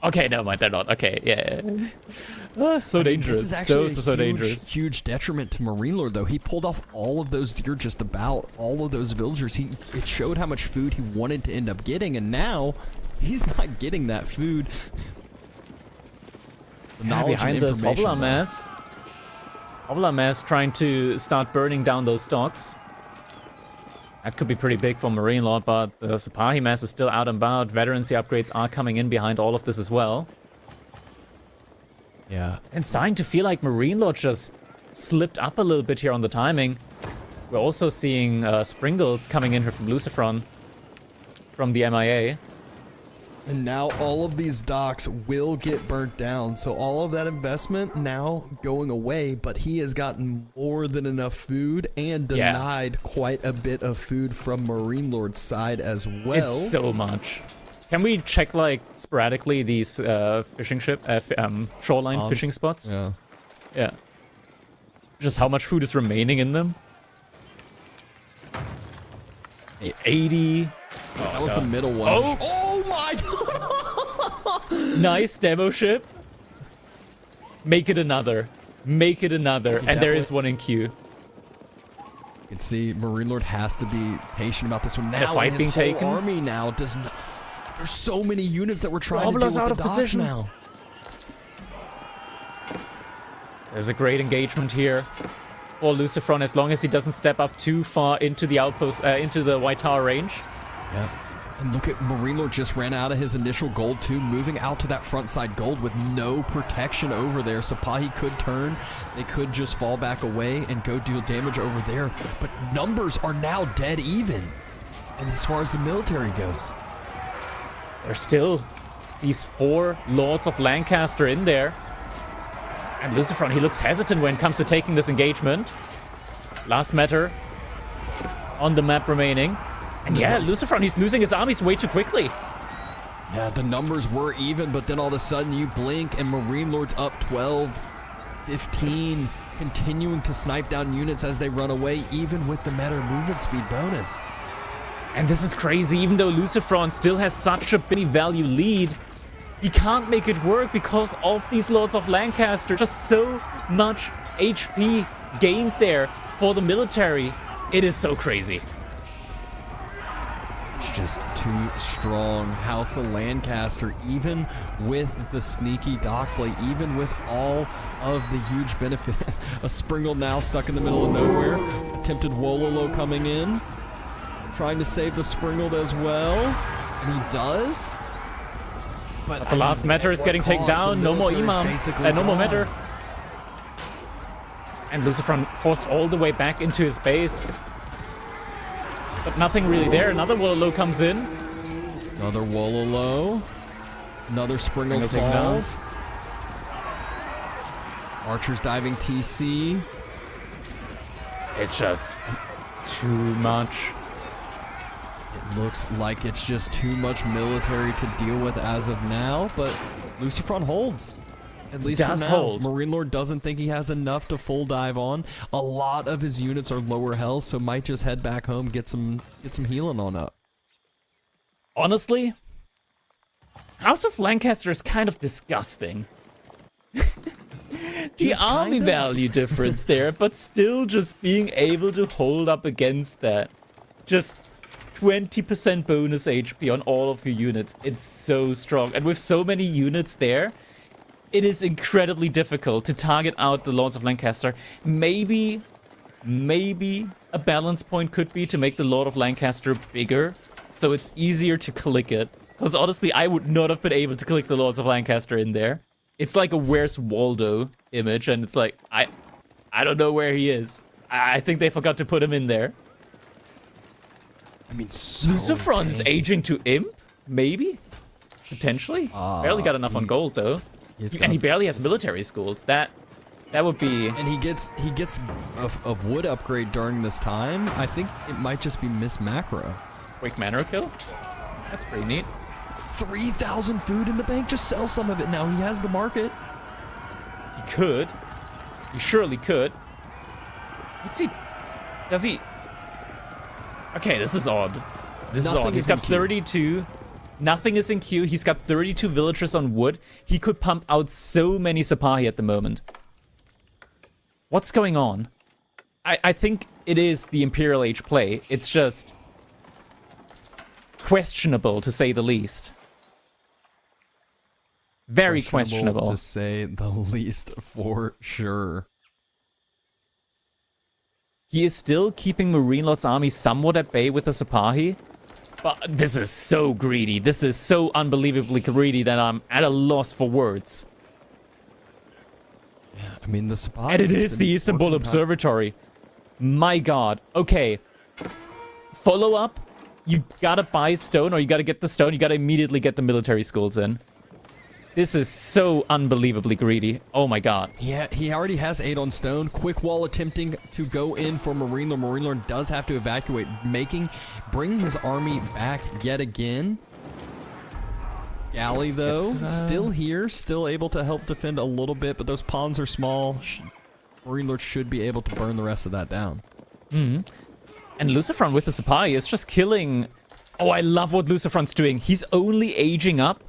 Okay, never mind. They're not. Okay, yeah. So dangerous. This is actually so dangerous. Huge detriment to Marine Lord, though. He pulled off all of those deer, just about all of those villagers. It showed how much food he wanted to end up getting, and now he's not getting that food. The knowledge behind and this information. Hobbler mass trying to start burning down those stocks. That could be pretty big for Marine Lord, but the Sipahi mass is still out and about. Veterancy upgrades are coming in behind all of this as well. Yeah. And starting to feel like Marine Lord just slipped up a little bit here on the timing. We're also seeing Springles coming in here from Lucifron, from the MIA. And now all of these docks will get burnt down. So all of that investment now going away, but he has gotten more than enough food and denied quite a bit of food from Marine Lord's side as well. It's so much. Can we check, like, sporadically these fishing shoreline fishing spots? Yeah. Yeah. Just how much food is remaining in them? 80. That was the middle one. Oh my god! Nice demo ship. Make it another. Make it another. And there is one in queue. You can see Marine Lord has to be patient about this one now. And a fight being taken. Army now does not. There's so many units that we're trying to Hobbler's deal out with of the docks position now. There's a great engagement here for Lucifron as long as he doesn't step up too far into the outpost, into the White Tower range. Yeah. And look at Marine Lord just ran out of his initial gold too, moving out to that front side gold with no protection over there. Sipahi could turn. They could just fall back away and go deal damage over there. But numbers are now dead even. And as far as the military goes. There's still these 4 Lords of Lancaster in there. And Lucifron, he looks hesitant when it comes to taking this engagement. Last matter on the map remaining. And yeah, Lucifron, he's losing his armies way too quickly. Yeah, the numbers were even, but then all of a sudden you blink and Marine Lord's up 12, 15, continuing to snipe down units as they run away, even with the meta movement speed bonus. And this is crazy, even though Lucifron still has such a big value lead, he can't make it work because of these Lords of Lancaster. Just so much HP gained there for the military. It is so crazy. It's just too strong. House of Lancaster, even with the sneaky dock play, even with all of the huge benefit. A Springle now stuck in the middle of nowhere. Attempted Wololo coming in. Trying to save the Springled as well. And he does. But the last matter is getting taken down. No more Imam. No more matter. And Lucifron forced all the way back into his base. But nothing really there. Another Wololo comes in. Another Wololo. Another Springle falls. Archers diving TC. It's just too much. It looks like it's just too much military to deal with as of now, but Lucifron holds. At least for now. Hold. Marine Lord doesn't think he has enough to full dive on. A lot of his units are lower health, so might just head back home, get some healing on up. Honestly, House of Lancaster is kind of disgusting. The army value difference there, but still just being able to hold up against that. Just 20% bonus HP on all of your units. It's so strong. And with so many units there, it is incredibly difficult to target out the Lords of Lancaster. Maybe a balance point could be to make the Lord of Lancaster bigger, so it's easier to click it Because honestly, I would not have been able to click the Lords of Lancaster in there. It's like a Where's Waldo image, and it's like, I don't know where he is. I think they forgot to put him in there. I mean, so Lucifron's tanky. aging to Imp? Maybe? Potentially? Barely got enough on gold, though. And he barely has military schools. That would be... And he gets a wood upgrade during this time. I think it might just be Miss Macro. Quick mana kill? That's pretty neat. 3,000 food in the bank. Just sell some of it now. He has the market. He could. He surely could. What's he... Does he... Okay, this is odd. This is odd. He's got 32. Nothing is in queue. He's got 32 villagers on wood. He could pump out so many Sipahi at the moment. What's going on? I think it is the Imperial Age play. It's just... questionable, to say the least. Very questionable. To say the least, for sure. He is still keeping Marine Lord's army somewhat at bay with the Sipahi. But this is so greedy. This is so unbelievably greedy that I'm at a loss for words. Yeah, I mean, the Sipahi... And it is the Istanbul Observatory. My god. Okay. Follow up. You gotta buy stone, or you gotta get the stone. You gotta immediately get the military schools in. This is so unbelievably greedy. Oh my god. Yeah, he already has 8 on stone. Quick Wall attempting to go in for Marine Lord. Marine Lord does have to evacuate, bringing his army back yet again. Galley, though, still here, still able to help defend a little bit, but those pawns are small. Marine Lord should be able to burn the rest of that down. And Lucifron with the Sipahi is just killing... Oh, I love what Lucifron's doing. He's only aging up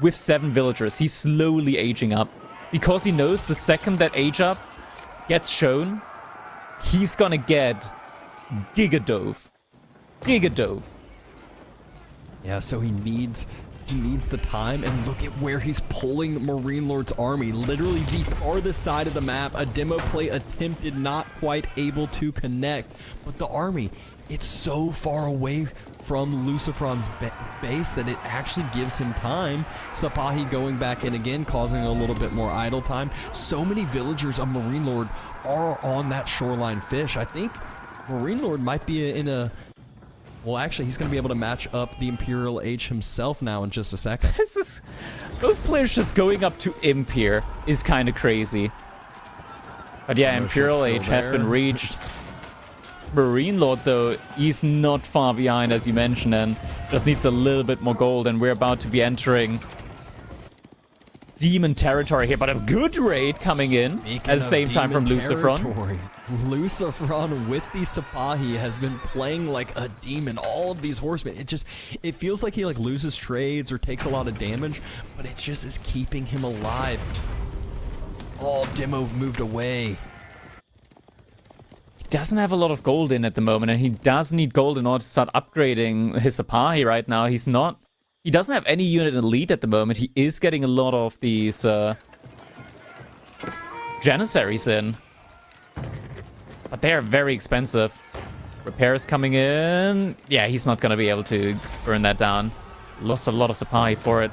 with 7 villagers. He's slowly aging up. Because he knows the second that age up gets shown, he's gonna get Gigadove. Gigadove. Yeah, so he needs the time, and look at where he's pulling Marine Lord's army. Literally the farthest side of the map. A demo play attempted, not quite able to connect. But the army, it's so far away from Lucifron's base that it actually gives him time. Sipahi going back in again, causing a little bit more idle time. So many villagers of Marine Lord are on that shoreline fish. I think Marine Lord might be in a... Well, actually, he's going to be able to match up the Imperial Age himself now in just a second. This is... Both players just going up to Imp here is kind of crazy. But yeah, Imperial Age has been reached. Marine Lord, though, he's not far behind, as you mentioned, and just needs a little bit more gold, and we're about to be entering demon territory here, but a good raid coming in at the same time from Lucifron. Lucifron with the Sipahi has been playing like a demon. All of these horsemen, it feels like he like loses trades or takes a lot of damage, but it just is keeping him alive. Oh, Demo moved away. He doesn't have a lot of gold in at the moment, and he does need gold in order to start upgrading his Sipahi right now. He doesn't have any unit in lead at the moment. He is getting a lot of these Janissaries in. But they are very expensive. Repairs coming in. Yeah, he's not going to be able to burn that down. Lost a lot of Sipahi for it.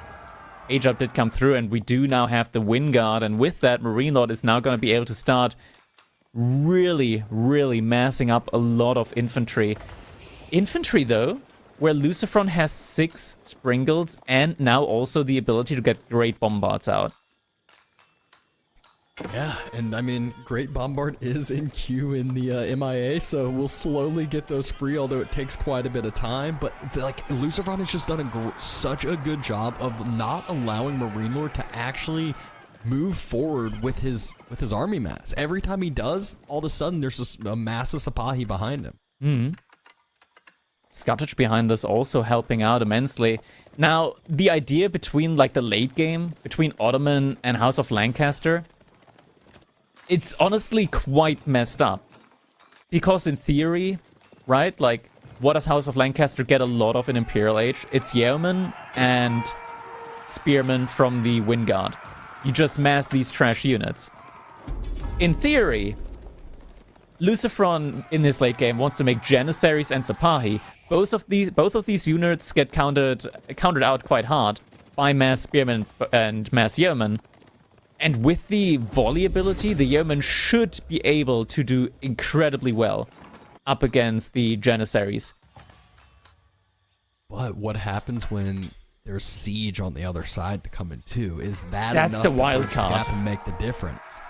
Age up did come through, and we do now have the Wind Guard. And with that, Marine Lord is now going to be able to start really, really massing up a lot of infantry. Infantry, though, where Lucifron has 6 Springles and now also the ability to get Great Bombards out. Yeah, and I mean, Great Bombard is in queue in the MIA, so we'll slowly get those free, although it takes quite a bit of time. But like, Lucifron has just done such a good job of not allowing Marine Lord to actually move forward with his army mass. Every time he does, all of a sudden there's just a massive Sipahi behind him. Scottish behind us also helping out immensely. Now, the idea between like the late game, between Ottoman and House of Lancaster, it's honestly quite messed up. Because in theory, right, like, what does House of Lancaster get a lot of in Imperial Age? It's Yeoman and Spearmen from the Wind Guard. You just mass these trash units. In theory, Lucifron in this late game wants to make Janissaries and Sipahi. Both of these units get countered out quite hard by Mass Spearmen and Mass Yeomen. And with the volley ability, the Yeomen should be able to do incredibly well up against the Janissaries. But what happens when there's siege on the other side to come in too? Is that's enough the to wild bridge the card gap and make the difference?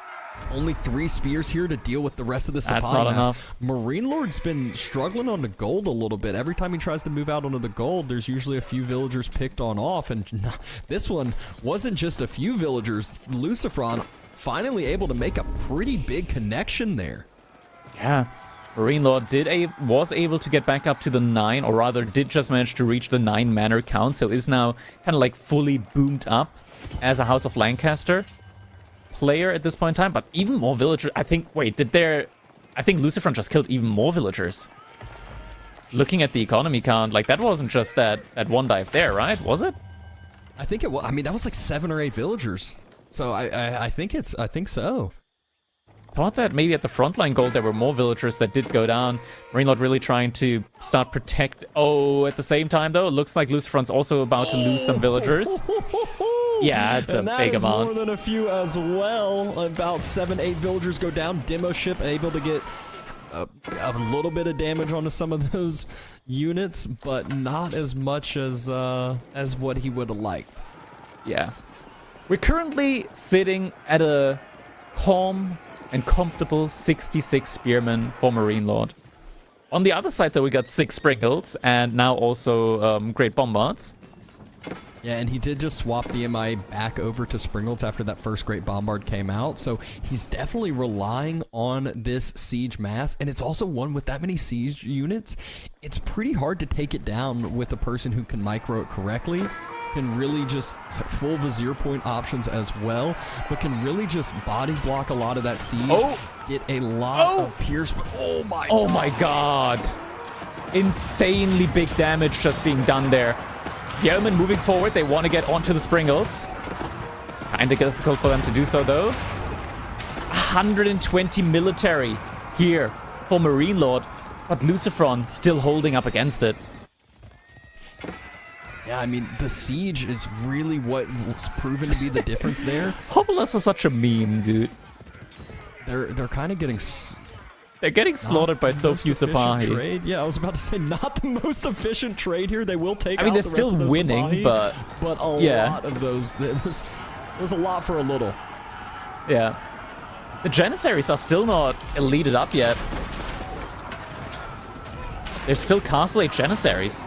Only 3 spears here to deal with the rest of the supply. That's not mass. enough. Marine Lord's been struggling on the gold a little bit. Every time he tries to move out onto the gold, there's usually a few villagers picked on off. And this one wasn't just a few villagers. Lucifron finally able to make a pretty big connection there. Yeah. Marine Lord was able to get back up to the 9, or rather did just manage to reach the 9 manor count, so is now kind of like fully boomed up as a House of Lancaster player at this point in time. But even more villagers, I think, I think Lucifron just killed even more villagers. Looking at the economy count, like that wasn't just that one dive there, right? Was it? I think it was. I mean, that was like 7 or 8 villagers. So I think so. Thought that maybe at the frontline gold there were more villagers that did go down. Marine Lord really trying to start protect. Oh, at the same time though, it looks like Lucifron's also about to lose some villagers. Yeah, it's a big amount. More than a few as well. About 7-8 villagers go down. Demo ship able to get a little bit of damage onto some of those units, but not as much as what he would have liked. Yeah. We're currently sitting at a calm and comfortable 66 spearmen for Marine Lord. On the other side, though, we got 6 Springles and now also Great Bombards. Yeah, and he did just swap the MI back over to Springles after that first Great Bombard came out, so he's definitely relying on this siege mass, and it's also one with that many siege units. It's pretty hard to take it down with a person who can micro it correctly, can really just full vizier point options as well, but can really just body block a lot of that siege, get a lot of pierce. Oh my god. Insanely big damage just being done there. Yeomen moving forward, they want to get onto the Springles. Kinda difficult for them to do so though. 120 military here for Marine Lord, but Lucifron still holding up against it. Yeah, I mean, the siege is really what's proven to be the difference there. Hobolas are such a meme, dude. They're kind of getting... They're getting slaughtered by so few Sipahi. Trade. Yeah, I was about to say, not the most efficient trade here. They will take out they're the still rest of those winning, Sipahi, but a lot of those... It was a lot for a little. Yeah. The Janissaries are still not elited up yet. They're still Castle 8 Janissaries.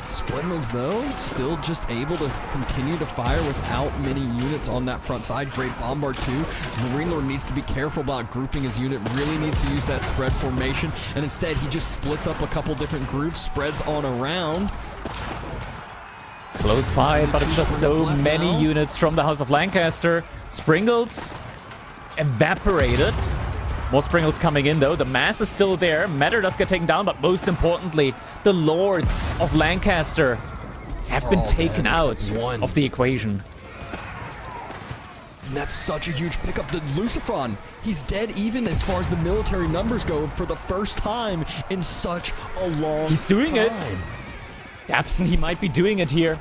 Springles, though, still just able to continue to fire without many units on that front side. Great Bombard, too. Marine Lord needs to be careful about grouping his unit, really needs to use that spread formation, and instead he just splits up a couple different groups, spreads on around. Close fight, but it's just so many units from the House of Lancaster. Springles evaporated. More Springles coming in, though. The mass is still there. Matter does get taken down, but most importantly, the Lords of Lancaster have been taken out of the equation. And that's such a huge pickup. The Lucifron, he's dead even as far as the military numbers go for the first time in such a long time. He's doing it. Dabson, he might be doing it here.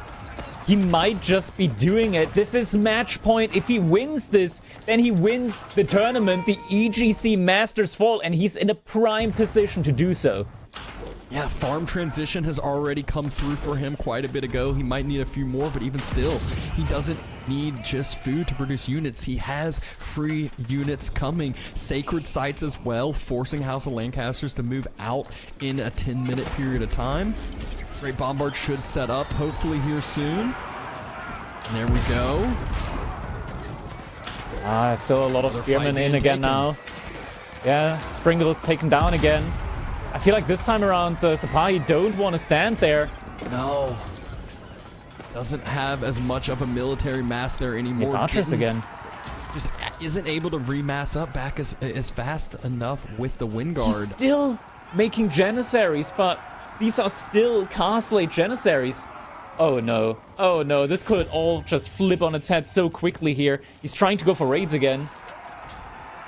He might just be doing it. This is match point. If he wins this, then he wins the tournament, the EGC Masters Fall, and he's in a prime position to do so. Yeah, farm transition has already come through for him quite a bit ago. He might need a few more, but even still, he doesn't need just food to produce units. He has free units coming. Sacred sites as well, forcing House of Lancasters to move out in a 10-minute period of time. Great Bombard should set up, hopefully here soon. And there we go. Still a lot of spearmen in again now. Yeah, Springle's taken down again. I feel like this time around the Sipahi don't want to stand there. No. Doesn't have as much of a military mass there anymore. It's Archers again. Just isn't able to remass up back as fast enough with the Wind Guard. He's still making Janissaries, but these are still Castle 8 Janissaries. Oh no. Oh no, this could all just flip on its head so quickly here. He's trying to go for raids again.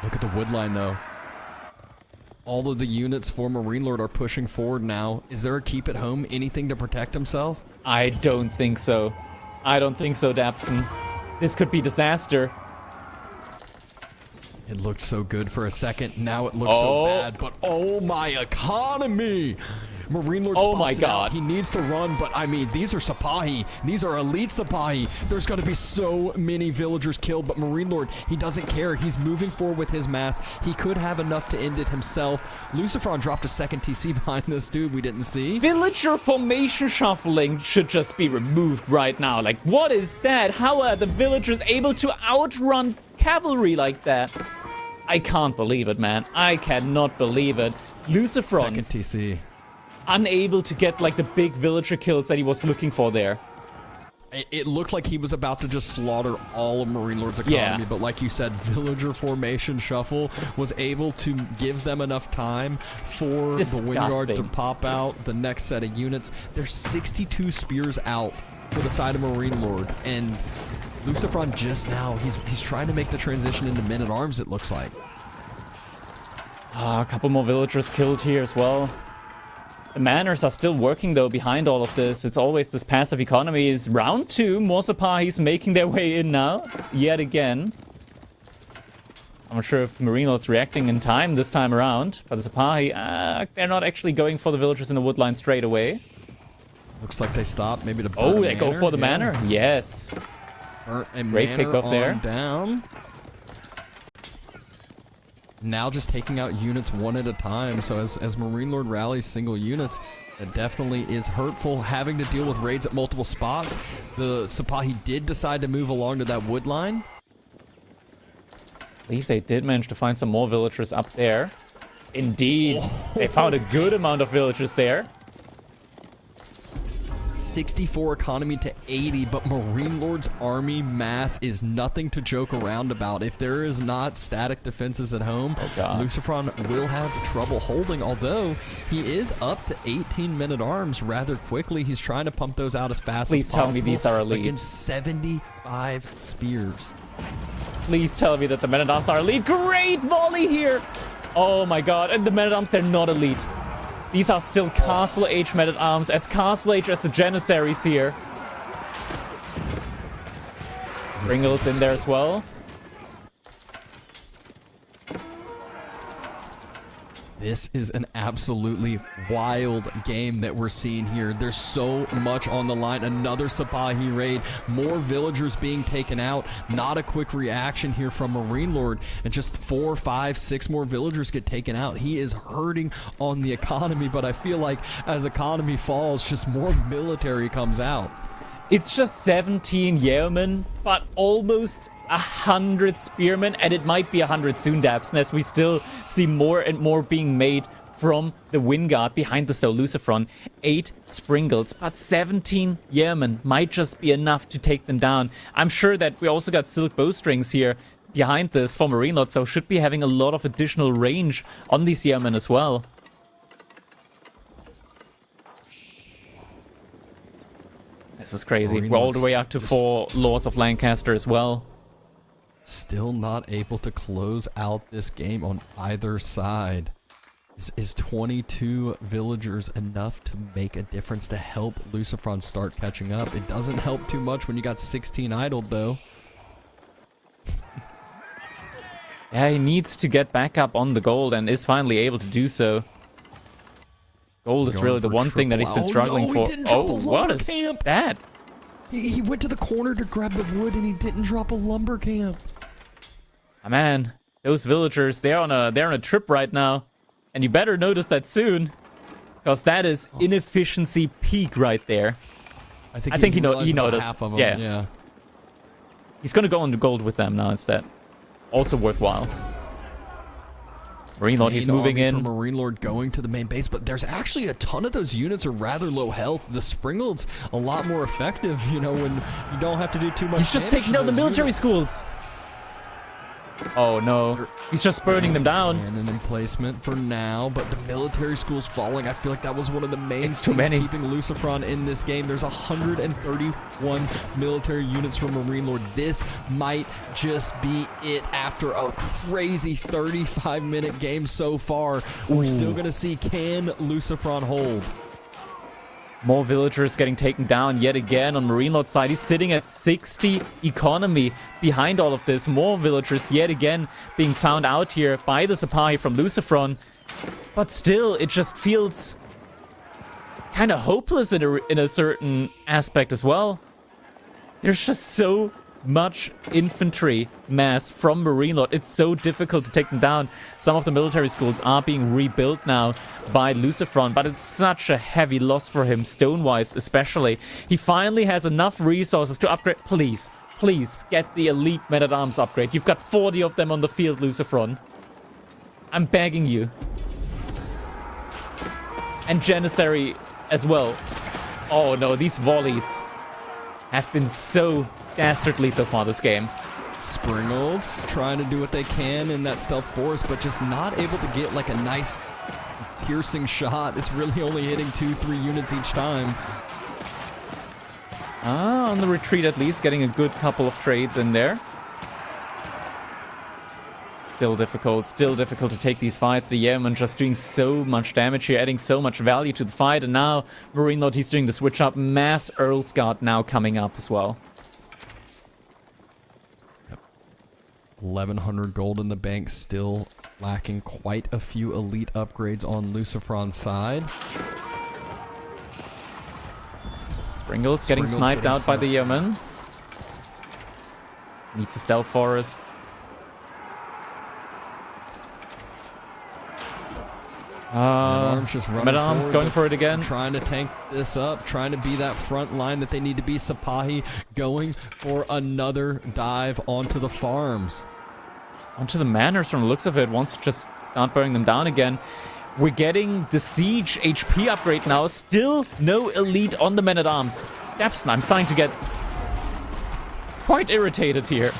Look at the wood line, though. All of the units for Marine Lord are pushing forward now. Is there a keep at home? Anything to protect himself? I don't think so. I don't think so, Dapson. This could be disaster. It looked so good for a second. Now it looks so bad. But oh my economy! Marine Lord spots my it God. out. He needs to run, but I mean, these are Sipahi. These are elite Sipahi. There's going to be so many villagers killed, but Marine Lord, he doesn't care. He's moving forward with his mass. He could have enough to end it himself. Lucifron dropped a second TC behind this dude we didn't see. Villager formation shuffling should just be removed right now. Like, what is that? How are the villagers able to outrun cavalry like that? I can't believe it, man. I cannot believe it. Lucifron. Second TC. Unable to get like the big villager kills that he was looking for there. It looked like he was about to just slaughter all of Marine Lord's economy, but like you said, villager formation shuffle was able to give them enough time for the Wingard to pop out the next set of units. There's 62 spears out for the side of Marine Lord, and Lucifron just now, he's trying to make the transition into men-at-arms, it looks like. A couple more villagers killed here as well. The manors are still working, though, behind all of this. It's always this passive economy. Is round 2. More Sipahis making their way in now, yet again. I'm not sure if Marine Lord's reacting in time this time around. But the Sipahi, they're not actually going for the villagers in the woodline straight away. Looks like they stopped maybe to burn Oh, they go for the manor? Yes. Great pickoff there. Down. Now just taking out units one at a time. So as Marine Lord rallies single units, it definitely is hurtful having to deal with raids at multiple spots. The Sipahi did decide to move along to that wood line. I believe they did manage to find some more villagers up there. Indeed. They found a good amount of villagers there. 64 economy to 80, but Marine Lord's army mass is nothing to joke around about. If there is not static defenses at home, Lucifron will have trouble holding, although he is up to 18 men-at-arms rather quickly. He's trying to pump those out as fast as possible. Please tell me these are elite. Against 75 spears. Please tell me that the men-at-arms are elite. Great volley here! Oh my god, and the men-at-arms, they're not elite. These are still Castle Age men-at-arms, as Castle Age as the Janissaries here. Springle's in there as well. This is an absolutely wild game that we're seeing here. There's so much on the line. Another Sipahi raid. More villagers being taken out. Not a quick reaction here from Marine Lord. And just 4, 5, 6 more villagers get taken out. He is hurting on the economy, but I feel like as economy falls, just more military comes out. It's just 17 yeomen, but almost 100 spearmen, and it might be 100 soon, Dabson, as we still see more and more being made from the Wingard behind the Stow Lucifron. 8 Springles, but 17 yeomen might just be enough to take them down. I'm sure that we also got Silk Bowstrings here behind this for Marine Lord, so should be having a lot of additional range on these yeomen as well. This is crazy. We're all the way up to 4 Lords of Lancaster as well. Still not able to close out this game on either side. Is 22 villagers enough to make a difference to help Lucifron start catching up? It doesn't help too much when you got 16 idled, though. Yeah, he needs to get back up on the gold and is finally able to do so. Gold is really the one thing that he's been struggling for. Oh, what is that? He went to the corner to grab the wood and he didn't drop a lumber camp. Oh, man, those villagers, they're on a trip right now. And you better notice that soon. Because that is inefficiency peak right there. I think he noticed. Half of them. Yeah. He's going to go on the gold with them now instead. Also worthwhile. Marine Lord, he's moving in. Marine Lord going to the main base, but there's actually a ton of those units are rather low health. The Springald's a lot more effective, you know, when you don't have to do too much. He's just taking down the military schools. Oh no, he's just burning them down. And an emplacement for now, but the military school's falling. I feel like that was one of the main It's too things many. keeping Lucifron in this game. There's 131 military units from Marine Lord. This might just be it after a crazy 35-minute game so far. We're still going to see, can Lucifron hold? More villagers getting taken down yet again on Marine Lord's side. He's sitting at 60 economy behind all of this. More villagers yet again being found out here by the Sipahi from Lucifron. But still, it just feels kind of hopeless in a certain aspect as well. There's just so much infantry mass from Marine Lord. It's so difficult to take them down. Some of the military schools are being rebuilt now by Lucifron, but it's such a heavy loss for him, stone-wise especially. He finally has enough resources to upgrade. Please, please get the elite men-at-arms upgrade. You've got 40 of them on the field, Lucifron. I'm begging you. And Janissary as well. Oh no, these volleys have been so dastardly so far this game. Springles trying to do what they can in that stealth forest, but just not able to get like a nice piercing shot. It's really only hitting 2-3 units each time. On the retreat at least, getting a good couple of trades in there. Still difficult to take these fights. The Yeoman just doing so much damage here, adding so much value to the fight, and now Marine Lord, he's doing the switch up. Mass Earl's Guard now coming up as well. 1,100 gold in the bank, still lacking quite a few elite upgrades on Lucifron's side. Springles getting sniped out by the Yeoman. Needs a stealth forest. Men-at-arms going for it again. Trying to tank this up, trying to be that front line that they need to be. Sipahi going for another dive onto the farms. Onto the manors from the looks of it, wants to just start burning them down again. We're getting the siege HP upgrade now. Still no elite on the men-at-arms. Dapston, I'm starting to get quite irritated here.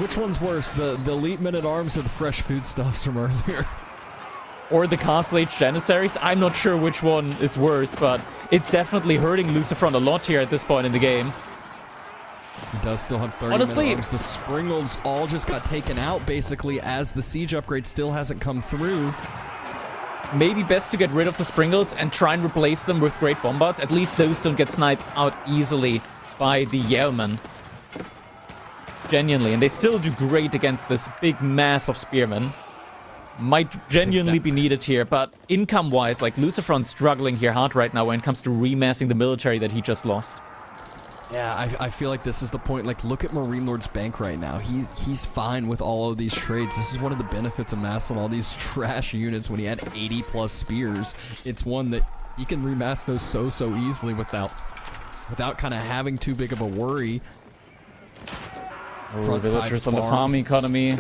Which one's worse, the elite men-at-arms or the fresh foodstuffs from earlier? Or the Castle Age Janissaries? I'm not sure which one is worse, but it's definitely hurting Lucifron a lot here at this point in the game. He does still have 30 Honestly, men-at-arms. The Springles all just got taken out, basically, as the siege upgrade still hasn't come through. Maybe best to get rid of the Springles and try and replace them with Great Bombards. At least those don't get sniped out easily by the Yeoman. Genuinely, and they still do great against this big mass of spearmen. Might genuinely be needed here, but income-wise, like, Lucifron's struggling here hard right now when it comes to remassing the military that he just lost. Yeah, I feel like this is the point. Like, look at Marine Lord's bank right now. He's fine with all of these trades. This is one of the benefits of massing all these trash units when he had 80+ spears. It's one that he can remass those so easily without kind of having too big of a worry. Oh, villagers on the farm economy.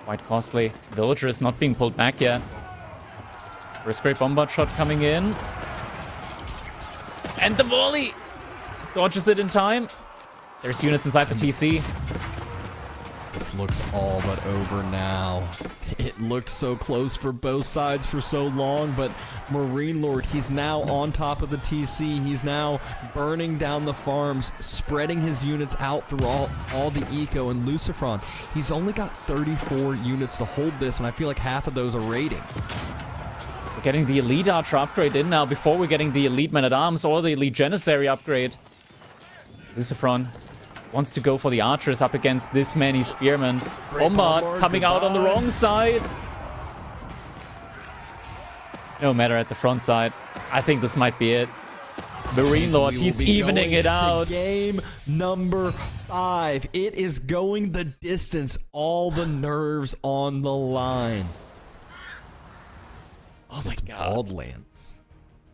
Quite costly. Villagers not being pulled back yet. First Great Bombard shot coming in. And the volley! Dodges it in time. There's units inside the TC. This looks all but over now. It looked so close for both sides for so long, but Marine Lord, he's now on top of the TC. He's now burning down the farms, spreading his units out through all the eco. And Lucifron, he's only got 34 units to hold this, and I feel like half of those are raiding. We're getting the Elite Archer upgrade in now before we're getting the Elite Men-at-Arms or the Elite Janissary upgrade. Lucifron wants to go for the archers up against this many spearmen. Bombard coming out on the wrong side. No matter at the front side. I think this might be it. Marine Lord, he's evening it out. Game number 5. It is going the distance. All the nerves on the line. Oh my god. Wildlands.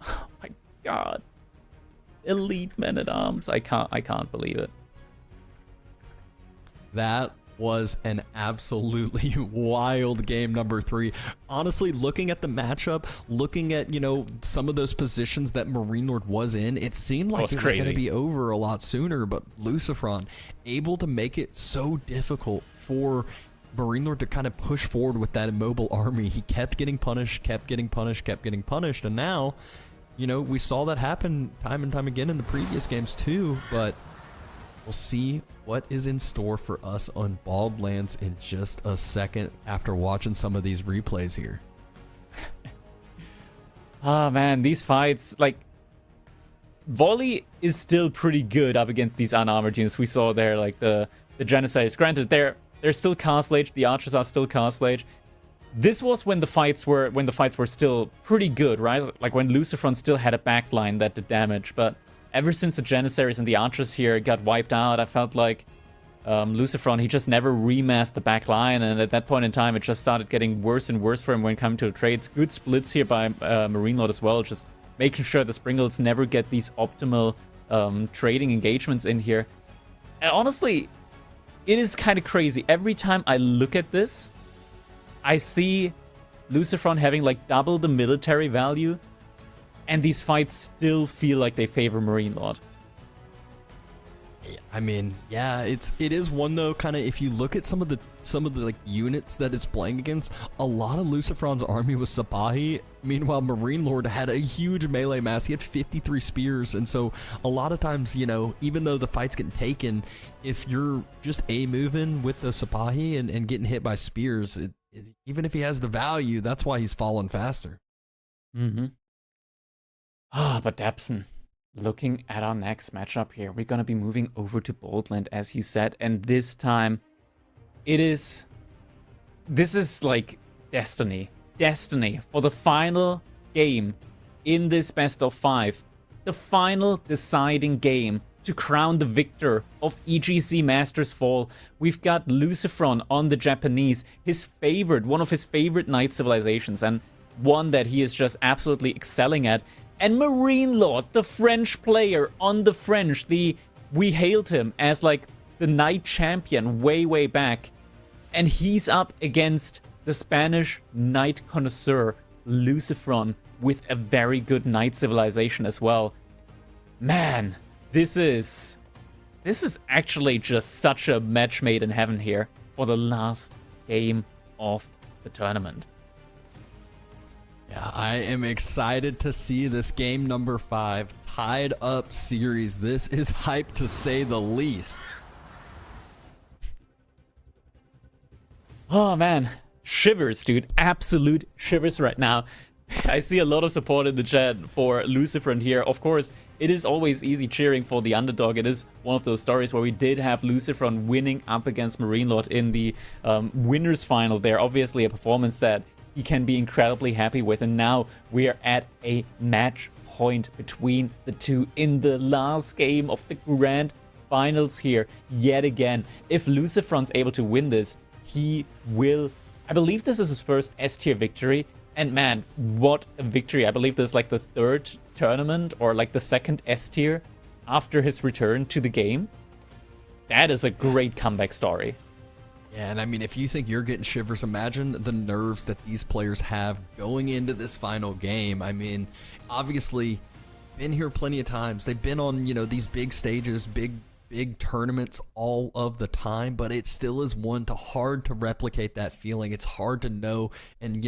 Oh my god. Elite Men-at-Arms. I can't believe it. That was an absolutely wild game number 3. Honestly, looking at the matchup, looking at, some of those positions that Marine Lord was in, it seemed like it was going to be over a lot sooner, but Lucifron able to make it so difficult for Marine Lord to kind of push forward with that immobile army. He kept getting punished, and now, we saw that happen time and time again in the previous games too, but we'll see what is in store for us on Bald Lands in just a second after watching some of these replays here. Oh man, these fights, like, Volley is still pretty good up against these unarmored units. We saw there, like, the Janissaries. Granted, they're still Castle Age, the Archers are still Castle Age. This was when the fights were still pretty good, right? Like when Lucifron still had a backline that did damage, but ever since the Janissaries and the Archers here got wiped out, I felt like Lucifron, he just never remasked the back line, and at that point in time, it just started getting worse and worse for him when it came to the trades. Good splits here by Marine Lord as well, just making sure the Springles never get these optimal trading engagements in here. And honestly, it is kind of crazy. Every time I look at this, I see Lucifron having like double the military value, and these fights still feel like they favor Marine Lord. I mean, yeah, it is one though. Kind of, if you look at some of the like units that it's playing against, a lot of Lucifron's army was Sipahi. Meanwhile, Marine Lord had a huge melee mass. He had 53 spears, and so a lot of times, even though the fight's getting taken, if you're just moving with the Sipahi and getting hit by spears, even if he has the value, that's why he's falling faster. Mm-hmm. But Debson, looking at our next matchup here, we're going to be moving over to Boldland, as you said, and this time, this is like destiny for the final game in this best of 5, the final deciding game to crown the victor of EGC Masters Fall. We've got Lucifron on the Japanese, one of his favorite knight civilizations, and one that he is just absolutely excelling at. And Marine Lord, the French player on the French, we hailed him as like the knight champion way back. And he's up against the Spanish knight connoisseur, Lucifron, with a very good knight civilization as well. Man, this is actually just such a match made in heaven here for the last game of the tournament. Yeah, I am excited to see this game number 5 tied up series. This is hype to say the least. Oh man, shivers, dude. Absolute shivers right now. I see a lot of support in the chat for Lucifron here. Of course, it is always easy cheering for the underdog. It is one of those stories where we did have Lucifron winning up against Marine Lord in the winners final there. Obviously a performance that he can be incredibly happy with, and now we are at a match point between the two in the last game of the grand finals here yet again. If Lucifron's able to win this, he will, I believe this is his first S-tier victory, and man, what a victory. I believe this is like the 3rd tournament or like the 2nd S-tier after his return to the game. That is a great comeback story. Yeah, and I mean, if you think you're getting shivers, imagine the nerves that these players have going into this final game. I mean, obviously, been here plenty of times. They've been on, these big stages, big tournaments all of the time, but it still is hard to replicate that feeling. It's hard to know and,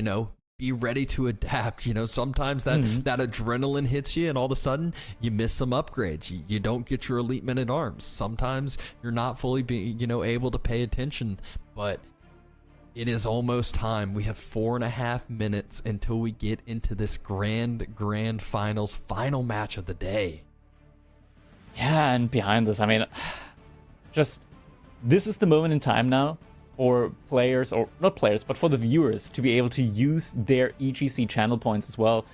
be ready to adapt. Sometimes that adrenaline hits you and all of a sudden you miss some upgrades. You don't get your elite men at arms. Sometimes you're not fully able to pay attention, but it is almost time. We have 4.5 minutes until we get into this grand finals, final match of the day. Yeah, and behind this, I mean, this is the moment in time now for players, or not players, but for the viewers to be able to use their EGC channel points as well,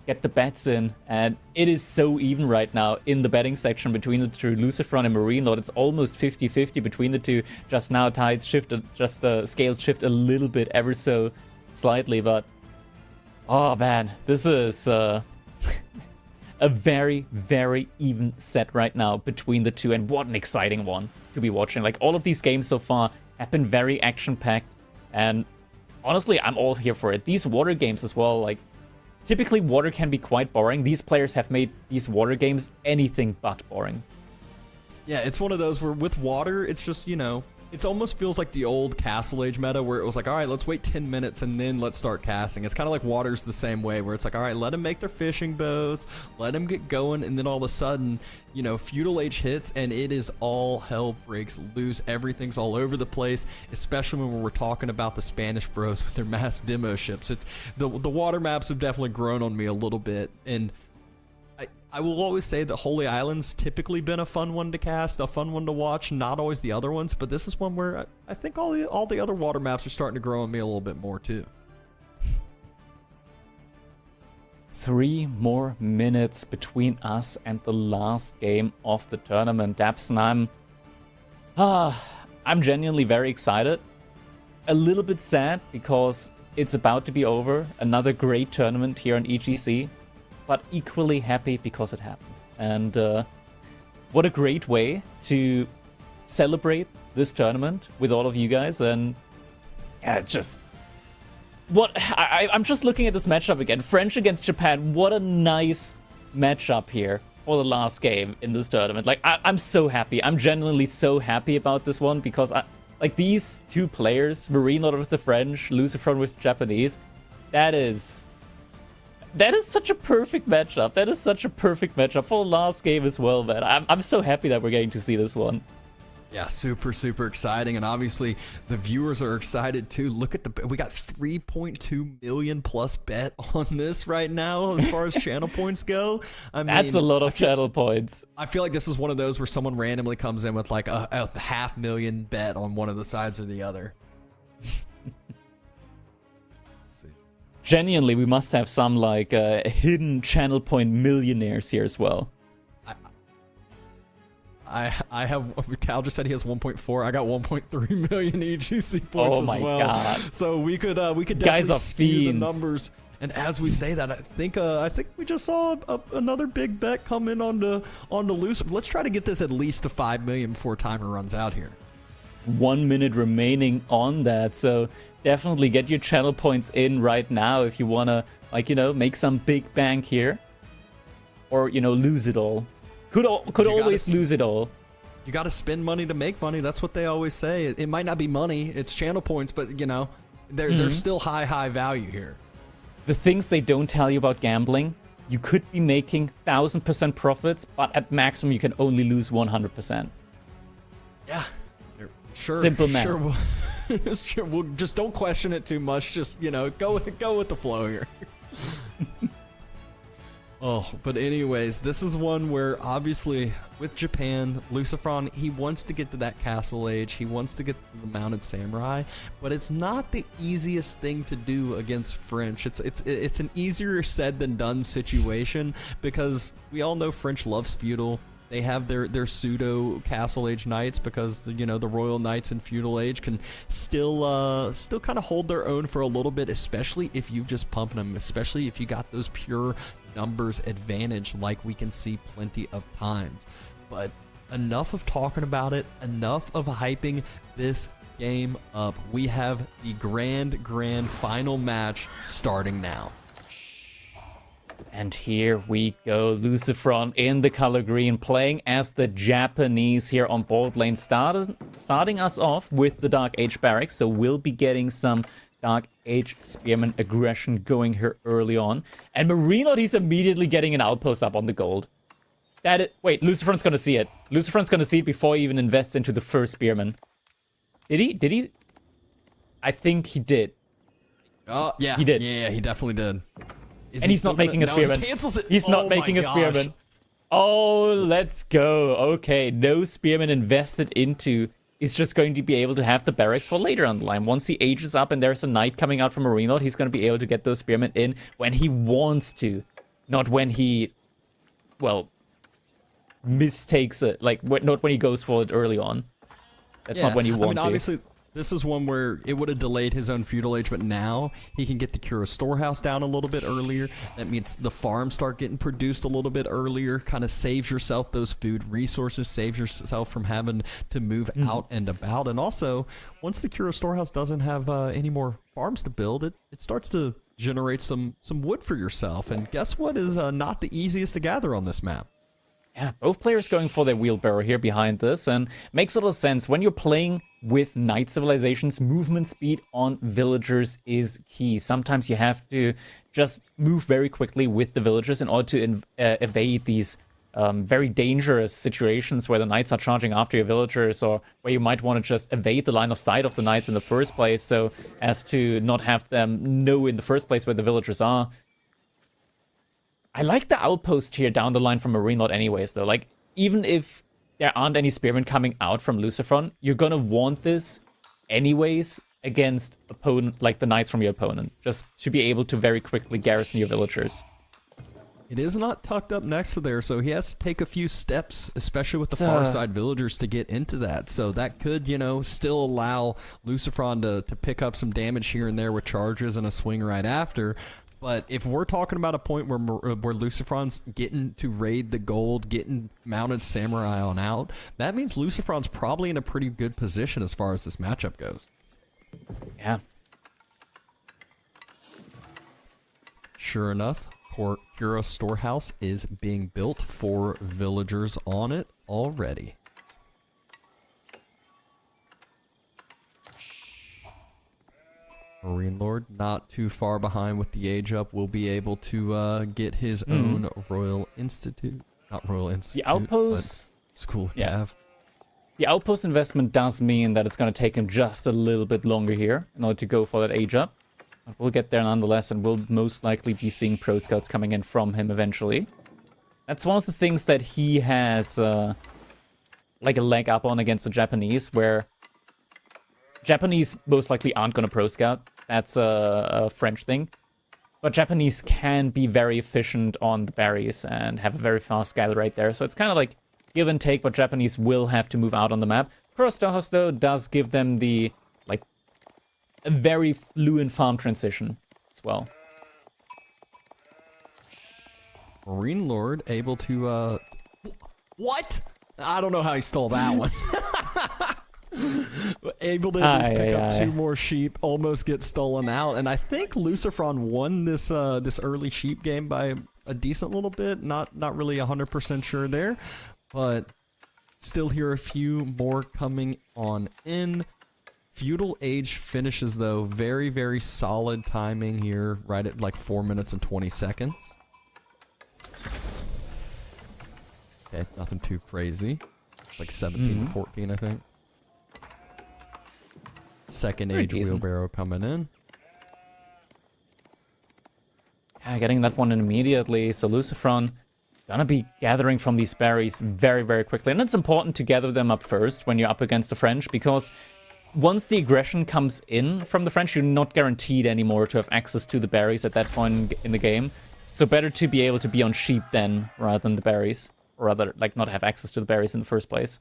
get the bets in, and it is so even right now in the betting section between the two, Lucifron and Marine Lord. It's almost 50-50 between the two. Just now tides shifted, just the scales shift a little bit, ever so slightly, but oh man, this is a very even set right now between the two, and what an exciting one to be watching. Like, all of these games so far have been very action-packed, and honestly, I'm all here for it. These water games as well, like, typically water can be quite boring. These players have made these water games anything but boring. Yeah, it's one of those where with water, it's just, you know, it almost feels like the old Castle Age meta where it was like, all right, let's wait 10 minutes and then let's start casting. It's kind of like water's the same way where it's like, all right, let them make their fishing boats, let them get going, and then all of a sudden, you know, Feudal Age hits and it is all hell breaks loose. Everything's all over the place, especially when we're talking about the Spanish bros with their mass demo ships. It's the water maps have definitely grown on me a little bit, and I will always say that Holy Island's typically been a fun one to cast, a fun one to watch, not always the other ones, but this is one where I think all the other water maps are starting to grow on me a little bit more too. 3 more minutes between us and the last game of the tournament, Daps, and I'm genuinely very excited. A little bit sad because it's about to be over. Another great tournament here on EGC. But equally happy because it happened. And what a great way to celebrate this tournament with all of you guys. And yeah, just I'm just looking at this matchup again. French against Japan. What a nice matchup here for the last game in this tournament. Like, I'm so happy. I'm genuinely so happy about this one because like these two players, Marine Lord with the French, Lucifron with Japanese, that is such a perfect matchup. That is such a perfect matchup for the last game as well, man. I'm so happy that we're getting to see this one. Yeah, super, super exciting. And obviously, the viewers are excited too. Look at we got 3.2 million plus bet on this right now as far as channel points go. I mean, that's a lot of channel points. I feel like this is one of those where someone randomly comes in with like a 500,000 bet on one of the sides or the other. Genuinely, we must have some like hidden channel point millionaires here as well. I have, Cal just said he has 1.4. I got 1.3 million EGC points as well. God. So we could definitely skew the numbers. And as we say that, I think we just saw another big bet come in on the loose. Let's try to get this at least to 5 million before timer runs out here. 1 minute remaining on that, so definitely get your channel points in right now if you wanna, like, you know, make some big bank here, or, you know, lose it all. Could always lose it all. You got to spend money to make money. That's what they always say. It might not be money, it's channel points, but you know, they're still high value here. The things they don't tell you about gambling: you could be making 1000% profits, but at maximum you can only lose 100%. Yeah. Sure. Simple math. Sure, sure, we'll just don't question it too much. Just, you know, go with the flow here. Oh, but anyways, this is one where obviously with Japan, Lucifron, he wants to get to that Castle Age. He wants to get to the Mounted Samurai, but it's not the easiest thing to do against French. It's an easier said than done situation because we all know French loves feudal. They have their pseudo Castle Age knights because, you know, the Royal Knights in Feudal Age can still kind of hold their own for a little bit, especially if you've just pumped them, especially if you got those pure numbers advantage like we can see plenty of times. But enough of talking about it, enough of hyping this game up. We have the grand final match starting now. And here we go, Lucifron in the color green, playing as the Japanese here on board lane, starting us off with the Dark Age barracks, so we'll be getting some Dark Age Spearman aggression going here early on. And Marino, he's immediately getting an outpost up on the gold. Wait, Lucifron's gonna see it. Lucifron's gonna see it before he even invests into the first Spearman. Did he? I think he did. Oh, yeah. He did. Yeah, he definitely did. And he's not making a Spearman. He cancels it. He's not making a Spearman. Oh, let's go. Okay, no Spearman invested into. He's just going to be able to have the barracks for later on the line. Once he ages up and there's a knight coming out from Marine Lord, he's going to be able to get those Spearmen in when he wants to. Not when he, well, mistakes it. Like, not when he goes for it early on. That's not when you want to. Obviously, This is one where it would have delayed his own feudal age, but now he can get the Cura storehouse down a little bit earlier. That means the farms start getting produced a little bit earlier, kind of saves yourself those food resources, saves yourself from having to move out and about. And also, once the Cura storehouse doesn't have any more farms to build, it starts to generate some wood for yourself. And guess what is not the easiest to gather on this map? Yeah, both players going for their wheelbarrow here behind this, and makes a little sense. When you're playing with Knight Civilizations, movement speed on villagers is key. Sometimes you have to just move very quickly with the villagers in order to evade these very dangerous situations where the knights are charging after your villagers, or where you might want to just evade the line of sight of the knights in the first place, so as to not have them know in the first place where the villagers are. I like the outpost here down the line from Marine Lord anyways, though. Like, even if there aren't any spearmen coming out from Lucifron, you're gonna want this anyways against opponent, like the knights from your opponent, just to be able to very quickly garrison your villagers. It is not tucked up next to there, so he has to take a few steps, especially with the far side villagers, to get into that. So that could, you know, still allow Lucifron to pick up some damage here and there with charges and a swing right after. But if we're talking about a point where Lucifron's getting to raid the gold, getting mounted samurai on out, that means Lucifron's probably in a pretty good position as far as this matchup goes. Yeah. Sure enough, Cura storehouse is being built, 4 villagers on it already. Marine Lord, not too far behind with the age up, will be able to get his own Royal Institute. Not Royal Institute, the outpost School of Cav. The outpost investment does mean that it's going to take him just a little bit longer here in order to go for that age up. But we'll get there nonetheless, and we'll most likely be seeing pro scouts coming in from him eventually. That's one of the things that he has like a leg up on against the Japanese, where Japanese most likely aren't going to pro scout. That's a French thing. But Japanese can be very efficient on the berries and have a very fast gather rate there. So it's kind of like give and take, but Japanese will have to move out on the map. Cross-Stohos, though, does give them the, like, a very fluent farm transition as well. Marine Lord able to, what? I don't know how he stole that one. Able to at least pick up 2 more sheep, almost get stolen out, and I think Lucifron won this this early sheep game by a decent little bit. Not really 100% sure there, but still hear a few more coming on in. Feudal Age finishes though, very, very solid timing here, right at like 4 minutes and 20 seconds. Okay, nothing too crazy. Like 17 to 14, I think. Second Age wheelbarrow coming in. Yeah, getting that one in immediately. So Lucifron gonna be gathering from these berries very, very quickly. And it's important to gather them up first when you're up against the French, because once the aggression comes in from the French, you're not guaranteed anymore to have access to the berries at that point in the game. So better to be able to be on sheep then, rather than the berries. Or rather, like, not have access to the berries in the first place.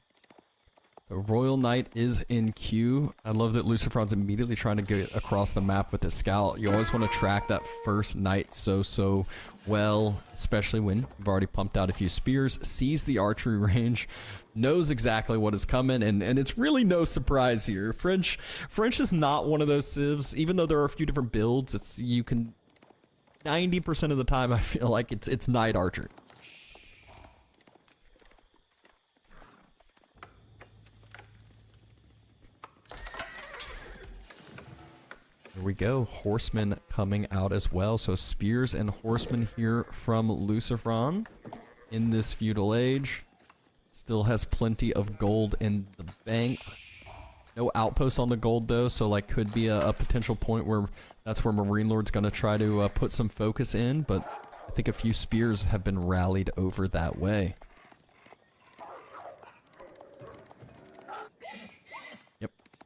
The Royal Knight is in queue. I love that Lucifron's immediately trying to get across the map with his scout. You always want to track that first knight so well, especially when you've already pumped out a few spears, sees the archery range, knows exactly what is coming, and it's really no surprise here. French is not one of those civs, even though there are a few different builds. It's, you can 90% of the time I feel like it's knight archery. Here we go, horsemen coming out as well. So spears and horsemen here from Lucifron in this feudal age. Still has plenty of gold in the bank. No outposts on the gold though, so like could be a potential point where that's where Marine Lord's going to try to put some focus in, but I think a few spears have been rallied over that way.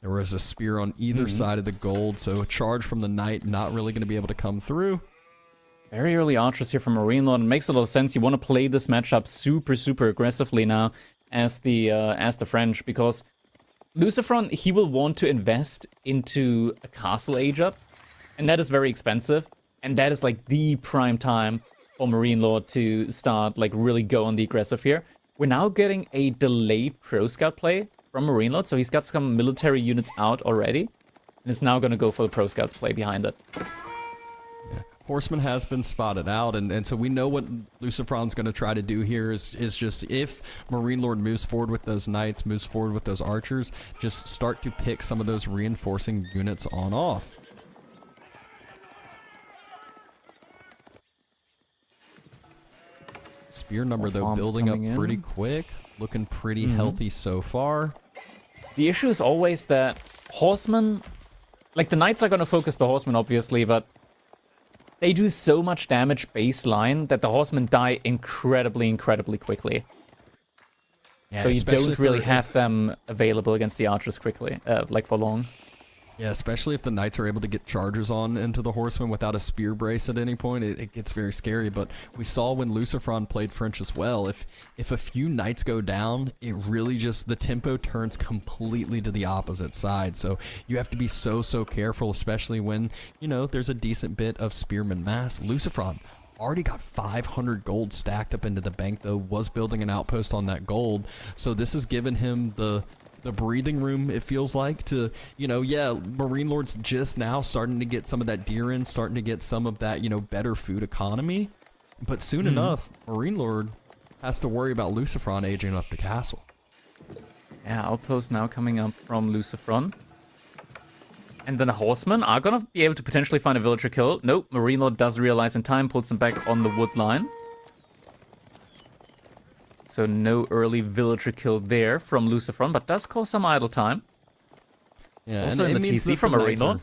There was a spear on either side of the gold, so a charge from the knight not really going to be able to come through. Very early archers here from Marine Lord. It makes a lot of sense. You want to play this matchup super, super aggressively now as the French, because Lucifron, he will want to invest into a castle age up, and that is very expensive, and that is like the prime time for Marine Lord to start like really go on the aggressive here. We're now getting a delayed Pro Scout play from Marine Lord, so he's got some military units out already, and is now going to go for the Pro Scouts play behind it. Horseman has been spotted out, and so we know what Lucifron's going to try to do here is just, if Marine Lord moves forward with those knights, moves forward with those archers, just start to pick some of those reinforcing units on off. Spear number, though, building up pretty quick, looking pretty healthy so far. The issue is always that horsemen, like the knights are going to focus the horsemen, obviously, but they do so much damage baseline that the horsemen die incredibly, incredibly quickly. Yeah, so you don't really have them available against the archers quickly, like for long. Yeah, especially if the knights are able to get charges on into the horsemen without a spear brace at any point, it gets very scary. But we saw when Lucifron played French as well, if a few knights go down, it really just, the tempo turns completely to the opposite side. So you have to be so careful, especially when, you know, there's a decent bit of spearman mass. Lucifron already got 500 gold stacked up into the bank, though, was building an outpost on that gold. So this has given him the breathing room, it feels like, to, you know, yeah, Marine Lord's just now starting to get some of that deer in, starting to get some of that, you know, better food economy. But soon enough, Marine Lord has to worry about Lucifron aging up the castle. Yeah, outpost now coming up from Lucifron. And then the horsemen are going to be able to potentially find a villager kill. Nope, Marine Lord does realize in time, pulls them back on the wood line. So no early villager kill there from Lucifron, but does cause some idle time. Yeah, also in the TC from Marine Lord.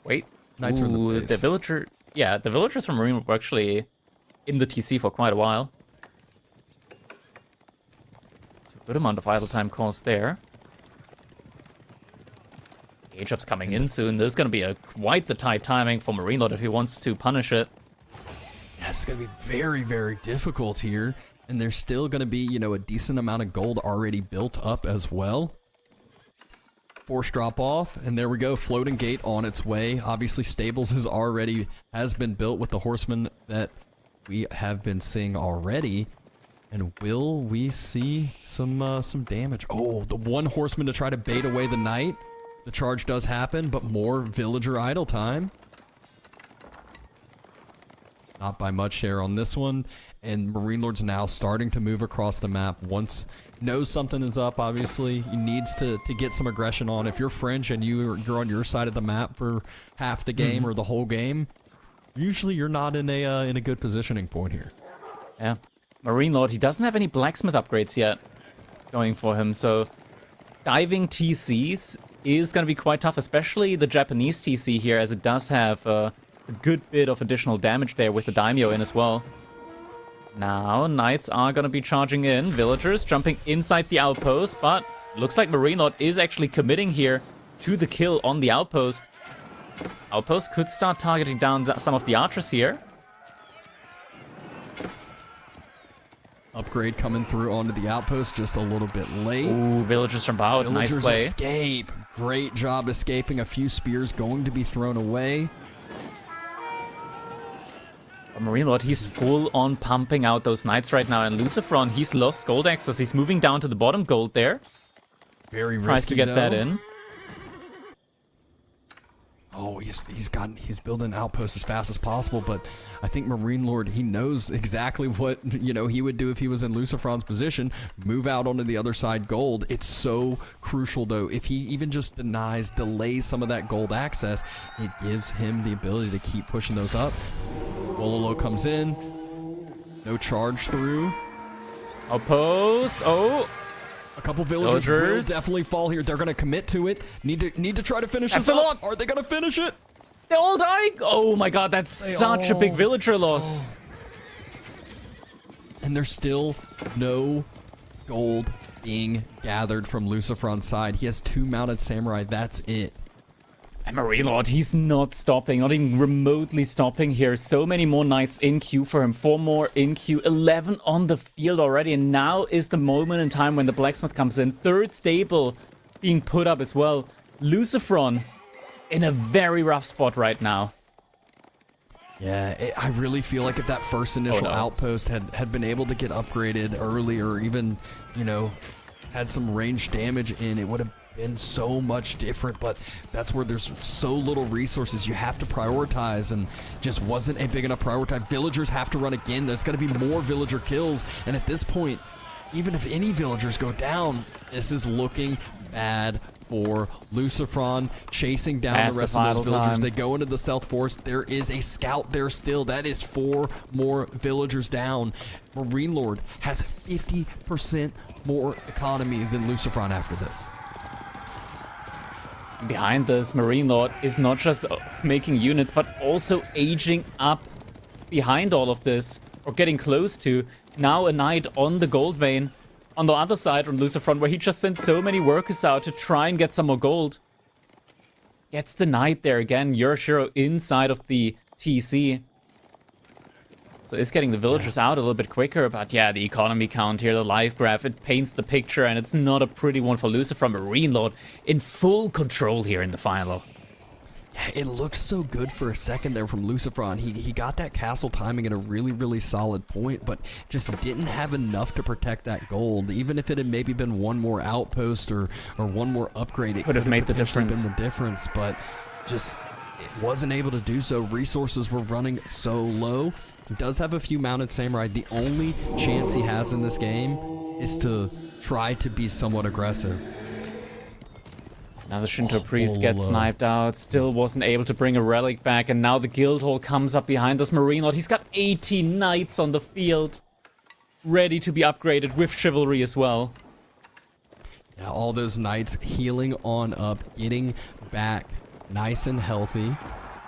Wait. Knights are the base. The villager... Yeah, the villagers from Marine Lord were actually in the TC for quite a while. So a good amount of idle time caused there. Age up's coming in soon. There's going to be quite the tight timing for Marine Lord if he wants to punish it. Yeah, it's going to be very difficult here. And there's still going to be, you know, a decent amount of gold already built up as well. Force drop off, and there we go. Floating gate on its way. Obviously, stables has been built with the horsemen that we have been seeing already. And will we see some damage? Oh, the one horseman to try to bait away the knight. The charge does happen, but more villager idle time. Not by much here on this one. And Marine Lord's now starting to move across the map. Once knows something is up, obviously, he needs to get some aggression on. If you're French and you're on your side of the map for half the game or the whole game, usually you're not in a good positioning point here. Yeah. Marine Lord, he doesn't have any blacksmith upgrades yet going for him, so diving TCs is going to be quite tough, especially the Japanese TC here, as it does have a good bit of additional damage there with the daimyo in as well. Now, knights are going to be charging in. Villagers jumping inside the outpost, but looks like Marine Lord is actually committing here to the kill on the outpost. Outpost could start targeting down some of the archers here. Upgrade coming through onto the outpost just a little bit late. Ooh, villagers jump out. Nice play. Villagers escape. Great job escaping. A few spears going to be thrown away. Marine Lord, he's full on pumping out those knights right now, and Lucifron, he's lost gold access. He's moving down to the bottom gold there. Very risky, tries to get that in. Oh, he's building outposts as fast as possible, but I think Marine Lord, he knows exactly what, you know, he would do if he was in Lucifron's position. Move out onto the other side gold. It's so crucial, though. If he even just delays some of that gold access, it gives him the ability to keep pushing those up. Wololo comes in. No charge through. Outpost. Oh. A couple villagers will definitely fall here. They're going to commit to it. Need to try to finish this up. Are they going to finish it? They all die. Oh my god, that's such a big villager loss. And there's still no gold being gathered from Lucifron's side. He has 2 mounted samurai. That's it. And Marine Lord, he's not stopping, not even remotely stopping here. So many more knights in queue for him. 4 more in queue, 11 on the field already. And now is the moment in time when the blacksmith comes in. 3rd stable being put up as well. Lucifron in a very rough spot right now. Yeah, I really feel like if that first initial outpost had been able to get upgraded early, or even, you know, had some range damage in, it would have been so much different. But that's where there's so little resources. You have to prioritize, and just wasn't a big enough priority. Villagers have to run again. There's going to be more villager kills, and at this point, even if any villagers go down, this is looking bad for Lucifron, chasing down the rest of those villagers. They go into the South Forest. There is a scout there still. That is 4 more villagers down. Marine Lord has 50% more economy than Lucifron after this. Behind this, Marine Lord is not just making units, but also aging up behind all of this, or getting close to. Now a knight on the gold vein. On the other side, on Lucifron, where he just sent so many workers out to try and get some more gold. Gets the knight there again. Yorishiro inside of the TC. So it's getting the villagers out a little bit quicker. But yeah, the economy count here, the live graph, it paints the picture. And it's not a pretty one for Lucifron. Marine Lord in full control here in the final. Yeah, it looked so good for a second there from Lucifron. He got that castle timing at a really, really solid point, but just didn't have enough to protect that gold. Even if it had maybe been one more outpost or one more upgrade, it could have made the difference. Been the difference, but just it wasn't able to do so. Resources were running so low. He does have a few mounted samurai. The only chance he has in this game is to try to be somewhat aggressive. Now the Shinto priest gets sniped out, still wasn't able to bring a relic back, and now the guild hall comes up behind this Marine Lord. He's got 18 knights on the field, ready to be upgraded with chivalry as well. Yeah, all those knights healing on up, getting back nice and healthy.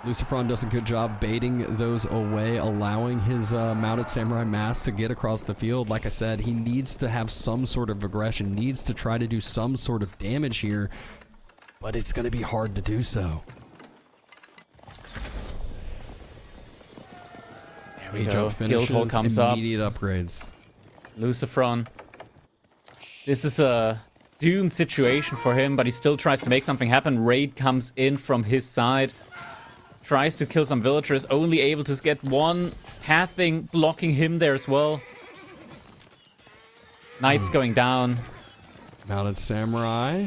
Lucifron does a good job baiting those away, allowing his mounted samurai mass to get across the field. Like I said, he needs to have some sort of aggression, needs to try to do some sort of damage here. But it's going to be hard to do so. There we go. Guild hall comes up. Immediate upgrades. Lucifron. This is a doomed situation for him, but he still tries to make something happen. Raid comes in from his side. Tries to kill some villagers. Only able to get one pathing, blocking him there as well. Knights going down. Mounted samurai.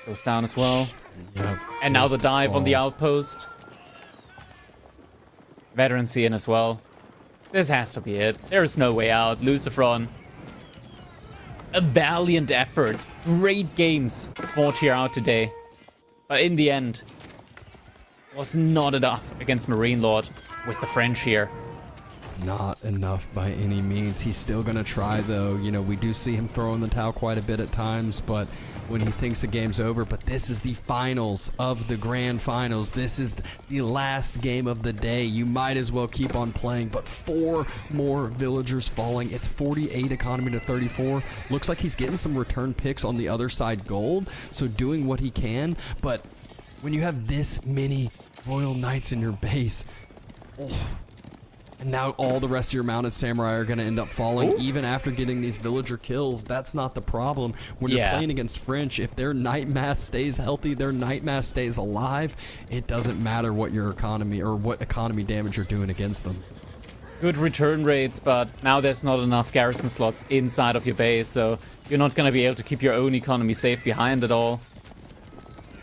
Goes down as well. Yep. And now the dive on the outpost. Veterancy in as well. This has to be it. There is no way out. Lucifron. A valiant effort. Great games fought here out today. But in the end, was not enough against Marine Lord with the French here. Not enough by any means. He's still going to try, though. You know, we do see him throwing the towel quite a bit at times, but when he thinks the game's over. But this is the finals of the grand finals. This is the last game of the day. You might as well keep on playing, but 4 more villagers falling. It's 48 economy to 34. Looks like he's getting some return picks on the other side gold, so doing what he can. But when you have this many Royal Knights in your base, and now all the rest of your mounted samurai are going to end up falling. Even after getting these villager kills. That's not the problem. When you're playing against French, if their knight mass stays healthy, their knight mass stays alive, it doesn't matter what your economy or what economy damage you're doing against them. Good return rates, but now there's not enough garrison slots inside of your base, so you're not going to be able to keep your own economy safe behind it all.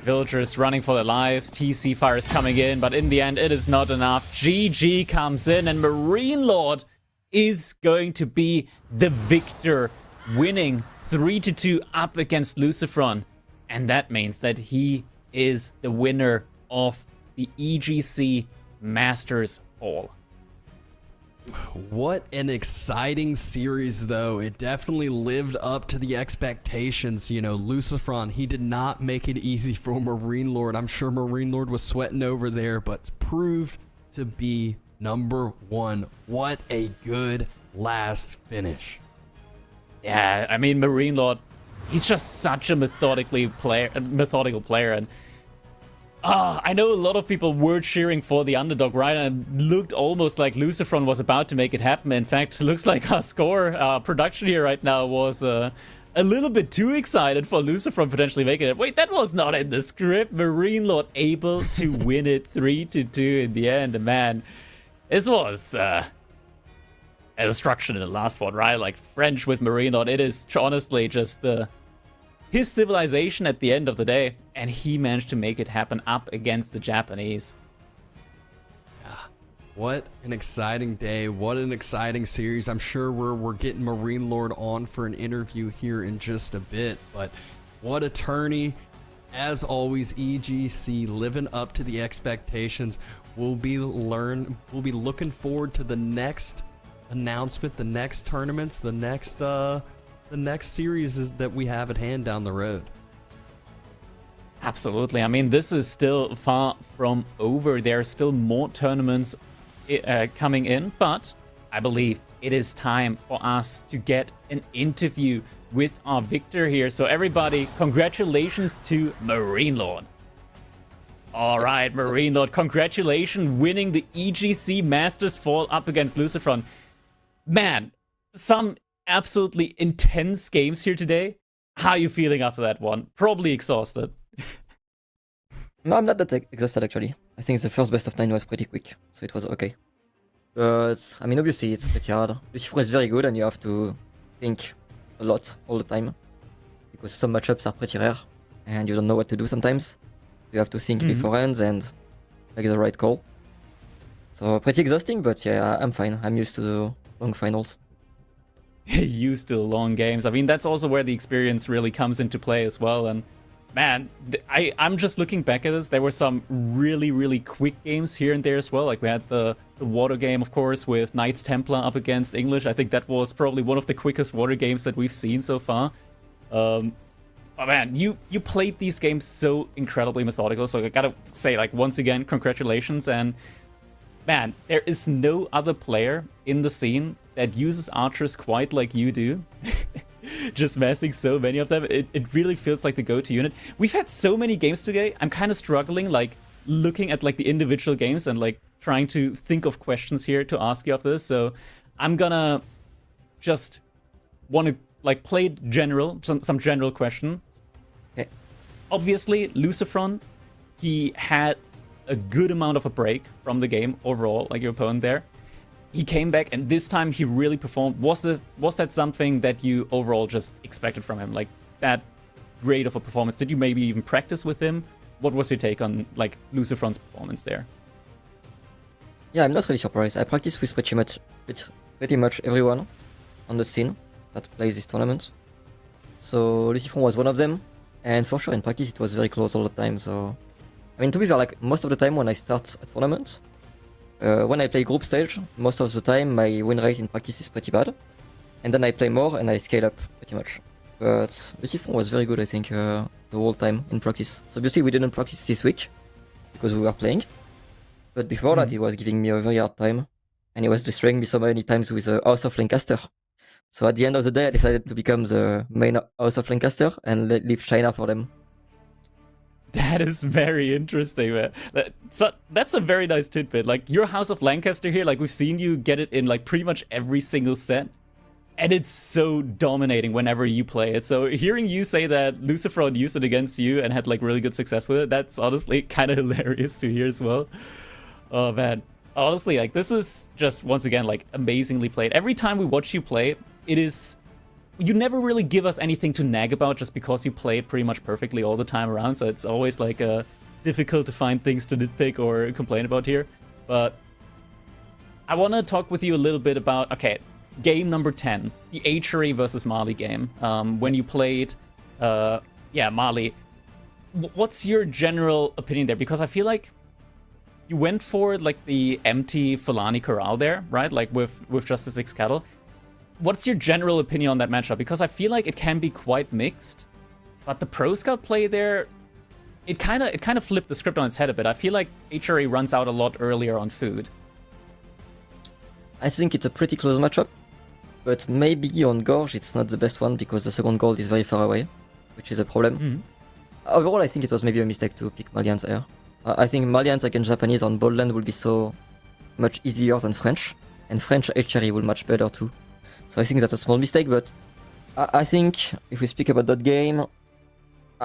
Villagers running for their lives, TC fire is coming in, but in the end it is not enough. GG comes in and Marine Lord is going to be the victor, winning 3-2 up against Lucifron. And that means that he is the winner of the EGC Masters Fall. What an exciting series, though. It definitely lived up to the expectations. You know, Lucifron, he did not make it easy for Marine Lord. I'm sure Marine Lord was sweating over there, but proved to be #1. What a good last finish. Yeah, I mean, Marine Lord, he's just such a methodical player, and I know a lot of people were cheering for the underdog, right? And it looked almost like Lucifron was about to make it happen. In fact, it looks like our score, production here right now was a little bit too excited for Lucifron potentially making it. Wait, that was not in the script. Marine Lord able to win it 3-2 in the end. And man, this was a destruction in the last one, right? Like French with Marine Lord. It is honestly just his civilization at the end of the day. And he managed to make it happen up against the Japanese. What an exciting day. What an exciting series. I'm sure we're getting Marine Lord on for an interview here in just a bit, but what a tourney. As always, EGC living up to the expectations. We'll be looking forward to the next announcement, the next tournaments, the next series that we have at hand down the road. Absolutely. I mean, this is still far from over. There are still more tournaments coming in, but I believe it is time for us to get an interview with our victor here. So everybody, congratulations to Marine Lord. All right, Marine Lord, congratulations winning the EGC Masters Fall up against Lucifron. Man, some absolutely intense games here today. How are you feeling after that one? Probably exhausted. No, I'm not that exhausted actually. I think the first best of 9 was pretty quick, so it was okay. But, I mean, obviously it's pretty hard. Lucifer is very good and you have to think a lot all the time. Because some matchups are pretty rare and you don't know what to do sometimes. You have to think beforehand and make the right call. So, pretty exhausting, but yeah, I'm fine. I'm used to the long finals. Used to long games. I mean, that's also where the experience really comes into play as well. And man, I'm just looking back at this. There were some really, really quick games here and there as well. Like we had the water game, of course, with Knights Templar up against English. I think that was probably one of the quickest water games that we've seen so far. But man, you played these games so incredibly methodical. So I gotta say, like, once again, congratulations. And man, there is no other player in the scene that uses archers quite like you do. Just massing so many of them. It really feels like the go-to unit. We've had so many games today. I'm kind of struggling, like, looking at, like, the individual games and, like, trying to think of questions here to ask you of this. So I'm gonna just want to, like, play general, some general questions. Okay. Obviously, Lucifron, he had a good amount of a break from the game overall, like your opponent there. He came back, and this time he really performed. Was that something that you overall just expected from him? Like, that great of a performance? Did you maybe even practice with him? What was your take on, like, Lucifron's performance there? Yeah, I'm not really surprised. I practiced with pretty much everyone on the scene that plays this tournament. So Lucifron was one of them, and for sure in practice it was very close all the time. So, I mean, to be fair, like, most of the time when I start a tournament, when I play group stage, most of the time my win rate in practice is pretty bad. And then I play more and I scale up pretty much. But Lucifron was very good, I think, the whole time in practice. So obviously we didn't practice this week because we were playing. But before that he was giving me a very hard time. And he was destroying me so many times with the House of Lancaster. So at the end of the day I decided to become the main House of Lancaster and leave China for them. That is very interesting, man. That's a very nice tidbit. Like, your House of Lancaster here, like, we've seen you get it in, like, pretty much every single set. And it's so dominating whenever you play it. So hearing you say that Lucifron used it against you and had, like, really good success with it, that's honestly kind of hilarious to hear as well. Oh, man. Honestly, like, this is just, once again, like, amazingly played. Every time we watch you play, it is... You never really give us anything to nag about just because you play it pretty much perfectly all the time around, so it's always like difficult to find things to nitpick or complain about here. But I want to talk with you a little bit about, okay, game number 10, the Achery versus Mali game. When you played, Mali, what's your general opinion there? Because I feel like you went for, like, the empty Fulani Corral there, right? Like, with just the 6 cattle. What's your general opinion on that matchup? Because I feel like it can be quite mixed, but the Pro Scout play there, it kind of flipped the script on its head a bit. I feel like HRA runs out a lot earlier on food. I think it's a pretty close matchup, but maybe on Gorge it's not the best one because the second gold is very far away, which is a problem. Overall, I think it was maybe a mistake to pick Malians here. I think Malians against Japanese on Boldland will be so much easier than French, and French HRE will match better too. So I think that's a small mistake, but I think if we speak about that game,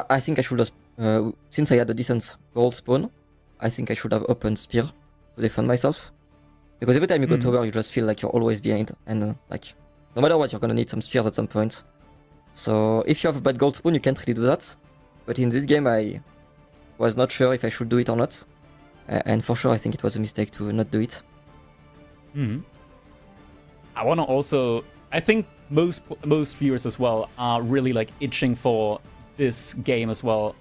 I think I should have, since I had a decent gold spawn, I think I should have opened spear to defend myself. Because every time you go tower, you just feel like you're always behind, and like no matter what, you're gonna need some spears at some point. So if you have a bad gold spawn, you can't really do that. But in this game, I was not sure if I should do it or not, and for sure, I think it was a mistake to not do it. I want to also, I think most viewers as well are really like itching for this game as well.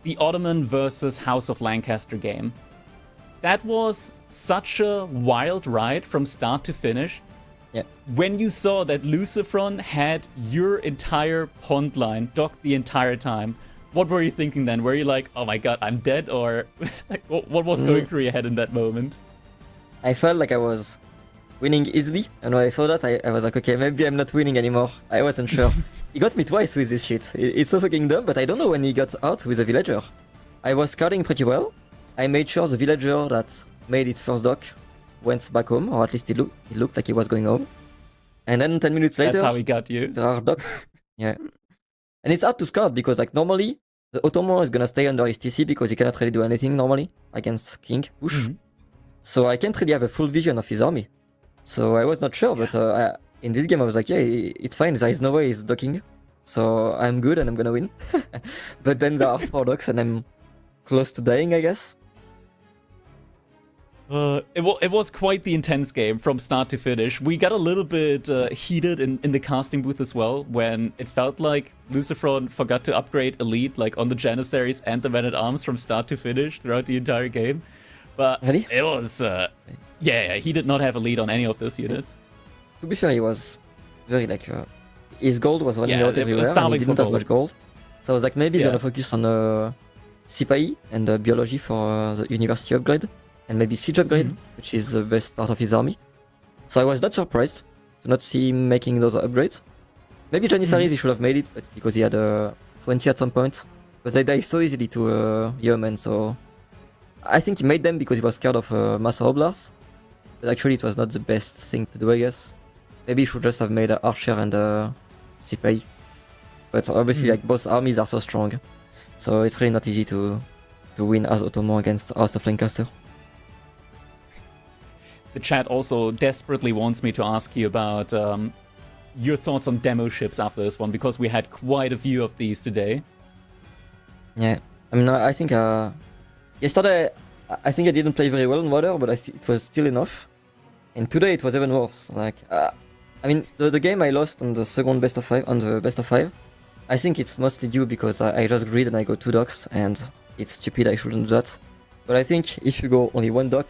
The Ottoman versus House of Lancaster game. That was such a wild ride from start to finish. Yeah. When you saw that Lucifron had your entire pond line docked the entire time, what were you thinking then? Were you like, oh my god, I'm dead? Or like, what was going through your head in that moment? I felt like I was winning easily, and when I saw that, I was like, okay, maybe I'm not winning anymore. I wasn't sure. He got me twice with this shit. It's so fucking dumb, but I don't know when he got out with a villager. I was scouting pretty well. I made sure the villager that made its first dock went back home, or at least it looked like he was going home. And then 10 minutes later, that's how he got you. There are docks. Yeah. And it's hard to scout because like normally the Ottoman is gonna stay under his TC because he cannot really do anything normally against King push. So I can't really have a full vision of his army. So I was not sure, but in this game I was like, yeah, it's fine. There is no way he's docking. So I'm good and I'm gonna win. But then there are 4 docks and I'm close to dying, I guess. It was quite the intense game from start to finish. We got a little bit heated in the casting booth as well when it felt like Lucifron forgot to upgrade Elite like on the Janissaries and the Men-at-Arms from start to finish throughout the entire game. But Really? it was, yeah, he did not have a lead on any of those units. To be fair, he was very like, his gold was running out it was everywhere and he starving didn't for have much gold. So I was like, maybe he's gonna focus on Sipahi and biology for the university upgrade. And maybe siege upgrade, which is the best part of his army. So I was not surprised to not see him making those upgrades. Maybe Janissaries he should have made it, but because he had 20 at some point. But they die so easily to Yeoman, so I think he made them because he was scared of Massa Oblars. But actually it was not the best thing to do, I guess. Maybe he should just have made Archer and Sipahi. But obviously like both armies are so strong. So it's really not easy to win as Ottoman against House of Lancaster. The chat also desperately wants me to ask you about your thoughts on demo ships after this one, because we had quite a few of these today. Yeah, I mean, I think yesterday I think I didn't play very well in water, but it was still enough. And today it was even worse. Like, I mean, the game I lost on the second best of 5, on the best of 5, I think it's mostly due because I just greed and I go 2 docks, and it's stupid, I shouldn't do that. But I think if you go only 1 dock,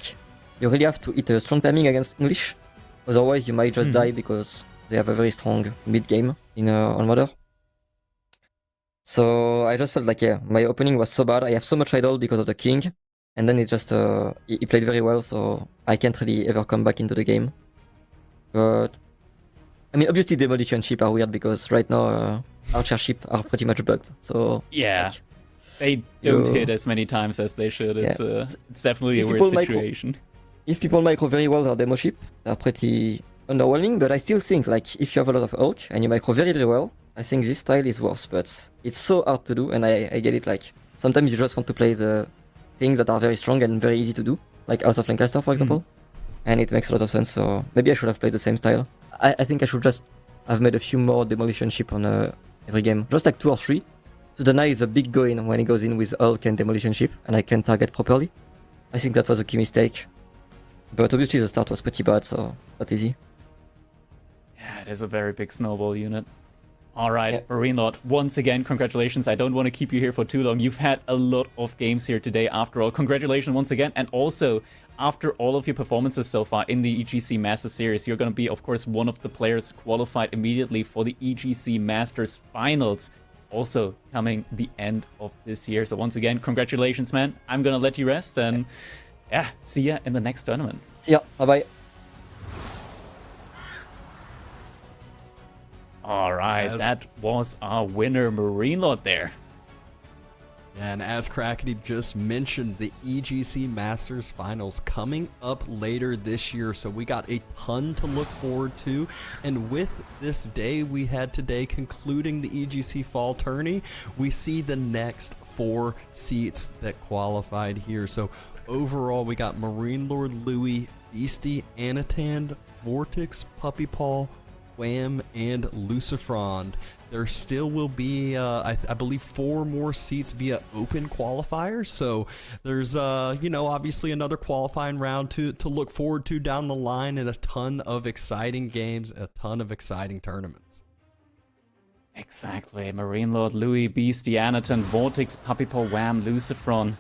you really have to hit a strong timing against English. Otherwise, you might just die because they have a very strong mid game on Mother. So I just felt like, yeah, my opening was so bad. I have so much idle because of the king. And then it just, he played very well, so I can't really ever come back into the game. But, I mean, obviously demolition ship are weird because right now archer ship are pretty much bugged. So yeah, like, they don't hit as many times as they should. It's it's definitely a weird situation. If people micro very well their demo ship, they're pretty underwhelming, but I still think like if you have a lot of Hulk and you micro very well, I think this style is worse, but it's so hard to do, and I get it. Like sometimes you just want to play the things that are very strong and very easy to do, like House of Lancaster for example, and it makes a lot of sense, so maybe I should have played the same style. I think I should just have made a few more demolition ship on every game, just like 2 or 3, to deny the big go in when he goes in with Hulk and demolition ship, and I can target properly. I think that was a key mistake. But obviously the start was pretty bad, so not easy. Yeah, it is a very big snowball unit. All right, Marine Lord, once again, congratulations. I don't want to keep you here for too long. You've had a lot of games here today after all. Congratulations once again. And also, after all of your performances so far in the EGC Masters Series, you're going to be, of course, one of the players qualified immediately for the EGC Masters Finals, also coming the end of this year. So once again, congratulations, man. I'm going to let you rest and... yeah, see ya in the next tournament. See ya, bye-bye. All right, that was our winner, Marine Lord there. And as Crackety just mentioned, the EGC Masters Finals coming up later this year, so we got a ton to look forward to. And with this day we had today concluding the EGC Fall tourney, we see the next 4 seats that qualified here. So overall, we got Marine Lord Louis, Beastie, Anatand, Vortex, Puppy Paw, Wham, and Lucifrond. There still will be, I believe, 4 more seats via open qualifiers. So there's, you know, obviously another qualifying round to look forward to down the line, and a ton of exciting games, a ton of exciting tournaments. Exactly. Marine Lord Louis, Beastie, Anatan, Vortex, Puppy Paw, Wham, Lucifron.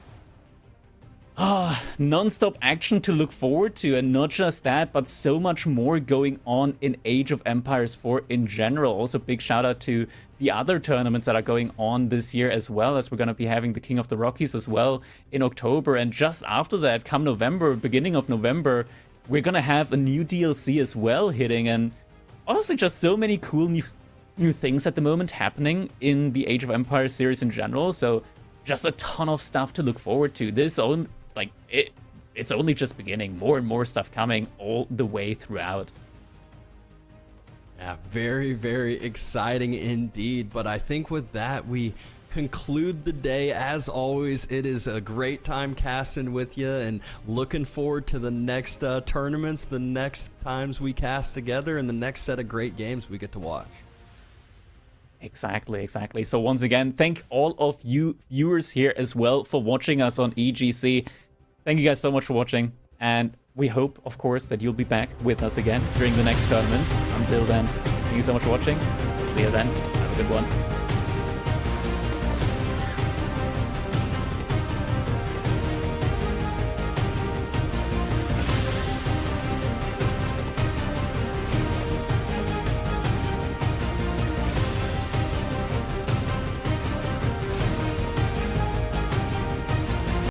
Non-stop action to look forward to, and not just that, but so much more going on in Age of Empires 4 in general. Also, big shout out to the other tournaments that are going on this year, as well as we're going to be having the King of the Rockies as well in October. And just after that, come November, beginning of November, we're going to have a new DLC as well hitting. And honestly, just so many cool new things at the moment happening in the Age of Empires series in general. So just a ton of stuff to look forward to. It's only just beginning. More and more stuff coming all the way throughout. Yeah, very, very exciting indeed. But I think with that, we conclude the day. As always, it is a great time casting with you, and looking forward to the next tournaments, the next times we cast together, and the next set of great games we get to watch. Exactly. So once again, thank all of you viewers here as well for watching us on EGC. Thank you guys so much for watching, and we hope, of course, that you'll be back with us again during the next tournaments. Until then, thank you so much for watching. See you then. Have a good one.